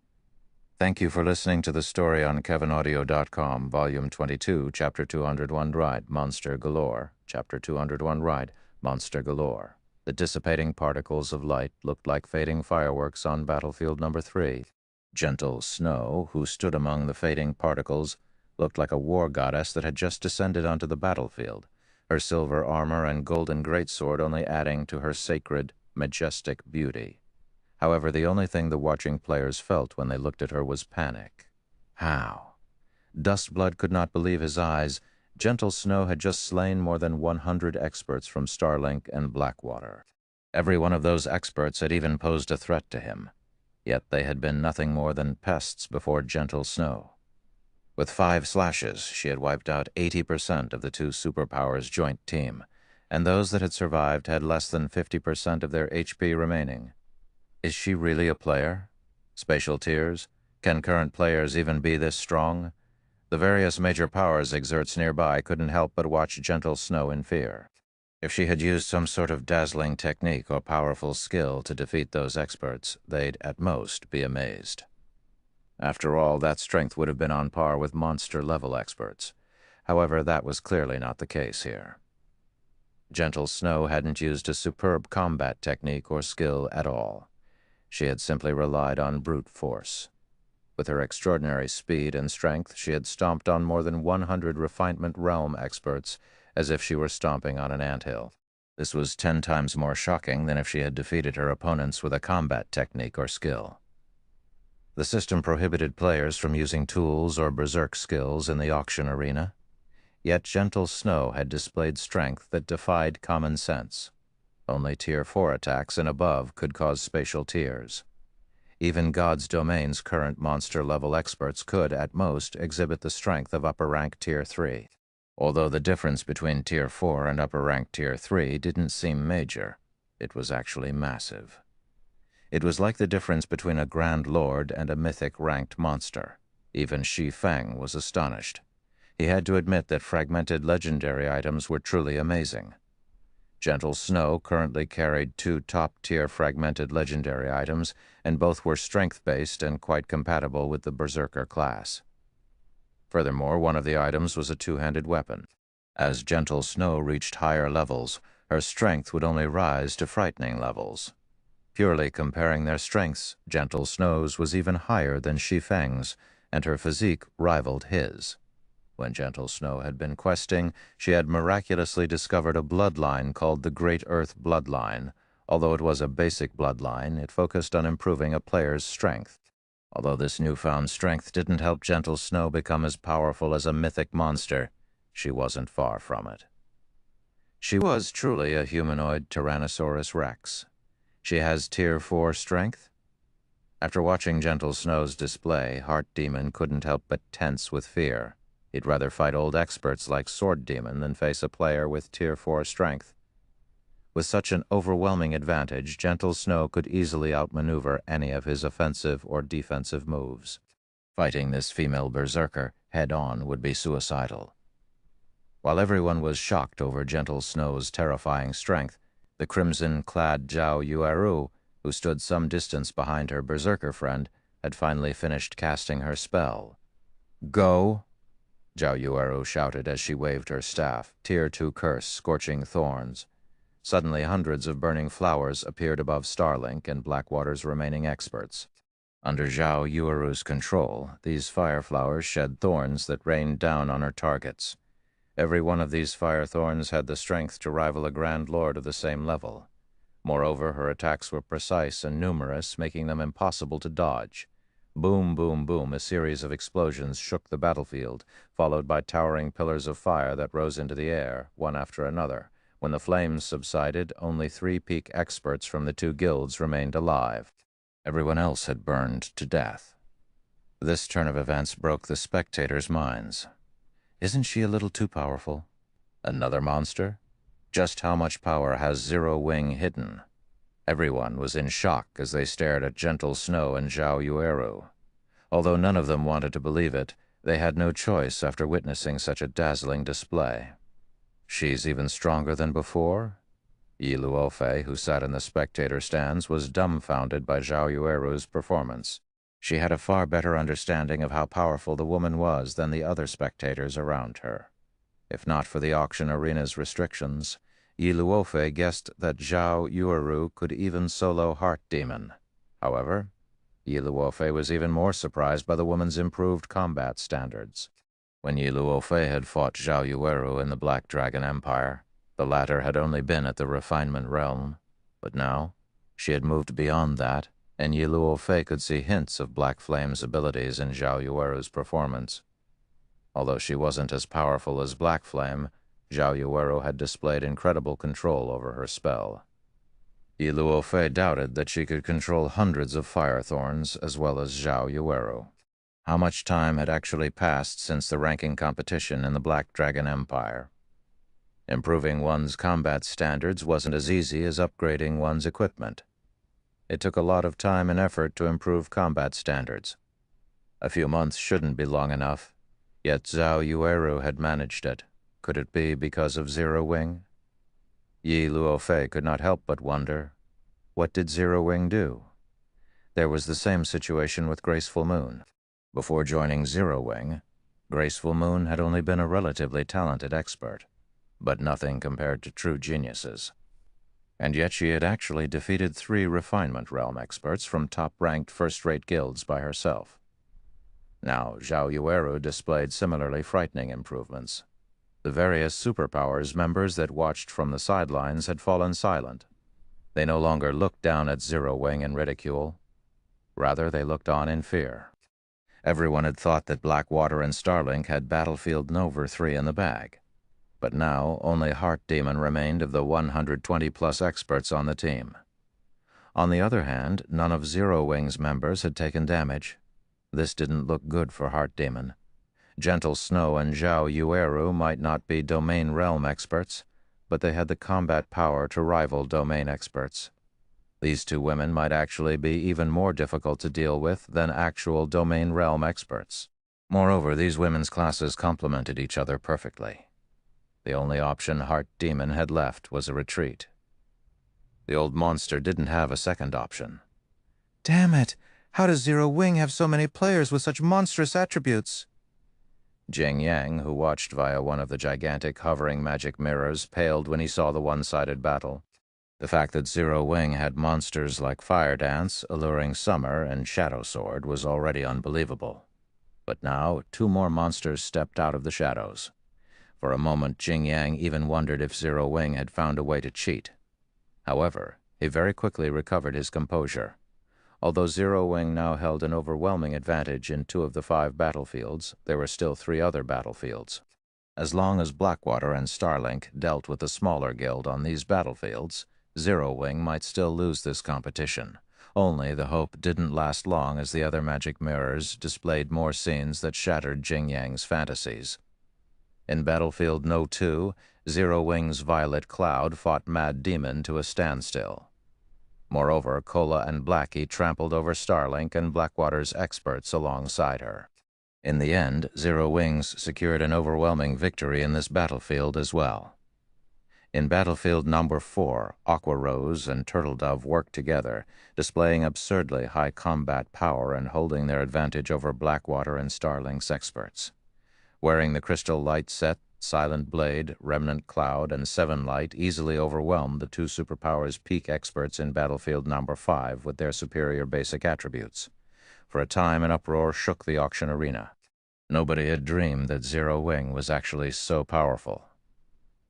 Thank you for listening to the story on KevinAudio.com, Volume 22, Chapter 201 Ride, Monster Galore, Chapter 201 Ride, Monster Galore. The dissipating particles of light looked like fading fireworks on Battlefield No. 3. Gentle Snow, who stood among the fading particles, looked like a war goddess that had just descended onto the battlefield, her silver armor and golden greatsword only adding to her sacred, majestic beauty. However, the only thing the watching players felt when they looked at her was panic. How? Dustblood could not believe his eyes. Gentle Snow had just slain more than 100 experts from Starlink and Blackwater. Every one of those experts had even posed a threat to him, yet they had been nothing more than pests before Gentle Snow. With 5 slashes, she had wiped out 80% of the two superpowers' joint team, and those that had survived had less than 50% of their HP remaining. Is she really a player? Spatial tears? Can current players even be this strong? The various major powers exerts nearby couldn't help but watch Gentle Snow in fear. If she had used some sort of dazzling technique or powerful skill to defeat those experts, they'd at most be amazed. After all, that strength would have been on par with monster-level experts. However, that was clearly not the case here. Gentle Snow hadn't used a superb combat technique or skill at all. She had simply relied on brute force. With her extraordinary speed and strength, she had stomped on more than 100 Refinement Realm experts as if she were stomping on an anthill. This was 10 times more shocking than if she had defeated her opponents with a combat technique or skill. The system prohibited players from using tools or berserk skills in the auction arena, yet Gentle Snow had displayed strength that defied common sense. Only Tier 4 attacks and above could cause spatial tears. Even God's Domain's current monster-level experts could, at most, exhibit the strength of upper-rank Tier 3. Although the difference between Tier 4 and upper-rank Tier 3 didn't seem major, it was actually massive. It was like the difference between a Grand Lord and a mythic-ranked monster. Even Shi Feng was astonished. He had to admit that fragmented legendary items were truly amazing. Gentle Snow currently carried 2 top-tier fragmented legendary items, and both were strength-based and quite compatible with the Berserker class. Furthermore, one of the items was a 2-handed weapon. As Gentle Snow reached higher levels, her strength would only rise to frightening levels. Purely comparing their strengths, Gentle Snow's was even higher than Shi Feng's, and her physique rivaled his. When Gentle Snow had been questing, she had miraculously discovered a bloodline called the Great Earth Bloodline. Although it was a basic bloodline, it focused on improving a player's strength. Although this newfound strength didn't help Gentle Snow become as powerful as a mythic monster, she wasn't far from it. She was truly a humanoid Tyrannosaurus Rex. She has Tier 4 strength? After watching Gentle Snow's display, Heart Demon couldn't help but tense with fear. He'd rather fight old experts like Sword Demon than face a player with Tier 4 strength. With such an overwhelming advantage, Gentle Snow could easily outmaneuver any of his offensive or defensive moves. Fighting this female berserker head-on would be suicidal. While everyone was shocked over Gentle Snow's terrifying strength, the crimson-clad Zhao Yueru, who stood some distance behind her berserker friend, had finally finished casting her spell. "Go!" Zhao Yueru shouted as she waved her staff, Tier 2 curse, scorching thorns. Suddenly, hundreds of burning flowers appeared above Starlink and Blackwater's remaining experts. Under Zhao Yueru's control, these fire flowers shed thorns that rained down on her targets. Every one of these fire thorns had the strength to rival a Grand Lord of the same level. Moreover, her attacks were precise and numerous, making them impossible to dodge. Boom, boom, boom, a series of explosions shook the battlefield, followed by towering pillars of fire that rose into the air, one after another. When the flames subsided, only 3 peak experts from the 2 guilds remained alive. Everyone else had burned to death. This turn of events broke the spectators' minds. Isn't she a little too powerful? Another monster? Just how much power has Zero Wing hidden? Everyone was in shock as they stared at Gentle Snow and Zhao Yueru. Although none of them wanted to believe it, they had no choice after witnessing such a dazzling display. She's even stronger than before? Yi Luofei, who sat in the spectator stands, was dumbfounded by Zhao Yueru's performance. She had a far better understanding of how powerful the woman was than the other spectators around her. If not for the auction arena's restrictions, Yi Luofei guessed that Zhao Yueru could even solo Heart Demon. However, Yi Luofei was even more surprised by the woman's improved combat standards. When Yi Luofei had fought Zhao Yueru in the Black Dragon Empire, the latter had only been at the refinement realm, but now she had moved beyond that, and Yi Luofei could see hints of Black Flame's abilities in Zhao Yueru's performance. Although she wasn't as powerful as Black Flame, Zhao Yueru had displayed incredible control over her spell. Yi Luofei doubted that she could control hundreds of fire thorns as well as Zhao Yueru. How much time had actually passed since the ranking competition in the Black Dragon Empire? Improving one's combat standards wasn't as easy as upgrading one's equipment. It took a lot of time and effort to improve combat standards. A few months shouldn't be long enough, yet Zhao Yueru had managed it. Could it be because of Zero Wing? Yi Luofei could not help but wonder, what did Zero Wing do? There was the same situation with Graceful Moon. Before joining Zero Wing, Graceful Moon had only been a relatively talented expert, but nothing compared to true geniuses. And yet she had actually defeated 3 Refinement Realm experts from top-ranked first-rate guilds by herself. Now, Zhao Yueru displayed similarly frightening improvements. The various superpowers members that watched from the sidelines had fallen silent. They no longer looked down at Zero Wing in ridicule. Rather, they looked on in fear. Everyone had thought that Blackwater and Starlink had Battlefield Nova 3 in the bag. But now only Heart Demon remained of the 120-plus experts on the team. On the other hand, none of Zero Wing's members had taken damage. This didn't look good for Heart Demon. Gentle Snow and Zhao Yueru might not be Domain Realm experts, but they had the combat power to rival Domain experts. These 2 women might actually be even more difficult to deal with than actual Domain Realm experts. Moreover, these women's classes complemented each other perfectly. The only option Heart Demon had left was a retreat. The old monster didn't have a second option. Damn it! How does Zero Wing have so many players with such monstrous attributes? Jing Yang, who watched via one of the gigantic hovering magic mirrors, paled when he saw the one-sided battle. The fact that Zero Wing had monsters like Fire Dance, Alluring Summer, and Shadow Sword was already unbelievable. But now 2 more monsters stepped out of the shadows. For a moment, Jing Yang even wondered if Zero Wing had found a way to cheat. However, he very quickly recovered his composure. Although Zero Wing now held an overwhelming advantage in 2 of the 5 battlefields, there were still 3 other battlefields. As long as Blackwater and Starlink dealt with the smaller guild on these battlefields, Zero Wing might still lose this competition. Only the hope didn't last long as the other magic mirrors displayed more scenes that shattered Jing Yang's fantasies. In Battlefield No. 2, Zero Wing's Violet Cloud fought Mad Demon to a standstill. Moreover, Cola and Blackie trampled over Starlink and Blackwater's experts alongside her. In the end, Zero Wings secured an overwhelming victory in this battlefield as well. In Battlefield No. 4, Aqua Rose and Turtle Dove worked together, displaying absurdly high combat power and holding their advantage over Blackwater and Starlink's experts. Wearing the Crystal Light set, Silent Blade, Remnant Cloud, and Seven Light easily overwhelmed the 2 superpowers' peak experts in Battlefield No. 5 with their superior basic attributes. For a time, an uproar shook the auction arena. Nobody had dreamed that Zero Wing was actually so powerful.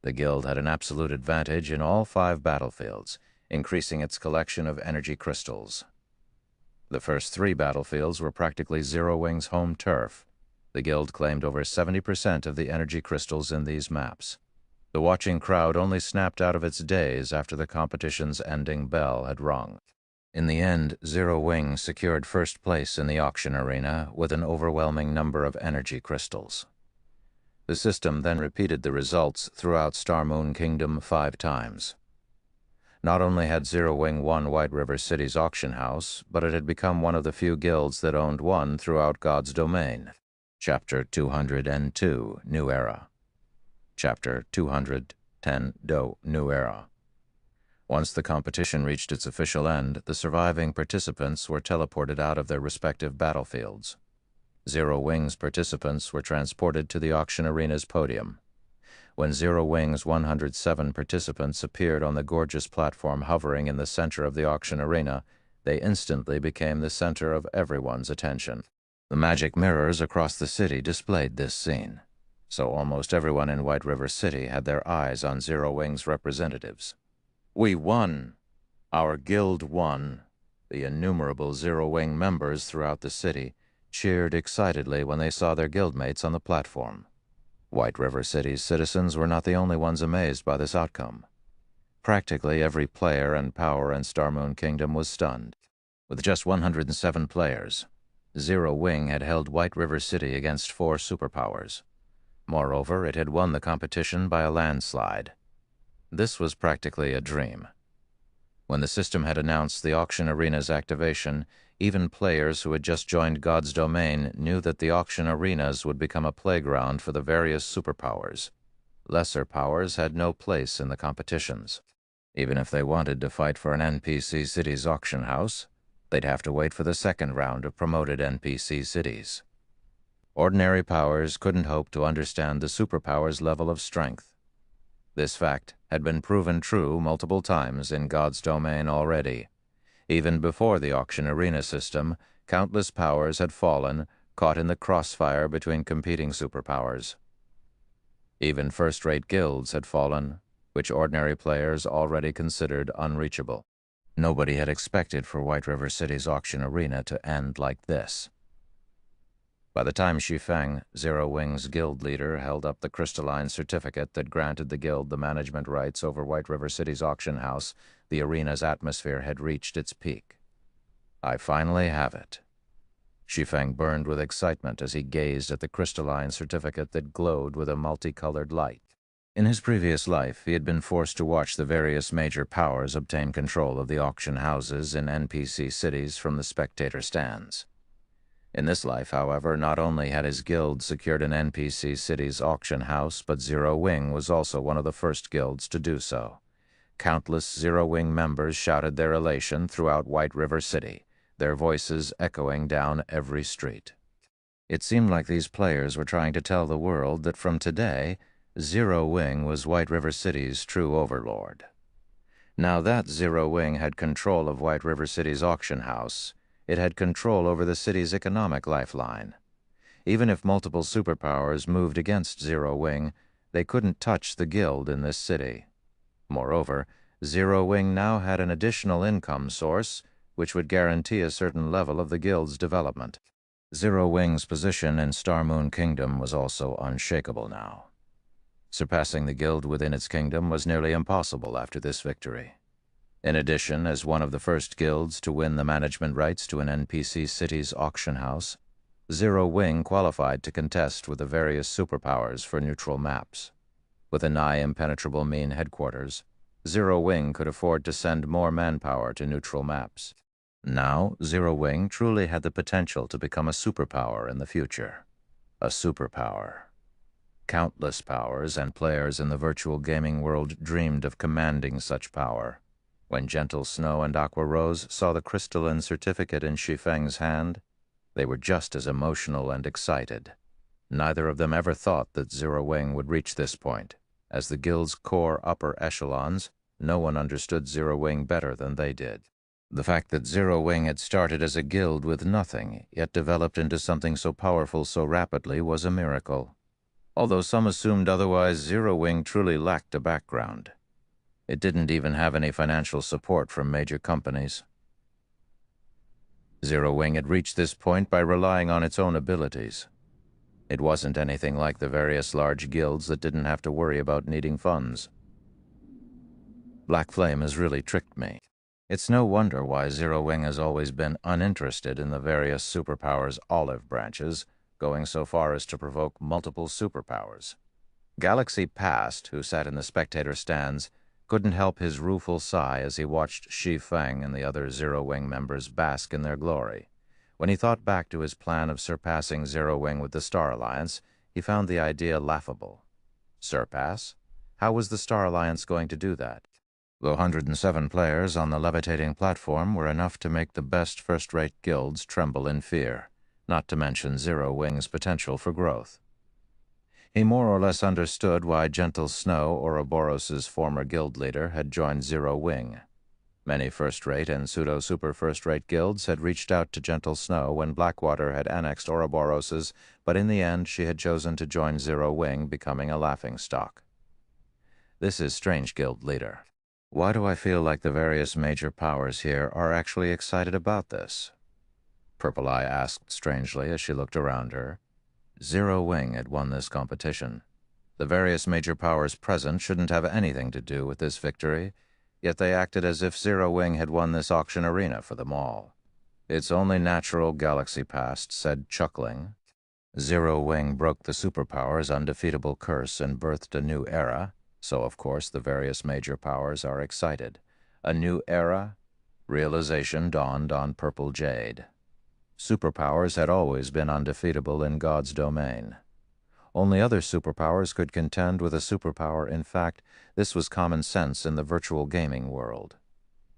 The guild had an absolute advantage in all 5 battlefields, increasing its collection of energy crystals. The first 3 battlefields were practically Zero Wing's home turf. The guild claimed over 70% of the energy crystals in these maps. The watching crowd only snapped out of its daze after the competition's ending bell had rung. In the end, Zero Wing secured first place in the auction arena with an overwhelming number of energy crystals. The system then repeated the results throughout Star Moon Kingdom 5 times. Not only had Zero Wing won White River City's auction house, but it had become one of the few guilds that owned one throughout God's domain. Chapter 202, New Era. Chapter 210, Do, New Era. Once the competition reached its official end, the surviving participants were teleported out of their respective battlefields. Zero Wing's participants were transported to the auction arena's podium. When Zero Wing's 107 participants appeared on the gorgeous platform hovering in the center of the auction arena, they instantly became the center of everyone's attention. The magic mirrors across the city displayed this scene. so almost everyone in White River City had their eyes on Zero Wing's representatives. "We won! Our guild won!" The innumerable Zero Wing members throughout the city cheered excitedly when they saw their guildmates on the platform. White River City's citizens were not the only ones amazed by this outcome. Practically every player and power in Star Moon Kingdom was stunned. With just 107 players, Zero Wing had held White River City against 4 superpowers. Moreover, it had won the competition by a landslide. This was practically a dream. When the system had announced the auction arena's activation, even players who had just joined God's domain knew that the auction arenas would become a playground for the various superpowers. Lesser powers had no place in the competitions. Even if they wanted to fight for an NPC city's auction house, they'd have to wait for the second round of promoted NPC cities. Ordinary powers couldn't hope to understand the superpower's level of strength. This fact had been proven true multiple times in God's domain already. Even before the auction arena system, countless powers had fallen, caught in the crossfire between competing superpowers. Even first-rate guilds had fallen, which ordinary players already considered unreachable. Nobody had expected for White River City's auction arena to end like this. By the time Shi Feng, Zero Wing's guild leader, held up the crystalline certificate that granted the guild the management rights over White River City's auction house, the arena's atmosphere had reached its peak. "I finally have it." Shi Feng burned with excitement as he gazed at the crystalline certificate that glowed with a multicolored light. In his previous life, he had been forced to watch the various major powers obtain control of the auction houses in NPC cities from the spectator stands. In this life, however, not only had his guild secured an NPC city's auction house, but Zero Wing was also one of the first guilds to do so. Countless Zero Wing members shouted their elation throughout White River City, their voices echoing down every street. It seemed like these players were trying to tell the world that from today, Zero Wing was White River City's true overlord. Now that Zero Wing had control of White River City's auction house, it had control over the city's economic lifeline. Even if multiple superpowers moved against Zero Wing, they couldn't touch the guild in this city. Moreover, Zero Wing now had an additional income source, which would guarantee a certain level of the guild's development. Zero Wing's position in Star Moon Kingdom was also unshakable now. Surpassing the guild within its kingdom was nearly impossible after this victory. In addition, as one of the first guilds to win the management rights to an NPC city's auction house, Zero Wing qualified to contest with the various superpowers for neutral maps. With a nigh impenetrable mean headquarters, Zero Wing could afford to send more manpower to neutral maps. Now, Zero Wing truly had the potential to become a superpower in the future. A superpower. Countless powers and players in the virtual gaming world dreamed of commanding such power. When Gentle Snow and Aqua Rose saw the crystalline certificate in Shi Feng's hand, they were just as emotional and excited. Neither of them ever thought that Zero Wing would reach this point. As the guild's core upper echelons, no one understood Zero Wing better than they did. The fact that Zero Wing had started as a guild with nothing, yet developed into something so powerful so rapidly, was a miracle. Although some assumed otherwise, Zero Wing truly lacked a background. It didn't even have any financial support from major companies. Zero Wing had reached this point by relying on its own abilities. It wasn't anything like the various large guilds that didn't have to worry about needing funds. Black Flame has really tricked me. It's no wonder why Zero Wing has always been uninterested in the various superpowers' olive branches, going so far as to provoke multiple superpowers. Galaxy Past, who sat in the spectator stands, couldn't help his rueful sigh as he watched Shi Feng and the other Zero Wing members bask in their glory. When he thought back to his plan of surpassing Zero Wing with the Star Alliance, he found the idea laughable. Surpass? How was the Star Alliance going to do that? The 107 players on the levitating platform were enough to make the best first-rate guilds tremble in fear, not to mention Zero Wing's potential for growth. He more or less understood why Gentle Snow, Ouroboros's former guild leader, had joined Zero Wing. Many first-rate and pseudo-super first-rate guilds had reached out to Gentle Snow when Blackwater had annexed Ouroboros's, but in the end she had chosen to join Zero Wing, becoming a laughingstock. This is Strange Guild Leader. Why do I feel like the various major powers here are actually excited about this? Purple Eye asked strangely as she looked around her. Zero Wing had won this competition. The various major powers present shouldn't have anything to do with this victory, yet they acted as if Zero Wing had won this auction arena for them all. It's only natural, Galaxy Past said, chuckling. Zero Wing broke the superpower's undefeatable curse and birthed a new era, so of course the various major powers are excited. A new era? Realization dawned on Purple Jade. Superpowers had always been undefeatable in God's domain. Only other superpowers could contend with a superpower. In fact, this was common sense in the virtual gaming world.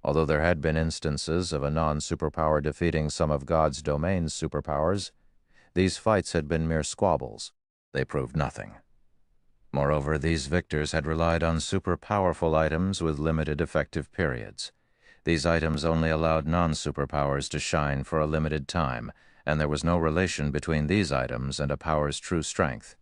Although there had been instances of a non-superpower defeating some of God's domain's superpowers, these fights had been mere squabbles. They proved nothing. Moreover, these victors had relied on super-powerful items with limited effective periods. These items only allowed non-superpowers to shine for a limited time, and there was no relation between these items and a power's true strength.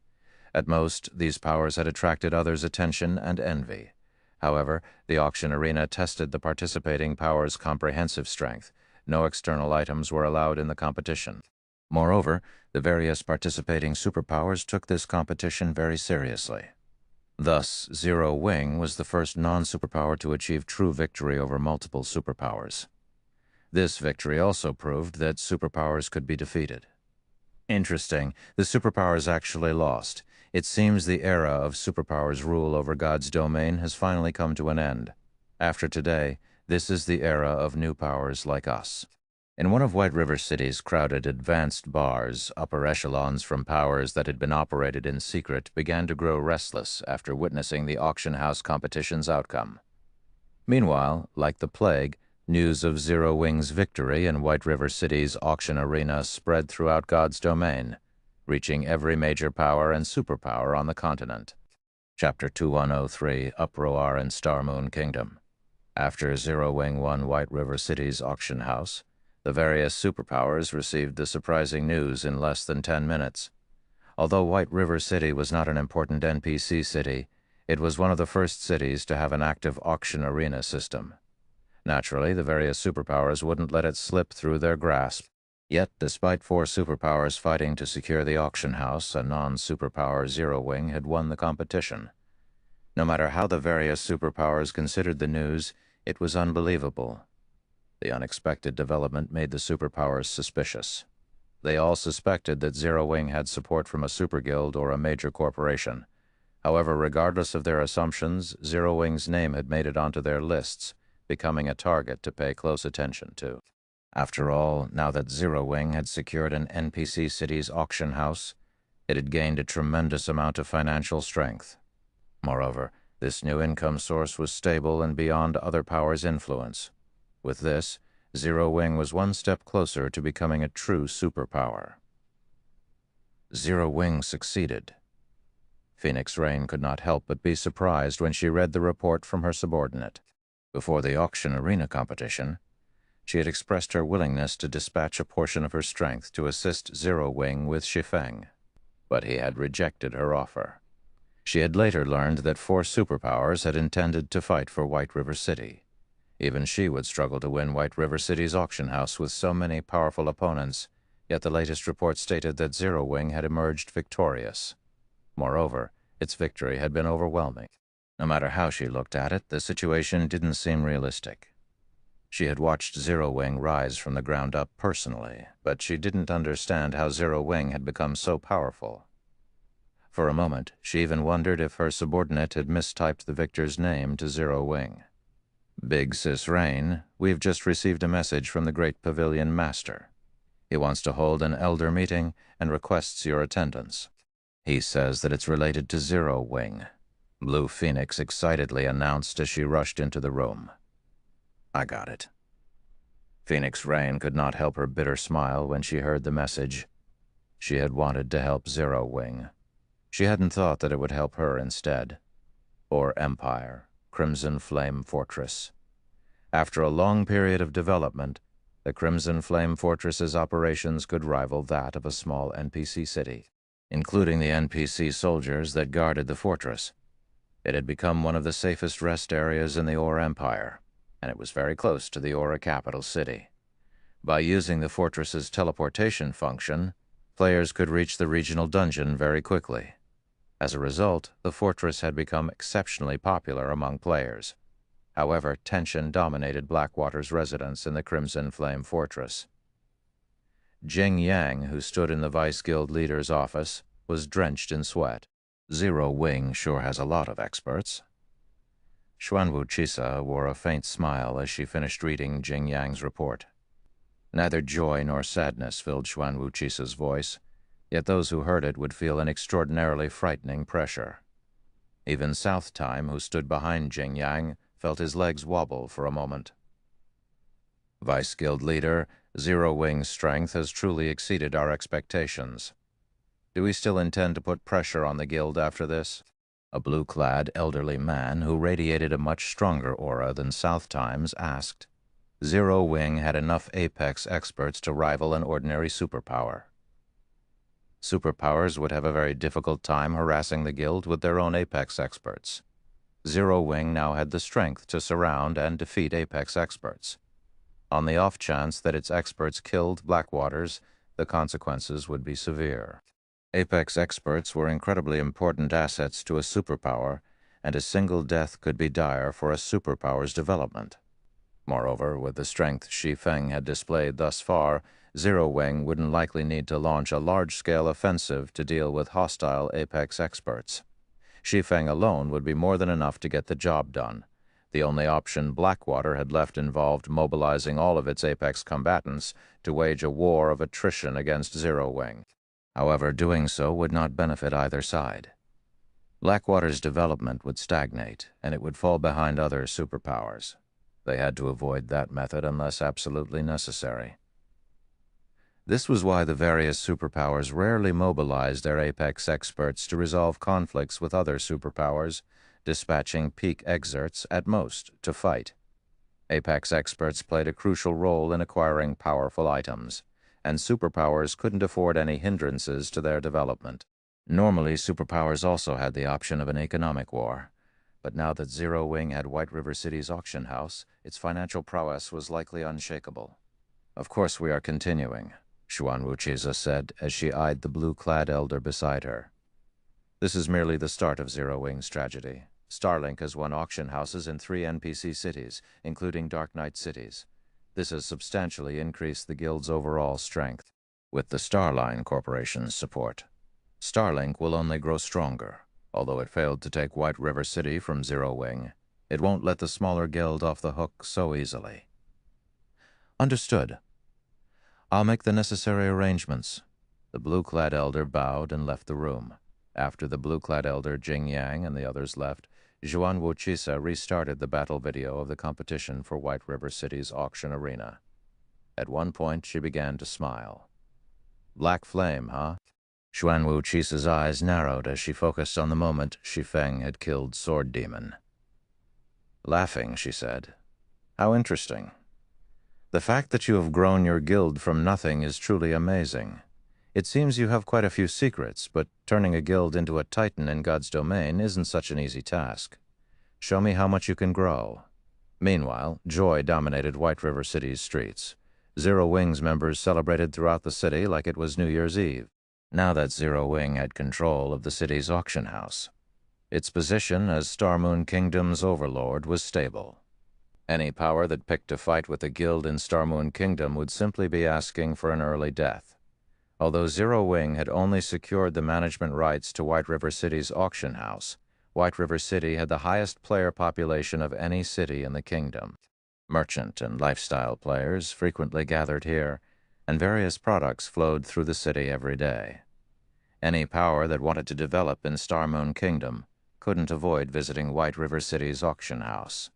At most, these powers had attracted others' attention and envy. However, the auction arena tested the participating powers' comprehensive strength. No external items were allowed in the competition. Moreover, the various participating superpowers took this competition very seriously. Thus, Zero Wing was the first non-superpower to achieve true victory over multiple superpowers. This victory also proved that superpowers could be defeated. Interesting, the superpowers actually lost. It seems the era of superpowers' rule over God's domain has finally come to an end. After today, this is the era of new powers like us. In one of White River City's crowded advanced bars, upper echelons from powers that had been operated in secret began to grow restless after witnessing the auction house competition's outcome. Meanwhile, like the plague, news of Zero Wing's victory in White River City's auction arena spread throughout God's domain, reaching every major power and superpower on the continent. Chapter 2103, Uproar in Star Moon Kingdom. After Zero Wing won White River City's auction house, the various superpowers received the surprising news in less than 10 minutes. Although White River City was not an important NPC city, it was one of the first cities to have an active auction arena system. Naturally, the various superpowers wouldn't let it slip through their grasp. Yet, despite 4 superpowers fighting to secure the auction house, a non-superpower Zero Wing had won the competition. No matter how the various superpowers considered the news, it was unbelievable. The unexpected development made the superpowers suspicious. They all suspected that Zero Wing had support from a super guild or a major corporation. However, regardless of their assumptions, Zero Wing's name had made it onto their lists, becoming a target to pay close attention to. After all, now that Zero Wing had secured an NPC city's auction house, it had gained a tremendous amount of financial strength. Moreover, this new income source was stable and beyond other powers' influence. With this, Zero Wing was one step closer to becoming a true superpower. Zero Wing succeeded. Phoenix Rain could not help but be surprised when she read the report from her subordinate. Before the auction arena competition, she had expressed her willingness to dispatch a portion of her strength to assist Zero Wing with Shi Feng, but he had rejected her offer. She had later learned that 4 superpowers had intended to fight for White River City. Even she would struggle to win White River City's auction house with so many powerful opponents, yet the latest report stated that Zero Wing had emerged victorious. Moreover, its victory had been overwhelming. No matter how she looked at it, the situation didn't seem realistic. She had watched Zero Wing rise from the ground up personally, but she didn't understand how Zero Wing had become so powerful. For a moment, she even wondered if her subordinate had mistyped the victor's name to Zero Wing. Big Sis Rain, we've just received a message from the Great Pavilion Master. He wants to hold an elder meeting and requests your attendance. He says that it's related to Zero Wing, Blue Phoenix excitedly announced as she rushed into the room. I got it. Phoenix Rain could not help her bitter smile when she heard the message. She had wanted to help Zero Wing. She hadn't thought that it would help her instead. Or Empire, Crimson Flame Fortress. After a long period of development, the Crimson Flame Fortress's operations could rival that of a small NPC city, including the NPC soldiers that guarded the fortress. It had become one of the safest rest areas in the Ore Empire, and it was very close to the Ore capital city. By using the fortress's teleportation function, players could reach the regional dungeon very quickly. As a result, the fortress had become exceptionally popular among players. However, tension dominated Blackwater's residence in the Crimson Flame Fortress. Jing Yang, who stood in the Vice Guild leader's office, was drenched in sweat. Zero Wing sure has a lot of experts. Xuanwu Chisa wore a faint smile as she finished reading Jing Yang's report. Neither joy nor sadness filled Xuanwu Chisa's voice, yet those who heard it would feel an extraordinarily frightening pressure. Even South Time, who stood behind Jing Yang, felt his legs wobble for a moment. Vice Guild leader, Zero Wing's strength has truly exceeded our expectations. Do we still intend to put pressure on the guild after this? A blue-clad, elderly man who radiated a much stronger aura than South Time's asked. Zero Wing had enough Apex experts to rival an ordinary superpower. Superpowers would have a very difficult time harassing the guild with their own Apex experts. Zero Wing now had the strength to surround and defeat Apex experts. On the off chance that its experts killed Blackwaters, the consequences would be severe. Apex experts were incredibly important assets to a superpower, and a single death could be dire for a superpower's development. Moreover, with the strength Shi Feng had displayed thus far, Zero Wing wouldn't likely need to launch a large-scale offensive to deal with hostile Apex experts. Shi Feng alone would be more than enough to get the job done. The only option Blackwater had left involved mobilizing all of its Apex combatants to wage a war of attrition against Zero Wing. However, doing so would not benefit either side. Blackwater's development would stagnate, and it would fall behind other superpowers. They had to avoid that method unless absolutely necessary. This was why the various superpowers rarely mobilized their Apex experts to resolve conflicts with other superpowers, dispatching peak exerts at most to fight. Apex experts played a crucial role in acquiring powerful items, and superpowers couldn't afford any hindrances to their development. Normally, superpowers also had the option of an economic war, but now that Zero Wing had White River City's auction house, its financial prowess was likely unshakable. Of course we are continuing, Xuanwu Chiza said as she eyed the blue-clad elder beside her. This is merely the start of Zero Wing's tragedy. Starlink has won auction houses in 3 NPC cities, including Dark Knight cities. This has substantially increased the guild's overall strength. With the Starline Corporation's support, Starlink will only grow stronger. Although it failed to take White River City from Zero Wing, it won't let the smaller guild off the hook so easily. Understood. I'll make the necessary arrangements. The blue-clad elder bowed and left the room. After the blue-clad elder Jing Yang and the others left, Xuanwu Chisa restarted the battle video of the competition for White River City's auction arena. At one point, she began to smile. Black Flame, huh? Xuanwu Chisa's eyes narrowed as she focused on the moment Shi Feng had killed Sword Demon. Laughing, she said, "How interesting. The fact that you have grown your guild from nothing is truly amazing. It seems you have quite a few secrets, but turning a guild into a titan in God's domain isn't such an easy task. Show me how much you can grow." Meanwhile, joy dominated White River City's streets. Zero Wing's members celebrated throughout the city like it was New Year's Eve. Now that Zero Wing had control of the city's auction house, its position as Star Moon Kingdom's overlord was stable. Any power that picked a fight with the guild in Star Moon Kingdom would simply be asking for an early death. Although Zero Wing had only secured the management rights to White River City's auction house, White River City had the highest player population of any city in the kingdom. Merchant and lifestyle players frequently gathered here, and various products flowed through the city every day. Any power that wanted to develop in Star Moon Kingdom couldn't avoid visiting White River City's auction house.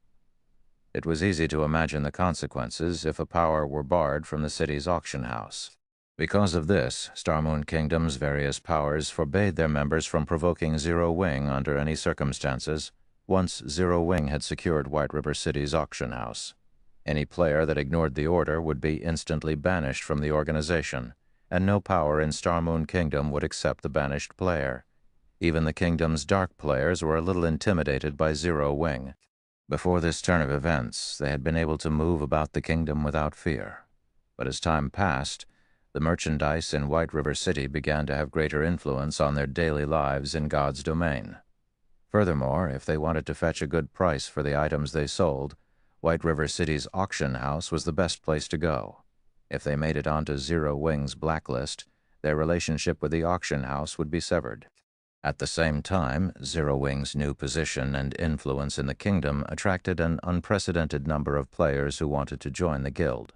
It was easy to imagine the consequences if a power were barred from the city's auction house. Because of this, Star Moon Kingdom's various powers forbade their members from provoking Zero Wing under any circumstances, once Zero Wing had secured White River City's auction house. Any player that ignored the order would be instantly banished from the organization, and no power in Star Moon Kingdom would accept the banished player. Even the kingdom's dark players were a little intimidated by Zero Wing. Before this turn of events, they had been able to move about the kingdom without fear. But as time passed, the merchandise in White River City began to have greater influence on their daily lives in God's domain. Furthermore, if they wanted to fetch a good price for the items they sold, White River City's auction house was the best place to go. If they made it onto Zero Wing's blacklist, their relationship with the auction house would be severed. At the same time, Zero Wing's new position and influence in the kingdom attracted an unprecedented number of players who wanted to join the guild.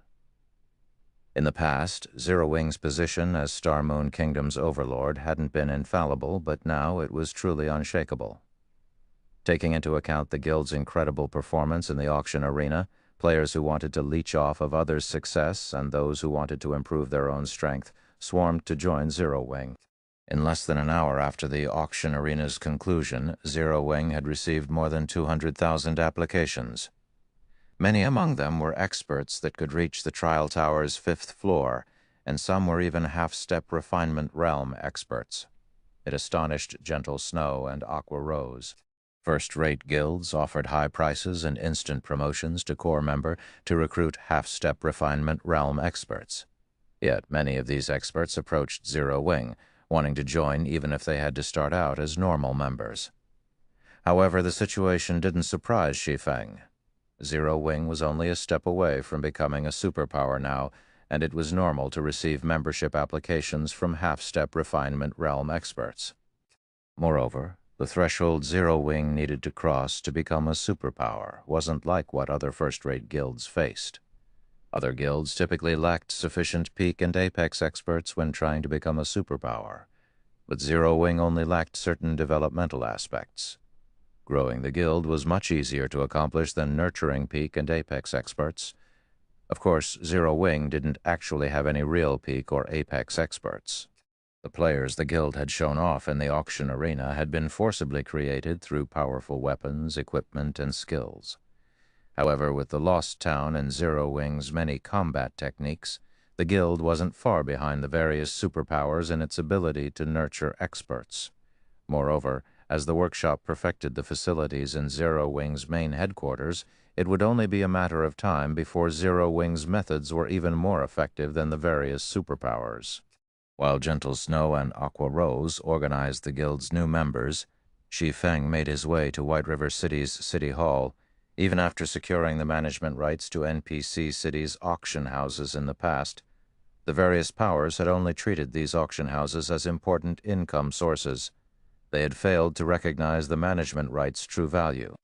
In the past, Zero Wing's position as Star Moon Kingdom's overlord hadn't been infallible, but now it was truly unshakable. Taking into account the guild's incredible performance in the auction arena, players who wanted to leech off of others' success and those who wanted to improve their own strength swarmed to join Zero Wing. In less than an hour after the auction arena's conclusion, Zero Wing had received more than 200,000 applications. Many among them were experts that could reach the trial tower's 5th floor, and some were even half-step refinement realm experts. It astonished Gentle Snow and Aqua Rose. First-rate guilds offered high prices and instant promotions to core member to recruit half-step refinement realm experts. Yet many of these experts approached Zero Wing, wanting to join even if they had to start out as normal members. However, the situation didn't surprise Shi Feng. Zero Wing was only a step away from becoming a superpower now, and it was normal to receive membership applications from half-step refinement realm experts. Moreover, the threshold Zero Wing needed to cross to become a superpower wasn't like what other first-rate guilds faced. Other guilds typically lacked sufficient peak and apex experts when trying to become a superpower, but Zero Wing only lacked certain developmental aspects. Growing the guild was much easier to accomplish than nurturing peak and apex experts. Of course, Zero Wing didn't actually have any real peak or apex experts. The players the guild had shown off in the auction arena had been forcibly created through powerful weapons, equipment, and skills. However, with the Lost Town and Zero Wing's many combat techniques, the guild wasn't far behind the various superpowers in its ability to nurture experts. Moreover, as the workshop perfected the facilities in Zero Wing's main headquarters, it would only be a matter of time before Zero Wing's methods were even more effective than the various superpowers. While Gentle Snow and Aqua Rose organized the guild's new members, Shi Feng made his way to White River City's City Hall, even after securing the management rights to NPC City's auction houses in the past. The various powers had only treated these auction houses as important income sources. They had failed to recognize the management rights' true value.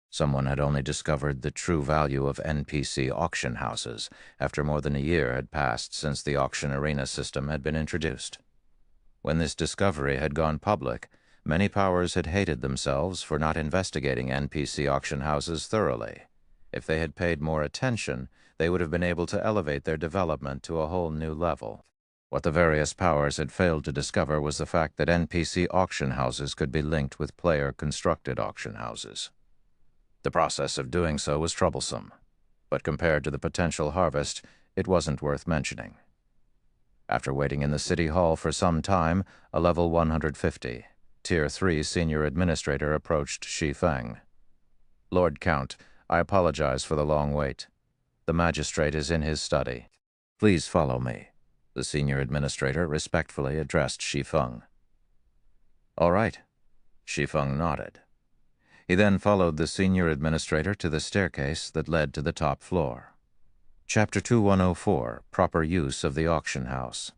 Someone had only discovered the true value of NPC auction houses after more than a year had passed since the auction arena system had been introduced. When this discovery had gone public, many powers had hated themselves for not investigating NPC auction houses thoroughly. If they had paid more attention, they would have been able to elevate their development to a whole new level. What the various powers had failed to discover was the fact that NPC auction houses could be linked with player-constructed auction houses. The process of doing so was troublesome, but compared to the potential harvest, it wasn't worth mentioning. After waiting in the City Hall for some time, a level 150, Tier 3 Senior Administrator approached Shi Feng. "Lord Count, I apologize for the long wait. The magistrate is in his study. Please follow me." The Senior Administrator respectfully addressed Shi Feng. "All right." Shi Feng nodded. He then followed the Senior Administrator to the staircase that led to the top floor. Chapter 2104, Proper Use of the Auction House.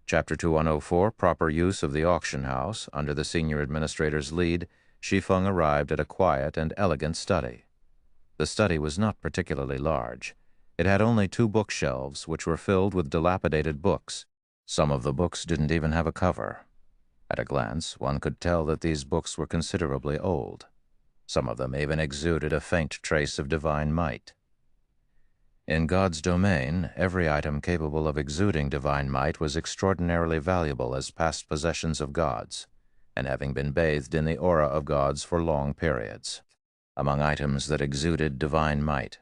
Chapter 2104, Proper Use of the Auction House. Under the Senior Administrator's lead, Shi Feng arrived at a quiet and elegant study. The study was not particularly large. It had only 2 bookshelves, which were filled with dilapidated books. Some of the books didn't even have a cover. At a glance, one could tell that these books were considerably old. Some of them even exuded a faint trace of divine might. In God's domain, every item capable of exuding divine might was extraordinarily valuable as past possessions of gods, and having been bathed in the aura of gods for long periods. Among items that exuded divine might,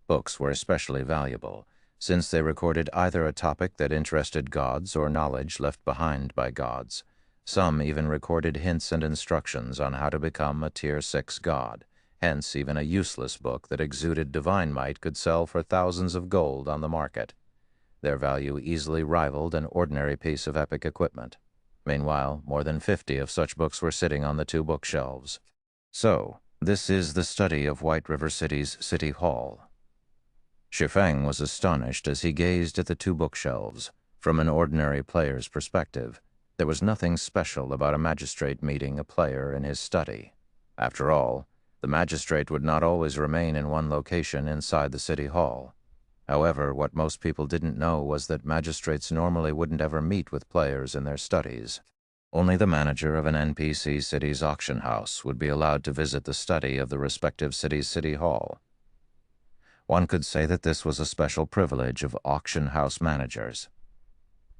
Books were especially valuable, since they recorded either a topic that interested gods or knowledge left behind by gods. Some even recorded hints and instructions on how to become a Tier 6 god. Hence, even a useless book that exuded divine might could sell for thousands of gold on the market. Their value easily rivaled an ordinary piece of epic equipment. Meanwhile, more than 50 of such books were sitting on the 2 bookshelves. So, this is the study of White River City's City Hall. Shi Feng was astonished as he gazed at the 2 bookshelves. From an ordinary player's perspective, there was nothing special about a magistrate meeting a player in his study. After all, the magistrate would not always remain in one location inside the city hall. However, what most people didn't know was that magistrates normally wouldn't ever meet with players in their studies. Only the manager of an NPC city's auction house would be allowed to visit the study of the respective city's city hall. One could say that this was a special privilege of auction house managers.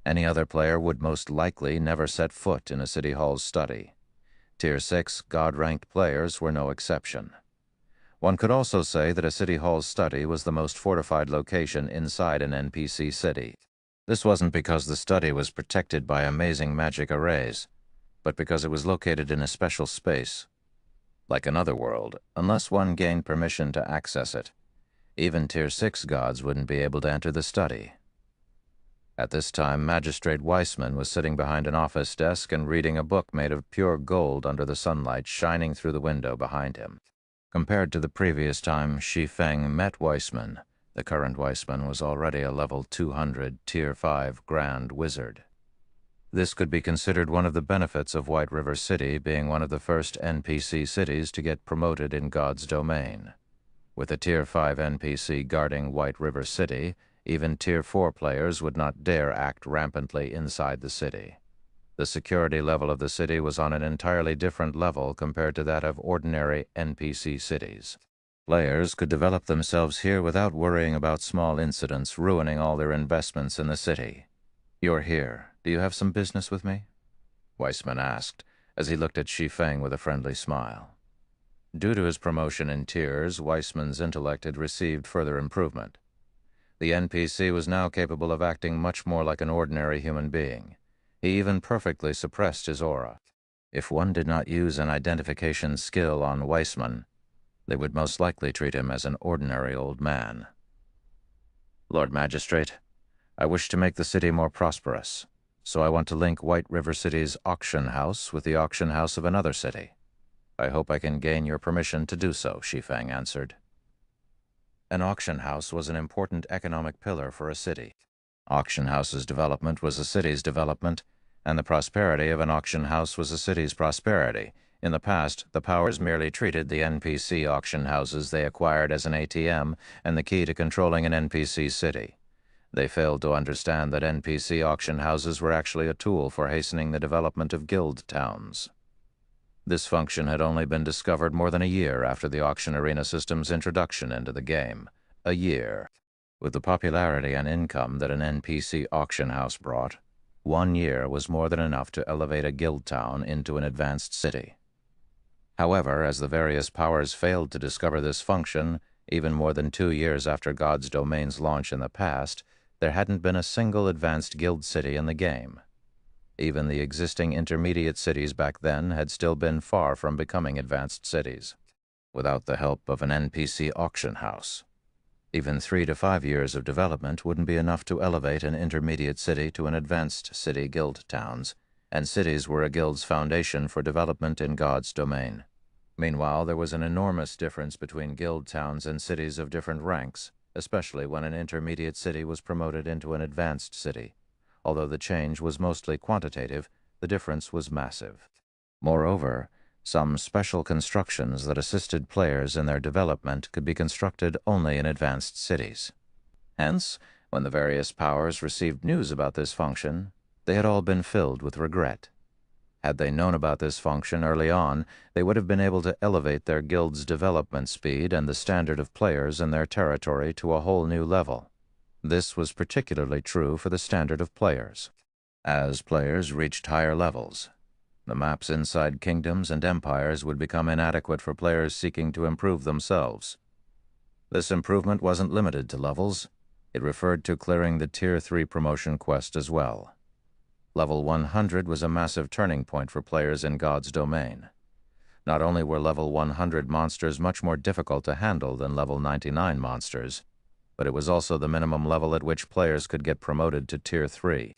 Any other player would most likely never set foot in a city hall's study. Tier 6 god-ranked players were no exception. One could also say that a city hall's study was the most fortified location inside an NPC city. This wasn't because the study was protected by amazing magic arrays, but because it was located in a special space. Like another world, unless one gained permission to access it, even Tier 6 gods wouldn't be able to enter the study. At this time, Magistrate Weissman was sitting behind an office desk and reading a book made of pure gold under the sunlight shining through the window behind him. Compared to the previous time Shi Feng met Weissman, the current Weissman was already a level 200 Tier 5 Grand Wizard. This could be considered one of the benefits of White River City being one of the first NPC cities to get promoted in God's domain. With a Tier 5 NPC guarding White River City, even Tier 4 players would not dare act rampantly inside the city. The security level of the city was on an entirely different level compared to that of ordinary NPC cities. Players could develop themselves here without worrying about small incidents ruining all their investments in the city. "You're here. Do you have some business with me?" Weissman asked, as he looked at Shi Feng with a friendly smile. Due to his promotion in tiers, Weissman's intellect had received further improvement. The NPC was now capable of acting much more like an ordinary human being. He even perfectly suppressed his aura. If one did not use an identification skill on Weissman, they would most likely treat him as an ordinary old man. "Lord Magistrate, I wish to make the city more prosperous, so I want to link White River City's auction house with the auction house of another city. I hope I can gain your permission to do so," Shi Feng answered. An auction house was an important economic pillar for a city. Auction house's development was a city's development, and the prosperity of an auction house was a city's prosperity. In the past, the powers merely treated the NPC auction houses they acquired as an ATM and the key to controlling an NPC city. They failed to understand that NPC auction houses were actually a tool for hastening the development of guild towns. This function had only been discovered more than a year after the auction arena system's introduction into the game. A year. With the popularity and income that an NPC auction house brought, 1 year was more than enough to elevate a guild town into an advanced city. However, as the various powers failed to discover this function, even more than 2 years after God's Domain's launch in the past, there hadn't been a single advanced guild city in the game. Even the existing intermediate cities back then had still been far from becoming advanced cities. Without the help of an NPC auction house, even 3 to 5 years of development wouldn't be enough to elevate an intermediate city to an advanced city. Guild towns, and cities were a guild's foundation for development in God's domain. Meanwhile, there was an enormous difference between guild towns and cities of different ranks, especially when an intermediate city was promoted into an advanced city. Although the change was mostly quantitative, the difference was massive. Moreover, some special constructions that assisted players in their development could be constructed only in advanced cities. Hence, when the various powers received news about this function, they had all been filled with regret. Had they known about this function early on, they would have been able to elevate their guild's development speed and the standard of players in their territory to a whole new level. This was particularly true for the standard of players. As players reached higher levels, the maps inside kingdoms and empires would become inadequate for players seeking to improve themselves. This improvement wasn't limited to levels. It referred to clearing the Tier 3 promotion quest as well. Level 100 was a massive turning point for players in God's domain. Not only were level 100 monsters much more difficult to handle than level 99 monsters, but it was also the minimum level at which players could get promoted to Tier 3.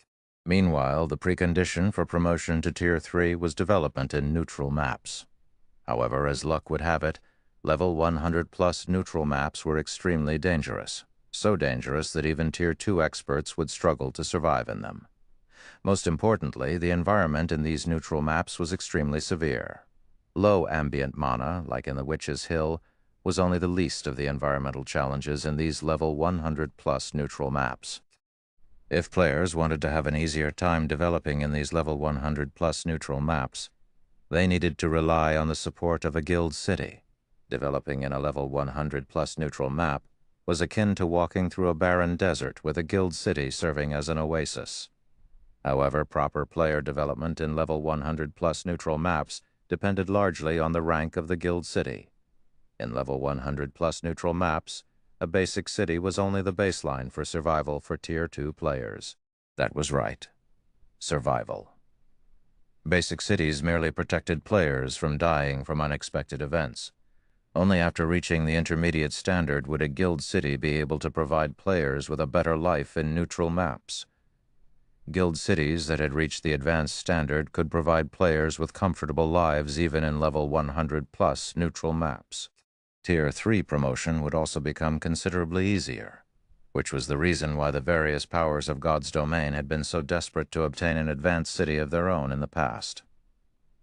Meanwhile, the precondition for promotion to Tier 3 was development in neutral maps. However, as luck would have it, level 100-plus neutral maps were extremely dangerous, so dangerous that even Tier 2 experts would struggle to survive in them. Most importantly, the environment in these neutral maps was extremely severe. Low ambient mana, like in the Witch's Hill, was only the least of the environmental challenges in these level 100-plus neutral maps. If players wanted to have an easier time developing in these level 100-plus neutral maps, they needed to rely on the support of a guild city. Developing in a level 100-plus neutral map was akin to walking through a barren desert with a guild city serving as an oasis. However, proper player development in level 100-plus neutral maps depended largely on the rank of the guild city. In level 100-plus neutral maps, a basic city was only the baseline for survival for Tier 2 players. That was right. Survival. Basic cities merely protected players from dying from unexpected events. Only after reaching the intermediate standard would a guild city be able to provide players with a better life in neutral maps. Guild cities that had reached the advanced standard could provide players with comfortable lives even in level 100-plus neutral maps. Tier 3 promotion would also become considerably easier, which was the reason why the various powers of God's domain had been so desperate to obtain an advanced city of their own in the past.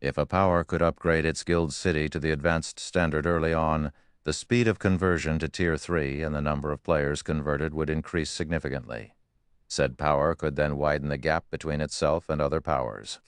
If a power could upgrade its guild city to the advanced standard early on, the speed of conversion to Tier 3 and the number of players converted would increase significantly. Said power could then widen the gap between itself and other powers.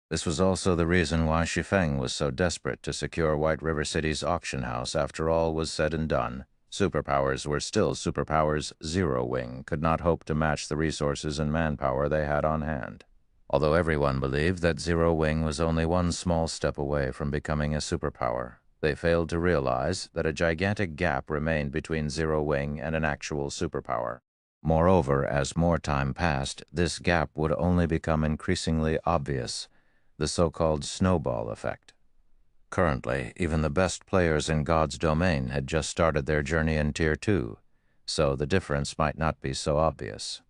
This was also the reason why Shi Feng was so desperate to secure White River City's auction house. After all was said and done, superpowers were still superpowers. Zero Wing could not hope to match the resources and manpower they had on hand. Although everyone believed that Zero Wing was only one small step away from becoming a superpower, they failed to realize that a gigantic gap remained between Zero Wing and an actual superpower. Moreover, as more time passed, this gap would only become increasingly obvious, the so-called snowball effect. Currently, even the best players in God's domain had just started their journey in Tier 2, so the difference might not be so obvious.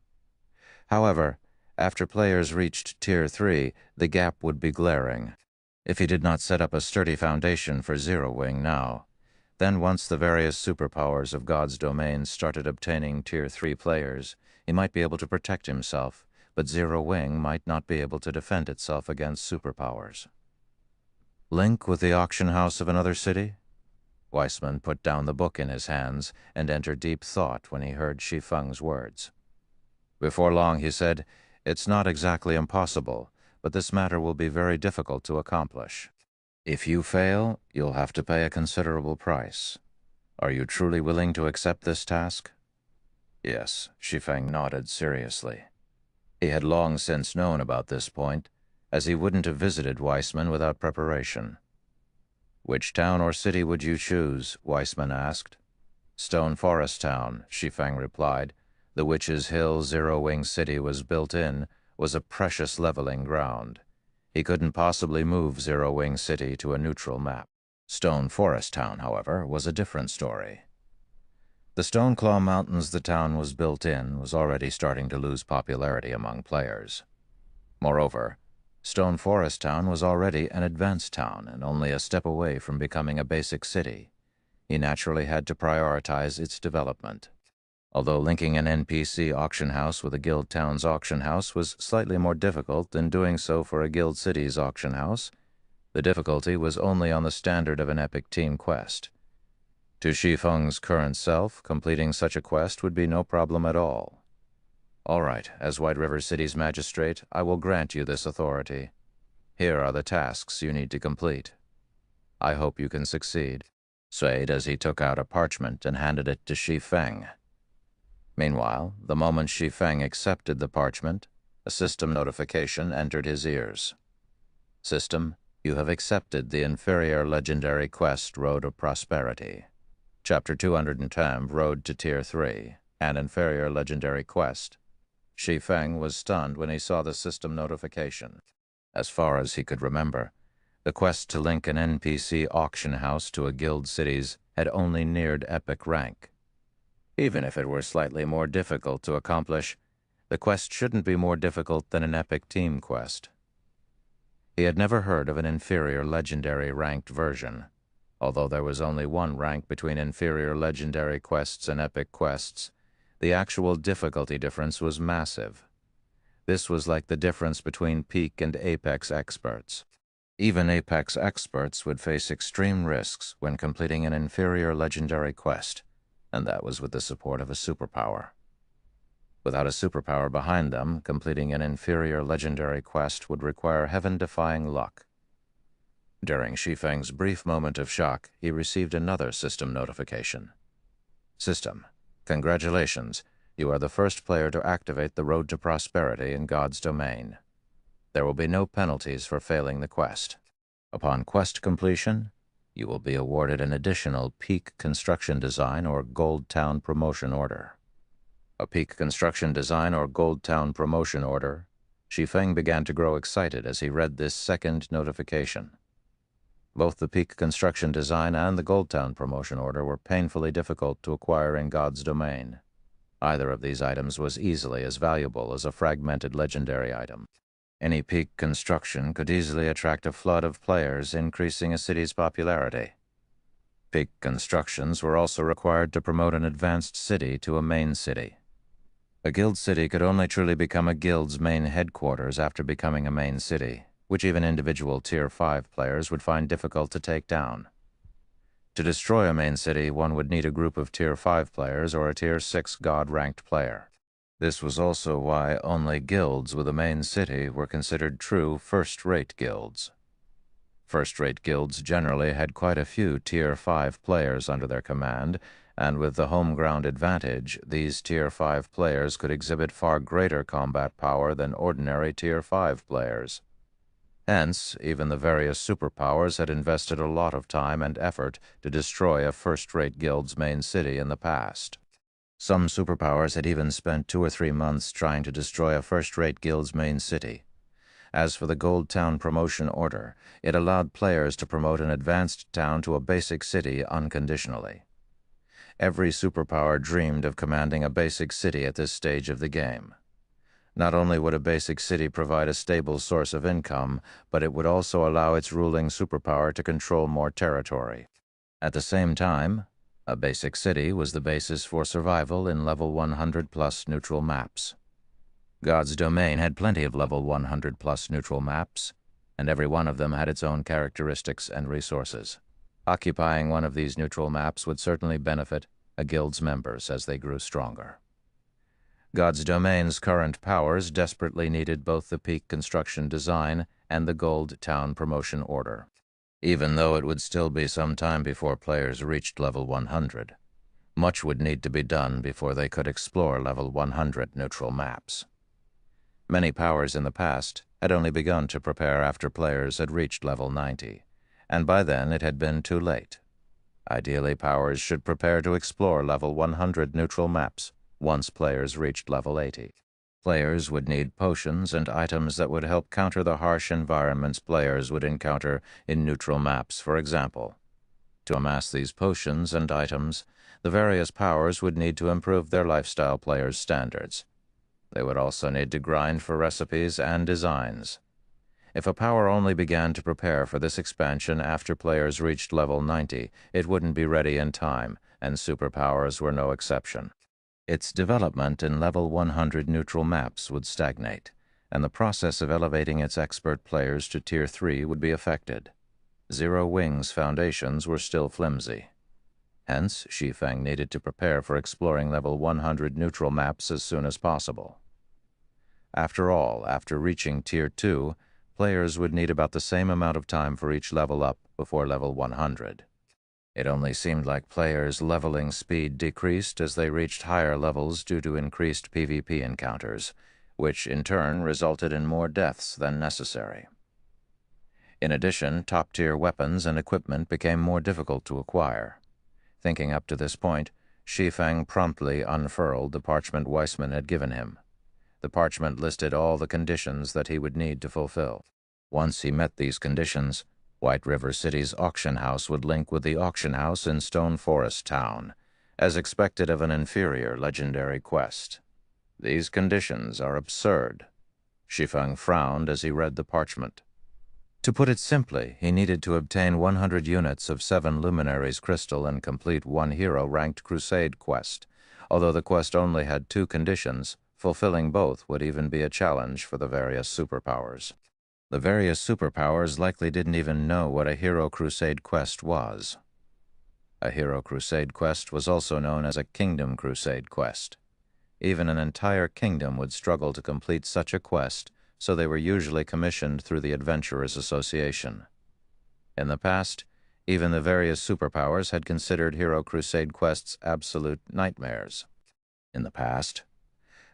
However, after players reached Tier 3, the gap would be glaring. If he did not set up a sturdy foundation for Zero Wing now, then once the various superpowers of God's domain started obtaining Tier 3 players, he might be able to protect himself, but Zero Wing might not be able to defend itself against superpowers. Link with the auction house of another city? Weissman put down the book in his hands and entered deep thought when he heard Shi Feng's words. Before long he said, "It's not exactly impossible, but this matter will be very difficult to accomplish. If you fail, you'll have to pay a considerable price. Are you truly willing to accept this task?" Yes, Shi Feng nodded seriously. He had long since known about this point, as he wouldn't have visited Weissman without preparation. "Which town or city would you choose?" Weissman asked. "Stone Forest Town," Shi Feng replied. "The Witch's Hill Zero Wing City was built in, was a precious leveling ground. He couldn't possibly move Zero Wing City to a neutral map." Stone Forest Town, however, was a different story. The Stoneclaw Mountains the town was built in was already starting to lose popularity among players. Moreover, Stone Forest Town was already an advanced town and only a step away from becoming a basic city. He naturally had to prioritize its development. Although linking an NPC auction house with a guild town's auction house was slightly more difficult than doing so for a guild city's auction house, the difficulty was only on the standard of an epic team quest. To Shi Feng's current self, completing such a quest would be no problem at all. "All right, as White River City's magistrate, I will grant you this authority. Here are the tasks you need to complete. I hope you can succeed," said as he took out a parchment and handed it to Shi Feng. Meanwhile, the moment Shi Feng accepted the parchment, a system notification entered his ears. "System, you have accepted the inferior legendary quest Road of Prosperity. Chapter 210, Road to Tier 3, an inferior legendary quest. Shi Feng was stunned when he saw the system notification. As far as he could remember, the quest to link an NPC auction house to a guild city's had only neared epic rank. Even if it were slightly more difficult to accomplish, the quest shouldn't be more difficult than an epic team quest. He had never heard of an inferior legendary ranked version. Although there was only one rank between inferior legendary quests and epic quests, the actual difficulty difference was massive. This was like the difference between peak and apex experts. Even apex experts would face extreme risks when completing an inferior legendary quest, and that was with the support of a superpower. Without a superpower behind them, completing an inferior legendary quest would require heaven-defying luck. During Shi Feng's brief moment of shock, he received another system notification. System, congratulations. You are the first player to activate the Road to Prosperity in God's domain. There will be no penalties for failing the quest. Upon quest completion, you will be awarded an additional Peak Construction Design or Gold Town Promotion Order. A Peak Construction Design or Gold Town Promotion Order. Shi Feng began to grow excited as he read this second notification. Both the Peak Construction Design and the Gold Town Promotion Order were painfully difficult to acquire in God's domain. Either of these items was easily as valuable as a fragmented legendary item. Any peak construction could easily attract a flood of players, increasing a city's popularity. Peak constructions were also required to promote an advanced city to a main city. A guild city could only truly become a guild's main headquarters after becoming a main city, which even individual Tier 5 players would find difficult to take down. To destroy a main city, one would need a group of Tier 5 players or a Tier 6 God-ranked player. This was also why only guilds with a main city were considered true first-rate guilds. First-rate guilds generally had quite a few Tier 5 players under their command, and with the home ground advantage, these Tier 5 players could exhibit far greater combat power than ordinary Tier 5 players. Hence, even the various superpowers had invested a lot of time and effort to destroy a first-rate guild's main city in the past. Some superpowers had even spent 2 or 3 months trying to destroy a first-rate guild's main city. As for the Gold Town Promotion Order, it allowed players to promote an advanced town to a basic city unconditionally. Every superpower dreamed of commanding a basic city at this stage of the game. Not only would a basic city provide a stable source of income, but it would also allow its ruling superpower to control more territory. At the same time, a basic city was the basis for survival in level 100+ neutral maps. God's domain had plenty of level 100+ neutral maps, and every one of them had its own characteristics and resources. Occupying one of these neutral maps would certainly benefit a guild's members as they grew stronger. God's domain's current powers desperately needed both the Peak Construction Design and the Gold Town Promotion Order. Even though it would still be some time before players reached level 100, much would need to be done before they could explore level 100 neutral maps. Many powers in the past had only begun to prepare after players had reached level 90, and by then it had been too late. Ideally, powers should prepare to explore level 100 neutral maps once players reached level 80. Players would need potions and items that would help counter the harsh environments players would encounter in neutral maps, for example. To amass these potions and items, the various powers would need to improve their lifestyle players' standards. They would also need to grind for recipes and designs. If a power only began to prepare for this expansion after players reached level 90, it wouldn't be ready in time, and superpowers were no exception. Its development in level 100 neutral maps would stagnate, and the process of elevating its expert players to Tier 3 would be affected. Zero Wing's foundations were still flimsy. Hence, Shi Feng needed to prepare for exploring level 100 neutral maps as soon as possible. After all, after reaching Tier 2, players would need about the same amount of time for each level up before level 100. It only seemed like players' leveling speed decreased as they reached higher levels due to increased PvP encounters, which in turn resulted in more deaths than necessary. In addition, top-tier weapons and equipment became more difficult to acquire. Thinking up to this point, Shi Feng promptly unfurled the parchment Weissman had given him. The parchment listed all the conditions that he would need to fulfill. Once he met these conditions, White River City's auction house would link with the auction house in Stone Forest Town, as expected of an inferior legendary quest. These conditions are absurd. Shi Feng frowned as he read the parchment. To put it simply, he needed to obtain 100 units of 7 Luminaries crystal and complete 1 hero-ranked crusade quest. Although the quest only had 2 conditions, fulfilling both would even be a challenge for the various superpowers. The various superpowers likely didn't even know what a hero crusade quest was. A hero crusade quest was also known as a kingdom crusade quest. Even an entire kingdom would struggle to complete such a quest, so they were usually commissioned through the Adventurers Association. In the past, even the various superpowers had considered hero crusade quests absolute nightmares. In the past,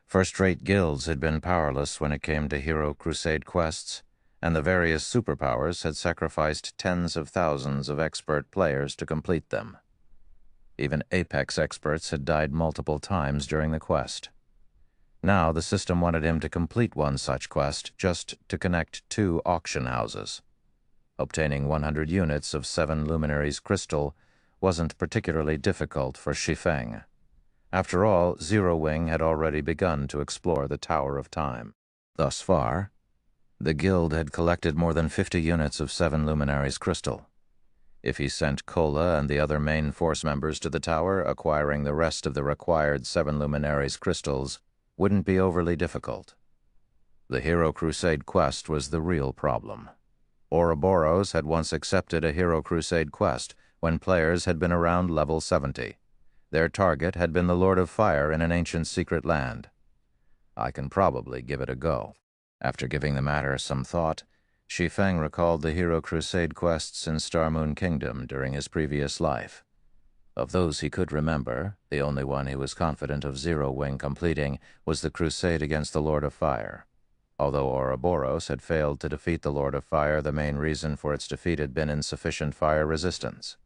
first-rate guilds had been powerless when it came to hero crusade quests, and the various superpowers had sacrificed tens of thousands of expert players to complete them. Even Apex experts had died multiple times during the quest. Now the system wanted him to complete one such quest just to connect 2 auction houses. Obtaining 100 units of 7 Luminaries crystal wasn't particularly difficult for Shi Feng. After all, Zero Wing had already begun to explore the Tower of Time. Thus far, the guild had collected more than 50 units of 7 Luminaries crystal. If he sent Kola and the other main force members to the tower, acquiring the rest of the required 7 Luminaries crystals wouldn't be overly difficult. The Hero Crusade quest was the real problem. Ouroboros had once accepted a Hero Crusade quest when players had been around level 70. Their target had been the Lord of Fire in an ancient secret land. I can probably give it a go. After giving the matter some thought, Shi Feng recalled the Hero Crusade quests in Star Moon Kingdom during his previous life. Of those he could remember, the only one he was confident of Zero Wing completing was the crusade against the Lord of Fire. Although Ouroboros had failed to defeat the Lord of Fire, the main reason for its defeat had been insufficient fire resistance.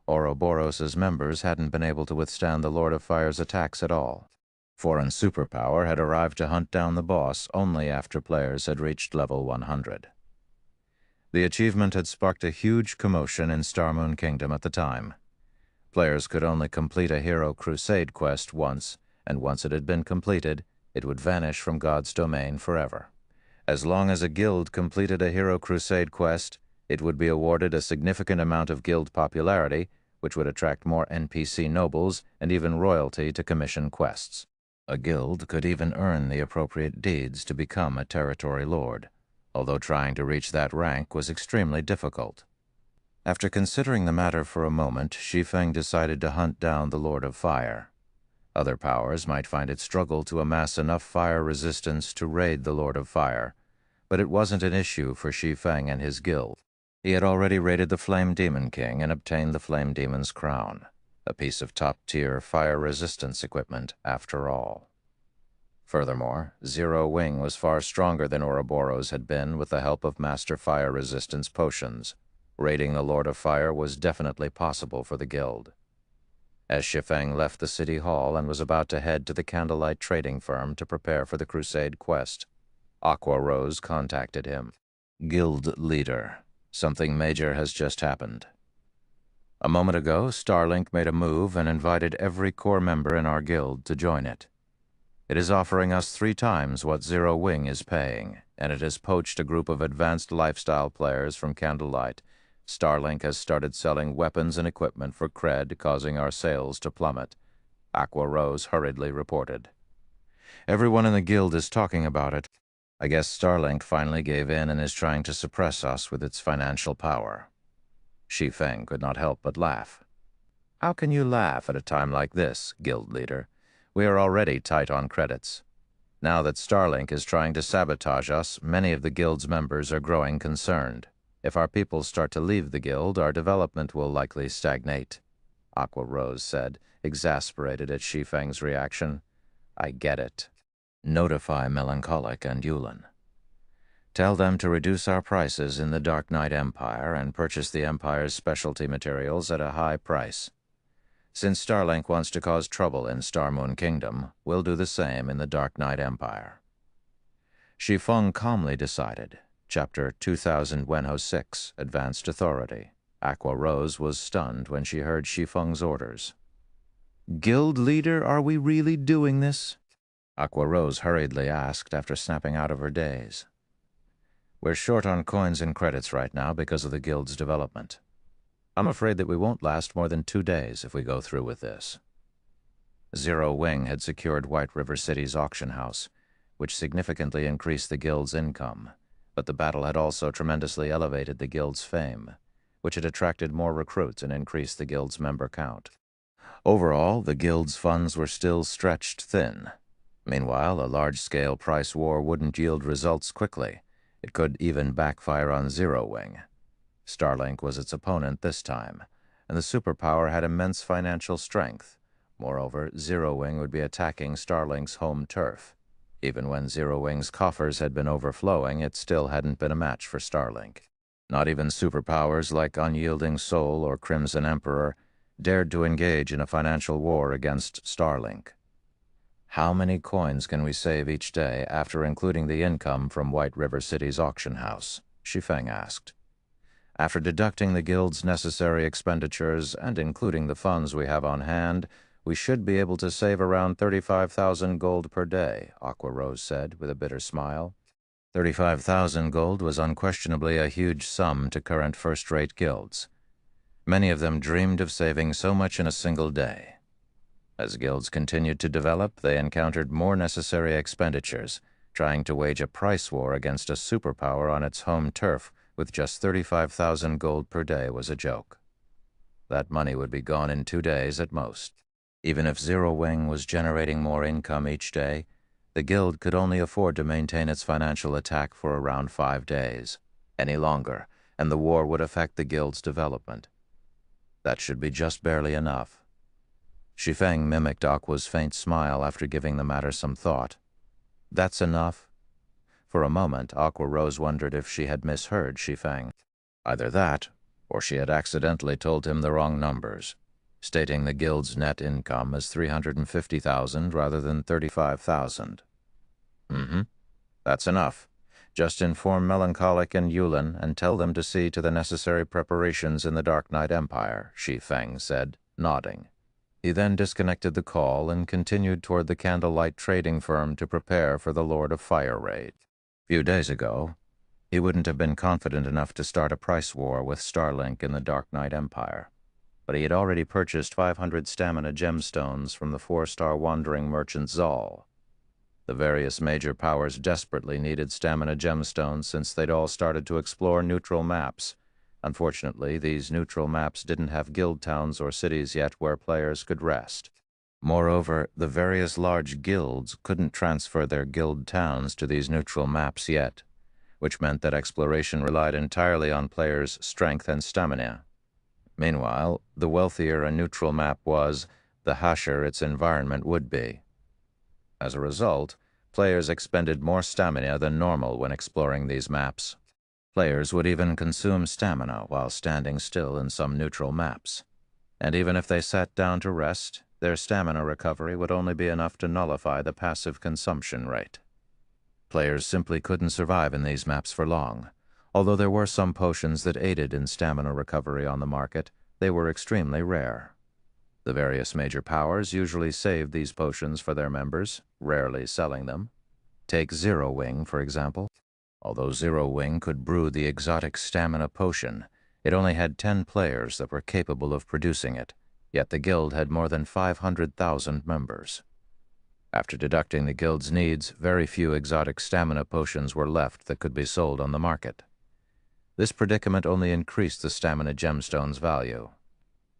Ouroboros' members hadn't been able to withstand the Lord of Fire's attacks at all. Foreign superpower had arrived to hunt down the boss only after players had reached level 100. The achievement had sparked a huge commotion in Star Moon Kingdom at the time. Players could only complete a Hero Crusade quest once, and once it had been completed, it would vanish from God's domain forever. As long as a guild completed a Hero Crusade quest, it would be awarded a significant amount of guild popularity, which would attract more NPC nobles and even royalty to commission quests. A guild could even earn the appropriate deeds to become a territory lord, although trying to reach that rank was extremely difficult. After considering the matter for a moment, Shi Feng decided to hunt down the Lord of Fire. Other powers might find it struggle to amass enough fire resistance to raid the Lord of Fire, but it wasn't an issue for Shi Feng and his guild. He had already raided the Flame Demon King and obtained the Flame Demon's crown, a piece of top-tier fire resistance equipment after all. Furthermore, Zero Wing was far stronger than Ouroboros had been with the help of Master Fire Resistance potions. Raiding the Lord of Fire was definitely possible for the guild. As Shi Feng left the city hall and was about to head to the Candlelight trading firm to prepare for the crusade quest, Aqua Rose contacted him. Guild leader, something major has just happened. A moment ago, Starlink made a move and invited every core member in our guild to join it. It is offering us 3 times what Zero Wing is paying, and it has poached a group of advanced lifestyle players from Candlelight. Starlink has started selling weapons and equipment for cred, causing our sales to plummet, Aqua Rose hurriedly reported. Everyone in the guild is talking about it. I guess Starlink finally gave in and is trying to suppress us with its financial power. Shi Feng could not help but laugh. How can you laugh at a time like this, guild leader? We are already tight on credits. Now that Starlink is trying to sabotage us, many of the guild's members are growing concerned. If our people start to leave the guild, our development will likely stagnate, Aqua Rose said, exasperated at Shi Feng's reaction. I get it. Notify Melancholic and Yulin. Tell them to reduce our prices in the Dark Knight Empire and purchase the Empire's specialty materials at a high price. Since Starlink wants to cause trouble in Star Moon Kingdom, we'll do the same in the Dark Knight Empire. Shi Feng calmly decided. Chapter 2006, Advanced Authority. Aqua Rose was stunned when she heard Shi Feng's orders. "Guild leader, are we really doing this?" Aqua Rose hurriedly asked after snapping out of her daze. "We're short on coins and credits right now because of the guild's development. I'm afraid that we won't last more than 2 days if we go through with this." Zero Wing had secured White River City's auction house, which significantly increased the guild's income, but the battle had also tremendously elevated the guild's fame, which had attracted more recruits and increased the guild's member count. Overall, the guild's funds were still stretched thin. Meanwhile, a large-scale price war wouldn't yield results quickly. It could even backfire on Zero Wing. Starlink was its opponent this time, and the superpower had immense financial strength. Moreover, Zero Wing would be attacking Starlink's home turf. Even when Zero Wing's coffers had been overflowing, it still hadn't been a match for Starlink. Not even superpowers like Unyielding Soul or Crimson Emperor dared to engage in a financial war against Starlink. "How many coins can we save each day after including the income from White River City's auction house?" Shi Feng asked. "After deducting the guild's necessary expenditures and including the funds we have on hand, we should be able to save around 35,000 gold per day," Aqua Rose said with a bitter smile. 35,000 gold was unquestionably a huge sum to current first-rate guilds. Many of them dreamed of saving so much in a single day. As guilds continued to develop, they encountered more necessary expenditures, trying to wage a price war against a superpower on its home turf with just 35,000 gold per day was a joke. That money would be gone in 2 days at most. Even if Zero Wing was generating more income each day, the guild could only afford to maintain its financial attack for around 5 days. Any longer, and the war would affect the guild's development. That should be just barely enough. Shi Feng mimicked Aqua's faint smile after giving the matter some thought. "That's enough?" For a moment, Aqua Rose wondered if she had misheard Shi Feng. Either that, or she had accidentally told him the wrong numbers, stating the guild's net income as 350,000 rather than 35,000. That's enough. Just inform Melancholic and Yulin and tell them to see to the necessary preparations in the Dark Knight Empire," Shi Feng said, nodding. He then disconnected the call and continued toward the candlelight trading firm to prepare for the Lord of Fire raid. A few days ago, he wouldn't have been confident enough to start a price war with Starlink in the Dark Knight Empire, but he had already purchased 500 stamina gemstones from the 4-star wandering merchant Zal. The various major powers desperately needed stamina gemstones since they'd all started to explore neutral maps. Unfortunately, these neutral maps didn't have guild towns or cities yet where players could rest. Moreover, the various large guilds couldn't transfer their guild towns to these neutral maps yet, which meant that exploration relied entirely on players' strength and stamina. Meanwhile, the wealthier a neutral map was, the harsher its environment would be. As a result, players expended more stamina than normal when exploring these maps. Players would even consume stamina while standing still in some neutral maps. And even if they sat down to rest, their stamina recovery would only be enough to nullify the passive consumption rate. Players simply couldn't survive in these maps for long. Although there were some potions that aided in stamina recovery on the market, they were extremely rare. The various major powers usually saved these potions for their members, rarely selling them. Take Zero Wing, for example. Although Zero Wing could brew the exotic stamina potion, it only had 10 players that were capable of producing it, yet the guild had more than 500,000 members. After deducting the guild's needs, very few exotic stamina potions were left that could be sold on the market. This predicament only increased the stamina gemstone's value.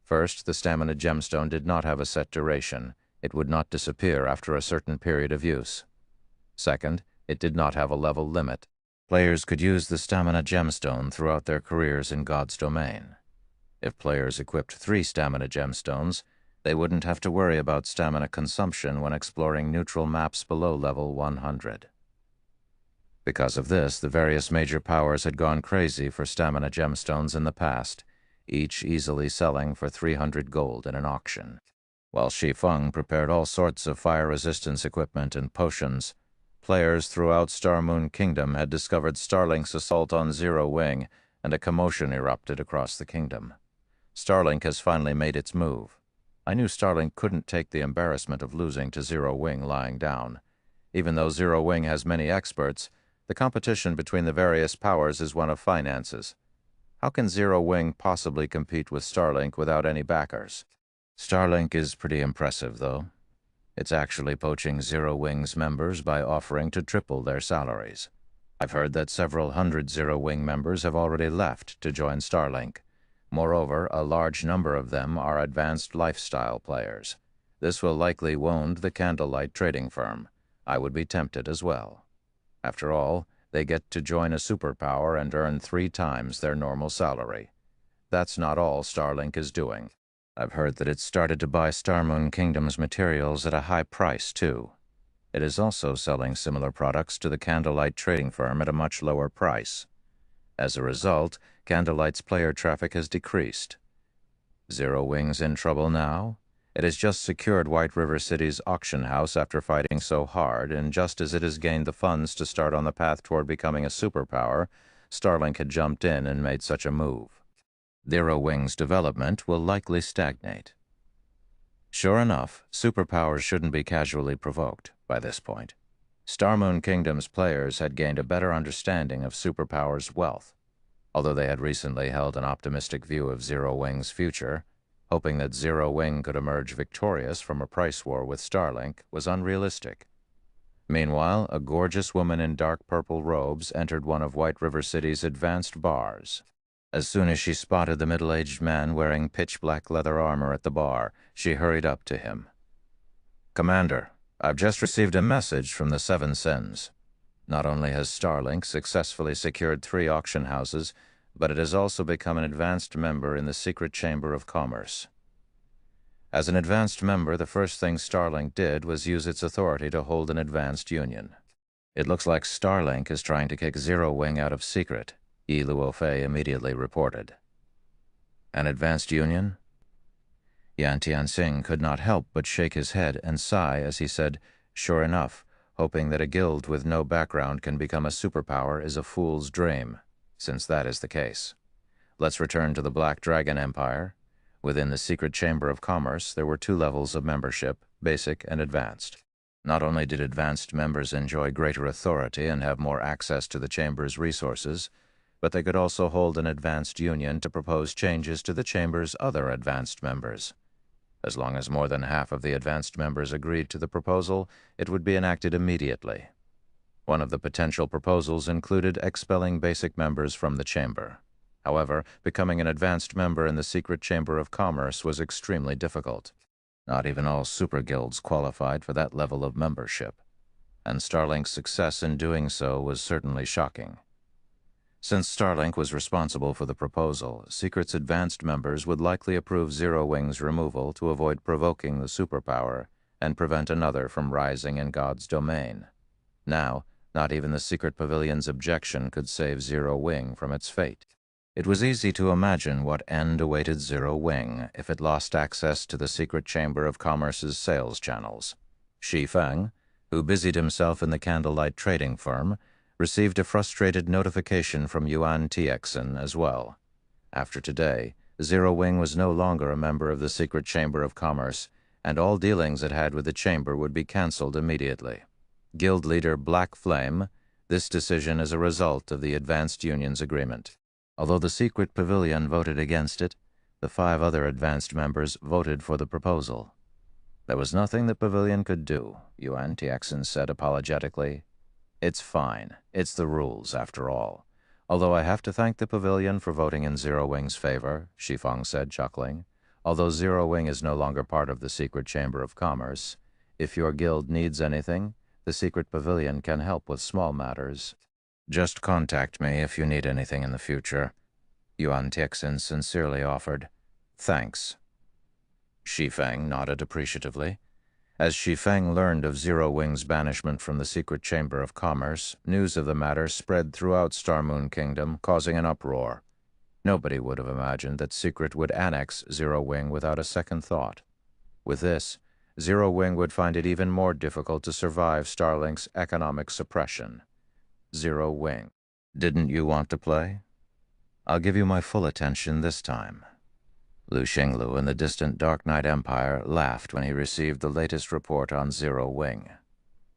First, the stamina gemstone did not have a set duration. It would not disappear after a certain period of use. Second, it did not have a level limit. Players could use the stamina gemstone throughout their careers in God's domain. If players equipped 3 stamina gemstones, they wouldn't have to worry about stamina consumption when exploring neutral maps below level 100. Because of this, the various major powers had gone crazy for stamina gemstones in the past, each easily selling for 300 gold in an auction. While Shi Feng prepared all sorts of fire resistance equipment and potions, players throughout Star Moon Kingdom had discovered Starlink's assault on Zero Wing, and a commotion erupted across the kingdom. Starlink has finally made its move. I knew Starlink couldn't take the embarrassment of losing to Zero Wing lying down. Even though Zero Wing has many experts, the competition between the various powers is one of finances. How can Zero Wing possibly compete with Starlink without any backers? Starlink is pretty impressive, though. It's actually poaching Zero Wing's members by offering to triple their salaries. I've heard that several hundred Zero Wing members have already left to join Starlink. Moreover, a large number of them are advanced lifestyle players. This will likely wound the Candlelight trading firm. I would be tempted as well. After all, they get to join a superpower and earn 3 times their normal salary. That's not all Starlink is doing. I've heard that it's started to buy Star Moon Kingdom's materials at a high price, too. It is also selling similar products to the Candlelight trading firm at a much lower price. As a result, Candlelight's player traffic has decreased. Zero Wing's in trouble now. It has just secured White River City's auction house after fighting so hard, and just as it has gained the funds to start on the path toward becoming a superpower, Starlink had jumped in and made such a move. Zero Wing's development will likely stagnate. Sure enough, superpowers shouldn't be casually provoked by this point. Star Moon Kingdom's players had gained a better understanding of superpowers' wealth. Although they had recently held an optimistic view of Zero Wing's future, hoping that Zero Wing could emerge victorious from a price war with Starlink was unrealistic. Meanwhile, a gorgeous woman in dark purple robes entered one of White River City's advanced bars. As soon as she spotted the middle-aged man wearing pitch-black leather armor at the bar, she hurried up to him. "Commander, I've just received a message from the Seven Sins. Not only has Starlink successfully secured 3 auction houses, but it has also become an advanced member in the Secret Chamber of Commerce. As an advanced member, the first thing Starlink did was use its authority to hold an advanced union. It looks like Starlink is trying to kick Zero Wing out of secret," Yi Luofei immediately reported. "An advanced union?" Yan Tianxing could not help but shake his head and sigh as he said, "Sure enough, hoping that a guild with no background can become a superpower is a fool's dream, since that is the case. Let's return to the Black Dragon Empire. Within the Secret Chamber of Commerce, there were 2 levels of membership, basic and advanced. Not only did advanced members enjoy greater authority and have more access to the Chamber's resources, but they could also hold an advanced union to propose changes to the Chamber's other advanced members. As long as more than half of the advanced members agreed to the proposal, it would be enacted immediately. One of the potential proposals included expelling basic members from the Chamber. However, becoming an advanced member in the Secret Chamber of Commerce was extremely difficult. Not even all super guilds qualified for that level of membership, and Starlink's success in doing so was certainly shocking. Since Starlink was responsible for the proposal, Secret's advanced members would likely approve Zero Wing's removal to avoid provoking the superpower and prevent another from rising in God's domain. Now, not even the Secret Pavilion's objection could save Zero Wing from its fate. It was easy to imagine what end awaited Zero Wing if it lost access to the Secret Chamber of Commerce's sales channels. Shi Feng, who busied himself in the Candlelight trading firm, received a frustrated notification from Yuan Tiexin as well. After today, Zero Wing was no longer a member of the Secret Chamber of Commerce, and all dealings it had with the Chamber would be cancelled immediately. Guild leader Black Flame, this decision is a result of the Advanced Union's agreement. Although the Secret Pavilion voted against it, the 5 other advanced members voted for the proposal. There was nothing the Pavilion could do, Yuan Tiexin said apologetically. It's fine. It's the rules, after all. Although I have to thank the Pavilion for voting in Zero Wing's favor, Shi Feng said, chuckling. Although Zero Wing is no longer part of the Secret Chamber of Commerce, if your guild needs anything, the Secret Pavilion can help with small matters. Just contact me if you need anything in the future, Yuan Tiexin sincerely offered. Thanks. Shi Feng nodded appreciatively. As Shi Feng learned of Zero Wing's banishment from the Secret Chamber of Commerce, news of the matter spread throughout Star Moon Kingdom, causing an uproar. Nobody would have imagined that Secret would annex Zero Wing without a second thought. With this, Zero Wing would find it even more difficult to survive Starlink's economic suppression. Zero Wing. Didn't you want to play? I'll give you my full attention this time. Lu Xinglu in the distant Dark Knight Empire laughed when he received the latest report on Zero Wing.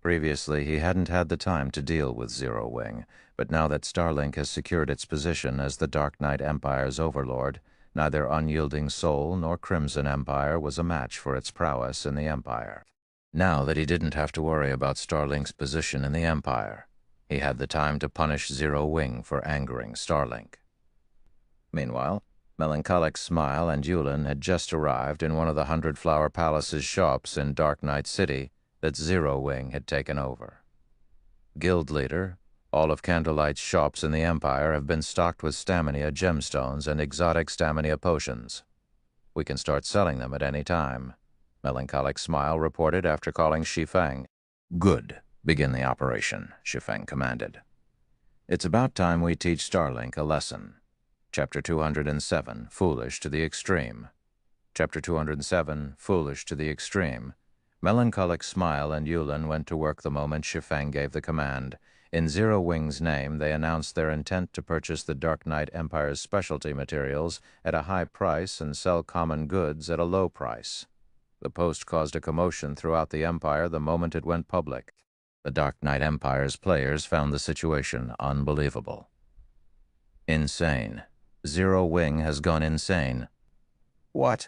Previously, he hadn't had the time to deal with Zero Wing, but now that Starlink has secured its position as the Dark Knight Empire's overlord, neither Unyielding Soul nor Crimson Empire was a match for its prowess in the Empire. Now that he didn't have to worry about Starlink's position in the Empire, he had the time to punish Zero Wing for angering Starlink. Meanwhile, Melancholic Smile and Yulin had just arrived in one of the 100 Flower Palace's shops in Dark Knight City that Zero Wing had taken over. Guild leader, all of Candlelight's shops in the Empire have been stocked with stamina gemstones and exotic stamina potions. We can start selling them at any time, Melancholic Smile reported after calling Shi Feng. Good. Begin the operation, Shi Feng commanded. It's about time we teach Starlink a lesson. Chapter 207, Foolish to the Extreme. Chapter 207, Foolish to the Extreme. Melancholic Smile and Yulin went to work the moment Shi Feng gave the command. In Zero Wing's name, they announced their intent to purchase the Dark Knight Empire's specialty materials at a high price and sell common goods at a low price. The post caused a commotion throughout the Empire the moment it went public. The Dark Knight Empire's players found the situation unbelievable. Insane. Zero Wing has gone insane. What?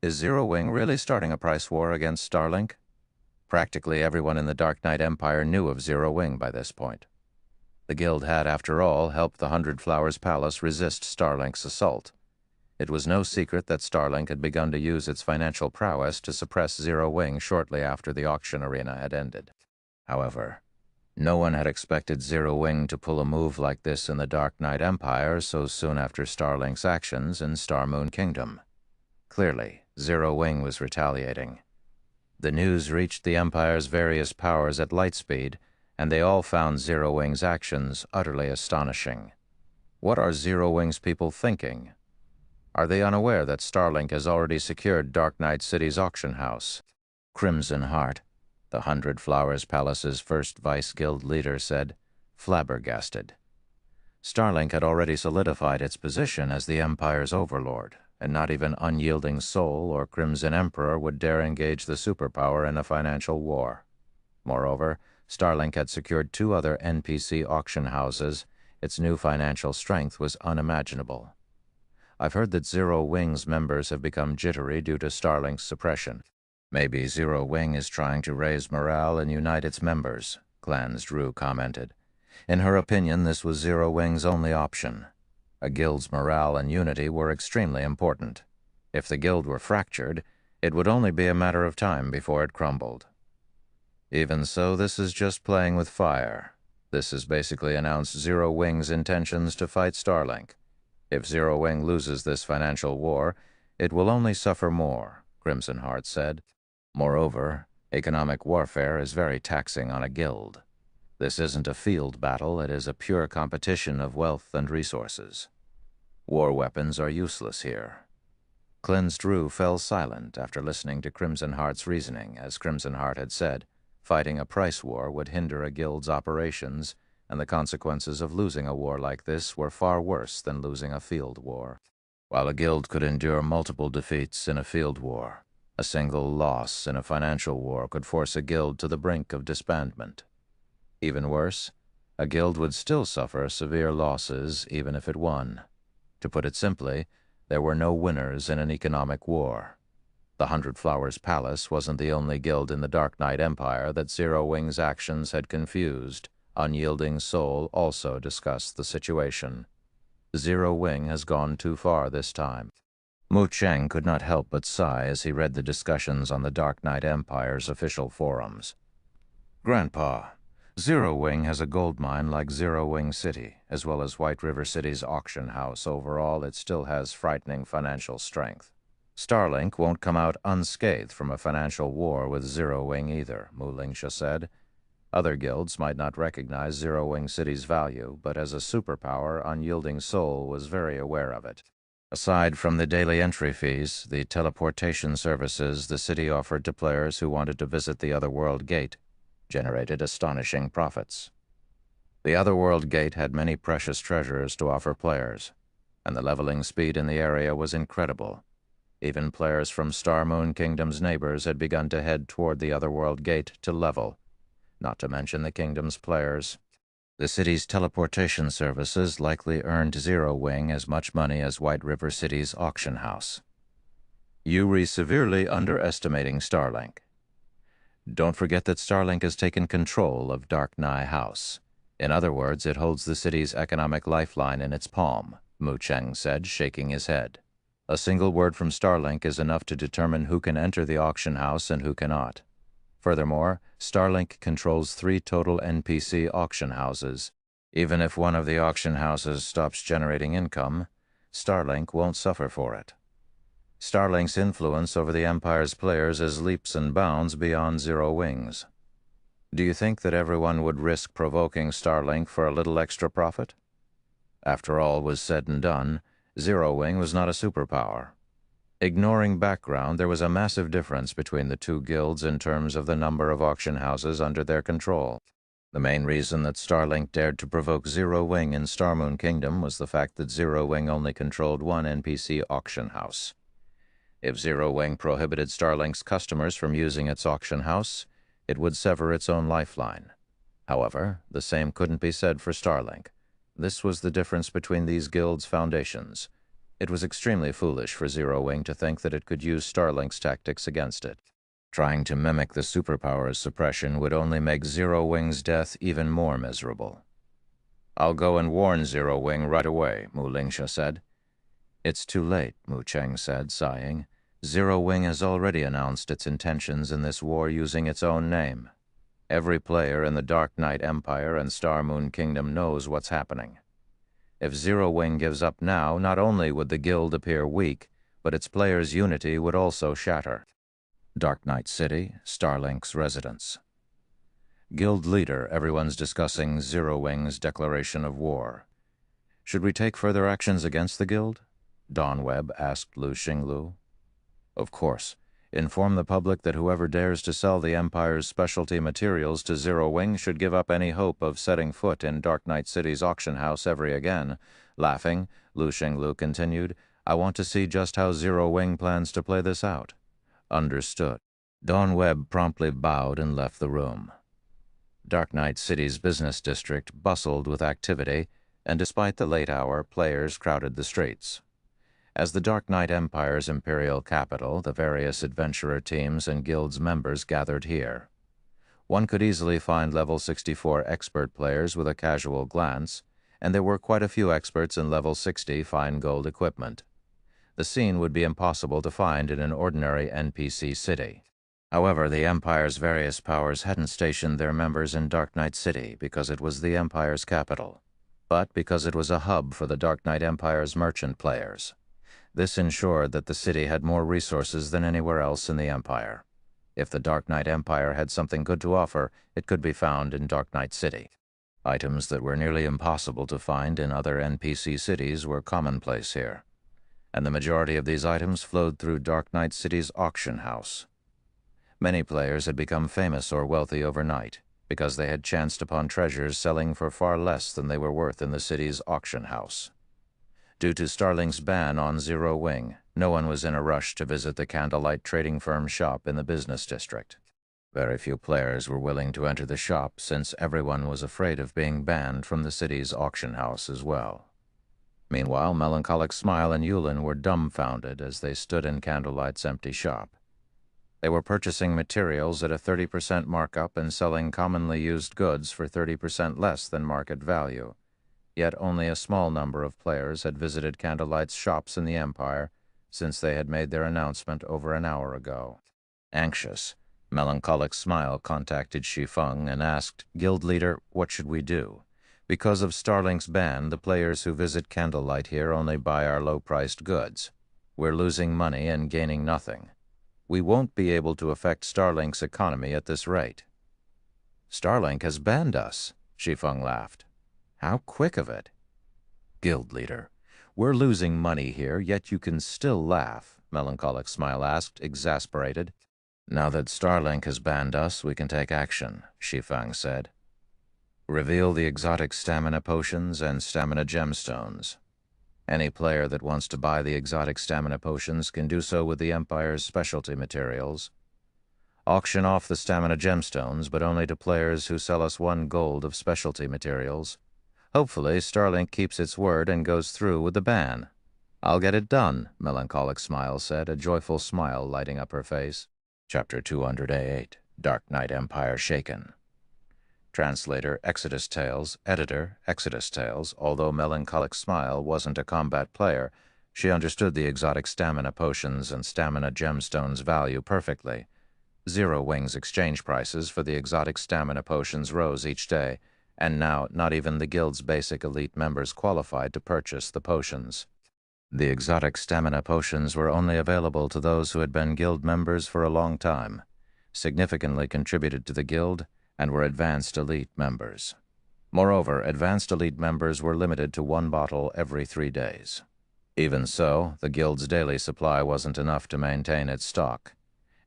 Is Zero Wing really starting a price war against Starlink? Practically everyone in the Dark Knight Empire knew of Zero Wing by this point. The Guild had, after all, helped the 100 Flowers Palace resist Starlink's assault. It was no secret that Starlink had begun to use its financial prowess to suppress Zero Wing shortly after the auction arena had ended. However, no one had expected Zero Wing to pull a move like this in the Dark Knight Empire so soon after Starlink's actions in Star Moon Kingdom. Clearly, Zero Wing was retaliating. The news reached the Empire's various powers at light speed, and they all found Zero Wing's actions utterly astonishing. What are Zero Wing's people thinking? Are they unaware that Starlink has already secured Dark Knight City's auction house? Crimson Heart, the 100 Flowers Palace's first Vice-Guild leader, said, flabbergasted. Starlink had already solidified its position as the Empire's overlord, and not even Unyielding Soul or Crimson Emperor would dare engage the superpower in a financial war. Moreover, Starlink had secured 2 other NPC auction houses. Its new financial strength was unimaginable. I've heard that Zero Wing's members have become jittery due to Starlink's suppression. Maybe Zero Wing is trying to raise morale and unite its members, Clan's Drew commented. In her opinion, this was Zero Wing's only option. A guild's morale and unity were extremely important. If the guild were fractured, it would only be a matter of time before it crumbled. Even so, this is just playing with fire. This has basically announced Zero Wing's intentions to fight Starlink. If Zero Wing loses this financial war, it will only suffer more, Crimson Heart said. Moreover, economic warfare is very taxing on a guild. This isn't a field battle, it is a pure competition of wealth and resources. War weapons are useless here. Cleansed Drew fell silent after listening to Crimson Heart's reasoning. As Crimson Heart had said, fighting a price war would hinder a guild's operations, and the consequences of losing a war like this were far worse than losing a field war. While a guild could endure multiple defeats in a field war, a single loss in a financial war could force a guild to the brink of disbandment. Even worse, a guild would still suffer severe losses even if it won. To put it simply, there were no winners in an economic war. The 100 Flowers Palace wasn't the only guild in the Dark Knight Empire that Zero Wing's actions had confused. Unyielding Soul also discussed the situation. Zero Wing has gone too far this time. Mu Cheng could not help but sigh as he read the discussions on the Dark Knight Empire's official forums. Grandpa, Zero Wing has a gold mine like Zero Wing City, as well as White River City's auction house. Overall, it still has frightening financial strength. Starlink won't come out unscathed from a financial war with Zero Wing either, Mu Lingsha said. Other guilds might not recognize Zero Wing City's value, but as a superpower, Unyielding Soul was very aware of it. Aside from the daily entry fees, the teleportation services the city offered to players who wanted to visit the Otherworld Gate generated astonishing profits. The Otherworld Gate had many precious treasures to offer players, and the leveling speed in the area was incredible. Even players from Star Moon Kingdom's neighbors had begun to head toward the Otherworld Gate to level, not to mention the kingdom's players. The city's teleportation services likely earned Zero Wing as much money as White River City's auction house. Yuri severely underestimating Starlink. Don't forget that Starlink has taken control of Dark Nai House. In other words, it holds the city's economic lifeline in its palm, Mu Cheng said, shaking his head. A single word from Starlink is enough to determine who can enter the auction house and who cannot. Furthermore, Starlink controls 3 total NPC auction houses. Even if one of the auction houses stops generating income, Starlink won't suffer for it. Starlink's influence over the Empire's players is leaps and bounds beyond Zero Wings. Do you think that everyone would risk provoking Starlink for a little extra profit? After all was said and done, Zero Wing was not a superpower. Ignoring background, there was a massive difference between the two guilds in terms of the number of auction houses under their control. The main reason that Starlink dared to provoke Zero Wing in Star Moon Kingdom was the fact that Zero Wing only controlled one NPC auction house. If Zero Wing prohibited Starlink's customers from using its auction house, it would sever its own lifeline. However, the same couldn't be said for Starlink. This was the difference between these guilds' foundations. It was extremely foolish for Zero Wing to think that it could use Starlink's tactics against it. Trying to mimic the superpower's suppression would only make Zero Wing's death even more miserable. "I'll go and warn Zero Wing right away," Mu Lingsha said. "It's too late," Mu Cheng said, sighing. "Zero Wing has already announced its intentions in this war using its own name. Every player in the Dark Knight Empire and Star Moon Kingdom knows what's happening. If Zero Wing gives up now, not only would the guild appear weak, but its players' unity would also shatter." Dark Knight City, Starlink's residence. Guild leader, everyone's discussing Zero Wing's declaration of war. "Should we take further actions against the guild?" Dawnweb asked Lu Xinglu. "Of course. Inform the public that whoever dares to sell the Empire's specialty materials to Zero Wing should give up any hope of setting foot in Dark Knight City's auction house ever again." Laughing, Lu Xinglu continued, "I want to see just how Zero Wing plans to play this out." "Understood." Dawnweb promptly bowed and left the room. Dark Knight City's business district bustled with activity, and despite the late hour, players crowded the streets. As the Dark Knight Empire's imperial capital, the various adventurer teams and guilds members gathered here. One could easily find level 64 expert players with a casual glance, and there were quite a few experts in level 60 fine gold equipment. The scene would be impossible to find in an ordinary NPC city. However, the Empire's various powers hadn't stationed their members in Dark Knight City because it was the Empire's capital, but because it was a hub for the Dark Knight Empire's merchant players. This ensured that the city had more resources than anywhere else in the Empire. If the Dark Knight Empire had something good to offer, it could be found in Dark Knight City. Items that were nearly impossible to find in other NPC cities were commonplace here, and the majority of these items flowed through Dark Knight City's auction house. Many players had become famous or wealthy overnight because they had chanced upon treasures selling for far less than they were worth in the city's auction house. Due to Starlink's ban on Zero Wing, no one was in a rush to visit the Candlelight trading firm's shop in the business district. Very few players were willing to enter the shop since everyone was afraid of being banned from the city's auction house as well. Meanwhile, Melancholic Smile and Yulin were dumbfounded as they stood in Candlelight's empty shop. They were purchasing materials at a 30% markup and selling commonly used goods for 30% less than market value. Yet only a small number of players had visited Candlelight's shops in the Empire since they had made their announcement over an hour ago. Anxious, Melancholic Smile contacted Shi Feng and asked, "Guild leader, what should we do? Because of Starlink's ban, the players who visit Candlelight here only buy our low-priced goods. We're losing money and gaining nothing. We won't be able to affect Starlink's economy at this rate." Starlink has banned us, Shi Feng laughed. How quick of it. Guild leader, we're losing money here, yet you can still laugh, Melancholic Smile asked, exasperated. Now that Starlink has banned us, we can take action, Shi Feng said. Reveal the exotic stamina potions and stamina gemstones. Any player that wants to buy the exotic stamina potions can do so with the Empire's specialty materials. Auction off the stamina gemstones, but only to players who sell us 1 gold of specialty materials. Hopefully, Starlink keeps its word and goes through with the ban. I'll get it done, Melancholic Smile said, a joyful smile lighting up her face. Chapter 208, Dark Knight Empire Shaken. Translator, Exodus Tales. Editor, Exodus Tales. Although Melancholic Smile wasn't a combat player, she understood the exotic stamina potions and stamina gemstones' value perfectly. Zero Wing's exchange prices for the exotic stamina potions rose each day, and now not even the Guild's basic elite members qualified to purchase the potions. The exotic stamina potions were only available to those who had been Guild members for a long time, significantly contributed to the Guild, and were advanced elite members. Moreover, advanced elite members were limited to 1 bottle every 3 days. Even so, the Guild's daily supply wasn't enough to maintain its stock.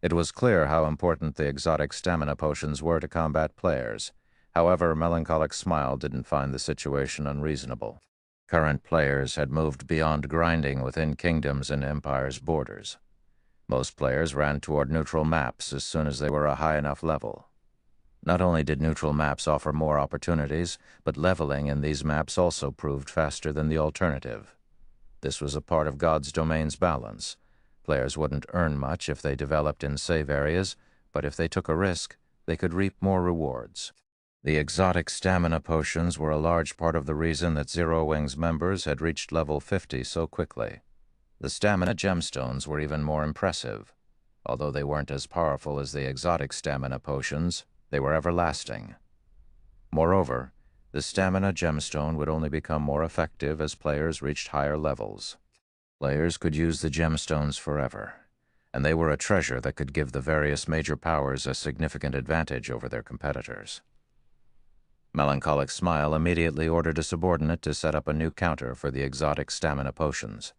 It was clear how important the exotic stamina potions were to combat players. However, Melancholic Smile didn't find the situation unreasonable. Current players had moved beyond grinding within kingdoms and empires' borders. Most players ran toward neutral maps as soon as they were a high enough level. Not only did neutral maps offer more opportunities, but leveling in these maps also proved faster than the alternative. This was a part of God's domain's balance. Players wouldn't earn much if they developed in safe areas, but if they took a risk, they could reap more rewards. The exotic stamina potions were a large part of the reason that Zero Wing's members had reached level 50 so quickly. The stamina gemstones were even more impressive. Although they weren't as powerful as the exotic stamina potions, they were everlasting. Moreover, the stamina gemstone would only become more effective as players reached higher levels. Players could use the gemstones forever, and they were a treasure that could give the various major powers a significant advantage over their competitors. Melancholic Smile immediately ordered a subordinate to set up a new counter for the exotic stamina potions.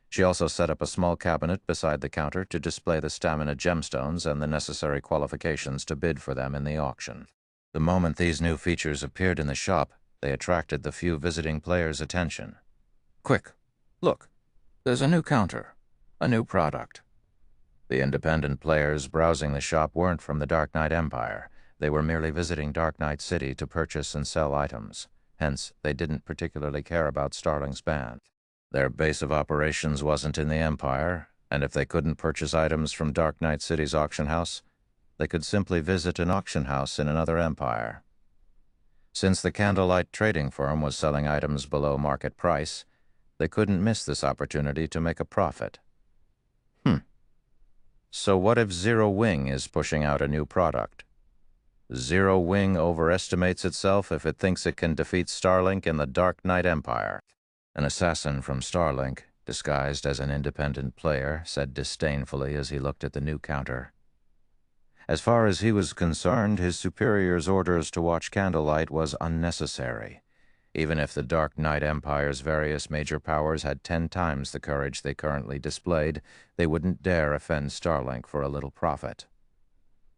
She also set up a small cabinet beside the counter to display the stamina gemstones and the necessary qualifications to bid for them in the auction. The moment these new features appeared in the shop, they attracted the few visiting players' attention. Quick, look, there's a new counter, a new product. The independent players browsing the shop weren't from the Dark Knight Empire. They were merely visiting Dark Knight City to purchase and sell items. Hence, they didn't particularly care about Starlink's ban. Their base of operations wasn't in the Empire, and if they couldn't purchase items from Dark Knight City's auction house, they could simply visit an auction house in another empire. Since the Candlelight trading firm was selling items below market price, they couldn't miss this opportunity to make a profit. So what if Zero Wing is pushing out a new product? Zero Wing overestimates itself if it thinks it can defeat Starlink in the Dark Knight Empire. An assassin from Starlink, disguised as an independent player, said disdainfully as he looked at the new counter. As far as he was concerned, his superior's orders to watch Candlelight was unnecessary. Even if the Dark Knight Empire's various major powers had 10 times the courage they currently displayed, they wouldn't dare offend Starlink for a little profit.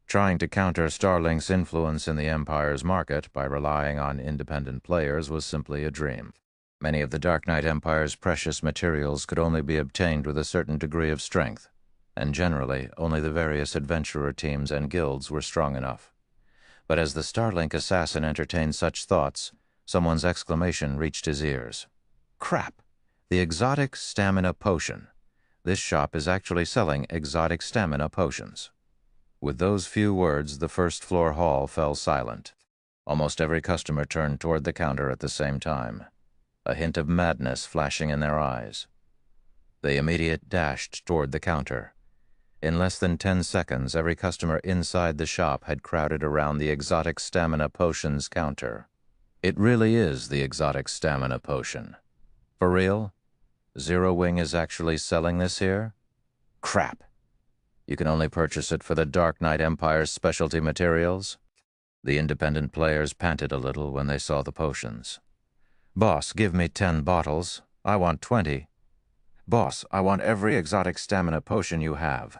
Trying to counter Starlink's influence in the Empire's market by relying on independent players was simply a dream. Many of the Dark Knight Empire's precious materials could only be obtained with a certain degree of strength, and generally only the various adventurer teams and guilds were strong enough. But as the Starlink assassin entertained such thoughts, someone's exclamation reached his ears. Crap! The exotic stamina potion. This shop is actually selling exotic stamina potions. With those few words, the first-floor hall fell silent. Almost every customer turned toward the counter at the same time, a hint of madness flashing in their eyes. They immediately dashed toward the counter. In less than 10 seconds, every customer inside the shop had crowded around the exotic stamina potions counter. It really is the exotic stamina potion. For real? Zero Wing is actually selling this here? Crap! You can only purchase it for the Dark Knight Empire's specialty materials? The independent players panted a little when they saw the potions. "Boss, give me 10 bottles. I want 20. Boss, I want every exotic stamina potion you have."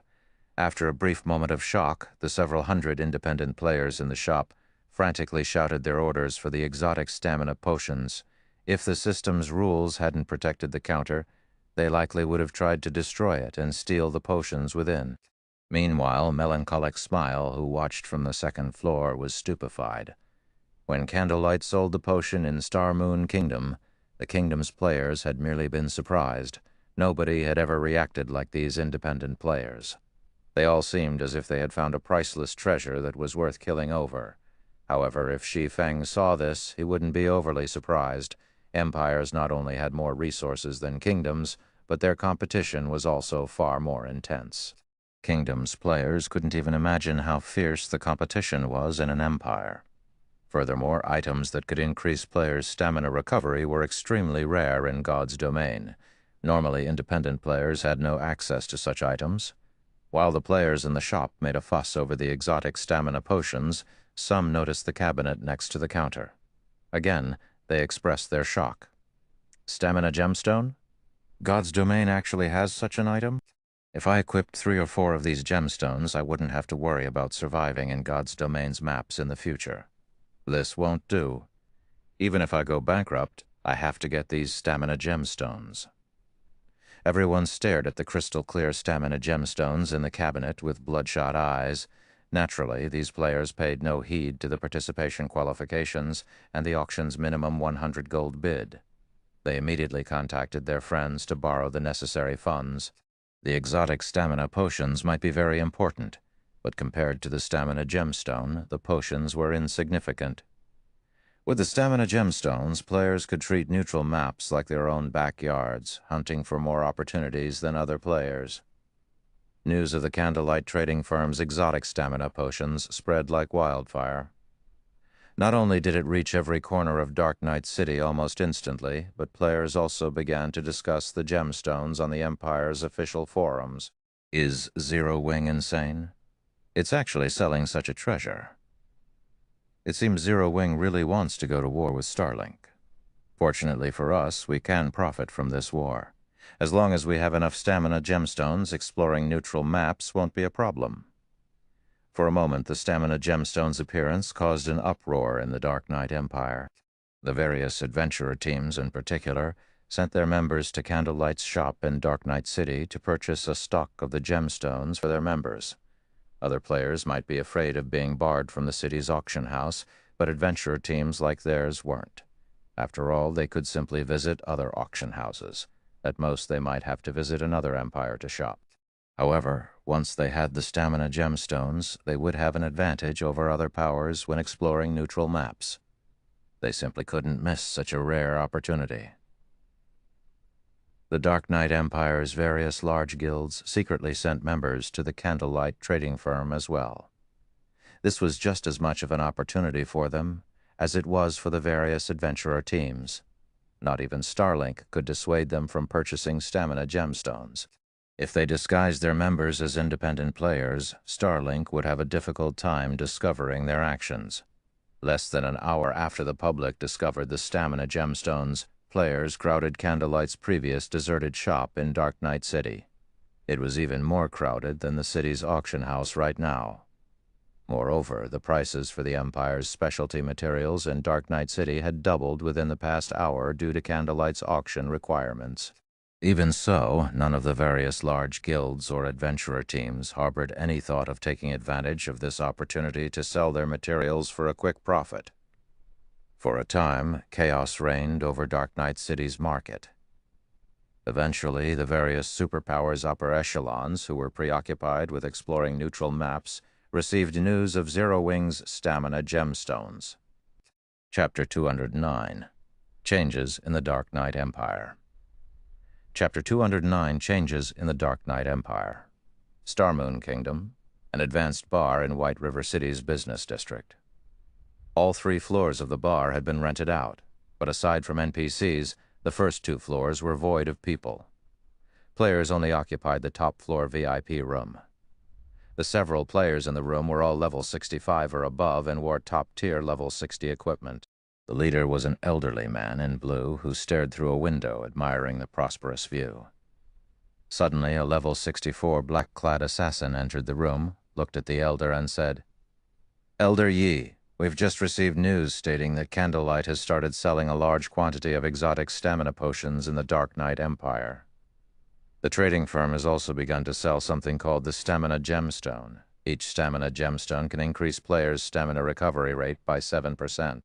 After a brief moment of shock, the several hundred independent players in the shop frantically shouted their orders for the exotic stamina potions. If the system's rules hadn't protected the counter, they likely would have tried to destroy it and steal the potions within. Meanwhile, Melancholic Smile, who watched from the second floor, was stupefied. When Candlelight sold the potion in Star Moon Kingdom, the kingdom's players had merely been surprised. Nobody had ever reacted like these independent players. They all seemed as if they had found a priceless treasure that was worth killing over. However, if Shi Feng saw this, he wouldn't be overly surprised. Empires not only had more resources than kingdoms, but their competition was also far more intense. Kingdoms' players couldn't even imagine how fierce the competition was in an empire. Furthermore, items that could increase players' stamina recovery were extremely rare in God's domain. Normally, independent players had no access to such items. While the players in the shop made a fuss over the exotic stamina potions, some noticed the cabinet next to the counter. Again, they expressed their shock. Stamina gemstone? God's domain actually has such an item? If I equipped 3 or 4 of these gemstones, I wouldn't have to worry about surviving in God's domain's maps in the future. This won't do. Even if I go bankrupt, I have to get these stamina gemstones. Everyone stared at the crystal-clear stamina gemstones in the cabinet with bloodshot eyes. Naturally, these players paid no heed to the participation qualifications and the auction's minimum 100 gold bid. They immediately contacted their friends to borrow the necessary funds. The exotic stamina potions might be very important, but compared to the stamina gemstone, the potions were insignificant. With the stamina gemstones, players could treat neutral maps like their own backyards, hunting for more opportunities than other players. News of the Candlelight trading firm's exotic stamina potions spread like wildfire. Not only did it reach every corner of Dark Knight City almost instantly, but players also began to discuss the gemstones on the Empire's official forums. Is Zero Wing insane? It's actually selling such a treasure. It seems Zero Wing really wants to go to war with Starlink. Fortunately for us, we can profit from this war. As long as we have enough stamina gemstones, exploring neutral maps won't be a problem. For a moment, the stamina gemstones' appearance caused an uproar in the Dark Knight Empire. The various adventurer teams in particular sent their members to Candlelight's shop in Dark Knight City to purchase a stock of the gemstones for their members. Other players might be afraid of being barred from the city's auction house, but adventurer teams like theirs weren't. After all, they could simply visit other auction houses. At most, they might have to visit another empire to shop. However, once they had the stamina gemstones, they would have an advantage over other powers when exploring neutral maps. They simply couldn't miss such a rare opportunity. The Dark Knight Empire's various large guilds secretly sent members to the Candlelight trading firm as well. This was just as much of an opportunity for them as it was for the various adventurer teams. Not even Starlink could dissuade them from purchasing stamina gemstones. If they disguised their members as independent players, Starlink would have a difficult time discovering their actions. Less than an hour after the public discovered the stamina gemstones, players crowded Candlelight's previous deserted shop in Dark Knight City. It was even more crowded than the city's auction house right now. Moreover, the prices for the Empire's specialty materials in Dark Knight City had doubled within the past hour due to Candlelight's auction requirements. Even so, none of the various large guilds or adventurer teams harbored any thought of taking advantage of this opportunity to sell their materials for a quick profit. For a time, chaos reigned over Dark Knight City's market. Eventually, the various superpowers upper echelons, who were preoccupied with exploring neutral maps, received news of Zero Wing's stamina gemstones. Chapter 209. Changes in the Dark Knight Empire. Chapter 209. Changes in the Dark Knight Empire. Star Moon Kingdom, an advanced bar in White River City's business district. All 3 floors of the bar had been rented out, but aside from NPCs, the first 2 floors were void of people. Players only occupied the top-floor VIP room. The several players in the room were all level 65 or above and wore top-tier level 60 equipment. The leader was an elderly man in blue who stared through a window, admiring the prosperous view. Suddenly, a level 64 black-clad assassin entered the room, looked at the elder, and said, "Elder Yi, we've just received news stating that Candlelight has started selling a large quantity of exotic stamina potions in the Dark Knight Empire. The trading firm has also begun to sell something called the Stamina Gemstone. Each Stamina Gemstone can increase players' stamina recovery rate by 7%.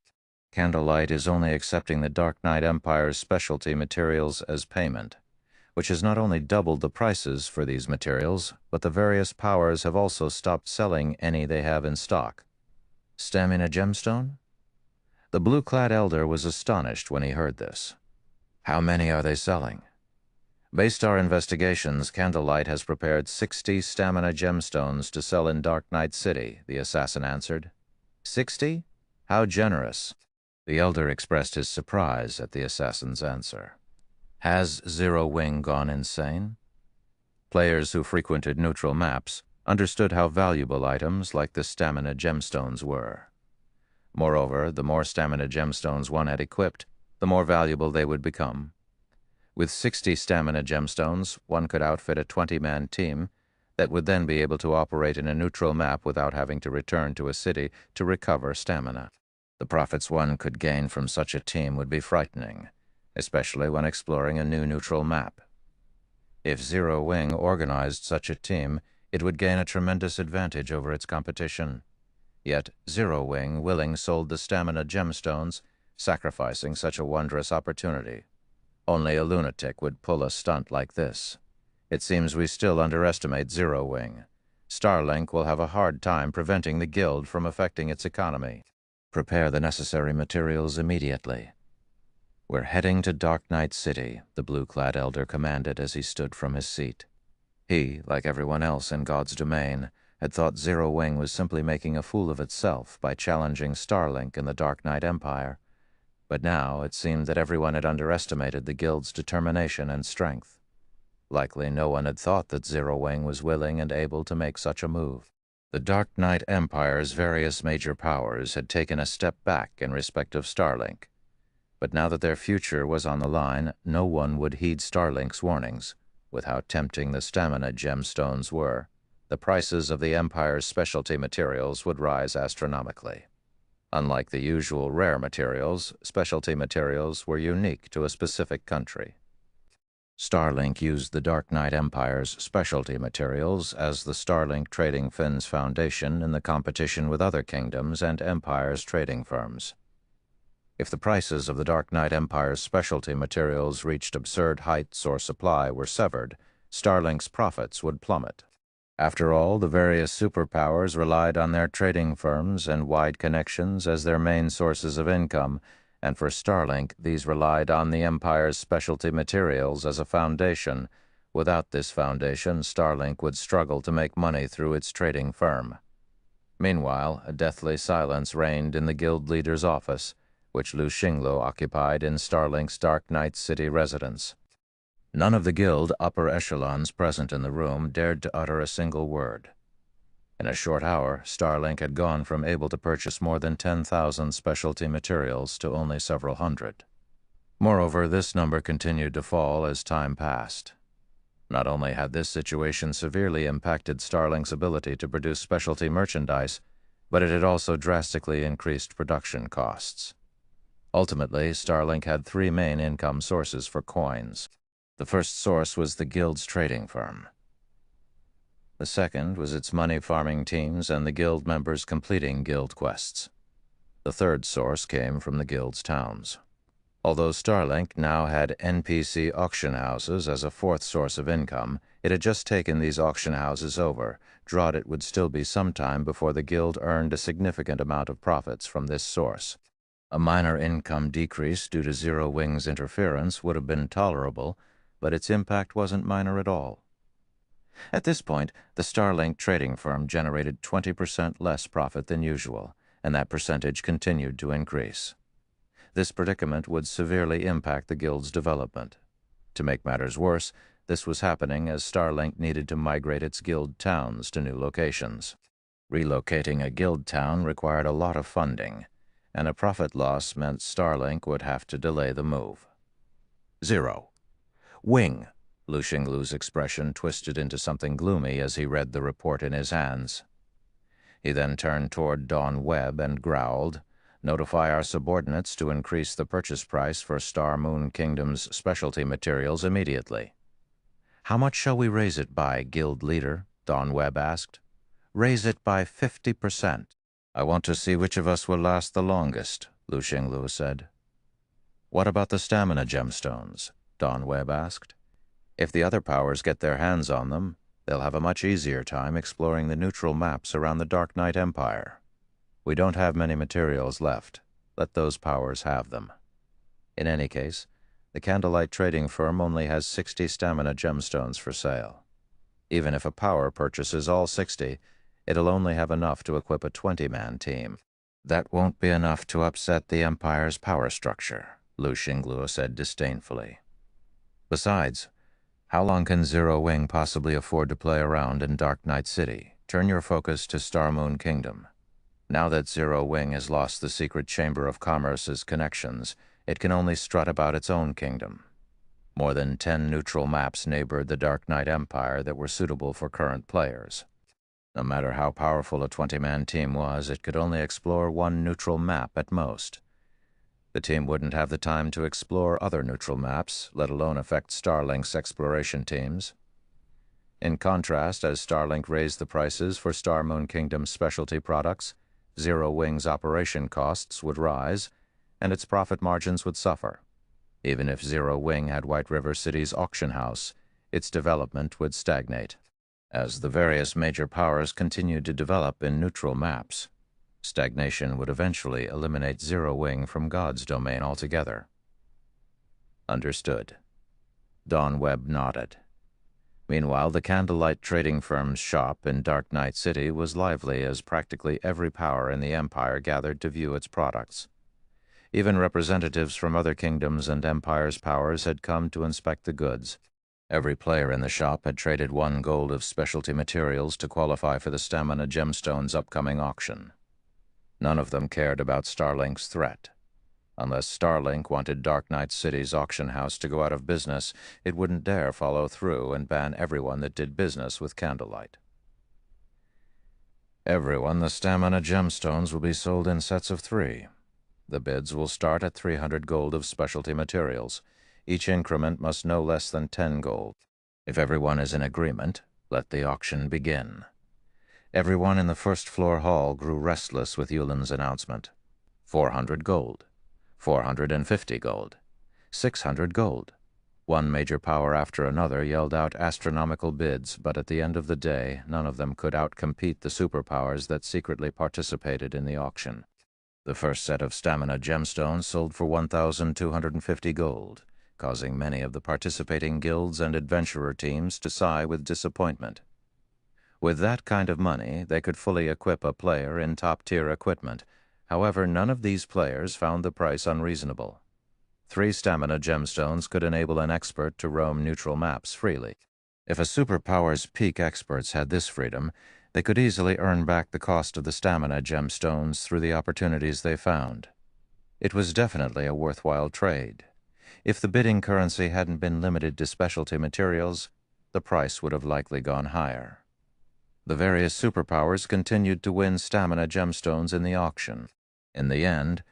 Candlelight is only accepting the Dark Knight Empire's specialty materials as payment, which has not only doubled the prices for these materials, but the various powers have also stopped selling any they have in stock." Stamina Gemstone? The blue-clad elder was astonished when he heard this. "How many are they selling?" "Based on our investigations, Candlelight has prepared 60 Stamina Gemstones to sell in Dark Knight City," the assassin answered. 60? How generous." The elder expressed his surprise at the assassin's answer. Has Zero Wing gone insane? Players who frequented neutral maps understood how valuable items like the Stamina Gemstones were. Moreover, the more Stamina Gemstones one had equipped, the more valuable they would become. With 60 Stamina Gemstones, one could outfit a 20-man team that would then be able to operate in a neutral map without having to return to a city to recover stamina. The profits one could gain from such a team would be frightening, especially when exploring a new neutral map. If Zero Wing organized such a team, it would gain a tremendous advantage over its competition. Yet Zero Wing willing sold the Stamina Gemstones, sacrificing such a wondrous opportunity. Only a lunatic would pull a stunt like this. It seems we still underestimate Zero Wing. Starlink will have a hard time preventing the guild from affecting its economy. Prepare the necessary materials immediately. We're heading to Dark Knight City, the blue-clad elder commanded as he stood from his seat. He, like everyone else in God's domain, had thought Zero Wing was simply making a fool of itself by challenging Starlink in the Dark Knight Empire. But now it seemed that everyone had underestimated the guild's determination and strength. Likely no one had thought that Zero Wing was willing and able to make such a move. The Dark Knight Empire's various major powers had taken a step back in respect of Starlink. But now that their future was on the line, no one would heed Starlink's warnings. With how tempting the Stamina Gemstones were, the prices of the Empire's specialty materials would rise astronomically. Unlike the usual rare materials, specialty materials were unique to a specific country. Starlink used the Dark Knight Empire's specialty materials as the Starlink Trading Firm's foundation in the competition with other kingdoms and empires' trading firms. If the prices of the Dark Knight Empire's specialty materials reached absurd heights or supply were severed, Starlink's profits would plummet. After all, the various superpowers relied on their trading firms and wide connections as their main sources of income, and for Starlink, these relied on the Empire's specialty materials as a foundation. Without this foundation, Starlink would struggle to make money through its trading firm. Meanwhile, a deathly silence reigned in the guild leader's office, which Lu Xinglu occupied in Starlink's Dark Knight City residence. None of the guild upper echelons present in the room dared to utter a single word. In a short hour, Starlink had gone from able to purchase more than 10,000 specialty materials to only several hundred. Moreover, this number continued to fall as time passed. Not only had this situation severely impacted Starlink's ability to produce specialty merchandise, but it had also drastically increased production costs. Ultimately, Starlink had three main income sources for coins. The first source was the guild's trading firm. The second was its money-farming teams and the guild members completing guild quests. The third source came from the guild's towns. Although Starlink now had NPC auction houses as a fourth source of income, it had just taken these auction houses over. It would still be some time before the guild earned a significant amount of profits from this source. A minor income decrease due to Zero Wing's interference would have been tolerable, but its impact wasn't minor at all. At this point, the Starlink trading firm generated 20% less profit than usual, and that percentage continued to increase. This predicament would severely impact the guild's development. To make matters worse, This was happening as Starlink needed to migrate its guild towns to new locations. Relocating a guild town required a lot of funding, and a profit loss meant Starlink would have to delay the move. 0. Wing. Lu Xinglu's expression twisted into something gloomy as he read the report in his hands. He then turned toward Dawn Webb and growled, "Notify our subordinates to increase the purchase price for Star Moon Kingdom's specialty materials immediately." "How much shall we raise it by, guild leader?" Dawn Webb asked. "Raise it by 50%. "I want to see which of us will last the longest," Lu Xinglu said. "What about the stamina gemstones?" Dawn Webb asked. "If the other powers get their hands on them, they'll have a much easier time exploring the neutral maps around the Dark Knight Empire. We don't have many materials left. Let those powers have them. In any case, the Candlelight trading firm only has 60 stamina gemstones for sale. Even if a power purchases all 60, it'll only have enough to equip a 20-man team. That won't be enough to upset the Empire's power structure," Lu Xinglu said disdainfully. "Besides, how long can Zero Wing possibly afford to play around in Dark Knight City? Turn your focus to Star Moon Kingdom. Now that Zero Wing has lost the secret Chamber of Commerce's connections, it can only strut about its own kingdom. More than 10 neutral maps neighbored the Dark Knight Empire that were suitable for current players. No matter how powerful a 20-man team was, it could only explore one neutral map at most. The team wouldn't have the time to explore other neutral maps, let alone affect Starlink's exploration teams. In contrast, as Starlink raised the prices for Star Moon Kingdom's specialty products, Zero Wing's operation costs would rise, and its profit margins would suffer. Even if Zero Wing had White River City's auction house, its development would stagnate. As the various major powers continued to develop in neutral maps, stagnation would eventually eliminate Zero Wing from God's domain altogether. Understood. Dawn Webb nodded. Meanwhile, the Candlelight trading firm's shop in Dark Knight City was lively as practically every power in the Empire gathered to view its products. Even representatives from other kingdoms and Empire's powers had come to inspect the goods. Every player in the shop had traded 1 gold of specialty materials to qualify for the Stamina Gemstone's upcoming auction. None of them cared about Starlink's threat. Unless Starlink wanted Dark Knight City's auction house to go out of business, it wouldn't dare follow through and ban everyone that did business with Candlelight. "Everyone, the Stamina Gemstones will be sold in sets of 3. The bids will start at 300 gold of specialty materials. Each increment must no less than 10 gold. If everyone is in agreement, let the auction begin." Everyone in the first-floor hall grew restless with Yulin's announcement. 400 gold. 450 gold. 600 gold. One major power after another yelled out astronomical bids, but at the end of the day, none of them could outcompete the superpowers that secretly participated in the auction. The first set of stamina gemstones sold for 1,250 gold, causing many of the participating guilds and adventurer teams to sigh with disappointment. With that kind of money, they could fully equip a player in top-tier equipment. However, none of these players found the price unreasonable. 3 stamina gemstones could enable an expert to roam neutral maps freely. If a superpower's peak experts had this freedom, they could easily earn back the cost of the stamina gemstones through the opportunities they found. It was definitely a worthwhile trade. If the bidding currency hadn't been limited to specialty materials, the price would have likely gone higher. The various superpowers continued to win stamina gemstones in the auction. In the end,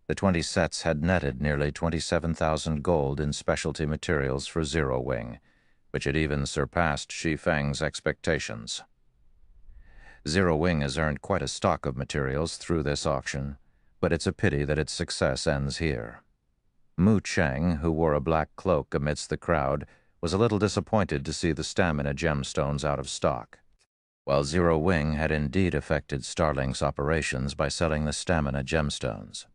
the 20 sets had netted nearly 27,000 gold in specialty materials for Zero Wing, which had even surpassed Shi Feng's expectations. Zero Wing has earned quite a stock of materials through this auction, but it's a pity that its success ends here. Mu Cheng, who wore a black cloak amidst the crowd, was a little disappointed to see the stamina gemstones out of stock. While Zero Wing had indeed affected Starlink's operations by selling the stamina gemstones,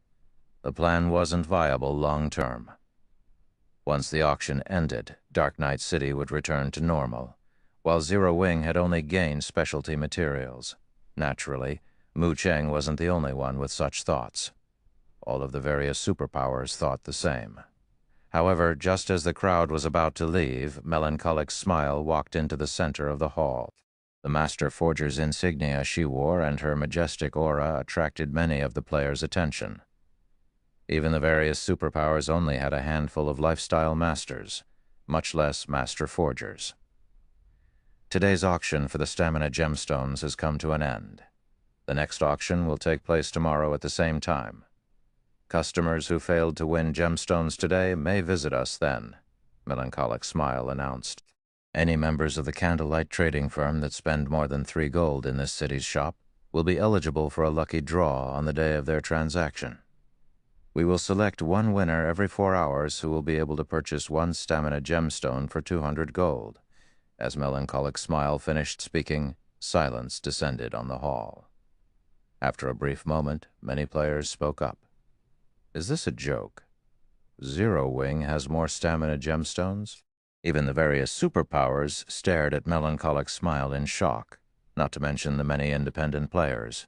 the plan wasn't viable long-term. Once the auction ended, Dark Knight City would return to normal, while Zero Wing had only gained specialty materials. Naturally, Mu Cheng wasn't the only one with such thoughts. All of the various superpowers thought the same. However, just as the crowd was about to leave, Melancholic Smile walked into the center of the hall. The Master Forger's insignia she wore and her majestic aura attracted many of the players' attention. Even the various superpowers only had a handful of lifestyle masters, much less Master Forgers. Today's auction for the stamina gemstones has come to an end. The next auction will take place tomorrow at the same time. Customers who failed to win gemstones today may visit us then, Melancholic Smile announced. Any members of the candlelight trading firm that spend more than 3 gold in this city's shop will be eligible for a lucky draw on the day of their transaction. We will select one winner every 4 hours who will be able to purchase 1 stamina gemstone for 200 gold. As Melancholic Smile finished speaking, silence descended on the hall. After a brief moment, many players spoke up. Is this a joke? Zero Wing has more stamina gemstones? Even the various superpowers stared at Melancholic Smile in shock, not to mention the many independent players.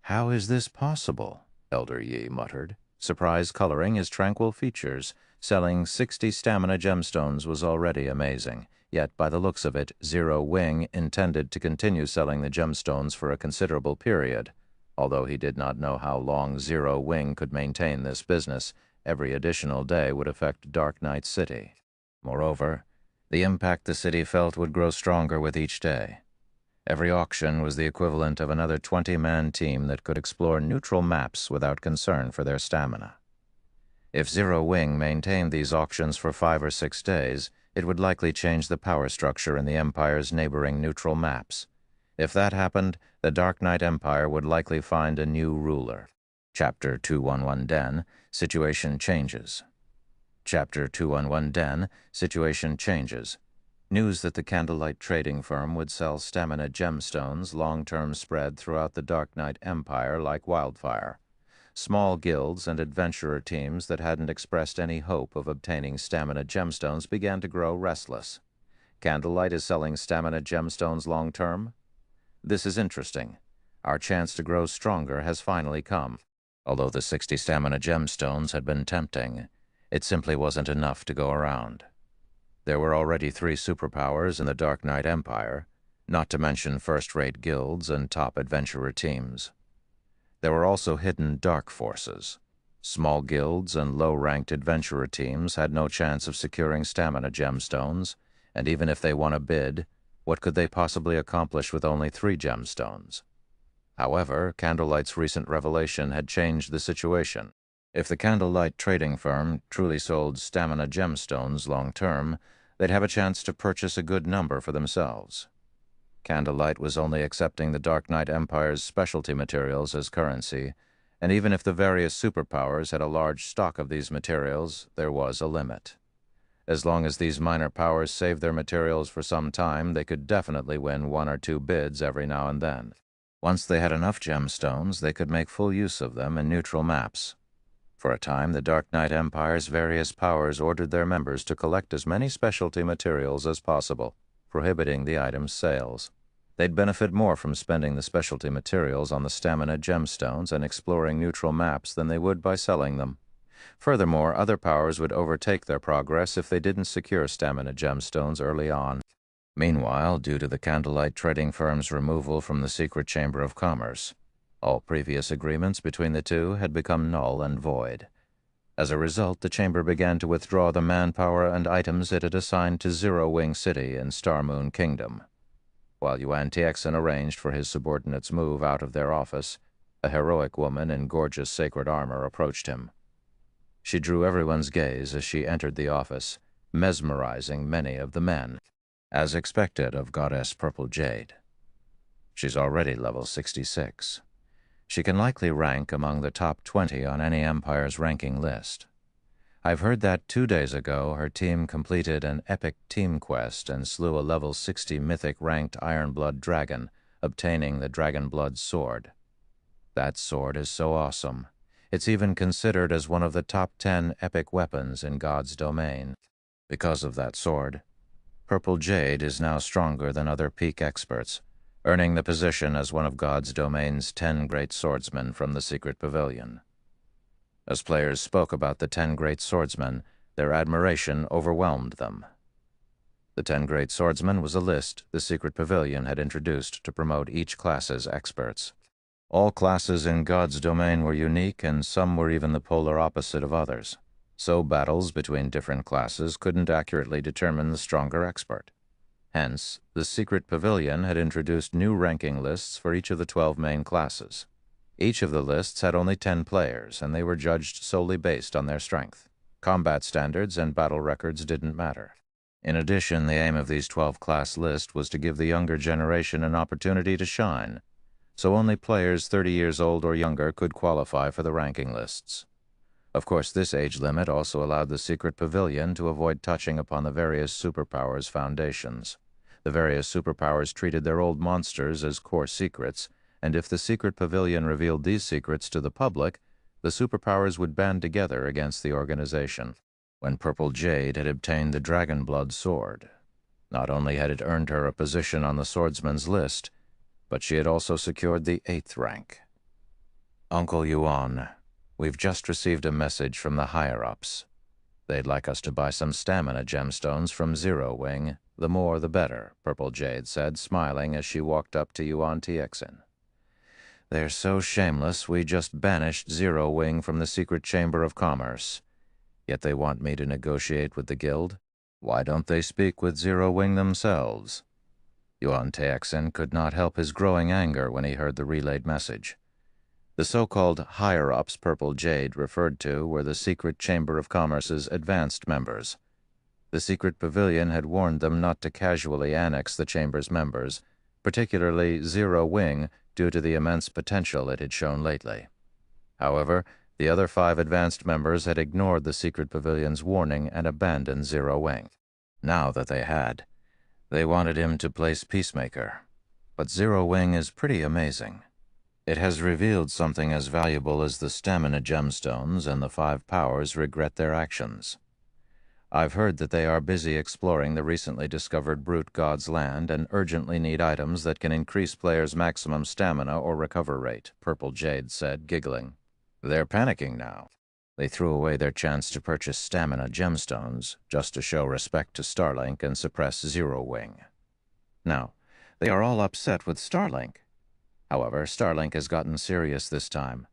How is this possible? Elder Yi muttered. Surprise coloring his tranquil features. Selling 60 stamina gemstones was already amazing. Yet, by the looks of it, Zero Wing intended to continue selling the gemstones for a considerable period. Although he did not know how long Zero Wing could maintain this business, every additional day would affect Dark Knight City. Moreover, the impact the city felt would grow stronger with each day. Every auction was the equivalent of another 20-man team that could explore neutral maps without concern for their stamina. If Zero Wing maintained these auctions for 5 or 6 days, it would likely change the power structure in the Empire's neighboring neutral maps. If that happened, the Dark Knight Empire would likely find a new ruler. Chapter 211 Den, Situation Changes. Chapter 211 Den, Situation Changes. News that the candlelight trading firm would sell stamina gemstones long-term spread throughout the Dark Knight Empire like wildfire. Small guilds and adventurer teams that hadn't expressed any hope of obtaining stamina gemstones began to grow restless. Candlelight is selling stamina gemstones long-term? This is interesting. Our chance to grow stronger has finally come. Although the 60 stamina gemstones had been tempting, it simply wasn't enough to go around. There were already 3 superpowers in the Dark Knight Empire, not to mention first-rate guilds and top adventurer teams. There were also hidden dark forces. Small guilds and low-ranked adventurer teams had no chance of securing stamina gemstones, and even if they won a bid, what could they possibly accomplish with only 3 gemstones? However, Candlelight's recent revelation had changed the situation. If the Candlelight trading firm truly sold stamina gemstones long-term, they'd have a chance to purchase a good number for themselves. Candlelight was only accepting the Dark Knight Empire's specialty materials as currency, and even if the various superpowers had a large stock of these materials, there was a limit. As long as these minor powers saved their materials for some time, they could definitely win 1 or 2 bids every now and then. Once they had enough gemstones, they could make full use of them in neutral maps. For a time, the Dark Knight Empire's various powers ordered their members to collect as many specialty materials as possible, prohibiting the item's sales. They'd benefit more from spending the specialty materials on the stamina gemstones and exploring neutral maps than they would by selling them. Furthermore, other powers would overtake their progress if they didn't secure stamina gemstones early on. Meanwhile, due to the Candlelight trading firm's removal from the secret chamber of commerce, all previous agreements between the two had become null and void. As a result, the chamber began to withdraw the manpower and items it had assigned to Zero Wing City in Star Moon Kingdom. While Yuan Tiexin arranged for his subordinates' move out of their office, a heroic woman in gorgeous sacred armor approached him. She drew everyone's gaze as she entered the office, mesmerizing many of the men, as expected of Goddess Purple Jade. She's already level 66. She can likely rank among the top 20 on any Empire's ranking list. I've heard that 2 days ago her team completed an epic team quest and slew a level 60 mythic-ranked Ironblood dragon, obtaining the Dragonblood sword. That sword is so awesome. It's even considered as one of the top 10 epic weapons in God's domain. Because of that sword, Purple Jade is now stronger than other peak experts, earning the position as one of God's domain's 10 great swordsmen from the secret pavilion. As players spoke about the 10 great swordsmen, Their admiration overwhelmed them. The 10 Great Swordsmen was a list the secret pavilion had introduced to promote each class's experts. All classes in God's domain were unique, and some were even the polar opposite of others. So battles between different classes couldn't accurately determine the stronger expert. Hence, the secret pavilion had introduced new ranking lists for each of the 12 main classes. Each of the lists had only 10 players, and they were judged solely based on their strength. Combat standards and battle records didn't matter. In addition, the aim of these 12-class lists was to give the younger generation an opportunity to shine, so only players 30 years old or younger could qualify for the ranking lists. Of course, this age limit also allowed the secret pavilion to avoid touching upon the various superpowers' foundations. The various superpowers treated their old monsters as core secrets, and if the secret pavilion revealed these secrets to the public, the superpowers would band together against the organization. When Purple Jade had obtained the Dragon Blood Sword, not only had it earned her a position on the swordsman's list, but she had also secured the 8th rank. "Uncle Yuan, we've just received a message from the higher-ups. They'd like us to buy some stamina gemstones from Zero Wing. The more, the better," Purple Jade said, smiling as she walked up to Yuan Tixin. "They're so shameless, we just banished Zero Wing from the secret chamber of commerce. Yet they want me to negotiate with the guild. Why don't they speak with Zero Wing themselves?" Yuan Tixin could not help his growing anger when he heard the relayed message. The so-called higher-ups Purple Jade referred to were the secret chamber of commerce's advanced members. The secret pavilion had warned them not to casually annex the chamber's members, particularly Zero Wing, due to the immense potential it had shown lately. However, the other 5 advanced members had ignored the secret pavilion's warning and abandoned Zero Wing. Now that they had, they wanted him to place Peacemaker. But Zero Wing is pretty amazing. It has revealed something as valuable as the stamina gemstones, and the 5 powers regret their actions. I've heard that they are busy exploring the recently discovered Brute God's land and urgently need items that can increase players' maximum stamina or recover rate, Purple Jade said, giggling. They're panicking now. They threw away their chance to purchase stamina gemstones just to show respect to Starlink and suppress Zero Wing. Now, they are all upset with Starlink. However, Starlink has gotten serious this time.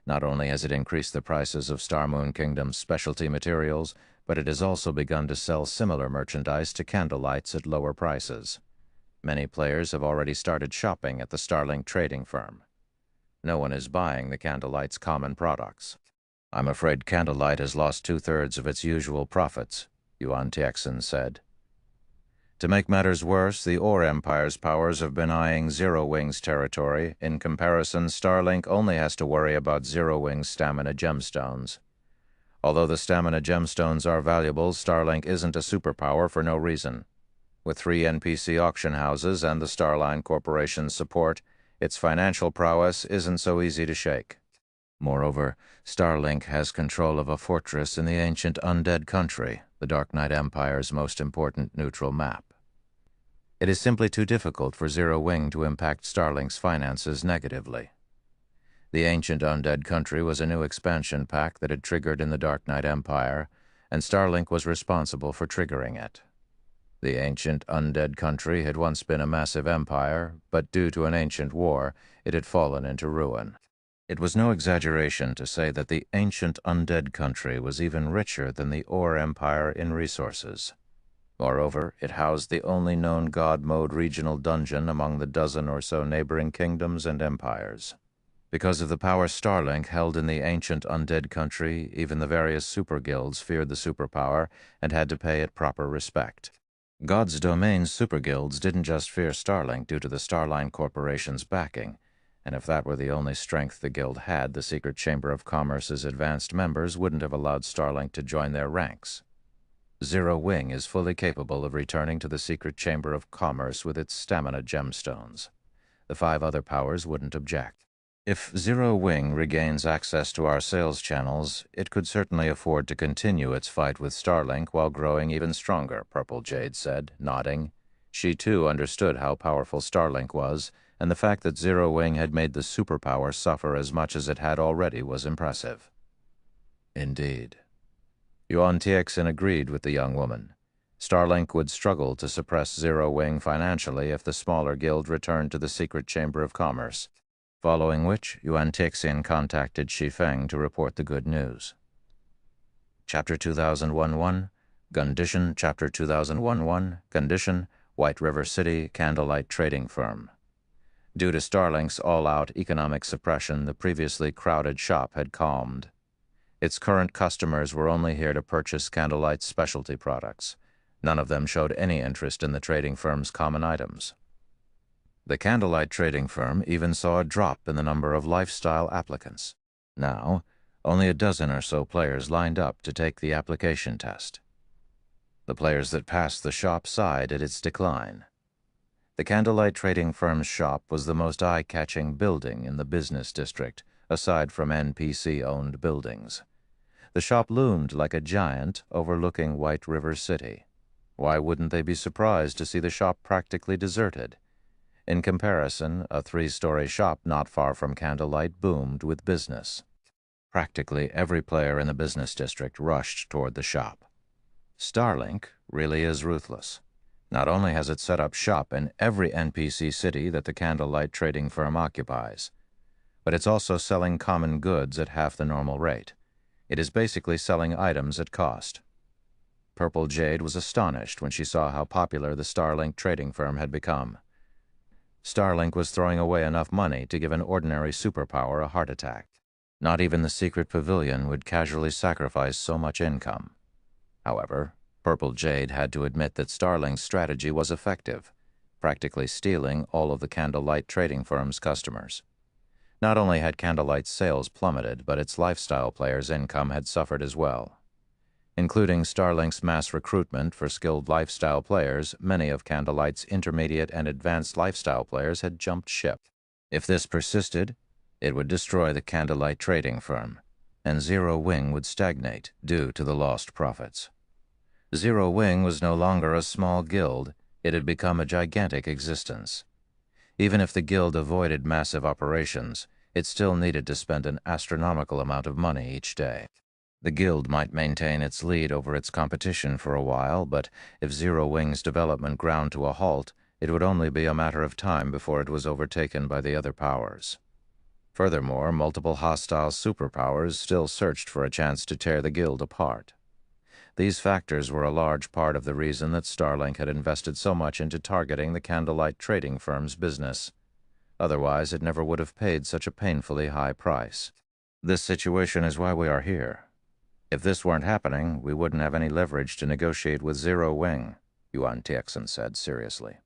Not only has it increased the prices of Star Moon Kingdom's specialty materials, but it has also begun to sell similar merchandise to Candlelights at lower prices. Many players have already started shopping at the Starlink trading firm. No one is buying the Candlelight's common products. I'm afraid Candlelight has lost 2/3 of its usual profits, Yuan Tixin said. To make matters worse, the Ore Empire's powers have been eyeing Zero Wing's territory. In comparison, Starlink only has to worry about Zero Wing's stamina gemstones. Although the stamina gemstones are valuable, Starlink isn't a superpower for no reason. With 3 NPC auction houses and the Starline Corporation's support, its financial prowess isn't so easy to shake. Moreover, Starlink has control of a fortress in the ancient undead country, the Dark Knight Empire's most important neutral map. It is simply too difficult for Zero Wing to impact Starlink's finances negatively. The ancient undead country was a new expansion pack that had triggered in the Dark Knight Empire, and Starlink was responsible for triggering it. The ancient undead country had once been a massive empire, but due to an ancient war, it had fallen into ruin. It was no exaggeration to say that the ancient undead country was even richer than the Ore Empire in resources. Moreover, it housed the only known God-mode regional dungeon among the dozen or so neighboring kingdoms and empires. Because of the power Starlink held in the ancient undead country, even the various super guilds feared the superpower and had to pay it proper respect. God's Domain's super guilds didn't just fear Starlink due to the Starline Corporation's backing, and if that were the only strength the guild had, the Secret Chamber of Commerce's advanced members wouldn't have allowed Starlink to join their ranks. Zero Wing is fully capable of returning to the Secret Chamber of Commerce with its stamina gemstones. The 5 other powers wouldn't object. If Zero Wing regains access to our sales channels, it could certainly afford to continue its fight with Starlink while growing even stronger, Purple Jade said, nodding. She too understood how powerful Starlink was, and the fact that Zero Wing had made the superpower suffer as much as it had already was impressive. Indeed. Yuan Tixin agreed with the young woman. Starlink would struggle to suppress Zero Wing financially if the smaller guild returned to the secret chamber of commerce, following which Yuan Tixin contacted Shi Feng to report the good news. Chapter 2011, Condition, Chapter 2011, Condition, White River City Candlelight Trading Firm. Due to Starlink's all-out economic suppression, the previously crowded shop had calmed. Its current customers were only here to purchase Candlelight's specialty products. None of them showed any interest in the trading firm's common items. The Candlelight trading firm even saw a drop in the number of lifestyle applicants. Now, only a dozen or so players lined up to take the application test. The players that passed the shop sighed at its decline. The Candlelight trading firm's shop was the most eye-catching building in the business district, aside from NPC-owned buildings. The shop loomed like a giant overlooking White River City. Why wouldn't they be surprised to see the shop practically deserted? In comparison, a 3-story shop not far from Candlelight boomed with business. Practically every player in the business district rushed toward the shop. Starlink really is ruthless. Not only has it set up shop in every NPC city that the Candlelight trading firm occupies, but it's also selling common goods at half the normal rate. It is basically selling items at cost. Purple Jade was astonished when she saw how popular the Starlink trading firm had become. Starlink was throwing away enough money to give an ordinary superpower a heart attack. Not even the secret pavilion would casually sacrifice so much income. However, Purple Jade had to admit that Starlink's strategy was effective, practically stealing all of the Candlelight trading firm's customers. Not only had Candlelight's sales plummeted, but its lifestyle players' income had suffered as well. Including Starlink's mass recruitment for skilled lifestyle players, many of Candlelight's intermediate and advanced lifestyle players had jumped ship. If this persisted, it would destroy the Candlelight trading firm, and Zero Wing would stagnate due to the lost profits. Zero Wing was no longer a small guild. It had become a gigantic existence. Even if the guild avoided massive operations, it still needed to spend an astronomical amount of money each day. The guild might maintain its lead over its competition for a while, but if Zero Wing's development ground to a halt, it would only be a matter of time before it was overtaken by the other powers. Furthermore, multiple hostile superpowers still searched for a chance to tear the guild apart. These factors were a large part of the reason that Starlink had invested so much into targeting the Candlelight trading firm's business. Otherwise, it never would have paid such a painfully high price. This situation is why we are here. If this weren't happening, we wouldn't have any leverage to negotiate with Zero Wing, Yuan Tixin said seriously.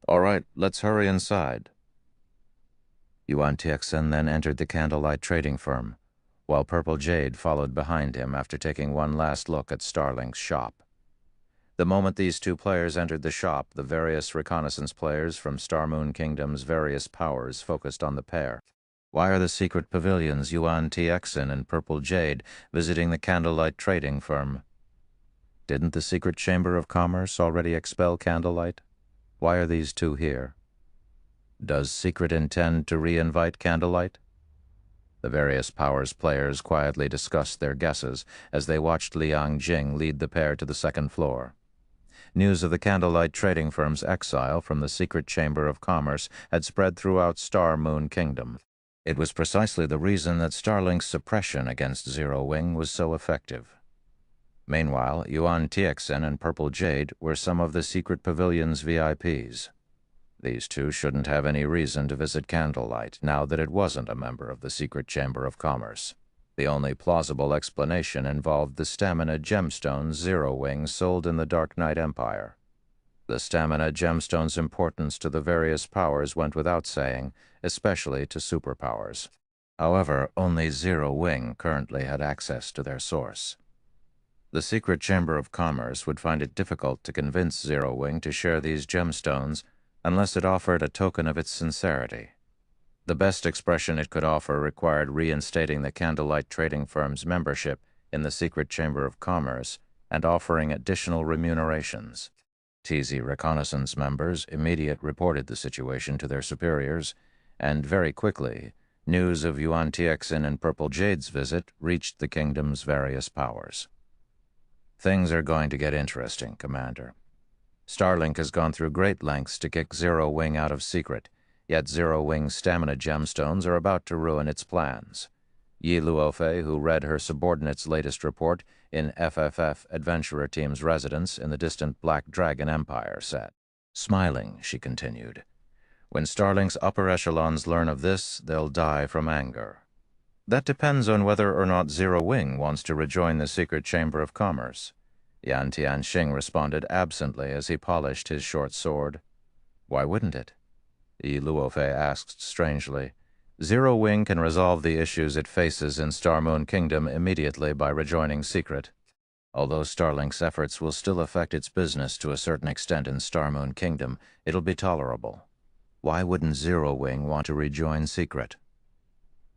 All right, let's hurry inside. Yuan Tixin then entered the Candlelight trading firm, while Purple Jade followed behind him after taking one last look at Starlink's shop. The moment these two players entered the shop, the various reconnaissance players from Star Moon Kingdom's various powers focused on the pair. Why are the secret pavilions Yuan Tixin and Purple Jade visiting the Candlelight trading firm? Didn't the secret chamber of commerce already expel Candlelight? Why are these two here? Does Secret intend to re-invite Candlelight? The various powers players quietly discussed their guesses as they watched Liang Jing lead the pair to the second floor. News of the Candlelight trading firm's exile from the secret chamber of commerce had spread throughout Star Moon Kingdom. It was precisely the reason that Starlink's suppression against Zero Wing was so effective. Meanwhile, Yuan Tixin and Purple Jade were some of the secret pavilion's VIPs. These two shouldn't have any reason to visit Candlelight now that it wasn't a member of the secret chamber of commerce. The only plausible explanation involved the stamina gemstones Zero Wing sold in the Dark Knight Empire. The stamina gemstones' importance to the various powers went without saying, especially to superpowers. However, only Zero Wing currently had access to their source. The secret chamber of commerce would find it difficult to convince Zero Wing to share these gemstones unless it offered a token of its sincerity. The best expression it could offer required reinstating the Candlelight trading firm's membership in the secret chamber of commerce and offering additional remunerations. TZ reconnaissance members immediately reported the situation to their superiors, and very quickly, news of Yuan Tixin and Purple Jade's visit reached the kingdom's various powers. Things are going to get interesting, Commander. Starlink has gone through great lengths to kick Zero Wing out of secret, yet Zero Wing's stamina gemstones are about to ruin its plans. Yi Luofei, who read her subordinate's latest report in FFF Adventurer Team's residence in the distant Black Dragon Empire, said. Smiling, she continued, "When Starlink's upper echelons learn of this, they'll die from anger." "That depends on whether or not Zero Wing wants to rejoin the secret chamber of commerce." Yan Tianxing responded absently as he polished his short sword. "Why wouldn't it?" Yi Luofei asked strangely. "Zero Wing can resolve the issues it faces in Star Moon Kingdom immediately by rejoining secret. Although Starlink's efforts will still affect its business to a certain extent in Star Moon Kingdom, it'll be tolerable. Why wouldn't Zero Wing want to rejoin secret?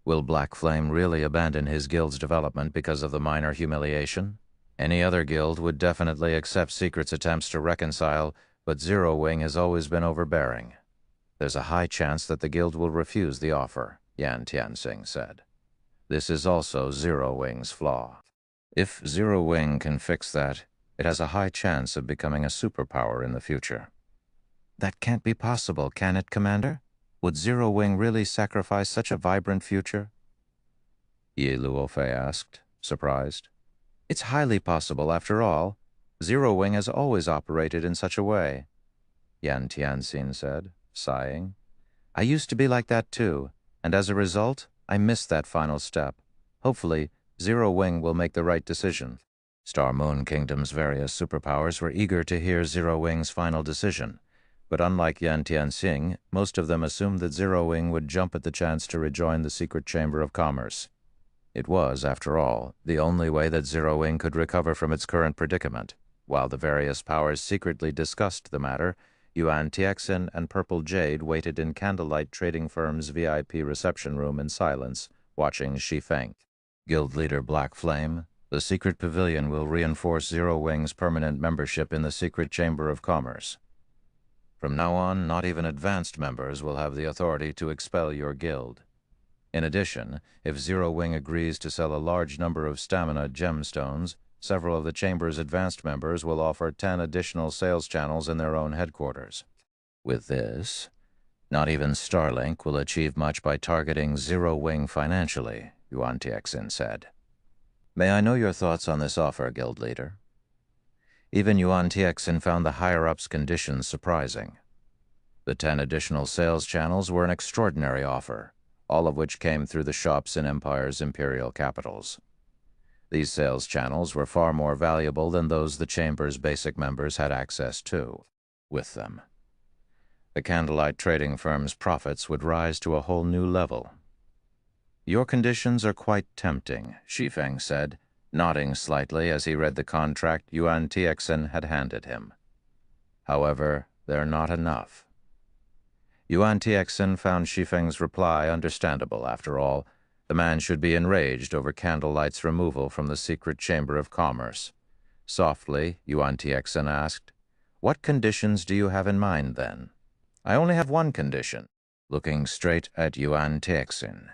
Will Black Flame really abandon his guild's development because of the minor humiliation? Any other guild would definitely accept Secret's attempts to reconcile, but Zero Wing has always been overbearing. There's a high chance that the guild will refuse the offer, Yan Tianxing said. This is also Zero Wing's flaw. If Zero Wing can fix that, it has a high chance of becoming a superpower in the future. That can't be possible, can it, Commander? Would Zero Wing really sacrifice such a vibrant future? Yi Luofei asked, surprised. It's highly possible, after all. Zero Wing has always operated in such a way, Yan Tianxing said, sighing. I used to be like that too, and as a result, I missed that final step. Hopefully, Zero Wing will make the right decision. Star Moon Kingdom's various superpowers were eager to hear Zero Wing's final decision, but unlike Yan Tianxing, most of them assumed that Zero Wing would jump at the chance to rejoin the secret chamber of commerce. It was, after all, the only way that Zero Wing could recover from its current predicament. While the various powers secretly discussed the matter, Yuan Tiexin and Purple Jade waited in Candlelight Trading Firm's VIP reception room in silence, watching Shi Feng. Guild leader Black Flame, the secret pavilion will reinforce Zero Wing's permanent membership in the secret chamber of commerce. From now on, not even advanced members will have the authority to expel your guild. In addition, if Zero Wing agrees to sell a large number of stamina gemstones, several of the chamber's advanced members will offer 10 additional sales channels in their own headquarters. With this, not even Starlink will achieve much by targeting Zero Wing financially, Yuan Tiexin said. May I know your thoughts on this offer, guild leader? Even Yuan Tiexin found the higher-ups' conditions surprising. The 10 additional sales channels were an extraordinary offer, all of which came through the shops in Empire's imperial capitals. These sales channels were far more valuable than those the Chamber's basic members had access to. With them, the Candlelight Trading Firm's profits would rise to a whole new level. Your conditions are quite tempting, Shi Feng said, nodding slightly as he read the contract Yuan Tiexin had handed him. However, they're not enough. Yuan Tiexin found Shi Feng's reply understandable. After all, the man should be enraged over Candlelight's removal from the secret chamber of commerce. Softly, Yuan Tiexin asked, What conditions do you have in mind, then? I only have one condition. Looking straight at Yuan Tiexin,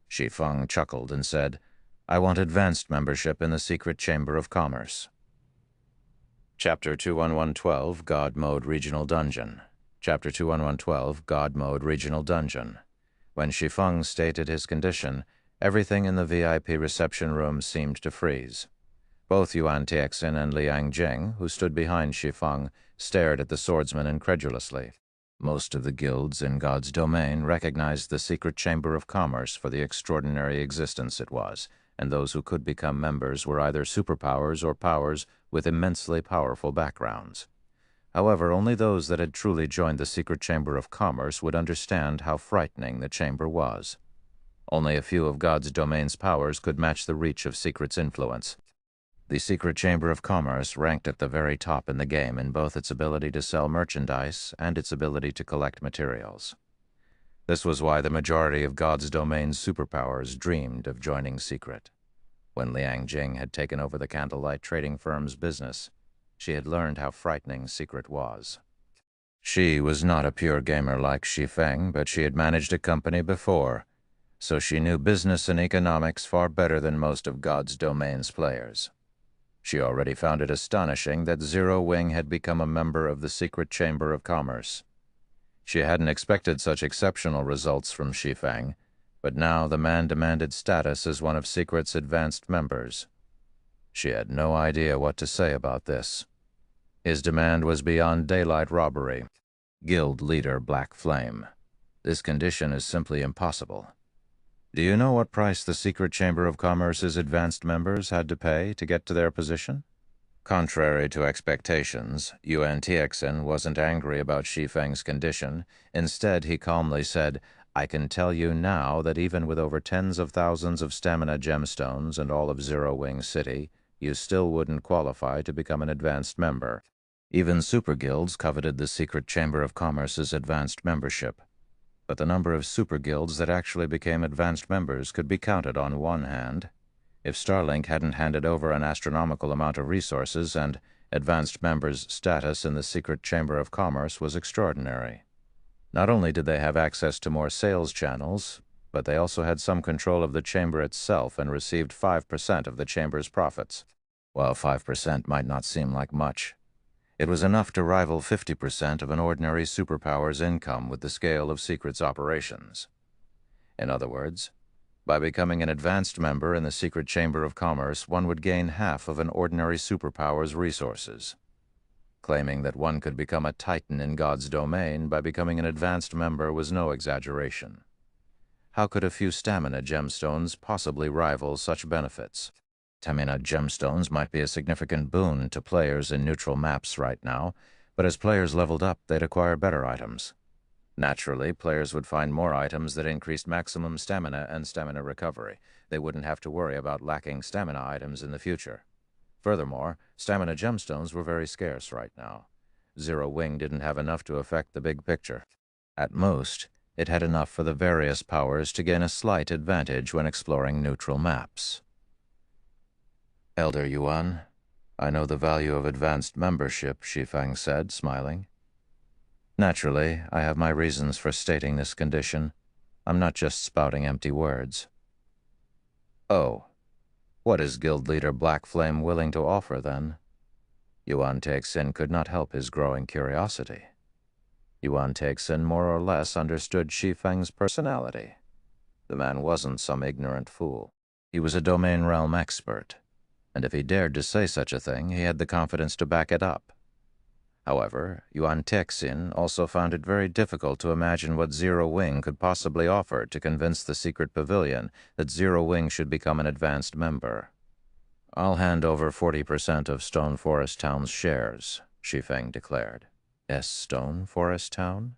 Shi Feng chuckled and said, I want advanced membership in the secret chamber of commerce. Chapter 21112, God Mode Regional Dungeon. Chapter 21112, God Mode Regional Dungeon. When Shi Feng stated his condition, everything in the VIP reception room seemed to freeze. Both Yuan Tiexin and Liang Jing, who stood behind Shi Feng, stared at the swordsman incredulously. Most of the guilds in God's domain recognized the secret chamber of commerce for the extraordinary existence it was, and those who could become members were either superpowers or powers with immensely powerful backgrounds. However, only those that had truly joined the secret chamber of commerce would understand how frightening the chamber was. Only a few of God's domain's powers could match the reach of Secret's influence. The secret chamber of commerce ranked at the very top in the game in both its ability to sell merchandise and its ability to collect materials. This was why the majority of God's domain's superpowers dreamed of joining Secret. When Liang Jing had taken over the Candlelight Trading Firm's business, she had learned how frightening Secret was. She was not a pure gamer like Shi Feng, but she had managed a company before, so she knew business and economics far better than most of God's domain's players. She already found it astonishing that Zero Wing had become a member of the secret Chamber of Commerce. She hadn't expected such exceptional results from Shi Feng, but now the man demanded status as one of Secret's advanced members. She had no idea what to say about this. His demand was beyond daylight robbery. Guild leader Black Flame. This condition is simply impossible. Do you know what price the secret Chamber of Commerce's advanced members had to pay to get to their position? Contrary to expectations, Yuan Tixin wasn't angry about Shi Feng's condition. Instead, he calmly said, "I can tell you now that even with over tens of thousands of stamina gemstones and all of Zero Wing City, you still wouldn't qualify to become an advanced member. Even super guilds coveted the secret Chamber of Commerce's advanced membership. But the number of super guilds that actually became advanced members could be counted on one hand. If Starlink hadn't handed over an astronomical amount of resources, and advanced members' status in the secret Chamber of Commerce was extraordinary. Not only did they have access to more sales channels, but they also had some control of the chamber itself and received 5% of the chamber's profits. While 5% might not seem like much, it was enough to rival 50% of an ordinary superpower's income with the scale of Secret's operations. In other words, by becoming an advanced member in the secret Chamber of Commerce, one would gain half of an ordinary superpower's resources. Claiming that one could become a titan in God's domain by becoming an advanced member was no exaggeration. How could a few stamina gemstones possibly rival such benefits? Stamina gemstones might be a significant boon to players in neutral maps right now, but as players leveled up, they'd acquire better items. Naturally, players would find more items that increased maximum stamina and stamina recovery. They wouldn't have to worry about lacking stamina items in the future. Furthermore, stamina gemstones were very scarce right now. Zero Wing didn't have enough to affect the big picture. At most, it had enough for the various powers to gain a slight advantage when exploring neutral maps. Elder Yuan, I know the value of advanced membership, Shi Feng said, smiling. Naturally, I have my reasons for stating this condition. I'm not just spouting empty words. Oh, what is Guild Leader Black Flame willing to offer, then? Yuan Tixin could not help his growing curiosity. Yuan Tixin more or less understood Shi Feng's personality. The man wasn't some ignorant fool. He was a domain realm expert, and if he dared to say such a thing, he had the confidence to back it up. However, Yuan Tixin also found it very difficult to imagine what Zero Wing could possibly offer to convince the secret pavilion that Zero Wing should become an advanced member. I'll hand over 40% of Stone Forest Town's shares, Shi Feng declared. Yes, Stone Forest Town?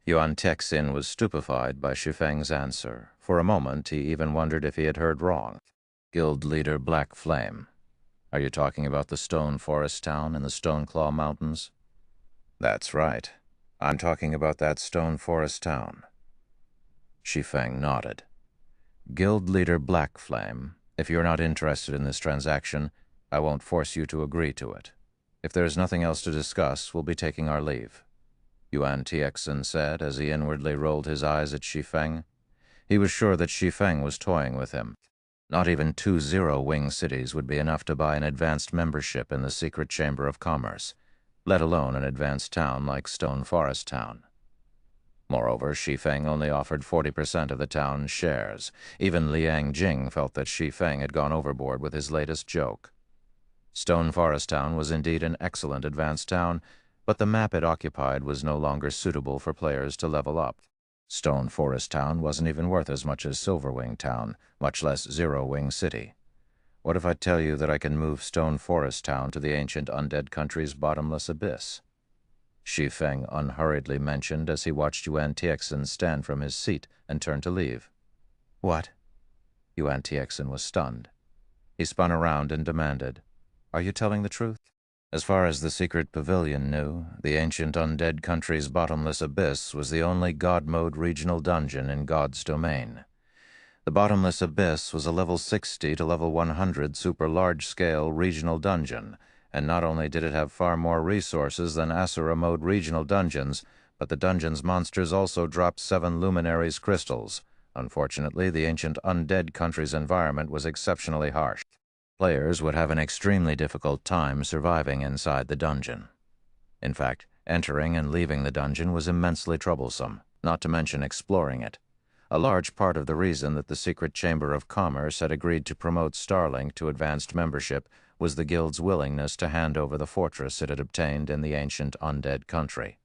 Yuan Tixin was stupefied by Shi Feng's answer. For a moment, he even wondered if he had heard wrong. Guild leader Black Flame. Are you talking about the Stone Forest Town in the Stoneclaw Mountains? That's right. I'm talking about that Stone Forest Town. Shi Feng nodded. Guild leader Black Flame, if you're not interested in this transaction, I won't force you to agree to it. If there's nothing else to discuss, we'll be taking our leave, Yuan Tixin said as he inwardly rolled his eyes at Shi Feng. He was sure that Shi Feng was toying with him. Not even 2 zero-wing cities would be enough to buy an advanced membership in the secret Chamber of Commerce, let alone an advanced town like Stone Forest Town. Moreover, Shi Feng only offered 40% of the town's shares. Even Liang Jing felt that Shi Feng had gone overboard with his latest joke. Stone Forest Town was indeed an excellent advanced town, but the map it occupied was no longer suitable for players to level up. Stone Forest Town wasn't even worth as much as Silverwing Town, much less Zero Wing City. What if I tell you that I can move Stone Forest Town to the ancient undead country's bottomless abyss? Shi Feng unhurriedly mentioned as he watched Yuan Tixin stand from his seat and turn to leave. What? Yuan Tixin was stunned. He spun around and demanded, Are you telling the truth? As far as the secret pavilion knew, the ancient undead country's bottomless abyss was the only God-mode regional dungeon in God's domain. The bottomless abyss was a level 60 to level 100 super large-scale regional dungeon, and not only did it have far more resources than Asura-mode regional dungeons, but the dungeon's monsters also dropped 7 luminaries crystals. Unfortunately, the ancient undead country's environment was exceptionally harsh. Players would have an extremely difficult time surviving inside the dungeon. In fact, entering and leaving the dungeon was immensely troublesome, not to mention exploring it. A large part of the reason that the Secret Chamber of Commerce had agreed to promote Starlink to advanced membership was the Guild's willingness to hand over the fortress it had obtained in the ancient undead country.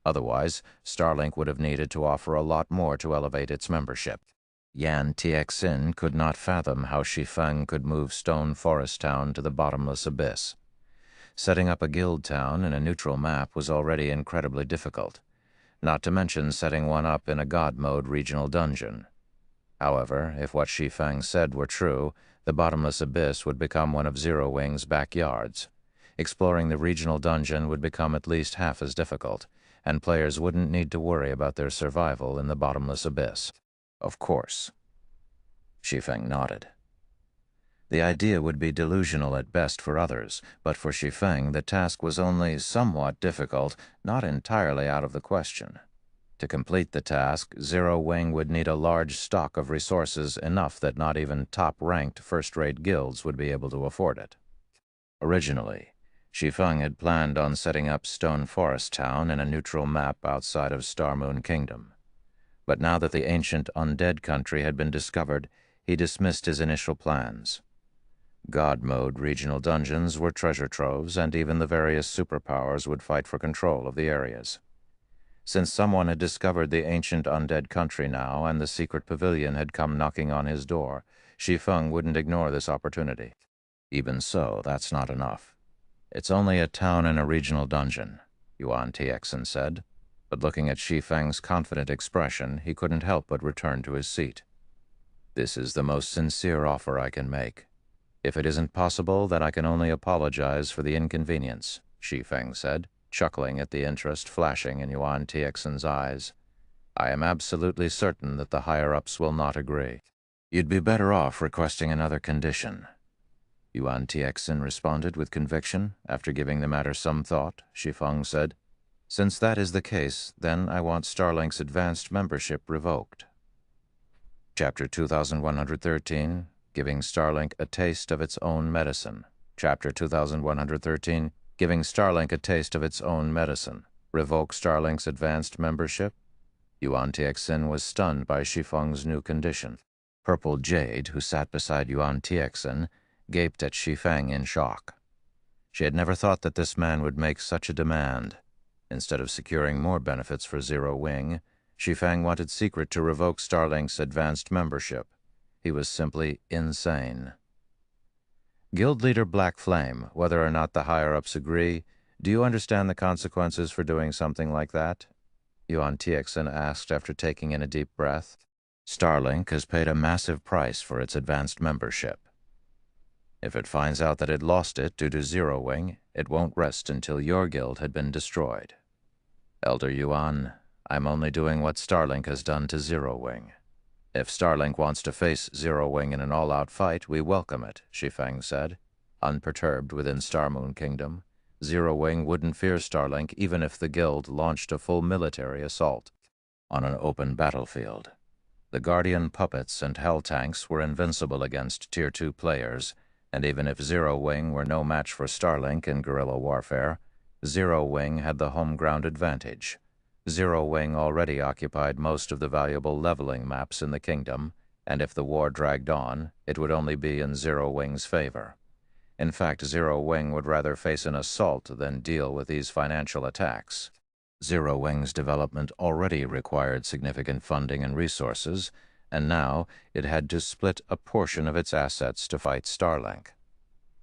Otherwise, Starlink would have needed to offer a lot more to elevate its membership. Yan Tixin could not fathom how Shi Feng could move Stone Forest Town to the bottomless abyss. Setting up a guild town in a neutral map was already incredibly difficult, not to mention setting one up in a God Mode regional dungeon. However, if what Shi Feng said were true, the bottomless abyss would become one of Zero Wing's backyards. Exploring the regional dungeon would become at least half as difficult, and players wouldn't need to worry about their survival in the bottomless abyss. Of course. Shi Feng nodded. The idea would be delusional at best for others, but for Shi Feng the task was only somewhat difficult, not entirely out of the question. To complete the task, Zero Wing would need a large stock of resources, enough that not even top-ranked first-rate guilds would be able to afford it. Originally, Shi Feng had planned on setting up Stone Forest Town in a neutral map outside of Starmoon Kingdom. But now that the ancient undead country had been discovered, he dismissed his initial plans. God Mode regional dungeons were treasure troves, and even the various superpowers would fight for control of the areas. Since someone had discovered the ancient undead country now, and the secret pavilion had come knocking on his door, Shi Feng wouldn't ignore this opportunity. Even so, that's not enough. It's only a town and a regional dungeon, Yuan Tixin said, but looking at Shi Feng's confident expression, he couldn't help but return to his seat. This is the most sincere offer I can make. If it isn't possible, then I can only apologize for the inconvenience, Shi Feng said, chuckling at the interest flashing in Yuan Tixin's eyes. I am absolutely certain that the higher-ups will not agree. You'd be better off requesting another condition. Yuan Tixin responded with conviction. After giving the matter some thought, Shi Feng said, Since that is the case, then I want Starlink's advanced membership revoked. Chapter 2113, Giving Starlink a Taste of Its Own Medicine. Chapter 2113, Giving Starlink a Taste of Its Own Medicine. Revoke Starlink's advanced membership? Yuan Tixin was stunned by Shi Feng's new condition. Purple Jade, who sat beside Yuan Tixin, gaped at Shi Feng in shock. She had never thought that this man would make such a demand. Instead of securing more benefits for Zero Wing, Shi Feng wanted Secret to revoke Starlink's advanced membership. He was simply insane. Guild Leader Black Flame, whether or not the higher-ups agree, do you understand the consequences for doing something like that? Yuan Tixin asked after taking in a deep breath. Starlink has paid a massive price for its advanced membership. If it finds out that it lost it due to Zero Wing, it won't rest until your guild had been destroyed. Elder Yuan, I'm only doing what Starlink has done to Zero Wing. If Starlink wants to face Zero Wing in an all-out fight, we welcome it, Shi Feng said. Unperturbed within Starmoon Kingdom, Zero Wing wouldn't fear Starlink even if the guild launched a full military assault on an open battlefield. The Guardian puppets and Hell tanks were invincible against Tier 2 players, and even if Zero Wing were no match for Starlink in guerrilla warfare, Zero Wing had the home ground advantage. Zero Wing already occupied most of the valuable leveling maps in the kingdom, and if the war dragged on, it would only be in Zero Wing's favor. In fact, Zero Wing would rather face an assault than deal with these financial attacks. Zero Wing's development already required significant funding and resources, and now it had to split a portion of its assets to fight Starlink.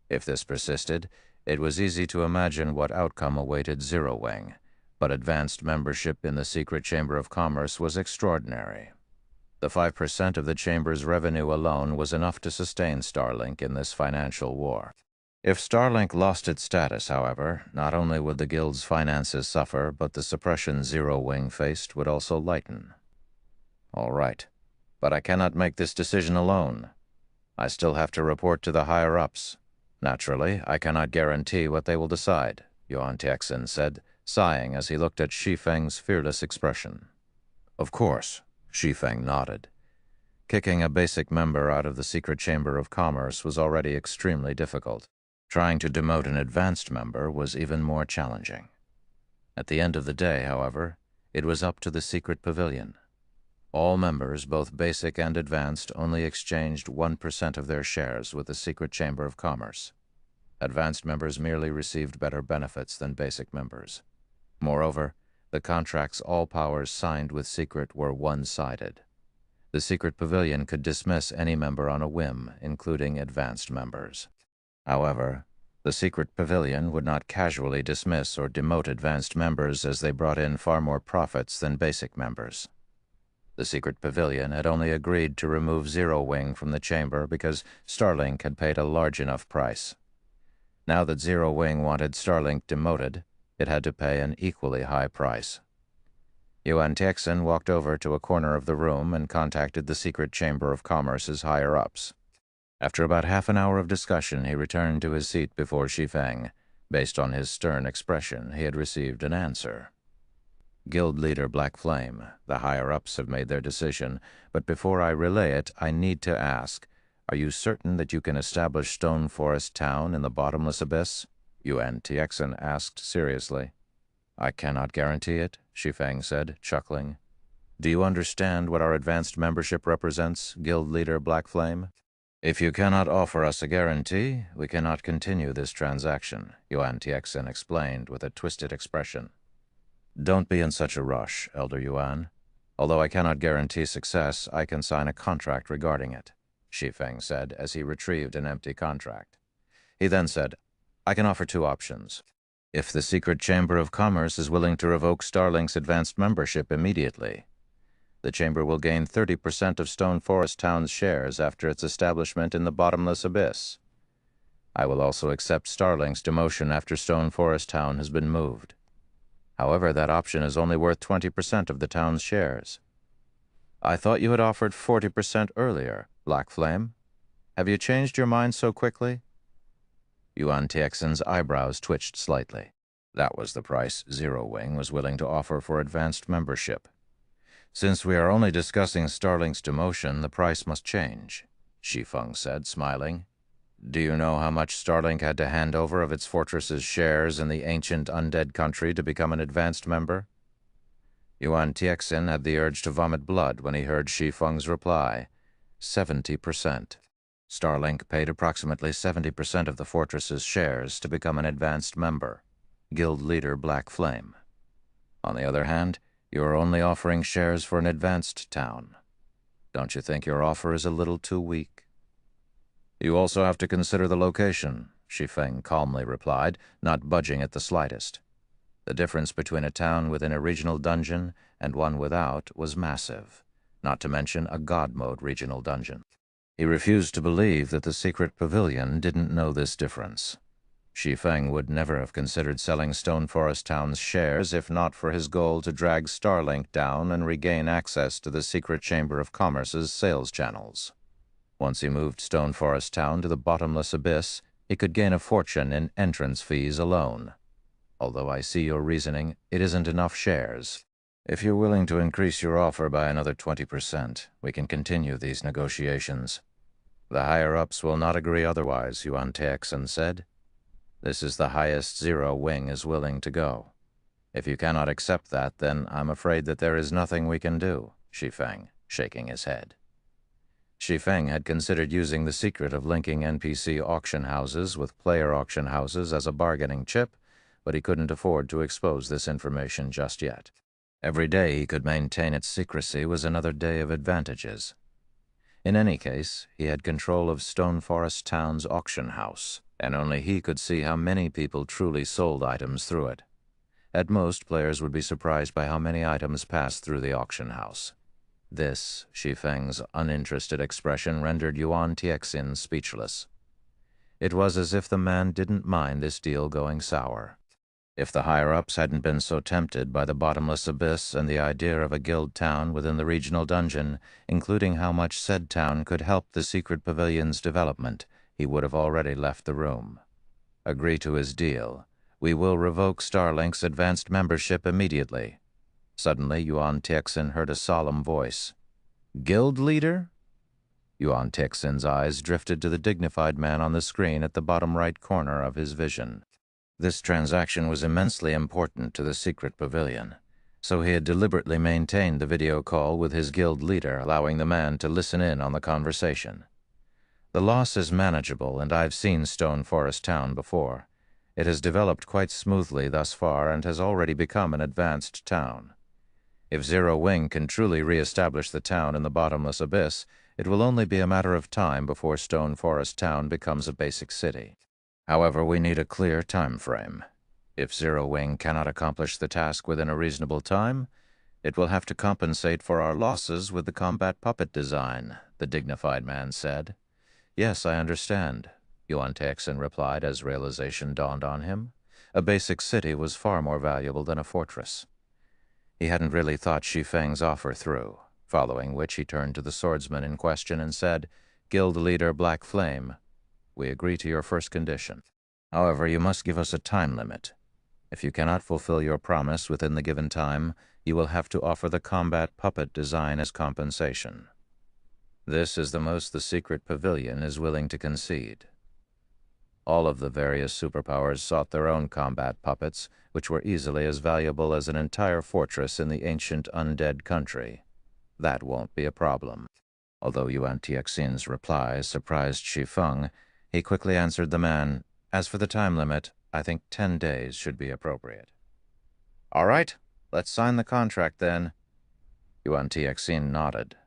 If this persisted, it was easy to imagine what outcome awaited Zero Wing, but advanced membership in the Secret Chamber of Commerce was extraordinary. The 5% of the Chamber's revenue alone was enough to sustain Starlink in this financial war. If Starlink lost its status, however, not only would the Guild's finances suffer, but the suppression Zero Wing faced would also lighten. All right, but I cannot make this decision alone. I still have to report to the higher-ups. Naturally, I cannot guarantee what they will decide, Yuan Tixin said, sighing as he looked at Shi Feng's fearless expression. Of course, Shi Feng nodded. Kicking a basic member out of the secret chamber of commerce was already extremely difficult. Trying to demote an advanced member was even more challenging. At the end of the day, however, it was up to the secret pavilion. All members, both basic and advanced, only exchanged 1% of their shares with the secret chamber of commerce. Advanced members merely received better benefits than basic members. Moreover, the contracts all powers signed with secret were one-sided. The secret pavilion could dismiss any member on a whim, including advanced members. However, the secret pavilion would not casually dismiss or demote advanced members, as they brought in far more profits than basic members. The secret pavilion had only agreed to remove Zero Wing from the chamber because Starlink had paid a large enough price. Now that Zero Wing wanted Starlink demoted, it had to pay an equally high price. Yuan Tixin walked over to a corner of the room and contacted the secret chamber of commerce's higher-ups. After about half an hour of discussion, he returned to his seat before Shi Feng. Based on his stern expression, he had received an answer. Guild leader Black Flame, the higher-ups have made their decision, but before I relay it, I need to ask, are you certain that you can establish Stone Forest Town in the bottomless abyss? Yuan Tixin asked seriously. I cannot guarantee it, Shi Feng said, chuckling. Do you understand what our advanced membership represents, Guild leader Black Flame? If you cannot offer us a guarantee, we cannot continue this transaction, Yuan Tixin explained with a twisted expression. Don't be in such a rush, Elder Yuan. Although I cannot guarantee success, I can sign a contract regarding it, Shi Feng said as he retrieved an empty contract. He then said, I can offer two options. If the secret chamber of commerce is willing to revoke Starlink's advanced membership immediately, the chamber will gain 30% of Stone Forest Town's shares after its establishment in the bottomless abyss. I will also accept Starlink's demotion after Stone Forest Town has been moved. However, that option is only worth 20% of the town's shares. I thought you had offered 40% earlier, Black Flame. Have you changed your mind so quickly? Yuan Tixin's eyebrows twitched slightly. That was the price Zero Wing was willing to offer for advanced membership. Since we are only discussing Starlink's demotion, the price must change, Shi Feng said, smiling. Do you know how much Starlink had to hand over of its fortress's shares in the ancient undead country to become an advanced member? Yuan Tixin had the urge to vomit blood when he heard Shi Feng's reply. 70%. Starlink paid approximately 70% of the fortress's shares to become an advanced member, Guild leader Black Flame. On the other hand, you are only offering shares for an advanced town. Don't you think your offer is a little too weak? You also have to consider the location, Shi Feng calmly replied, not budging at the slightest. The difference between a town within a regional dungeon and one without was massive, not to mention a God Mode regional dungeon. He refused to believe that the secret pavilion didn't know this difference. Shi Feng would never have considered selling Stone Forest Town's shares if not for his goal to drag Starlink down and regain access to the secret chamber of commerce's sales channels. Once he moved Stone Forest Town to the bottomless abyss, he could gain a fortune in entrance fees alone. Although I see your reasoning, it isn't enough shares. If you're willing to increase your offer by another 20%, we can continue these negotiations. The higher-ups will not agree otherwise, Yuan Tixin said. This is the highest Zero Wing is willing to go. If you cannot accept that, then I'm afraid that there is nothing we can do, Shi Feng, shaking his head. Shi Feng had considered using the secret of linking NPC auction houses with player auction houses as a bargaining chip, but he couldn't afford to expose this information just yet. Every day he could maintain its secrecy was another day of advantages. In any case, he had control of Stone Forest Town's auction house, and only he could see how many people truly sold items through it. At most, players would be surprised by how many items passed through the auction house. This, Shi Feng's uninterested expression rendered Yuan Tixin speechless. It was as if the man didn't mind this deal going sour. If the higher-ups hadn't been so tempted by the bottomless abyss and the idea of a guild town within the regional dungeon, including how much said town could help the secret pavilion's development, he would have already left the room. Agree to his deal. We will revoke Starlink's advanced membership immediately. Suddenly, Yuan Tixin heard a solemn voice. Guild leader? Yuan Tixin's eyes drifted to the dignified man on the screen at the bottom right corner of his vision. This transaction was immensely important to the secret pavilion, so he had deliberately maintained the video call with his guild leader, allowing the man to listen in on the conversation. The loss is manageable, and I've seen Stone Forest Town before. It has developed quite smoothly thus far and has already become an advanced town. If Zero Wing can truly re-establish the town in the bottomless abyss, it will only be a matter of time before Stone Forest Town becomes a basic city. However, we need a clear time frame. If Zero Wing cannot accomplish the task within a reasonable time, it will have to compensate for our losses with the combat puppet design, the dignified man said. Yes, I understand, Yuan Tixin replied as realization dawned on him. A basic city was far more valuable than a fortress. He hadn't really thought Shi Feng's offer through, following which he turned to the swordsman in question and said, Guild Leader Black Flame, we agree to your first condition. However, you must give us a time limit. If you cannot fulfill your promise within the given time, you will have to offer the combat puppet design as compensation. This is the most the secret pavilion is willing to concede. All of the various superpowers sought their own combat puppets, which were easily as valuable as an entire fortress in the ancient undead country. That won't be a problem. Although Yuan Tixin's reply surprised Shi Feng, he quickly answered the man, As for the time limit, I think 10 days should be appropriate. All right, let's sign the contract then. Yuan Tixin nodded.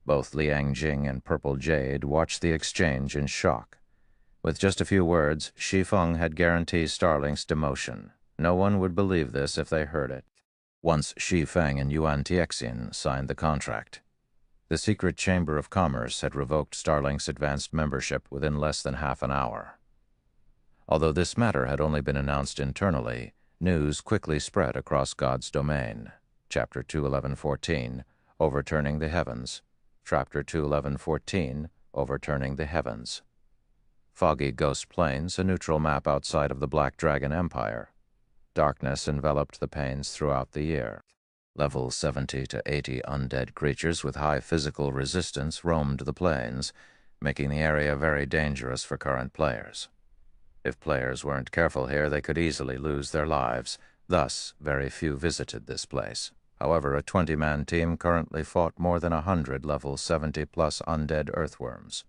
Both Liang Jing and Purple Jade watched the exchange in shock. With just a few words, Shi Feng had guaranteed Starlink's demotion. No one would believe this if they heard it. Once Shi Feng and Yuan Tixin signed the contract, the Secret Chamber of Commerce had revoked Starlink's advanced membership within less than half an hour. Although this matter had only been announced internally, news quickly spread across God's domain. Chapter 21114, Overturning the Heavens. Chapter 21114, Overturning the Heavens. Foggy Ghost Plains, a neutral map outside of the Black Dragon Empire. Darkness enveloped the plains throughout the year. Level 70 to 80 undead creatures with high physical resistance roamed the plains, making the area very dangerous for current players. If players weren't careful here, they could easily lose their lives. Thus, very few visited this place. However, a 20-man team currently fought more than 100 level 70-plus undead earthworms.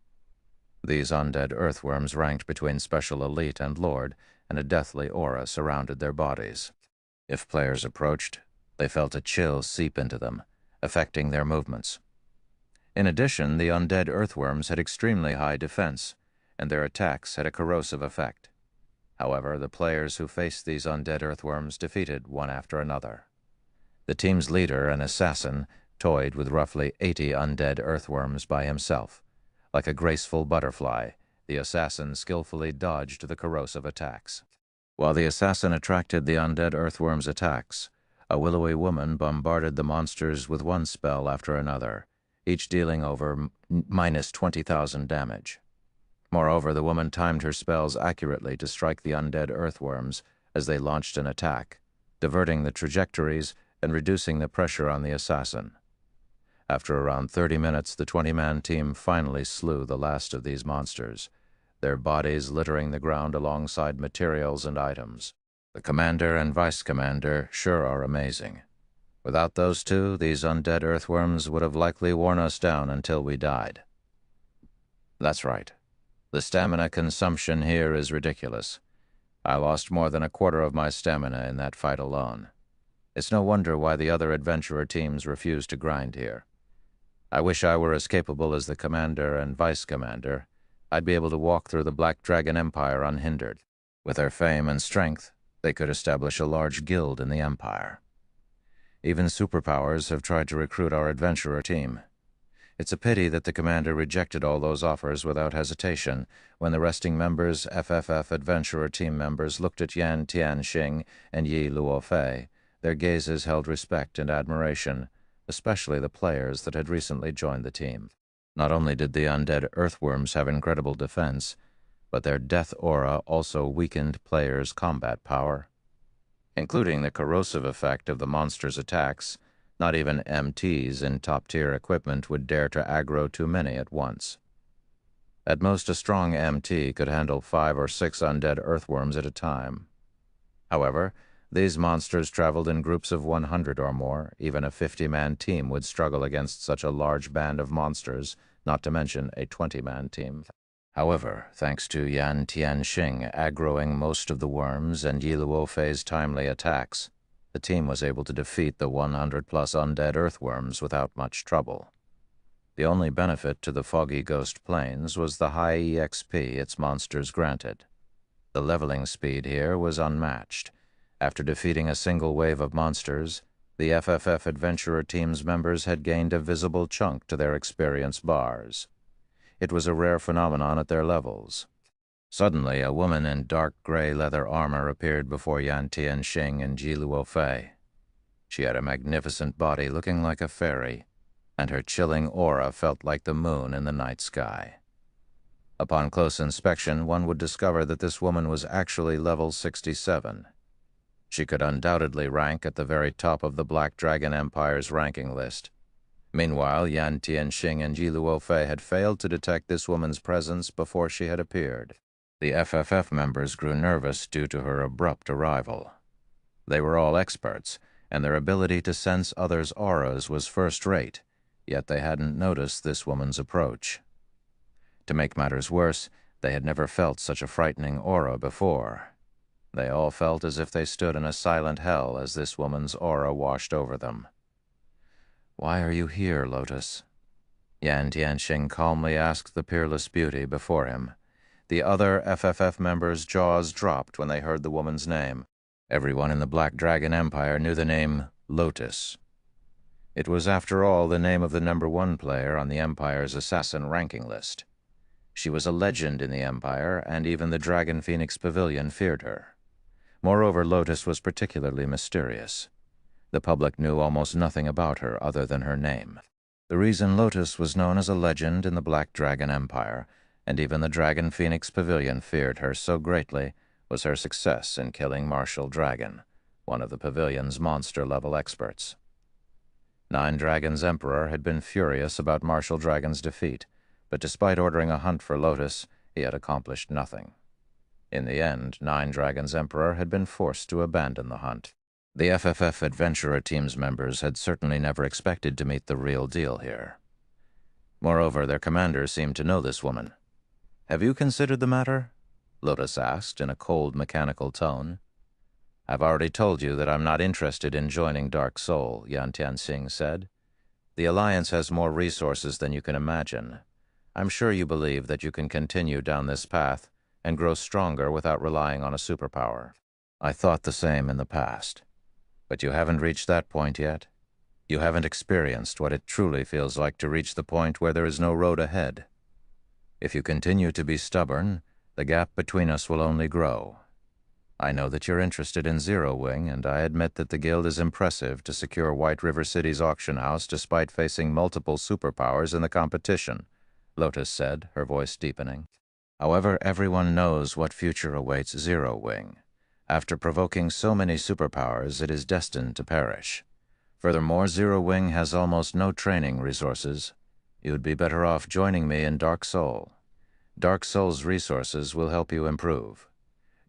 These undead earthworms ranked between Special Elite and Lord, and a deathly aura surrounded their bodies. If players approached, they felt a chill seep into them, affecting their movements. In addition, the undead earthworms had extremely high defense, and their attacks had a corrosive effect. However, the players who faced these undead earthworms defeated one after another. The team's leader, an assassin, toyed with roughly 80 undead earthworms by himself. Like a graceful butterfly, the assassin skillfully dodged the corrosive attacks. While the assassin attracted the undead earthworms' attacks, a willowy woman bombarded the monsters with one spell after another, each dealing over minus 20,000 damage. Moreover, the woman timed her spells accurately to strike the undead earthworms as they launched an attack, diverting the trajectories and reducing the pressure on the assassin. After around 30 minutes, the 20-man team finally slew the last of these monsters, their bodies littering the ground alongside materials and items. The commander and vice-commander sure are amazing. Without those two, these undead earthworms would have likely worn us down until we died. That's right. The stamina consumption here is ridiculous. I lost more than a quarter of my stamina in that fight alone. It's no wonder why the other adventurer teams refuse to grind here. I wish I were as capable as the commander and vice-commander. I'd be able to walk through the Black Dragon Empire unhindered. With their fame and strength, they could establish a large guild in the Empire. Even superpowers have tried to recruit our adventurer team. It's a pity that the commander rejected all those offers without hesitation. When the resting members, FFF adventurer team members, looked at Yan Tianxing and Yi Luofei, their gazes held respect and admiration, especially the players that had recently joined the team. Not only did the undead earthworms have incredible defense, but their death aura also weakened players' combat power. Including the corrosive effect of the monster's attacks, Not even MTs in top-tier equipment would dare to aggro too many at once. At most, a strong MT could handle 5 or 6 undead earthworms at a time. However, these monsters traveled in groups of 100 or more. Even a 50-man team would struggle against such a large band of monsters, not to mention a 20-man team. However, thanks to Yan Tianxing aggroing most of the worms and Yi Luofei's timely attacks, the team was able to defeat the 100-plus undead earthworms without much trouble. The only benefit to the Foggy Ghost Plains was the high EXP its monsters granted. The leveling speed here was unmatched. After defeating a single wave of monsters, the FFF Adventurer Team's members had gained a visible chunk to their experience bars. It was a rare phenomenon at their levels. Suddenly, a woman in dark gray leather armor appeared before Yan Tianxing and Ji Luofei. She had a magnificent body looking like a fairy, and her chilling aura felt like the moon in the night sky. Upon close inspection, one would discover that this woman was actually level 67. She could undoubtedly rank at the very top of the Black Dragon Empire's ranking list. Meanwhile, Yan Tianxing and Ji Luofei had failed to detect this woman's presence before she had appeared. The FFF members grew nervous due to her abrupt arrival. They were all experts, and their ability to sense others' auras was first-rate, yet they hadn't noticed this woman's approach. To make matters worse, they had never felt such a frightening aura before. They all felt as if they stood in a silent hell as this woman's aura washed over them. "Why are you here, Lotus?" Yan Tianxing calmly asked the peerless beauty before him. The other FFF members' jaws dropped when they heard the woman's name. Everyone in the Black Dragon Empire knew the name Lotus. It was, after all, the name of the #1 player on the Empire's assassin ranking list. She was a legend in the Empire, and even the Dragon Phoenix Pavilion feared her. Moreover, Lotus was particularly mysterious. The public knew almost nothing about her other than her name. The reason Lotus was known as a legend in the Black Dragon Empire, and even the Dragon Phoenix Pavilion feared her so greatly, was her success in killing Martial Dragon, one of the pavilion's monster-level experts. Nine Dragons' Emperor had been furious about Martial Dragon's defeat, but despite ordering a hunt for Lotus, he had accomplished nothing. In the end, Nine Dragons' Emperor had been forced to abandon the hunt. The FFF Adventurer Team's members had certainly never expected to meet the real deal here. Moreover, their commander seemed to know this woman. "Have you considered the matter?" Lotus asked in a cold, mechanical tone. "I've already told you that I'm not interested in joining Dark Soul," Yan Tianxing said. "The Alliance has more resources than you can imagine. I'm sure you believe that you can continue down this path and grow stronger without relying on a superpower. I thought the same in the past. But you haven't reached that point yet. You haven't experienced what it truly feels like to reach the point where there is no road ahead. If you continue to be stubborn, the gap between us will only grow. I know that you're interested in Zero Wing, and I admit that the Guild is impressive to secure White River City's auction house despite facing multiple superpowers in the competition," Lotus said, her voice deepening. "However, everyone knows what future awaits Zero Wing. After provoking so many superpowers, it is destined to perish. Furthermore, Zero Wing has almost no training resources. You'd be better off joining me in Dark Soul. Dark Soul's resources will help you improve.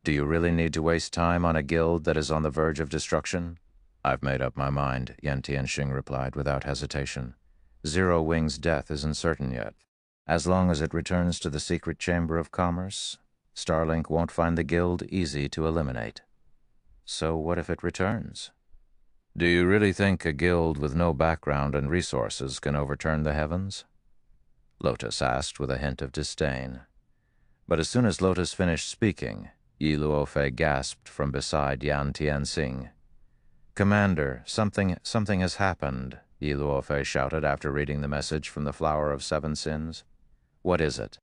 Do you really need to waste time on a guild that is on the verge of destruction?" "I've made up my mind," Yan Tianxing replied without hesitation. "Zero Wing's death isn't certain yet. As long as it returns to the secret chamber of commerce, Starlink won't find the guild easy to eliminate." "So what if it returns?" "Do you really think a guild with no background and resources can overturn the heavens?" Lotus asked with a hint of disdain. But as soon as Lotus finished speaking, Yi Luofei gasped from beside Yan Tianxing. "Commander, something has happened," Yi Luofei shouted after reading the message from the Flower of Seven Sins. "What is it?"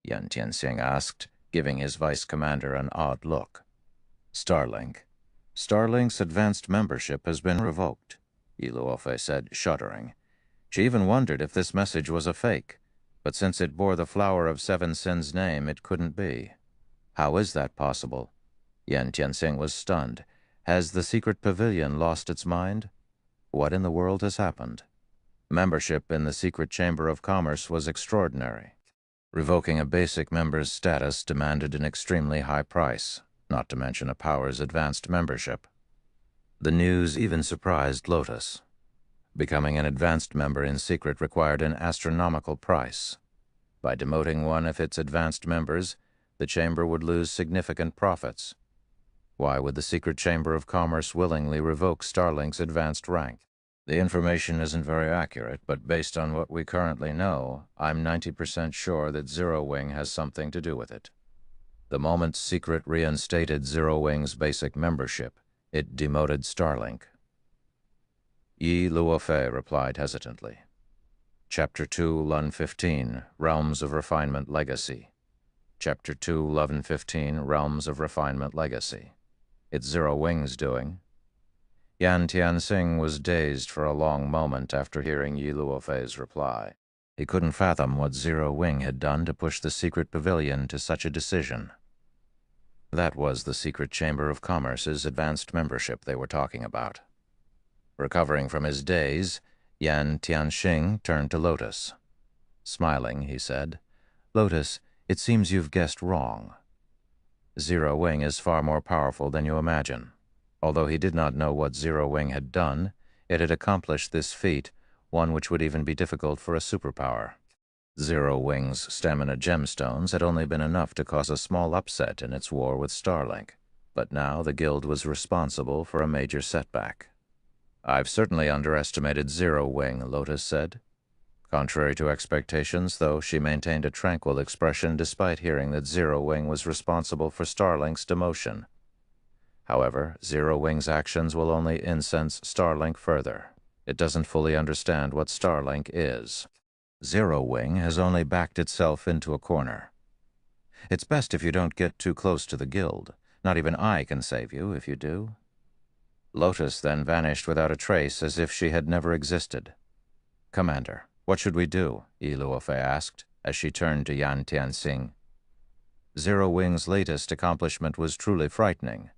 Yan Tianxing asked, giving his vice commander an odd look. "Starlink. Starlink's advanced membership has been revoked," Yi Luofei said, shuddering. She even wondered if this message was a fake, but since it bore the Flower of Seven Sins' name, it couldn't be. "How is that possible?" Yan Tianxing was stunned. "Has the secret pavilion lost its mind?" What in the world has happened? Membership in the secret chamber of commerce was extraordinary. Revoking a basic member's status demanded an extremely high price, not to mention a power's advanced membership. The news even surprised Lotus. Becoming an advanced member in secret required an astronomical price. By demoting one of its advanced members, the chamber would lose significant profits. Why would the secret chamber of commerce willingly revoke Starlink's advanced rank? The information isn't very accurate, but based on what we currently know, I'm 90% sure that Zero Wing has something to do with it. The moment Secret reinstated Zero Wing's basic membership, it demoted Starlink. Yi Luofei replied hesitantly. Chapter 2, Lun 15, Realms of Refinement Legacy. Chapter 2, Lun 15, Realms of Refinement Legacy. It's Zero Wing's doing. Yan Tianxing was dazed for a long moment after hearing Yi Luofei's reply. He couldn't fathom what Zero Wing had done to push the secret pavilion to such a decision. That was the secret chamber of commerce's advanced membership they were talking about. Recovering from his daze, Yan Tianxing turned to Lotus. Smiling, he said, "Lotus, it seems you've guessed wrong. Zero Wing is far more powerful than you imagine. Although he did not know what Zero Wing had done, it had accomplished this feat, one which would even be difficult for a superpower. Zero Wing's stamina gemstones had only been enough to cause a small upset in its war with Starlink, but now the guild was responsible for a major setback. I've certainly underestimated Zero Wing, Lotus said. Contrary to expectations, though, she maintained a tranquil expression despite hearing that Zero Wing was responsible for Starlink's demotion. However, Zero Wing's actions will only incense Starlink further. It doesn't fully understand what Starlink is. Zero Wing has only backed itself into a corner. It's best if you don't get too close to the guild. Not even I can save you if you do." Lotus then vanished without a trace, as if she had never existed. "Commander, what should we do?" Yi Luofei asked, as she turned to Yan Tianxing. Zero Wing's latest accomplishment was truly frightening.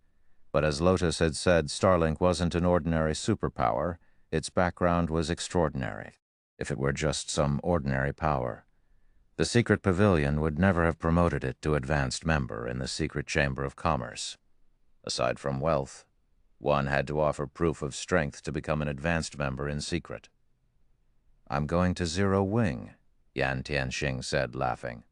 But as Lotus had said, Starlink wasn't an ordinary superpower. Its background was extraordinary. If it were just some ordinary power, the secret pavilion would never have promoted it to advanced member in the secret chamber of commerce. Aside from wealth, one had to offer proof of strength to become an advanced member in secret. "I'm going to Zero Wing," Yan Tianxing said, laughing.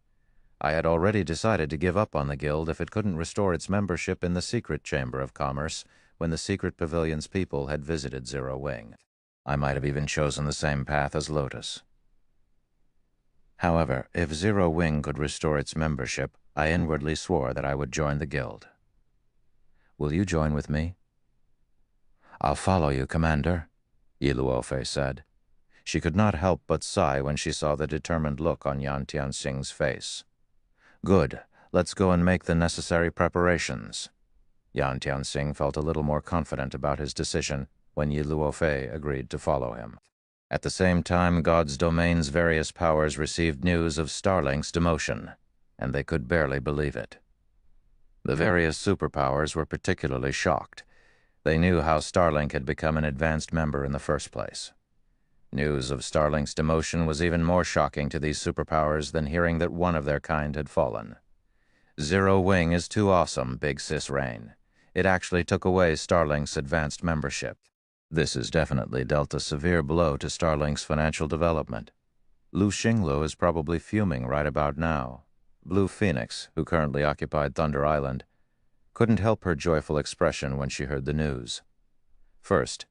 "I had already decided to give up on the guild if it couldn't restore its membership in the secret chamber of commerce when the secret pavilion's people had visited Zero Wing. I might have even chosen the same path as Lotus. However, if Zero Wing could restore its membership, I inwardly swore that I would join the guild. Will you join with me?" "I'll follow you, Commander," Yi Luofei said. She could not help but sigh when she saw the determined look on Yan Tianxing's face. "Good. Let's go and make the necessary preparations." Yan Tianxing felt a little more confident about his decision when Yi Luofei agreed to follow him. At the same time, God's domain's various powers received news of Starlink's demotion, and they could barely believe it. The various superpowers were particularly shocked. They knew how Starlink had become an advanced member in the first place. News of Starlink's demotion was even more shocking to these superpowers than hearing that one of their kind had fallen. "Zero Wing is too awesome, Big Sis Rain. It actually took away Starlink's advanced membership. This has definitely dealt a severe blow to Starlink's financial development. Lu Xinglu is probably fuming right about now. Blue Phoenix, who currently occupied Thunder Island, couldn't help her joyful expression when she heard the news. First,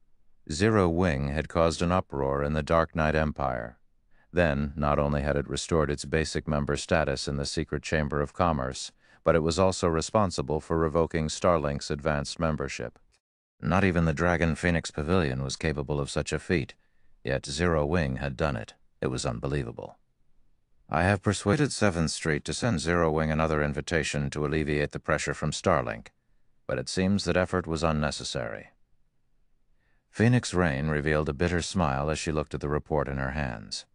Zero Wing had caused an uproar in the Dark Knight Empire. Then, not only had it restored its basic member status in the secret chamber of commerce, but it was also responsible for revoking Starlink's advanced membership. Not even the Dragon Phoenix Pavilion was capable of such a feat, yet Zero Wing had done it. It was unbelievable. I have persuaded 7th Street to send Zero Wing another invitation to alleviate the pressure from Starlink, but it seems that effort was unnecessary. Phoenix Rain revealed a bitter smile as she looked at the report in her hands.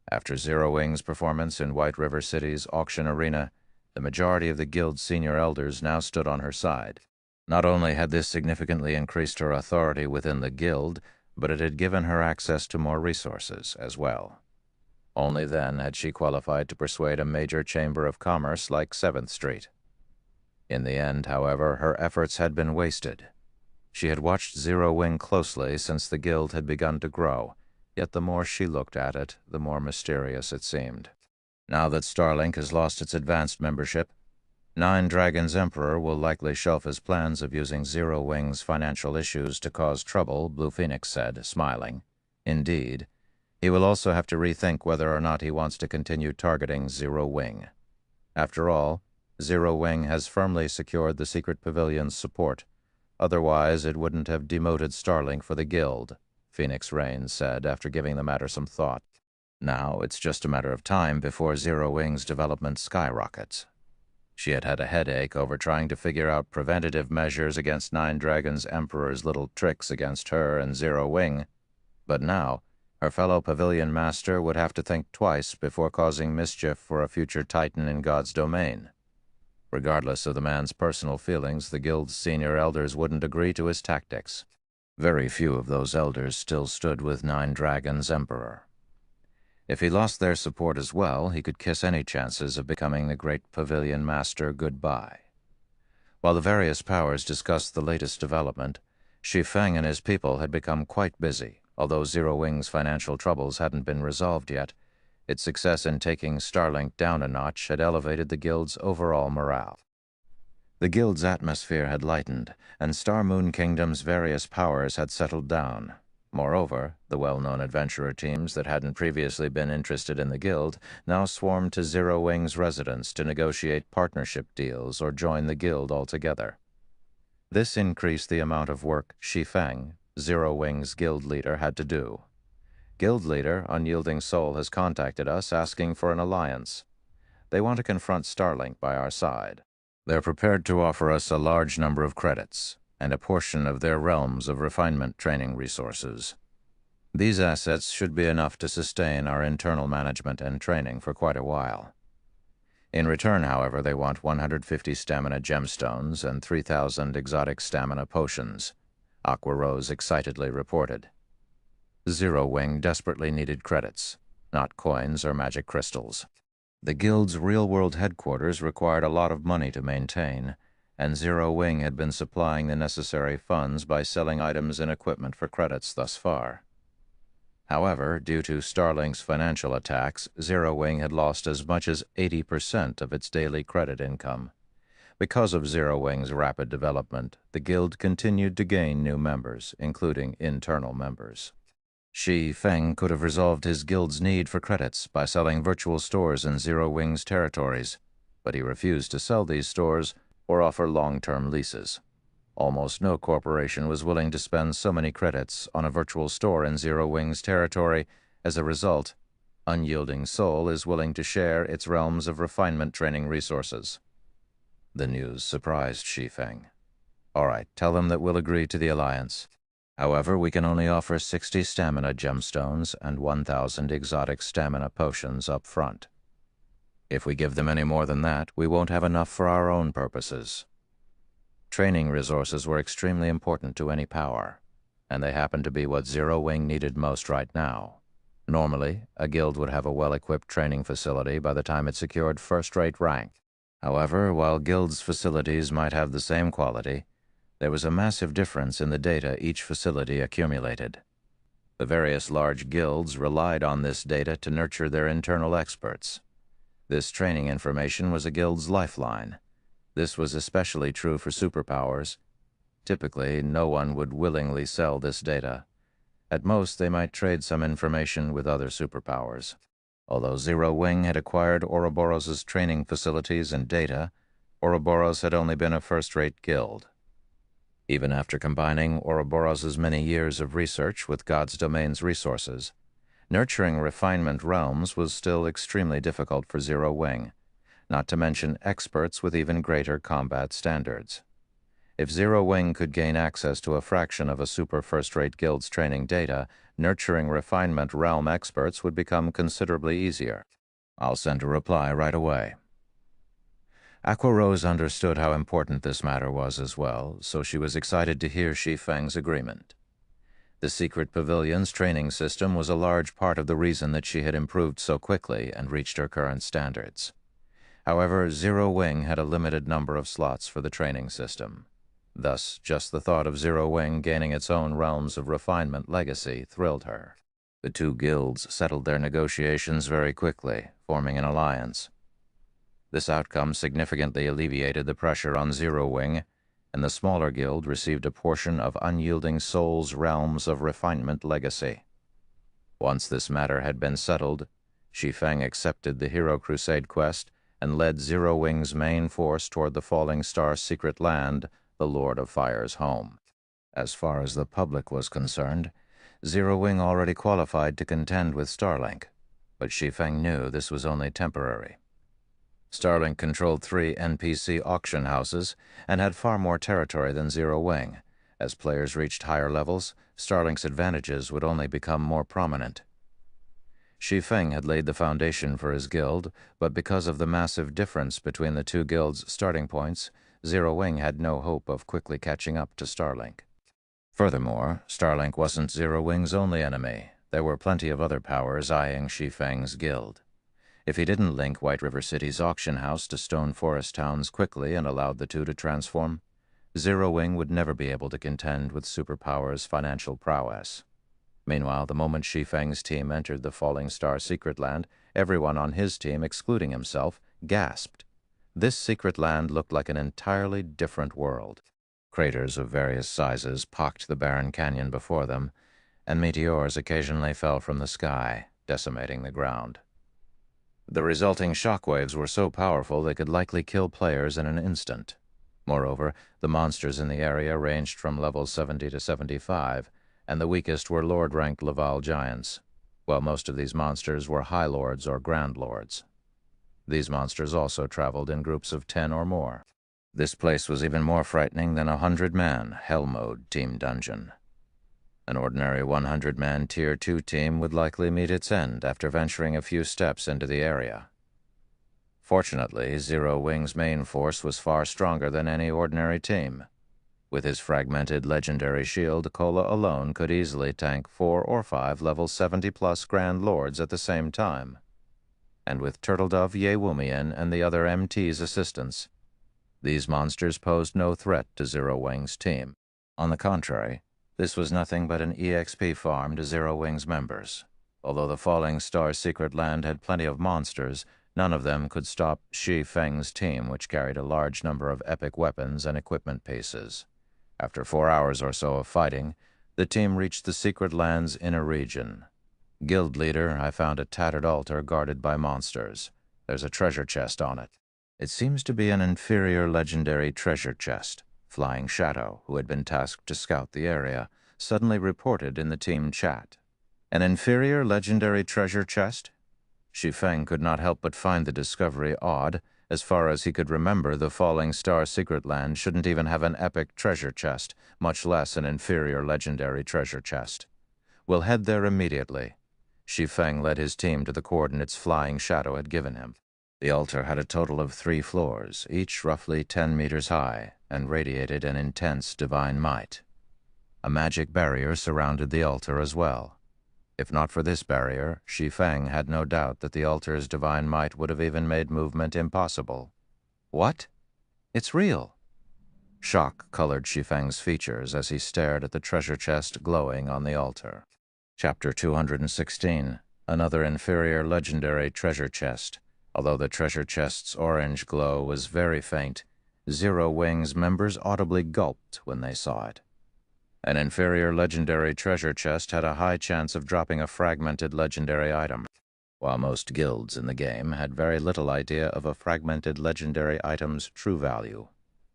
After Zero Wing's performance in White River City's auction arena, the majority of the guild's senior elders now stood on her side. Not only had this significantly increased her authority within the guild, but it had given her access to more resources as well. Only then had she qualified to persuade a major chamber of commerce like 7th Street. In the end, however, her efforts had been wasted. She had watched Zero Wing closely since the guild had begun to grow, yet the more she looked at it, the more mysterious it seemed. Now that Starlink has lost its advanced membership, Nine Dragons Emperor will likely shelf his plans of using Zero Wing's financial issues to cause trouble, Blue Phoenix said, smiling. Indeed, he will also have to rethink whether or not he wants to continue targeting Zero Wing. After all, Zero Wing has firmly secured the Secret Pavilion's support. Otherwise, it wouldn't have demoted Starlink for the guild, Phoenix Reign said after giving the matter some thought. Now it's just a matter of time before Zero Wing's development skyrockets. She had had a headache over trying to figure out preventative measures against Nine Dragons Emperor's little tricks against her and Zero Wing, but now her fellow Pavilion Master would have to think twice before causing mischief for a future Titan in God's domain. Regardless of the man's personal feelings, the guild's senior elders wouldn't agree to his tactics. Very few of those elders still stood with Nine Dragons Emperor. If he lost their support as well, he could kiss any chances of becoming the great Pavilion Master goodbye. While the various powers discussed the latest development, Shi Feng and his people had become quite busy. Although Zero Wing's financial troubles hadn't been resolved yet, its success in taking Starlink down a notch had elevated the guild's overall morale. The guild's atmosphere had lightened, and Star Moon Kingdom's various powers had settled down. Moreover, the well-known adventurer teams that hadn't previously been interested in the guild now swarmed to Zero Wing's residence to negotiate partnership deals or join the guild altogether. This increased the amount of work Shi Feng, Zero Wing's guild leader, had to do. Guild leader, Unyielding Soul, has contacted us asking for an alliance. They want to confront Starlink by our side. They're prepared to offer us a large number of credits and a portion of their realms of refinement training resources. These assets should be enough to sustain our internal management and training for quite a while. In return, however, they want 150 stamina gemstones and 3,000 exotic stamina potions, Aqua Rose excitedly reported. Zero Wing desperately needed credits, not coins or magic crystals. The guild's real-world headquarters required a lot of money to maintain, and Zero Wing had been supplying the necessary funds by selling items and equipment for credits thus far. However, due to Starlink's financial attacks, Zero Wing had lost as much as 80% of its daily credit income. Because of Zero Wing's rapid development, the guild continued to gain new members, including internal members. Shi Feng could have resolved his guild's need for credits by selling virtual stores in Zero Wing's territories, but he refused to sell these stores or offer long-term leases. Almost no corporation was willing to spend so many credits on a virtual store in Zero Wing's territory. As a result, Unyielding Soul is willing to share its realms of refinement training resources. The news surprised Shi Feng. All right, tell them that we'll agree to the alliance. However, we can only offer 60 stamina gemstones and 1,000 exotic stamina potions up front. If we give them any more than that, we won't have enough for our own purposes. Training resources were extremely important to any power, and they happened to be what Zero Wing needed most right now. Normally, a guild would have a well-equipped training facility by the time it secured first-rate rank. However, while guilds' facilities might have the same quality, there was a massive difference in the data each facility accumulated. The various large guilds relied on this data to nurture their internal experts. This training information was a guild's lifeline. This was especially true for superpowers. Typically, no one would willingly sell this data. At most, they might trade some information with other superpowers. Although Zero Wing had acquired Ouroboros' training facilities and data, Ouroboros had only been a first-rate guild. Even after combining Ouroboros' many years of research with God's Domain's resources, nurturing refinement realms was still extremely difficult for Zero Wing, not to mention experts with even greater combat standards. If Zero Wing could gain access to a fraction of a super first-rate guild's training data, nurturing refinement realm experts would become considerably easier. I'll send a reply right away. Aqua Rose understood how important this matter was as well, so she was excited to hear Shi Feng's agreement. The secret pavilion's training system was a large part of the reason that she had improved so quickly and reached her current standards. However, Zero Wing had a limited number of slots for the training system. Thus, just the thought of Zero Wing gaining its own realms of refinement legacy thrilled her. The two guilds settled their negotiations very quickly, forming an alliance. This outcome significantly alleviated the pressure on Zero Wing, and the smaller guild received a portion of Unyielding Soul's realms of refinement legacy. Once this matter had been settled, Shi Feng accepted the Hero Crusade quest and led Zero Wing's main force toward the Falling Star secret land, the Lord of Fire's home. As far as the public was concerned, Zero Wing already qualified to contend with Starlink, but Shi Feng knew this was only temporary. Starlink controlled 3 NPC auction houses and had far more territory than Zero Wing. As players reached higher levels, Starlink's advantages would only become more prominent. Shi Feng had laid the foundation for his guild, but because of the massive difference between the two guilds' starting points, Zero Wing had no hope of quickly catching up to Starlink. Furthermore, Starlink wasn't Zero Wing's only enemy. There were plenty of other powers eyeing Shi Feng's guild. If he didn't link White River City's auction house to Stone Forest towns quickly and allowed the two to transform, Zero Wing would never be able to contend with Superpower's financial prowess. Meanwhile, the moment Shi Feng's team entered the Falling Star secret land, everyone on his team, excluding himself, gasped. This secret land looked like an entirely different world. Craters of various sizes pocked the barren canyon before them, and meteors occasionally fell from the sky, decimating the ground. The resulting shockwaves were so powerful they could likely kill players in an instant. Moreover, the monsters in the area ranged from levels 70 to 75, and the weakest were Lord-ranked Laval giants, while most of these monsters were High Lords or Grand Lords. These monsters also traveled in groups of 10 or more. This place was even more frightening than a 100-man Hell Mode team dungeon. An ordinary 100-man Tier 2 team would likely meet its end after venturing a few steps into the area. Fortunately, Zero Wing's main force was far stronger than any ordinary team. With his fragmented legendary shield, Kola alone could easily tank 4 or 5 level 70-plus Grand Lords at the same time. And with Turtledove, Yewumian, and the other MT's assistance, these monsters posed no threat to Zero Wing's team. On the contrary, this was nothing but an EXP farm to Zero Wing's members. Although the Falling Star secret land had plenty of monsters, none of them could stop Shi Feng's team, which carried a large number of epic weapons and equipment pieces. After 4 hours or so of fighting, the team reached the secret land's inner region. Guild leader, I found a tattered altar guarded by monsters. There's a treasure chest on it. It seems to be an inferior legendary treasure chest. Flying Shadow, who had been tasked to scout the area, suddenly reported in the team chat. An inferior legendary treasure chest? Shi Feng could not help but find the discovery odd. As far as he could remember, the Falling Star secret land shouldn't even have an epic treasure chest, much less an inferior legendary treasure chest. We'll head there immediately. Shi Feng led his team to the coordinates Flying Shadow had given him. The altar had a total of 3 floors, each roughly 10 meters high, and radiated an intense divine might. A magic barrier surrounded the altar as well. If not for this barrier, Shi Feng had no doubt that the altar's divine might would have even made movement impossible. What? It's real. Shock colored Shi Feng's features as he stared at the treasure chest glowing on the altar. Chapter 216, Another Inferior Legendary Treasure Chest. Although the treasure chest's orange glow was very faint, Zero Wing's members audibly gulped when they saw it. An inferior legendary treasure chest had a high chance of dropping a fragmented legendary item. While most guilds in the game had very little idea of a fragmented legendary item's true value,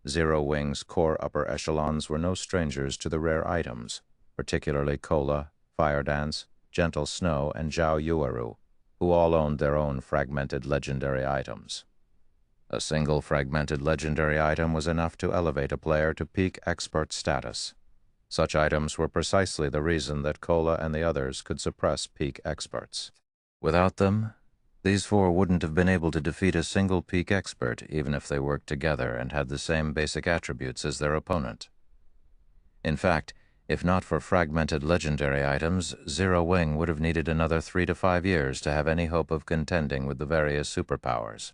Zero Wing's core upper echelons were no strangers to the rare items, particularly Kola, Fire Dance, Gentle Snow, and Zhao Yueru, who all owned their own fragmented legendary items. A single fragmented legendary item was enough to elevate a player to peak expert status. Such items were precisely the reason that Kola and the others could suppress peak experts. Without them, these 4 wouldn't have been able to defeat a single peak expert, even if they worked together and had the same basic attributes as their opponent. In fact, If not for fragmented legendary items, Zero Wing would have needed another 3 to 5 years to have any hope of contending with the various superpowers.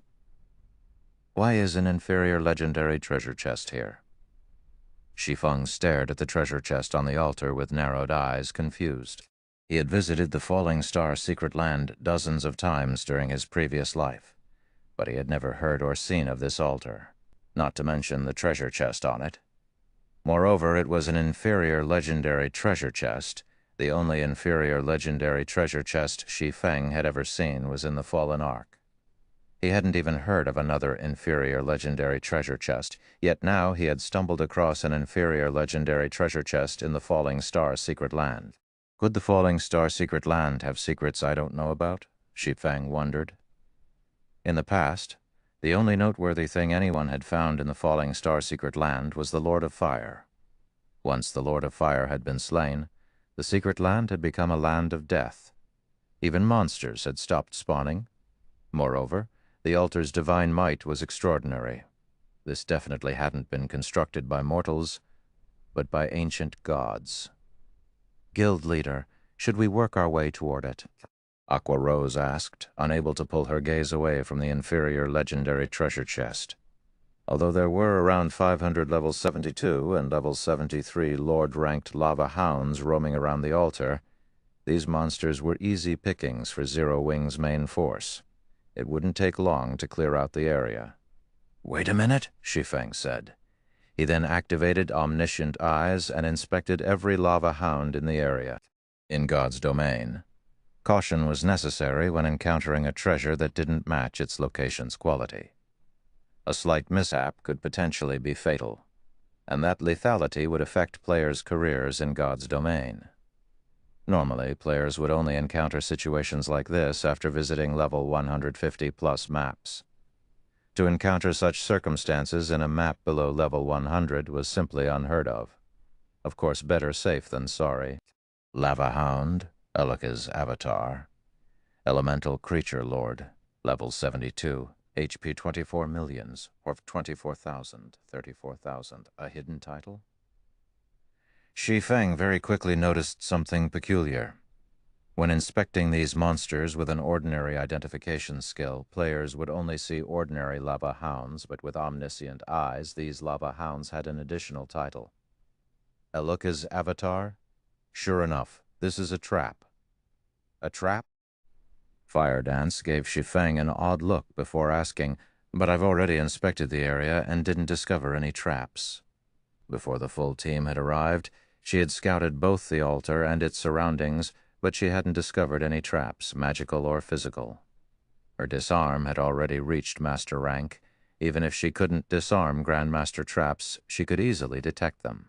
Why is an inferior legendary treasure chest here? Shi Feng stared at the treasure chest on the altar with narrowed eyes, confused. He had visited the Falling Star secret land dozens of times during his previous life, but he had never heard or seen of this altar, not to mention the treasure chest on it. Moreover, it was an inferior legendary treasure chest. The only inferior legendary treasure chest Shi Feng had ever seen was in the Fallen Ark. He hadn't even heard of another inferior legendary treasure chest, yet now he had stumbled across an inferior legendary treasure chest in the Falling Star secret land. Could the Falling Star secret land have secrets I don't know about? Shi Feng wondered. In the past, the only noteworthy thing anyone had found in the Falling Star secret land was the Lord of Fire. Once the Lord of Fire had been slain, the secret land had become a land of death. Even monsters had stopped spawning. Moreover, the altar's divine might was extraordinary. This definitely hadn't been constructed by mortals, but by ancient gods. Guild leader, should we work our way toward it? Aqua Rose asked, unable to pull her gaze away from the inferior legendary treasure chest. Although there were around 500 level 72 and level 73 Lord-ranked lava hounds roaming around the altar, these monsters were easy pickings for Zero Wing's main force. It wouldn't take long to clear out the area. "Wait a minute," Shi Feng said. He then activated omniscient eyes and inspected every lava hound in the area. In God's domain, caution was necessary when encountering a treasure that didn't match its location's quality. A slight mishap could potentially be fatal, and that lethality would affect players' careers in God's domain. Normally, players would only encounter situations like this after visiting level 150-plus maps. To encounter such circumstances in a map below level 100 was simply unheard of. Of course, better safe than sorry. Lava Hound, Elika's avatar. Elemental Creature Lord, level 72. HP 24 millions, or 24,000, 34,000. A hidden title? Shi Feng very quickly noticed something peculiar. When inspecting these monsters with an ordinary identification skill, players would only see ordinary lava hounds, but with omniscient eyes, these lava hounds had an additional title. Elika's avatar? Sure enough, this is a trap. A trap? Fire Dance gave Shi Feng an odd look before asking, "But I've already inspected the area and didn't discover any traps." Before the full team had arrived, she had scouted both the altar and its surroundings, but she hadn't discovered any traps, magical or physical. Her disarm had already reached master rank. Even if she couldn't disarm Grandmaster traps, she could easily detect them.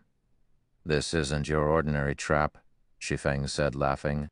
"This isn't your ordinary trap," Shi Feng said, laughing.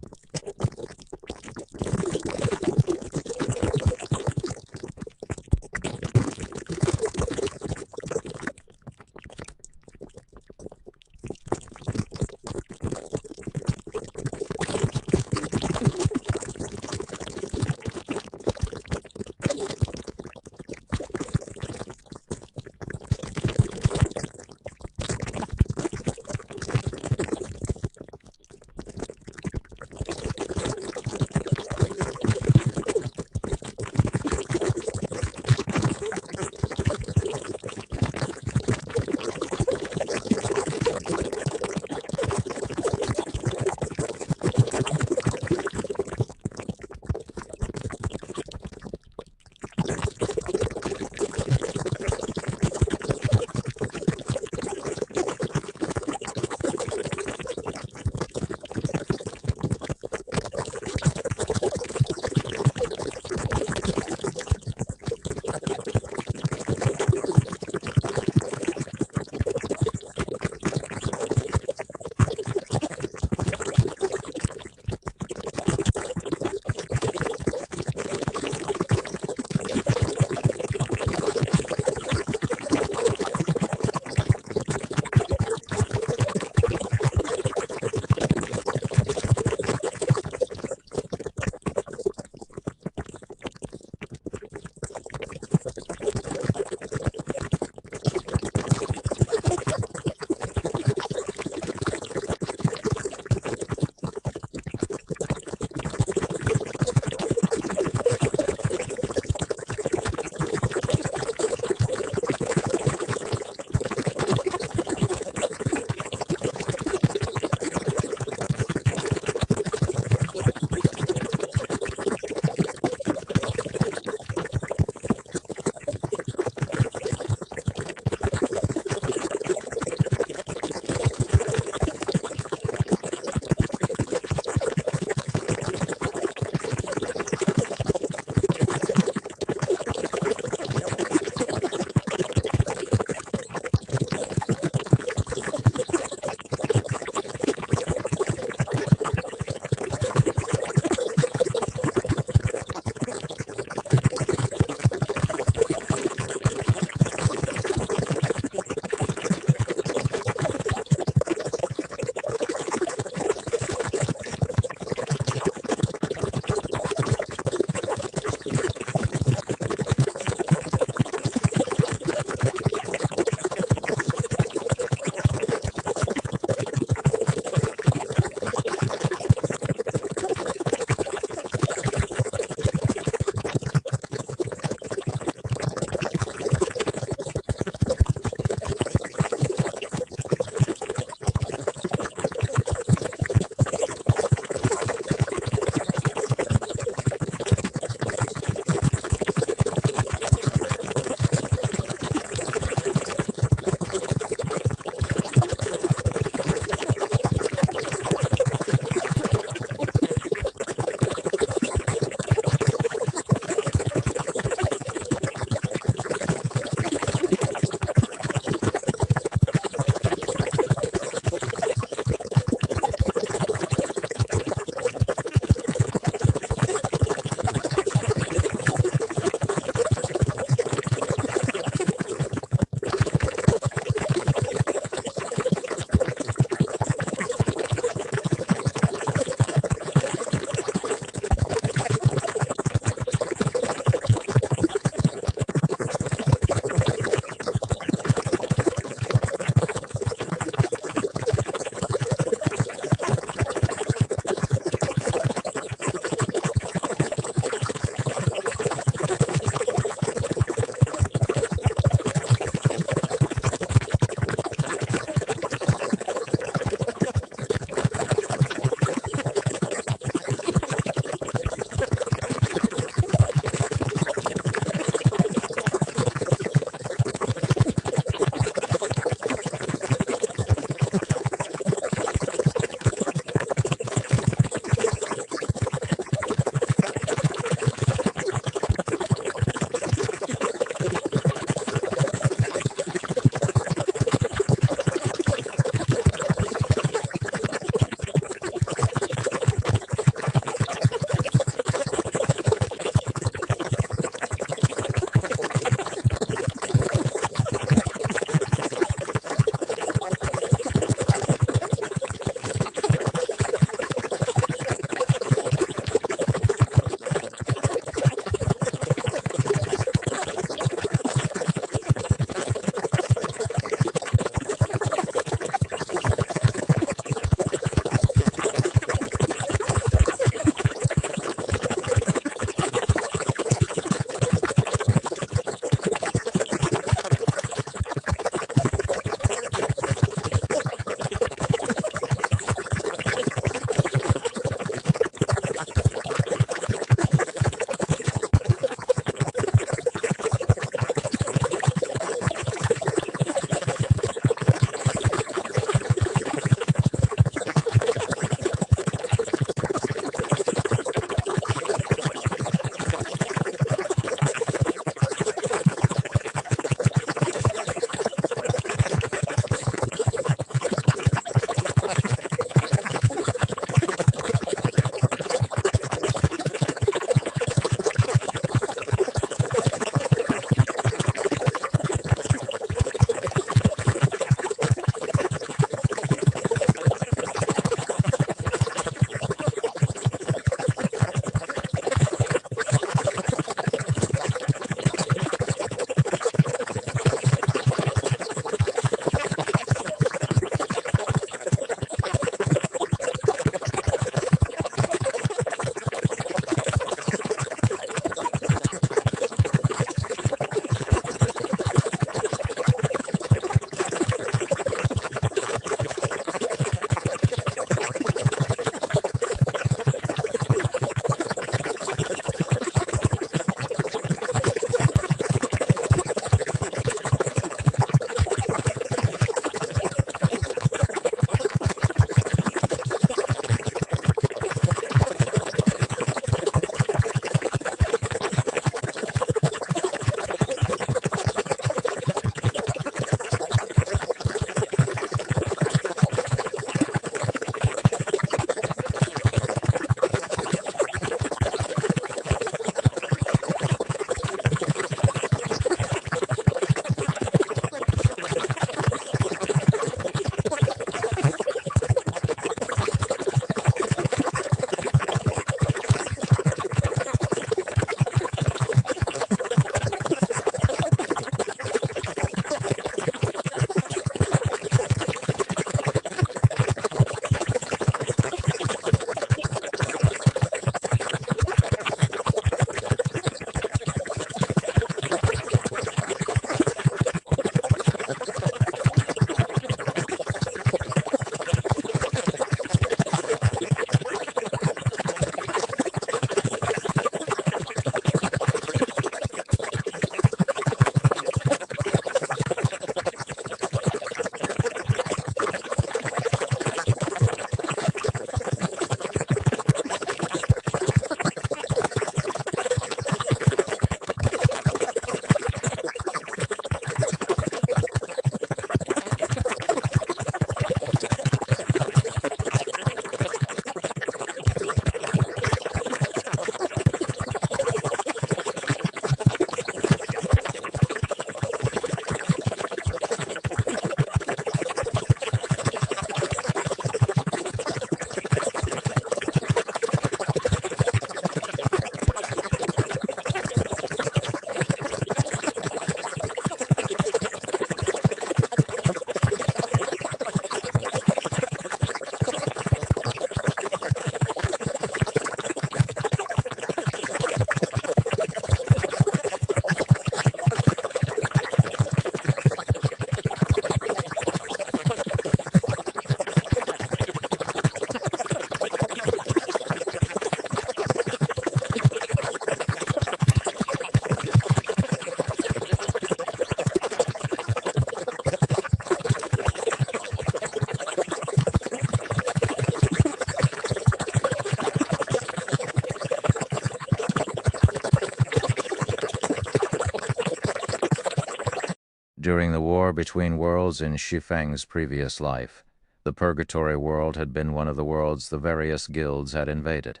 During the war between worlds in Shi Feng's previous life, the Purgatory world had been one of the worlds the various guilds had invaded.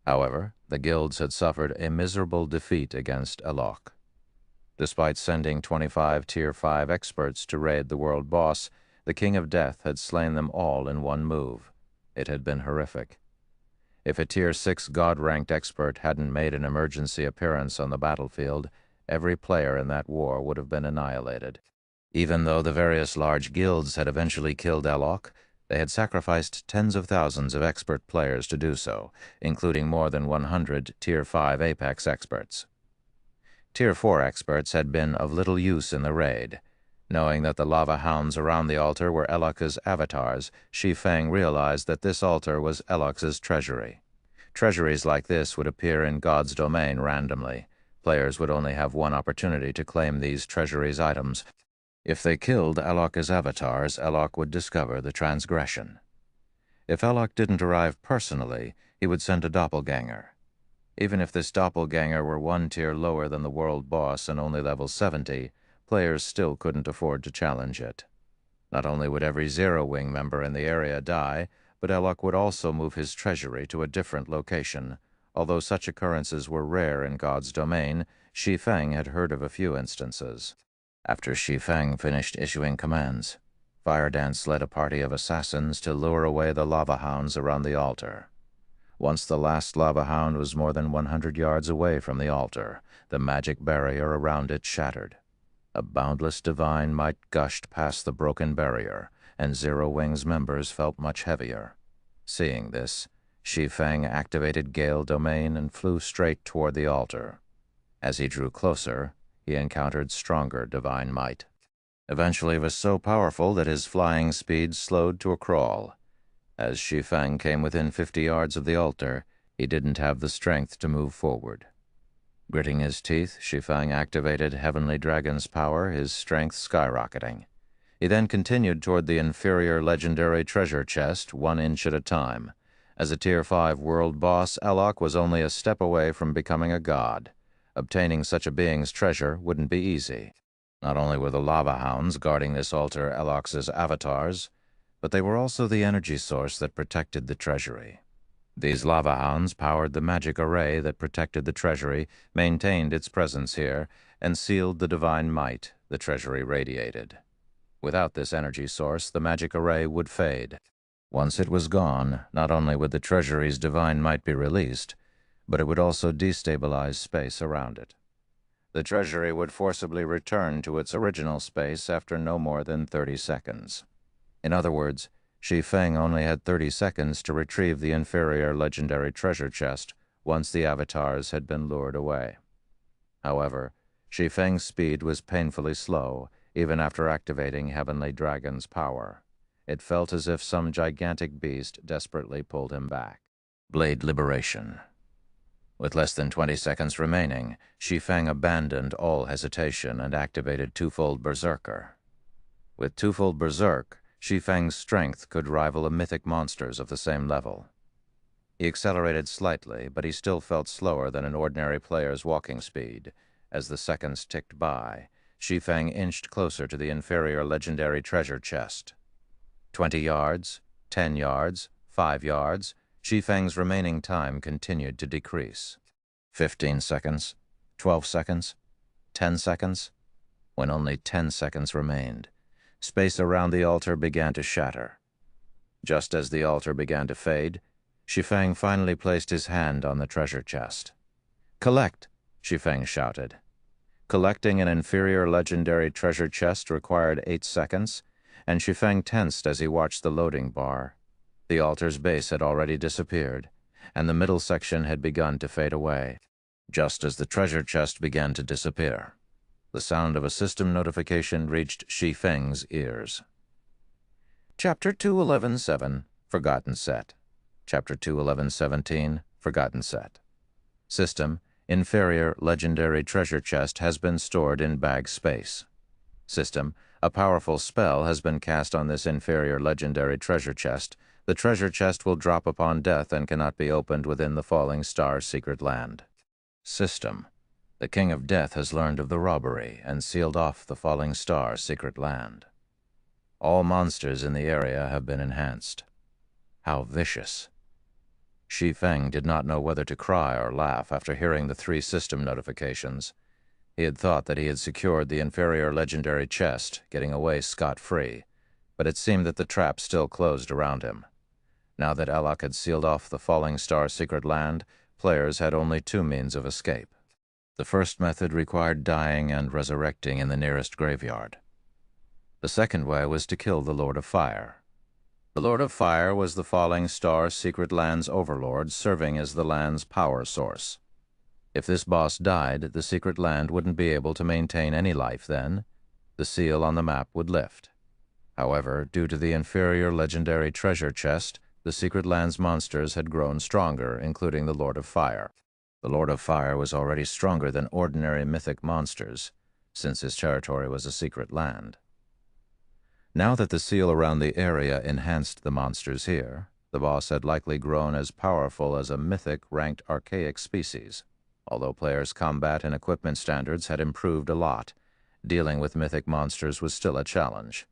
However, the guilds had suffered a miserable defeat against Elok. Despite sending 25 Tier 5 experts to raid the world boss, the King of Death had slain them all in one move. It had been horrific. If a Tier 6 God-ranked expert hadn't made an emergency appearance on the battlefield, every player in that war would have been annihilated. Even though the various large guilds had eventually killed Elok, they had sacrificed tens of thousands of expert players to do so, including more than 100 Tier 5 Apex experts. Tier 4 experts had been of little use in the raid. Knowing that the lava hounds around the altar were Elok's avatars, Shi Feng realized that this altar was Elok's treasury. Treasuries like this would appear in God's domain randomly. Players would only have one opportunity to claim these treasuries' items. If they killed Elok's avatars, Elok would discover the transgression. If Elok didn't arrive personally, he would send a doppelganger. Even if this doppelganger were one tier lower than the world boss and only level 70, players still couldn't afford to challenge it. Not only would every Zero Wing member in the area die, but Elok would also move his treasury to a different location. Although such occurrences were rare in God's domain, Shi Feng had heard of a few instances. After Shi Feng finished issuing commands, Fire Dance led a party of assassins to lure away the lava hounds around the altar. Once the last lava hound was more than 100 yards away from the altar, the magic barrier around it shattered. A boundless divine might gushed past the broken barrier, and Zero Wing's members felt much heavier. Seeing this, Shi Feng activated Gale Domain and flew straight toward the altar. As he drew closer, he encountered stronger divine might. Eventually it was so powerful that his flying speed slowed to a crawl. As Shi Feng came within 50 yards of the altar, he didn't have the strength to move forward. Gritting his teeth, Shi Feng activated Heavenly Dragon's power, his strength skyrocketing. He then continued toward the inferior legendary treasure chest, 1 inch at a time. As a Tier 5 world boss, Elok was only a step away from becoming a god. Obtaining such a being's treasure wouldn't be easy. Not only were the lava hounds guarding this altar Elok's avatars, but they were also the energy source that protected the treasury. These lava hounds powered the magic array that protected the treasury, maintained its presence here, and sealed the divine might the treasury radiated. Without this energy source, the magic array would fade. Once it was gone, not only would the treasury's divine might be released, but it would also destabilize space around it. The treasury would forcibly return to its original space after no more than 30 seconds. In other words, Shi Feng only had 30 seconds to retrieve the inferior legendary treasure chest once the avatars had been lured away. However, Shi Feng's speed was painfully slow, even after activating Heavenly Dragon's power. It felt as if some gigantic beast desperately pulled him back. Blade Liberation. With less than 20 seconds remaining, Shi Feng abandoned all hesitation and activated Twofold Berserker. With Twofold Berserk, Shi Feng's strength could rival a mythic monster's of the same level. He accelerated slightly, but he still felt slower than an ordinary player's walking speed. As the seconds ticked by, Shi Feng inched closer to the inferior legendary treasure chest. 20 yards, 10 yards, 5 yards, Shi Feng's remaining time continued to decrease. 15 seconds, 12 seconds, 10 seconds. When only 10 seconds remained, space around the altar began to shatter. Just as the altar began to fade, Shi Feng finally placed his hand on the treasure chest. "Collect!" Shi Feng shouted. Collecting an inferior legendary treasure chest required 8 seconds, and Shi Feng tensed as he watched the loading bar. The altar's base had already disappeared, and the middle section had begun to fade away. Just as the treasure chest began to disappear, the sound of a system notification reached Shi Feng's ears. Chapter 211.7, Forgotten Set. Chapter 211.17, Forgotten Set. System, inferior legendary treasure chest has been stored in bag space. System, a powerful spell has been cast on this inferior legendary treasure chest. The treasure chest will drop upon death and cannot be opened within the Falling Star's secret land. System, The King of Death has learned of the robbery and sealed off the Falling Star secret land. All monsters in the area have been enhanced. How vicious. Shi Feng did not know whether to cry or laugh after hearing the 3 system notifications. He had thought that he had secured the inferior legendary chest, getting away scot-free, but it seemed that the trap still closed around him. Now that Alok had sealed off the Falling Star secret land, players had only 2 means of escape. The first method required dying and resurrecting in the nearest graveyard. The second way was to kill the Lord of Fire. The Lord of Fire was the Falling Star secret land's overlord, serving as the land's power source. If this boss died, the secret land wouldn't be able to maintain any life then. The seal on the map would lift. However, due to the inferior legendary treasure chest, the secret land's monsters had grown stronger, including the Lord of Fire. The Lord of Fire was already stronger than ordinary mythic monsters, since his territory was a secret land. Now that the seal around the area enhanced the monsters here, the boss had likely grown as powerful as a mythic ranked archaic species. Although players' combat and equipment standards had improved a lot, dealing with mythic monsters was still a challenge.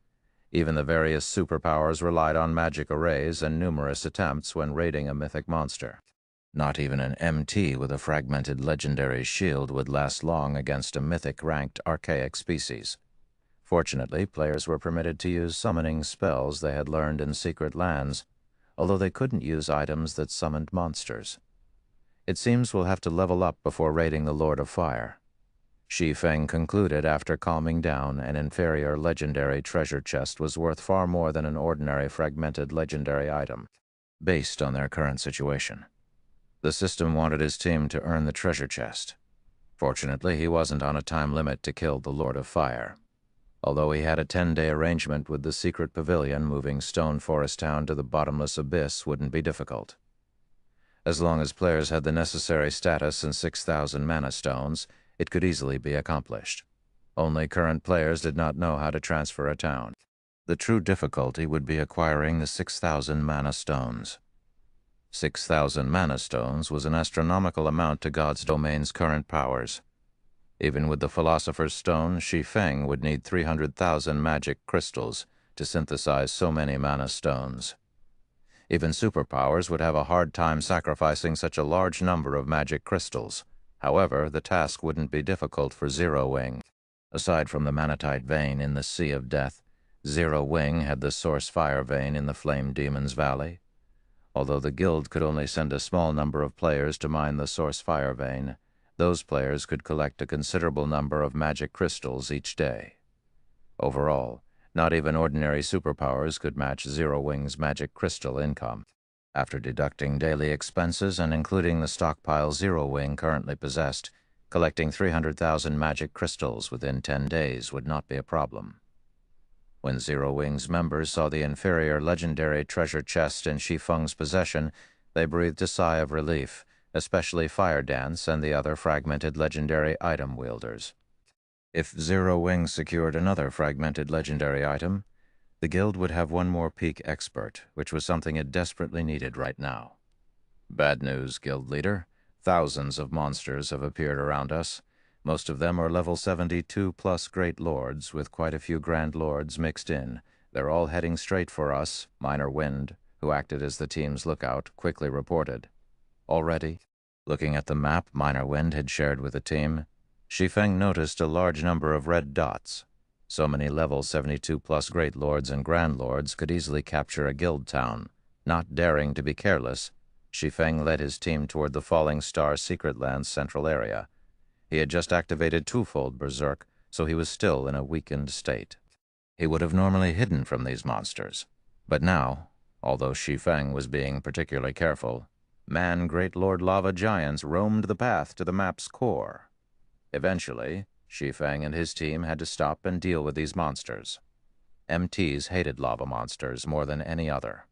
Even the various superpowers relied on magic arrays and numerous attempts when raiding a mythic monster. Not even an MT with a fragmented legendary shield would last long against a mythic-ranked archaic species. Fortunately, players were permitted to use summoning spells they had learned in secret lands, although they couldn't use items that summoned monsters. It seems we'll have to level up before raiding the Lord of Fire. Shi Feng concluded after calming down an inferior legendary treasure chest was worth far more than an ordinary fragmented legendary item, based on their current situation. The system wanted his team to earn the treasure chest. Fortunately, he wasn't on a time limit to kill the Lord of Fire. Although he had a 10-day arrangement with the secret pavilion, moving Stone Forest Town to the bottomless abyss wouldn't be difficult. As long as players had the necessary status and 6,000 mana stones, it could easily be accomplished. Only current players did not know how to transfer a town. The true difficulty would be acquiring the 6,000 mana stones. 6,000 mana stones was an astronomical amount to God's domain's current powers. Even with the Philosopher's Stone, Shi Feng would need 300,000 magic crystals to synthesize so many mana stones. Even superpowers would have a hard time sacrificing such a large number of magic crystals. However, the task wouldn't be difficult for Zero Wing. Aside from the manatite vein in the Sea of Death, Zero Wing had the source fire vein in the Flame Demon's Valley. Although the guild could only send a small number of players to mine the source fire vein, those players could collect a considerable number of magic crystals each day. Overall, not even ordinary superpowers could match Zero Wing's magic crystal income. After deducting daily expenses and including the stockpile Zero Wing currently possessed, collecting 300,000 magic crystals within 10 days would not be a problem. When Zero Wing's members saw the inferior legendary treasure chest in Shi Feng's possession, they breathed a sigh of relief, especially Fire Dance and the other fragmented legendary item wielders. If Zero Wing secured another fragmented legendary item, the guild would have one more peak expert, which was something it desperately needed right now. Bad news, guild leader. Thousands of monsters have appeared around us. Most of them are level 72 plus Great Lords, with quite a few Grand Lords mixed in. They're all heading straight for us, Minor Wind, who acted as the team's lookout, quickly reported. Already, looking at the map Minor Wind had shared with the team, Shi Feng noticed a large number of red dots. So many level 72 plus Great Lords and Grand Lords could easily capture a guild town. Not daring to be careless, Shi Feng led his team toward the Falling Star Secret Land's central area. He had just activated twofold Berserk, so he was still in a weakened state. He would have normally hidden from these monsters. But now, although Shi Feng was being particularly careful, Great Lord Lava Giants roamed the path to the map's core. Eventually, Shi Feng and his team had to stop and deal with these monsters. MTs hated lava monsters more than any other.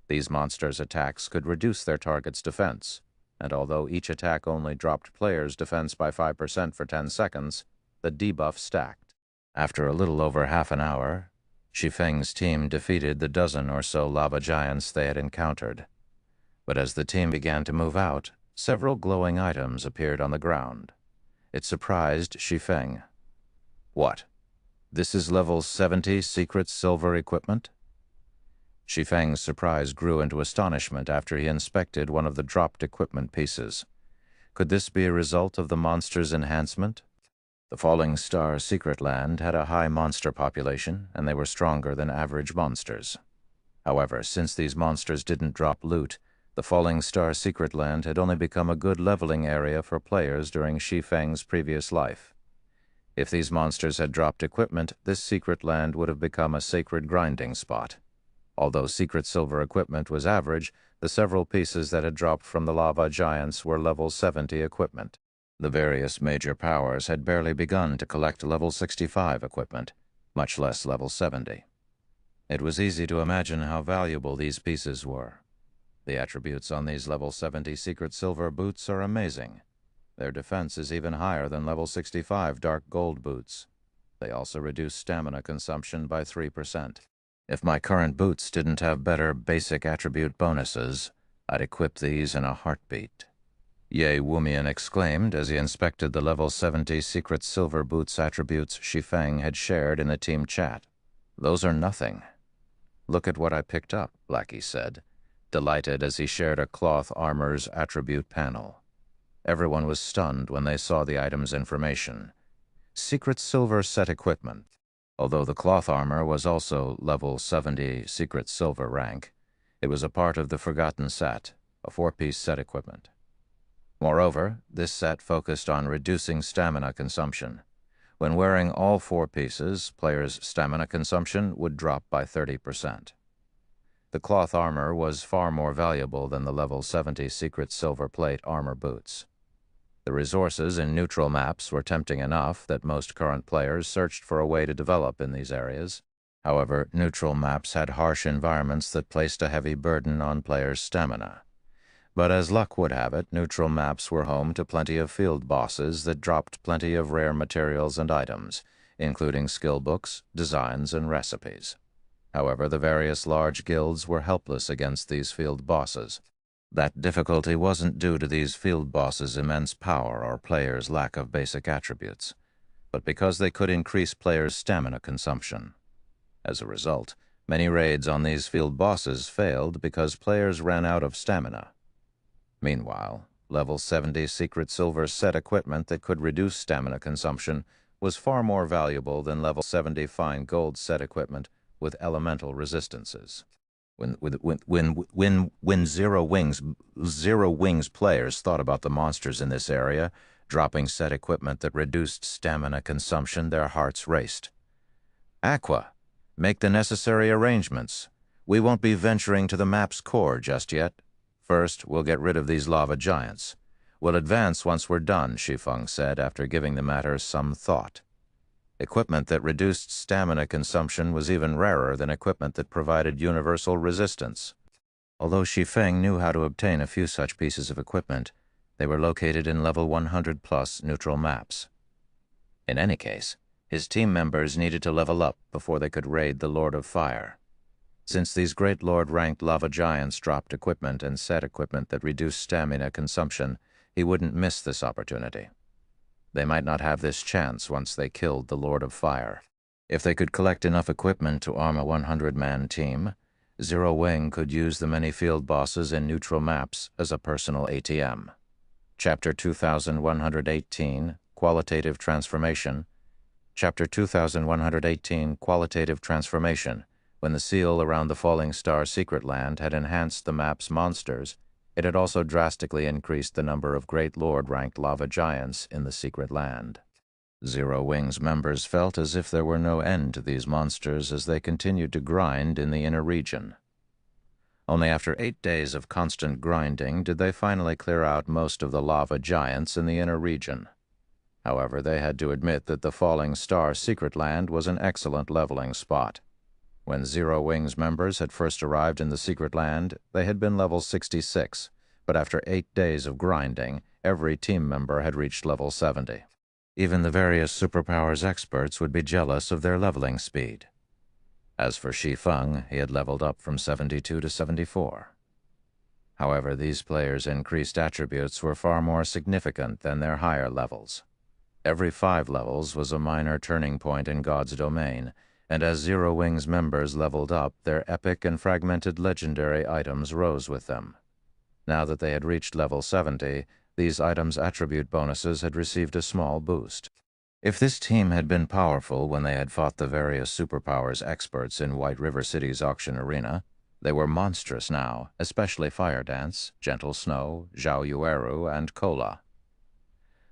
These monsters' attacks could reduce their target's defense, and although each attack only dropped players' defense by 5% for 10 seconds, the debuff stacked. After a little over half an hour, Shi Feng's team defeated the dozen or so lava giants they had encountered. But as the team began to move out, several glowing items appeared on the ground. It surprised Shi Feng. What? This is level 70 secret silver equipment? Shi Feng's surprise grew into astonishment after he inspected one of the dropped equipment pieces. Could this be a result of the monster's enhancement? The Falling Star Secret Land had a high monster population, and they were stronger than average monsters. However, since these monsters didn't drop loot, the Falling Star Secret Land had only become a good leveling area for players during Shi Feng's previous life. If these monsters had dropped equipment, this secret land would have become a sacred grinding spot. Although secret silver equipment was average, the several pieces that had dropped from the lava giants were level 70 equipment. The various major powers had barely begun to collect level 65 equipment, much less level 70. It was easy to imagine how valuable these pieces were. The attributes on these level 70 secret silver boots are amazing. Their defense is even higher than level 65 dark gold boots. They also reduce stamina consumption by 3%. If my current boots didn't have better basic attribute bonuses, I'd equip these in a heartbeat. Ye Wumian exclaimed as he inspected the level 70 secret silver boots attributes Shi Feng had shared in the team chat. Those are nothing. Look at what I picked up, Blackie said, delighted as he shared a cloth armor's attribute panel. Everyone was stunned when they saw the item's information. Secret silver set equipment. Although the cloth armor was also level 70 secret silver rank, it was a part of the Forgotten set, a 4-piece set equipment. Moreover, this set focused on reducing stamina consumption. When wearing all 4 pieces, players' stamina consumption would drop by 30%. The cloth armor was far more valuable than the level 70 secret silver plate armor boots. The resources in neutral maps were tempting enough that most current players searched for a way to develop in these areas. However, neutral maps had harsh environments that placed a heavy burden on players' stamina. But as luck would have it, neutral maps were home to plenty of field bosses that dropped plenty of rare materials and items, including skill books, designs, and recipes. However, the various large guilds were helpless against these field bosses. That difficulty wasn't due to these field bosses' immense power or players' lack of basic attributes, but because they could increase players' stamina consumption. As a result, many raids on these field bosses failed because players ran out of stamina. Meanwhile, level 70 secret silver set equipment that could reduce stamina consumption was far more valuable than level 70 fine gold set equipment with elemental resistances. When Zero Wings players thought about the monsters in this area, dropping set equipment that reduced stamina consumption, their hearts raced. Aqua, make the necessary arrangements. We won't be venturing to the map's core just yet. First, we'll get rid of these lava giants. We'll advance once we're done, Shi Feng said after giving the matter some thought. Equipment that reduced stamina consumption was even rarer than equipment that provided universal resistance. Although Shi Feng knew how to obtain a few such pieces of equipment, they were located in level 100+ neutral maps. In any case, his team members needed to level up before they could raid the Lord of Fire. Since these Great Lord-ranked lava giants dropped equipment and set equipment that reduced stamina consumption, he wouldn't miss this opportunity. They might not have this chance once they killed the Lord of Fire. If they could collect enough equipment to arm a 100-man team, Zero Wing could use the many field bosses in neutral maps as a personal ATM. Chapter 2118, Qualitative Transformation. Chapter 2118, Qualitative Transformation. When the seal around the Falling Star Secret Land had enhanced the map's monsters, it had also drastically increased the number of Great Lord-ranked lava giants in the Secret Land. Zero Wing's members felt as if there were no end to these monsters as they continued to grind in the inner region. Only after 8 days of constant grinding did they finally clear out most of the lava giants in the inner region. However, they had to admit that the Falling Star Secret Land was an excellent leveling spot. When Zero Wing's members had first arrived in the Secret Land, they had been level 66, but after 8 days of grinding, every team member had reached level 70. Even the various superpowers experts would be jealous of their leveling speed. As for Shi Feng, he had leveled up from 72 to 74. However, these players' increased attributes were far more significant than their higher levels. Every 5 levels was a minor turning point in God's domain, and as Zero Wing's members leveled up, their epic and fragmented legendary items rose with them. Now that they had reached level 70, these items' attribute bonuses had received a small boost. If this team had been powerful when they had fought the various superpowers experts in White River City's auction arena, they were monstrous now, especially Fire Dance, Gentle Snow, Zhao Yueru, and Kola.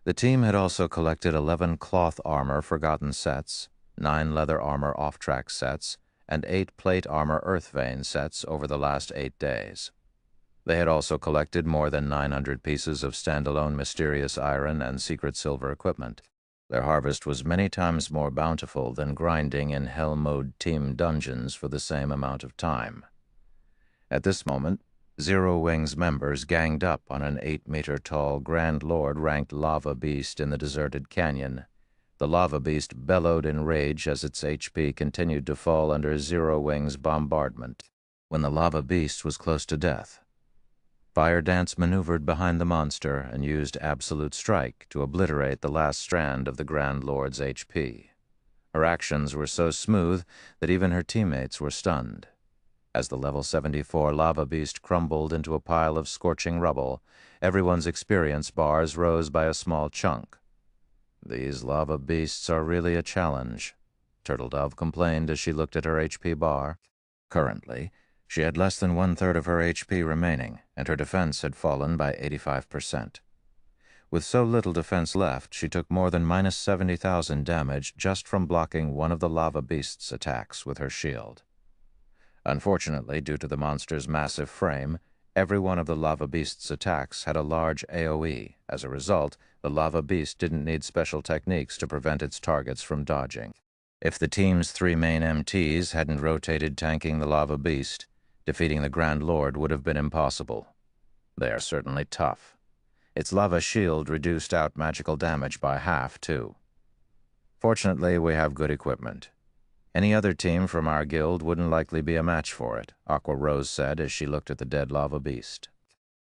The team had also collected 11 cloth armor forgotten sets, 9 leather armor off-track sets, and 8 plate armor earth vein sets over the last 8 days. They had also collected more than 900 pieces of standalone mysterious iron and secret silver equipment. Their harvest was many times more bountiful than grinding in hell mode team dungeons for the same amount of time. At this moment, Zero Wing's members ganged up on an 8-meter-tall Grand Lord-ranked lava beast in the deserted canyon. The lava beast bellowed in rage as its HP continued to fall under Zero Wing's bombardment. When the lava beast was close to death, Fire Dance maneuvered behind the monster and used Absolute Strike to obliterate the last strand of the Grand Lord's HP. Her actions were so smooth that even her teammates were stunned. As the level 74 lava beast crumbled into a pile of scorching rubble, everyone's experience bars rose by a small chunk. "These lava beasts are really a challenge," Turtledove complained as she looked at her HP bar. Currently, she had less than 1/3 of her HP remaining, and her defense had fallen by 85%. With so little defense left, she took more than minus 70,000 damage just from blocking one of the lava beast's attacks with her shield. Unfortunately, due to the monster's massive frame, every one of the lava beast's attacks had a large AoE. As a result, the lava beast didn't need special techniques to prevent its targets from dodging. If the team's 3 main MTs hadn't rotated tanking the lava beast, defeating the Grand Lord would have been impossible. They are certainly tough. Its lava shield reduced out magical damage by half, too. Fortunately, we have good equipment. Any other team from our guild wouldn't likely be a match for it, Aqua Rose said as she looked at the dead lava beast.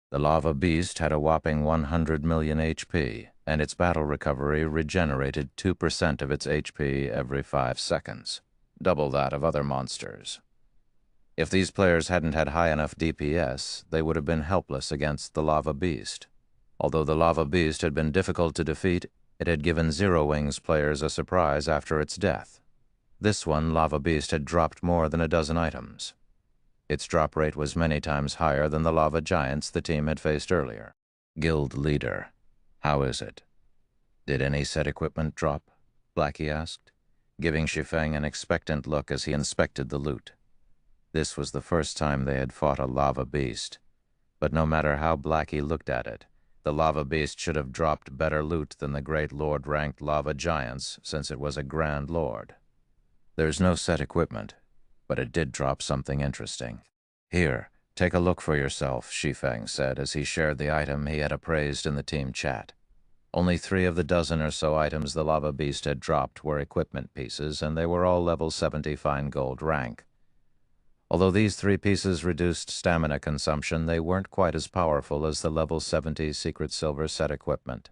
The lava beast had a whopping 100 million HP, and its battle recovery regenerated 2% of its HP every 5 seconds, double that of other monsters. If these players hadn't had high enough DPS, they would have been helpless against the lava beast. Although the lava beast had been difficult to defeat, it had given Zero Wing's players a surprise after its death. This one, lava beast had dropped more than a dozen items. Its drop rate was many times higher than the lava giants the team had faced earlier. "Guild leader, how is it? Did any set equipment drop?" Blackie asked, giving Shi Feng an expectant look as he inspected the loot. This was the first time they had fought a lava beast, but no matter how Blackie looked at it, the lava beast should have dropped better loot than the Great Lord-ranked lava giants since it was a Grand Lord. "There's no set equipment, but it did drop something interesting. Here, take a look for yourself," Shi Feng said as he shared the item he had appraised in the team chat. Only 3 of the dozen or so items the lava beast had dropped were equipment pieces, and they were all level 70 fine gold rank. Although these 3 pieces reduced stamina consumption, they weren't quite as powerful as the level 70 secret silver set equipment.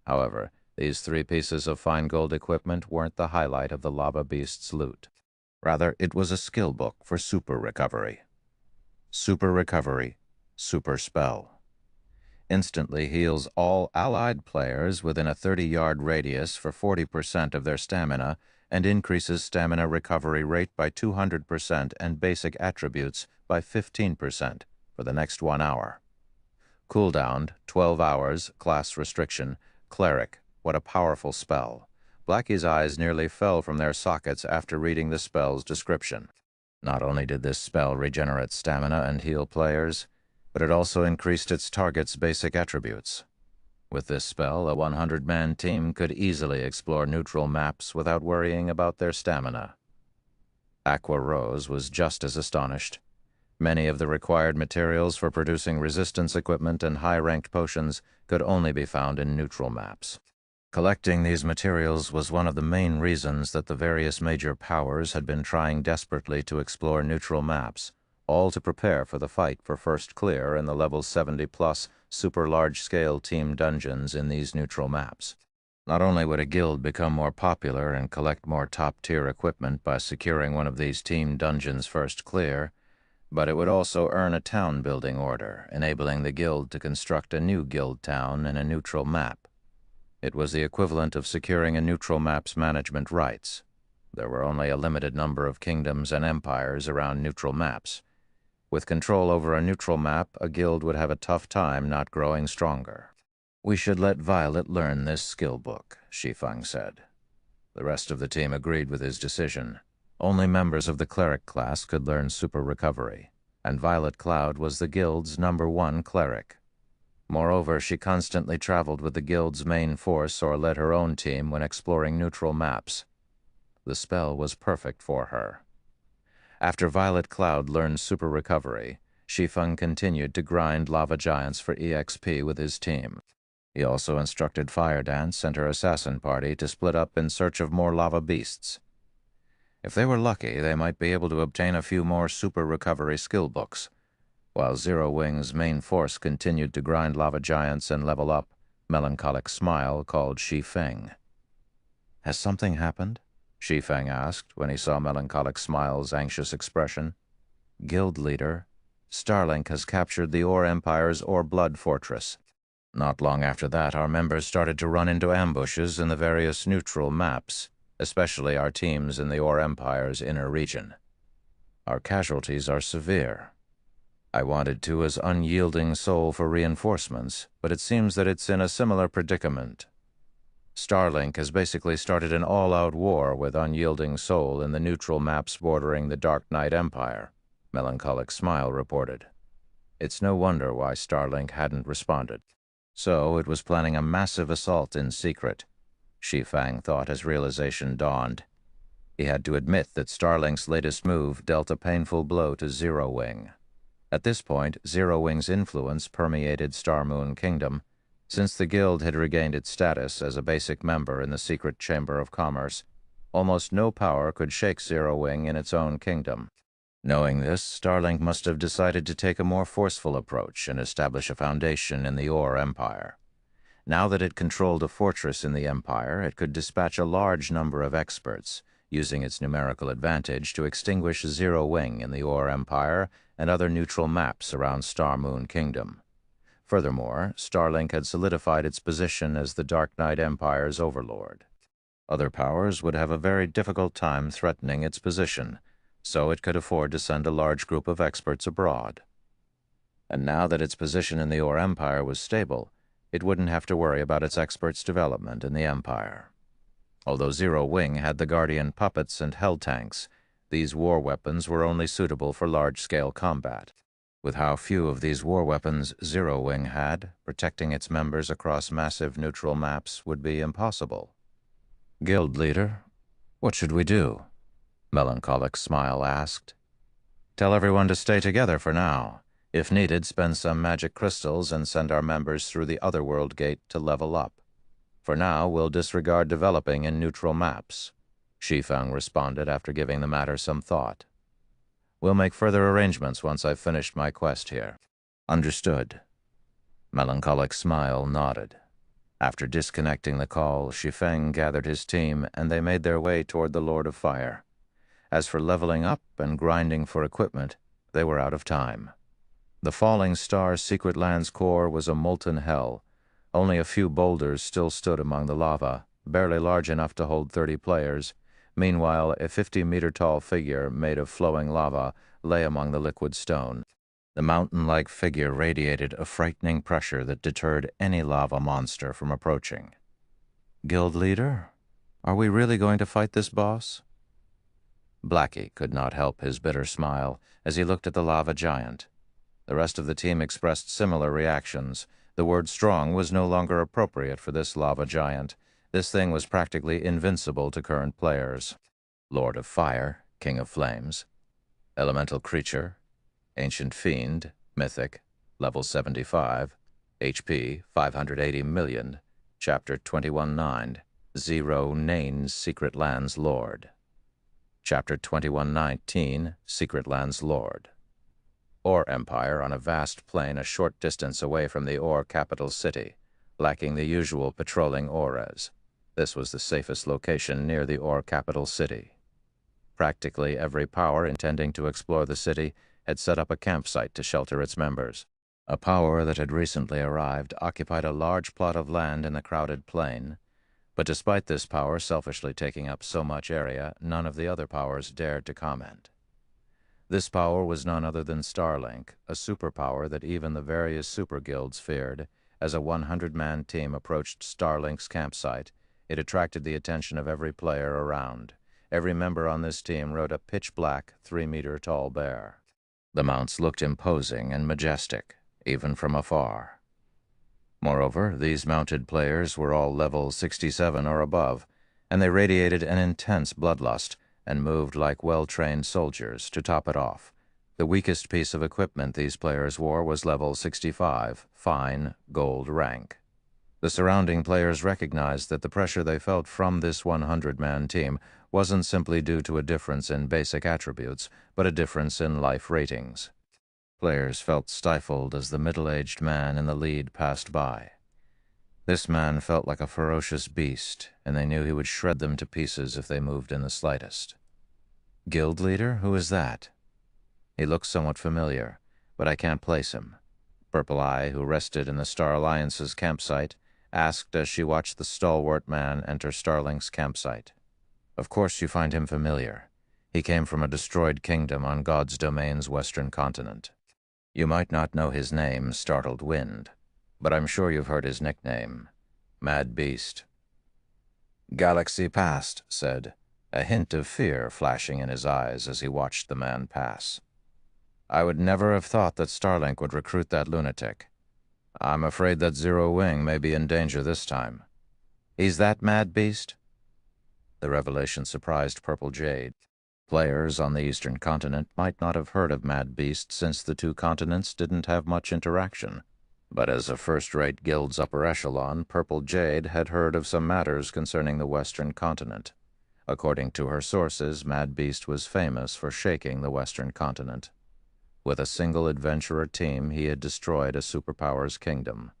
However, these 3 pieces of fine gold equipment weren't the highlight of the lava beast's loot. Rather, it was a skill book for super recovery. Super recovery, super spell. Instantly heals all allied players within a 30-yard radius for 40% of their stamina and increases stamina recovery rate by 200% and basic attributes by 15% for the next 1 hour. Cooldown, 12 hours, class restriction, cleric. What a powerful spell. Blackie's eyes nearly fell from their sockets after reading the spell's description. Not only did this spell regenerate stamina and heal players, but it also increased its target's basic attributes. With this spell, a 100-man team could easily explore neutral maps without worrying about their stamina. Aqua Rose was just as astonished. Many of the required materials for producing resistance equipment and high-ranked potions could only be found in neutral maps. Collecting these materials was one of the main reasons that the various major powers had been trying desperately to explore neutral maps, all to prepare for the fight for first clear in the level 70-plus super large-scale team dungeons in these neutral maps. Not only would a guild become more popular and collect more top-tier equipment by securing one of these team dungeons first clear, but it would also earn a town-building order, enabling the guild to construct a new guild town in a neutral map. It was the equivalent of securing a neutral map's management rights. There were only a limited number of kingdoms and empires around neutral maps. With control over a neutral map, a guild would have a tough time not growing stronger. "We should let Violet learn this skill book," Shi Feng said. The rest of the team agreed with his decision. Only members of the cleric class could learn super recovery, and Violet Cloud was the guild's #1 cleric. Moreover, she constantly traveled with the guild's main force or led her own team when exploring neutral maps. The spell was perfect for her. After Violet Cloud learned super recovery, Shi Feng continued to grind lava giants for EXP with his team. He also instructed Fire Dance and her assassin party to split up in search of more lava beasts. If they were lucky, they might be able to obtain a few more super recovery skill books. While Zero Wing's main force continued to grind lava giants and level up, Melancholic Smile called Shi Feng. "Has something happened?" Shi Feng asked when he saw Melancholic Smile's anxious expression. "Guild leader, Starlink has captured the Ore Empire's Ore Blood Fortress. Not long after that, our members started to run into ambushes in the various neutral maps, especially our teams in the Ore Empire's inner region. Our casualties are severe. I wanted to as Unyielding Soul for reinforcements, but it seems that it's in a similar predicament. Starlink has basically started an all-out war with Unyielding Soul in the neutral maps bordering the Dark Knight Empire," Melancholic Smile reported. It's no wonder why Starlink hadn't responded. So it was planning a massive assault in secret, Shi Feng thought as realization dawned. He had to admit that Starlink's latest move dealt a painful blow to Zero Wing. At this point, Zero Wing's influence permeated Star Moon Kingdom. Since the guild had regained its status as a basic member in the secret Chamber of Commerce, almost no power could shake Zero Wing in its own kingdom. Knowing this, Starlink must have decided to take a more forceful approach and establish a foundation in the Ore Empire. Now that it controlled a fortress in the Empire, it could dispatch a large number of experts, using its numerical advantage to extinguish Zero Wing in the Ore Empire and other neutral maps around Star Moon Kingdom. Furthermore, Starlink had solidified its position as the Dark Knight Empire's overlord. Other powers would have a very difficult time threatening its position, so it could afford to send a large group of experts abroad. And now that its position in the Ore Empire was stable, it wouldn't have to worry about its experts' development in the Empire. Although Zero Wing had the Guardian puppets and Hell tanks, these war weapons were only suitable for large-scale combat. With how few of these war weapons Zero Wing had, protecting its members across massive neutral maps would be impossible. "Guild leader, what should we do?" Melancholic Smile asked. "Tell everyone to stay together for now. If needed, spend some magic crystals and send our members through the Otherworld Gate to level up. For now, we'll disregard developing in neutral maps," Shi Feng responded after giving the matter some thought. "We'll make further arrangements once I've finished my quest here." "Understood." Melancholic Smile nodded. After disconnecting the call, Shi Feng gathered his team and they made their way toward the Lord of Fire. As for leveling up and grinding for equipment, they were out of time. The Falling Star Secret Lands core was a molten hell. Only a few boulders still stood among the lava, barely large enough to hold 30 players. Meanwhile, a 50-meter-tall figure made of flowing lava lay among the liquid stone. The mountain-like figure radiated a frightening pressure that deterred any lava monster from approaching. "Guild leader, are we really going to fight this boss?" Blackie could not help his bitter smile as he looked at the lava giant. The rest of the team expressed similar reactions. The word strong was no longer appropriate for this lava giant. This thing was practically invincible to current players. Lord of Fire, King of Flames. Elemental Creature. Ancient Fiend, Mythic, Level 75. HP 580 million. Chapter 21-9. Zero Nane's Secret Lands Lord. Chapter 21-19, Secret Lands Lord. Ore Empire on a vast plain a short distance away from the Ore capital city, lacking the usual patrolling Ores. This was the safest location near the Ore capital city. Practically every power intending to explore the city had set up a campsite to shelter its members. A power that had recently arrived occupied a large plot of land in the crowded plain, but despite this power selfishly taking up so much area, none of the other powers dared to comment. This power was none other than Starlink, a superpower that even the various super guilds feared. As a 100-man team approached Starlink's campsite, it attracted the attention of every player around. Every member on this team rode a pitch-black, 3-meter-tall bear. The mounts looked imposing and majestic, even from afar. Moreover, these mounted players were all level 67 or above, and they radiated an intense bloodlust and moved like well-trained soldiers. To top it off, the weakest piece of equipment these players wore was level 65, fine, gold rank. The surrounding players recognized that the pressure they felt from this 100-man team wasn't simply due to a difference in basic attributes, but a difference in life ratings. Players felt stifled as the middle-aged man in the lead passed by. This man felt like a ferocious beast, and they knew he would shred them to pieces if they moved in the slightest. Guild leader? Who is that? He looks somewhat familiar, but I can't place him. Purple Eye, who rested in the Star Alliance's campsite, asked as she watched the stalwart man enter Starlink's campsite. Of course you find him familiar. He came from a destroyed kingdom on God's domain's western continent. You might not know his name, Startled Wind, but I'm sure you've heard his nickname, Mad Beast. Galaxy passed, said, a hint of fear flashing in his eyes as he watched the man pass. I would never have thought that Starlink would recruit that lunatic. I'm afraid that Zero Wing may be in danger this time. He's that Mad Beast? The revelation surprised Purple Jade. Players on the eastern continent might not have heard of Mad Beast since the two continents didn't have much interaction. But as a first-rate guild's upper echelon, Purple Jade had heard of some matters concerning the western continent. According to her sources, Mad Beast was famous for shaking the western continent. With a single adventurer team, he had destroyed a superpower's kingdom.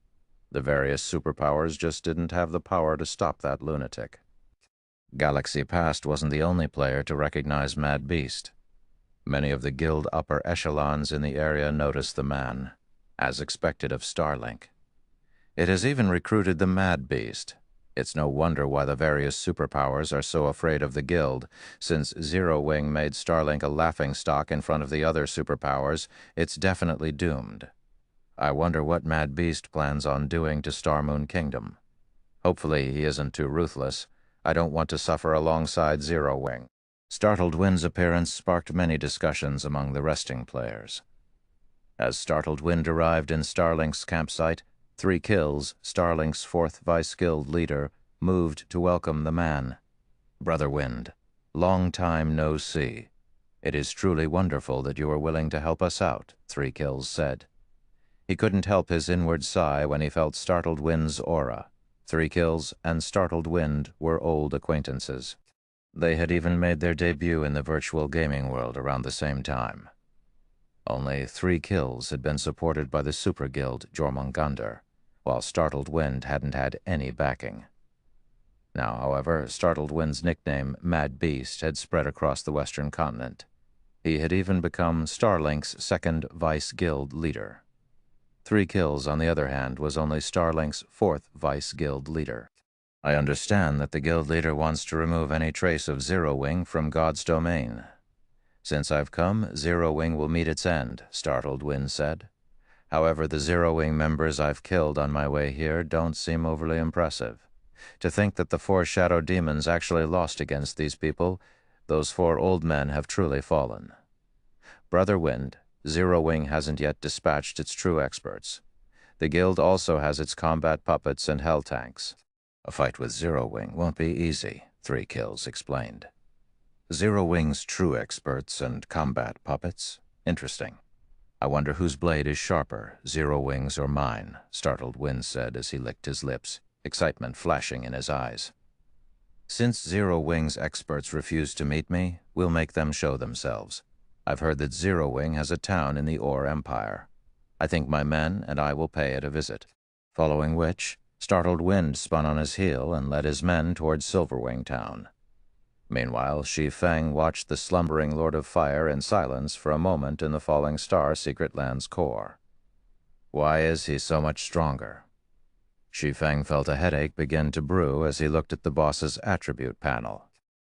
The various superpowers just didn't have the power to stop that lunatic. Galaxy Past wasn't the only player to recognize Mad Beast. Many of the guild upper echelons in the area noticed the man, as expected of Starlink. It has even recruited the Mad Beast. It's no wonder why the various superpowers are so afraid of the guild. Since Zero Wing made Starlink a laughingstock in front of the other superpowers, it's definitely doomed. I wonder what Mad Beast plans on doing to Star Moon Kingdom. Hopefully he isn't too ruthless. I don't want to suffer alongside Zero Wing. Startled Wind's appearance sparked many discussions among the resting players. As Startled Wind arrived in Starlink's campsite, 3 Kills, Starlink's 4th Vice Guild leader, moved to welcome the man. Brother Wind, long time no see. It is truly wonderful that you are willing to help us out, 3 Kills said. He couldn't help his inward sigh when he felt Startled Wind's aura. 3 Kills and Startled Wind were old acquaintances. They had even made their debut in the virtual gaming world around the same time. Only 3 Kills had been supported by the super guild Jormungandr, while Startled Wind hadn't had any backing. Now, however, Startled Wind's nickname, Mad Beast, had spread across the western continent. He had even become Starlink's 2nd Vice Guild leader. 3 Kills, on the other hand, was only Starlink's 4th Vice Guild leader. I understand that the guild leader wants to remove any trace of Zero Wing from God's domain. Since I've come, Zero Wing will meet its end, Startled Wind said. However, the Zero Wing members I've killed on my way here don't seem overly impressive. To think that the 4 shadow demons actually lost against these people, those 4 old men have truly fallen. Brother Wind, Zero Wing hasn't yet dispatched its true experts. The guild also has its combat puppets and hell tanks. A fight with Zero Wing won't be easy, 3 Kills explained. Zero Wing's true experts and combat puppets? Interesting. I wonder whose blade is sharper, Zero Wing's or mine, Startled Wind said as he licked his lips, excitement flashing in his eyes. Since Zero Wing's experts refuse to meet me, we'll make them show themselves. I've heard that Zero Wing has a town in the Ore Empire. I think my men and I will pay it a visit. Following which, Startled Wind spun on his heel and led his men towards Silverwing Town. Meanwhile, Shi Feng watched the slumbering Lord of Fire in silence for a moment in the Falling Star Secret Land's core. Why is he so much stronger? Shi Feng felt a headache begin to brew as he looked at the boss's attribute panel.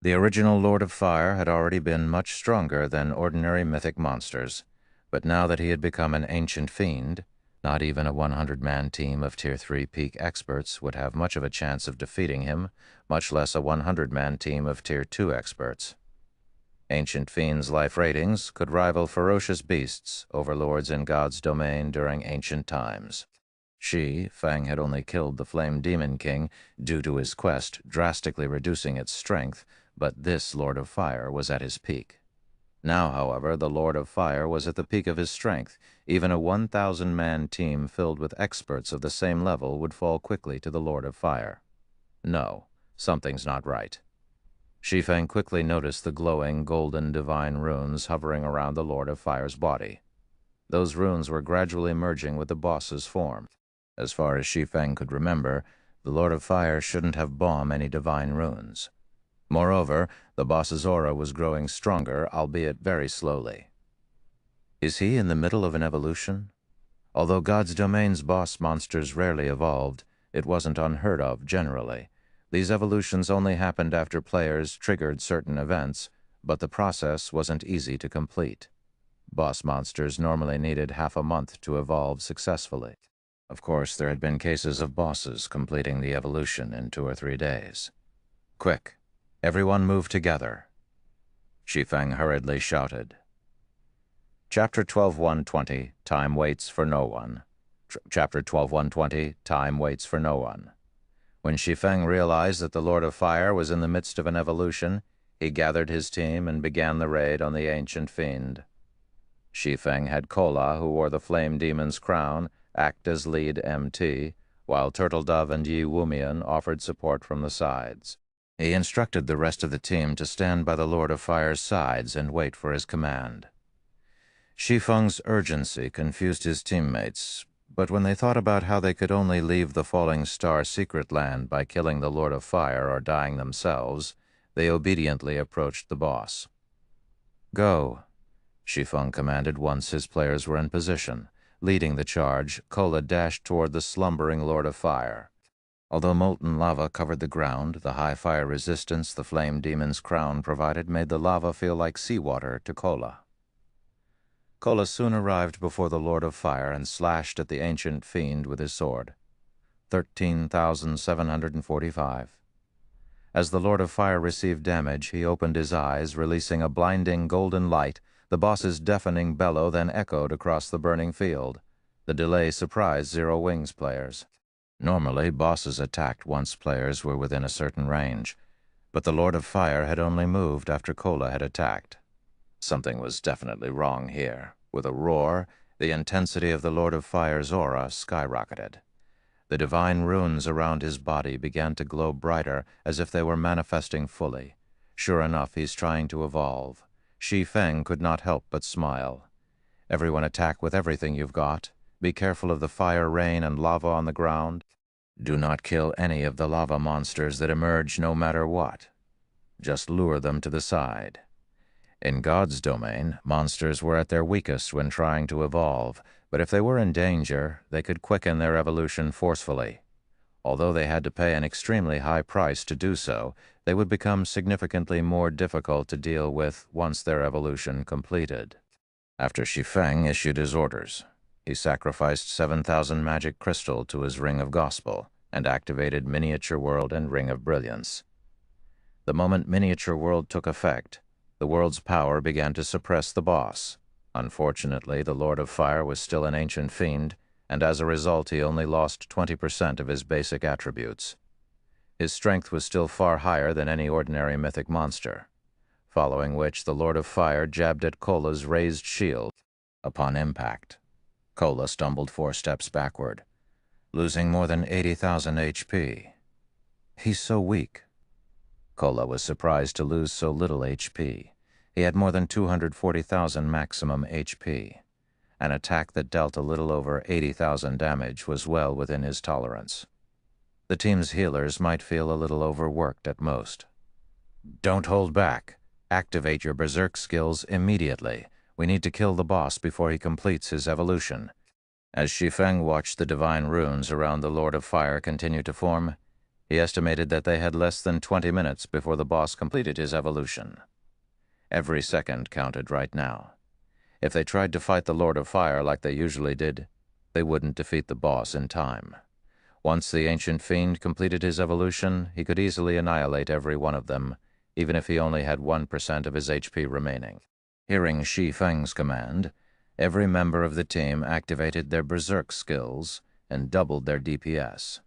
The original Lord of Fire had already been much stronger than ordinary mythic monsters, but now that he had become an ancient fiend, not even a 100-man team of Tier 3 peak experts would have much of a chance of defeating him, much less a 100-man team of Tier 2 experts. Ancient Fiend's life ratings could rival ferocious beasts, overlords in God's domain during ancient times. Shi Feng had only killed the Flame Demon King due to his quest drastically reducing its strength, but this Lord of Fire was at his peak. Now, however, the Lord of Fire was at the peak of his strength. Even a 1,000-man team filled with experts of the same level would fall quickly to the Lord of Fire. No, something's not right. Shi Feng quickly noticed the glowing, golden divine runes hovering around the Lord of Fire's body. Those runes were gradually merging with the boss's form. As far as Shi Feng could remember, the Lord of Fire shouldn't have bomb any divine runes. Moreover, the boss's aura was growing stronger, albeit very slowly. Is he in the middle of an evolution? Although God's domain's boss monsters rarely evolved, it wasn't unheard of generally. These evolutions only happened after players triggered certain events, but the process wasn't easy to complete. Boss monsters normally needed half a month to evolve successfully. Of course, there had been cases of bosses completing the evolution in 2 or 3 days. Quick! Everyone move together! Shi Feng hurriedly shouted. Chapter 12.1.20, Time Waits for No One. Chapter 12.1.20, Time Waits for No One. When Shi Feng realized that the Lord of Fire was in the midst of an evolution, he gathered his team and began the raid on the ancient fiend. Shi Feng had Kola, who wore the Flame Demon's crown, act as lead MT, while Turtle Dove and Yi Wumian offered support from the sides. He instructed the rest of the team to stand by the Lord of Fire's sides and wait for his command. Shi Feng's urgency confused his teammates, but when they thought about how they could only leave the Falling Star Secret Land by killing the Lord of Fire or dying themselves, they obediently approached the boss. Go, Shi Feng commanded once his players were in position. Leading the charge, Kola dashed toward the slumbering Lord of Fire. Although molten lava covered the ground, the high fire resistance the Flame Demon's crown provided made the lava feel like seawater to Kola. Kola soon arrived before the Lord of Fire and slashed at the ancient fiend with his sword. 13,745. As the Lord of Fire received damage, he opened his eyes, releasing a blinding golden light. The boss's deafening bellow then echoed across the burning field. The delay surprised Zero Wings players. Normally, bosses attacked once players were within a certain range, but the Lord of Fire had only moved after Kola had attacked. Something was definitely wrong here. With a roar, the intensity of the Lord of Fire's aura skyrocketed. The divine runes around his body began to glow brighter, as if they were manifesting fully. Sure enough, he's trying to evolve. Shi Feng could not help but smile. Everyone attack with everything you've got. Be careful of the fire rain and lava on the ground. Do not kill any of the lava monsters that emerge no matter what. Just lure them to the side. In God's domain, monsters were at their weakest when trying to evolve, but if they were in danger, they could quicken their evolution forcefully. Although they had to pay an extremely high price to do so, they would become significantly more difficult to deal with once their evolution completed. After Shi Feng issued his orders, he sacrificed 7,000 magic crystal to his Ring of Gospel and activated Miniature World and Ring of Brilliance. The moment Miniature World took effect, the world's power began to suppress the boss. Unfortunately, the Lord of Fire was still an ancient fiend, and as a result he only lost 20% of his basic attributes. His strength was still far higher than any ordinary mythic monster, following which the Lord of Fire jabbed at Kola's raised shield. Upon impact, Kola stumbled 4 steps backward, losing more than 80,000 HP. He's so weak. Kola was surprised to lose so little HP. He had more than 240,000 maximum HP. An attack that dealt a little over 80,000 damage was well within his tolerance. The team's healers might feel a little overworked at most. Don't hold back. Activate your berserk skills immediately. We need to kill the boss before he completes his evolution. As Shi Feng watched the divine runes around the Lord of Fire continue to form, he estimated that they had less than 20 minutes before the boss completed his evolution. Every second counted right now. If they tried to fight the Lord of Fire like they usually did, they wouldn't defeat the boss in time. Once the ancient fiend completed his evolution, he could easily annihilate every one of them, even if he only had 1% of his HP remaining. Hearing Shi Feng's command, every member of the team activated their berserk skills and doubled their DPS.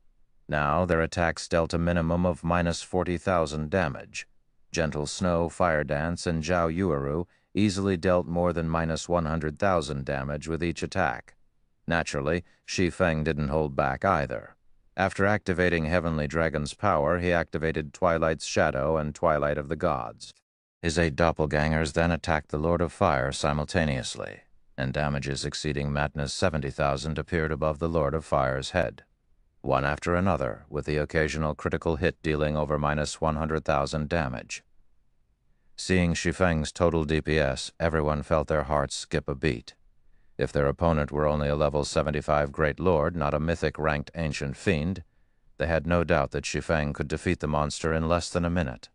Now their attacks dealt a minimum of minus 40,000 damage. Gentle Snow, Fire Dance, and Zhao Yueru easily dealt more than minus 100,000 damage with each attack. Naturally, Shi Feng didn't hold back either. After activating Heavenly Dragon's power, he activated Twilight's Shadow and Twilight of the Gods. His 8 doppelgangers then attacked the Lord of Fire simultaneously, and damages exceeding madness 70,000 appeared above the Lord of Fire's head, one after another, with the occasional critical hit dealing over minus 100,000 damage. Seeing Shi Feng's total DPS, everyone felt their hearts skip a beat. If their opponent were only a level 75 Great Lord, not a mythic-ranked ancient fiend, they had no doubt that Shi Feng could defeat the monster in less than a minute.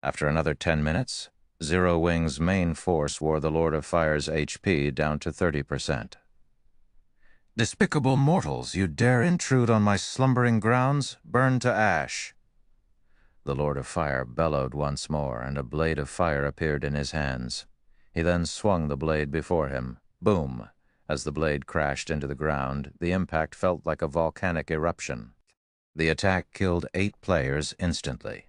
After another 10 minutes, Zero Wing's main force wore the Lord of Fire's HP down to 30%. "Despicable mortals, you dare intrude on my slumbering grounds? Burn to ash!" The Lord of Fire bellowed once more, and a blade of fire appeared in his hands. He then swung the blade before him. Boom! As the blade crashed into the ground, the impact felt like a volcanic eruption. The attack killed 8 players instantly,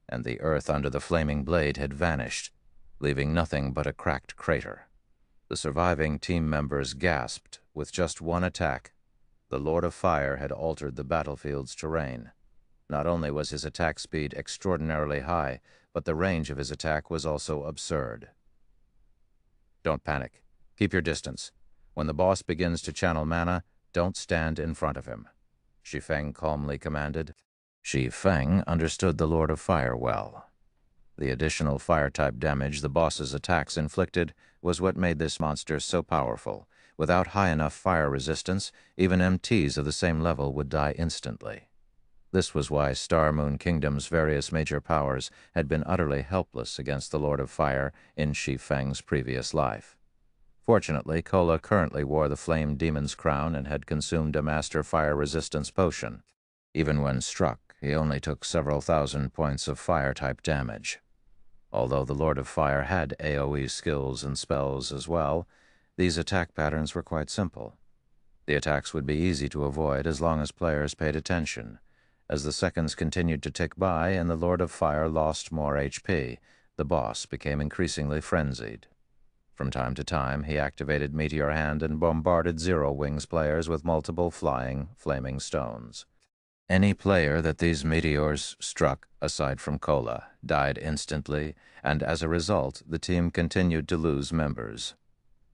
and the earth under the flaming blade had vanished, leaving nothing but a cracked crater. The surviving team members gasped. With just one attack, the Lord of Fire had altered the battlefield's terrain. Not only was his attack speed extraordinarily high, but the range of his attack was also absurd. Don't panic. Keep your distance. When the boss begins to channel mana, don't stand in front of him, Shi Feng calmly commanded. Shi Feng understood the Lord of Fire well. The additional fire-type damage the boss's attacks inflicted was what made this monster so powerful. Without high enough fire resistance, even MTs of the same level would die instantly. This was why Star Moon Kingdom's various major powers had been utterly helpless against the Lord of Fire in Shi Feng's previous life. Fortunately, Kola currently wore the Flame Demon's crown and had consumed a Master Fire Resistance potion. Even when struck, he only took several thousand points of fire-type damage. Although the Lord of Fire had AoE skills and spells as well, these attack patterns were quite simple. The attacks would be easy to avoid as long as players paid attention. As the seconds continued to tick by and the Lord of Fire lost more HP, the boss became increasingly frenzied. From time to time, he activated Meteor Hand and bombarded Zero Wing's players with multiple flying, flaming stones. Any player that these meteors struck, aside from Kola, died instantly, and as a result, the team continued to lose members.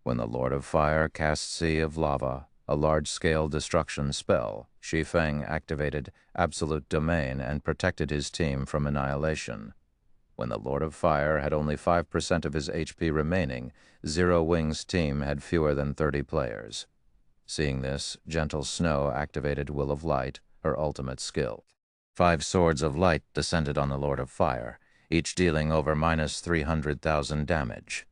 When the Lord of Fire cast Sea of Lava, a large-scale destruction spell, Shi Feng activated Absolute Domain and protected his team from annihilation. When the Lord of Fire had only 5% of his HP remaining, Zero Wing's team had fewer than 30 players. Seeing this, Gentle Snow activated Will of Light, her ultimate skill. 5 swords of light descended on the Lord of Fire, each dealing over minus 300,000 damage.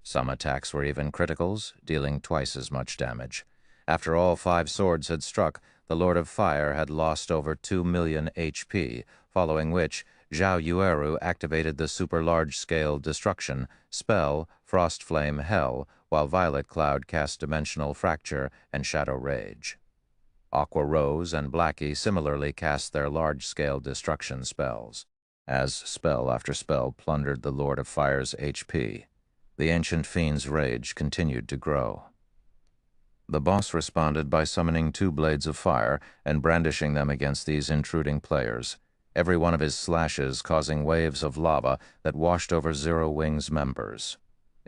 Some attacks were even criticals, dealing twice as much damage. After all 5 swords had struck, the Lord of Fire had lost over 2 million HP, following which Zhao Yueru activated the super large-scale destruction spell Frost Flame Hell, while Violet Cloud cast Dimensional Fracture and Shadow Rage. Aqua Rose and Blackie similarly cast their large-scale destruction spells. As spell after spell plundered the Lord of Fire's HP, the ancient fiend's rage continued to grow. The boss responded by summoning 2 blades of fire and brandishing them against these intruding players, every one of his slashes causing waves of lava that washed over Zero Wing's members.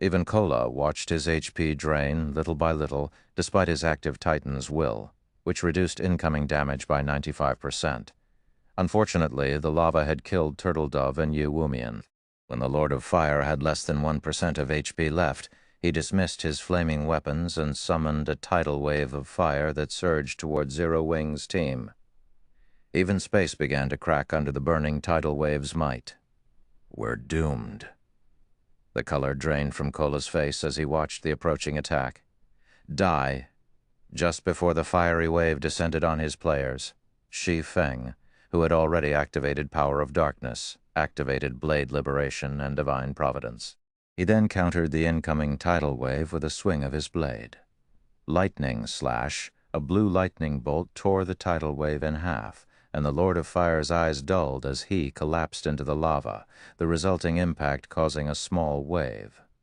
Even Kola watched his HP drain little by little, despite his active Titan's will, which reduced incoming damage by 95%. Unfortunately, the lava had killed Turtle Dove and Yu Wumian. When the Lord of Fire had less than 1% of HP left, he dismissed his flaming weapons and summoned a tidal wave of fire that surged toward Zero Wing's team. Even space began to crack under the burning tidal wave's might. "We're doomed." The color drained from Kola's face as he watched the approaching attack. Die. Just before the fiery wave descended on his players, Shi Feng, who had already activated Power of Darkness, activated Blade Liberation and Divine Providence. He then countered the incoming tidal wave with a swing of his blade. Lightning slash, a blue lightning bolt tore the tidal wave in half, and the Lord of Fire's eyes dulled as he collapsed into the lava, the resulting impact causing a small wave.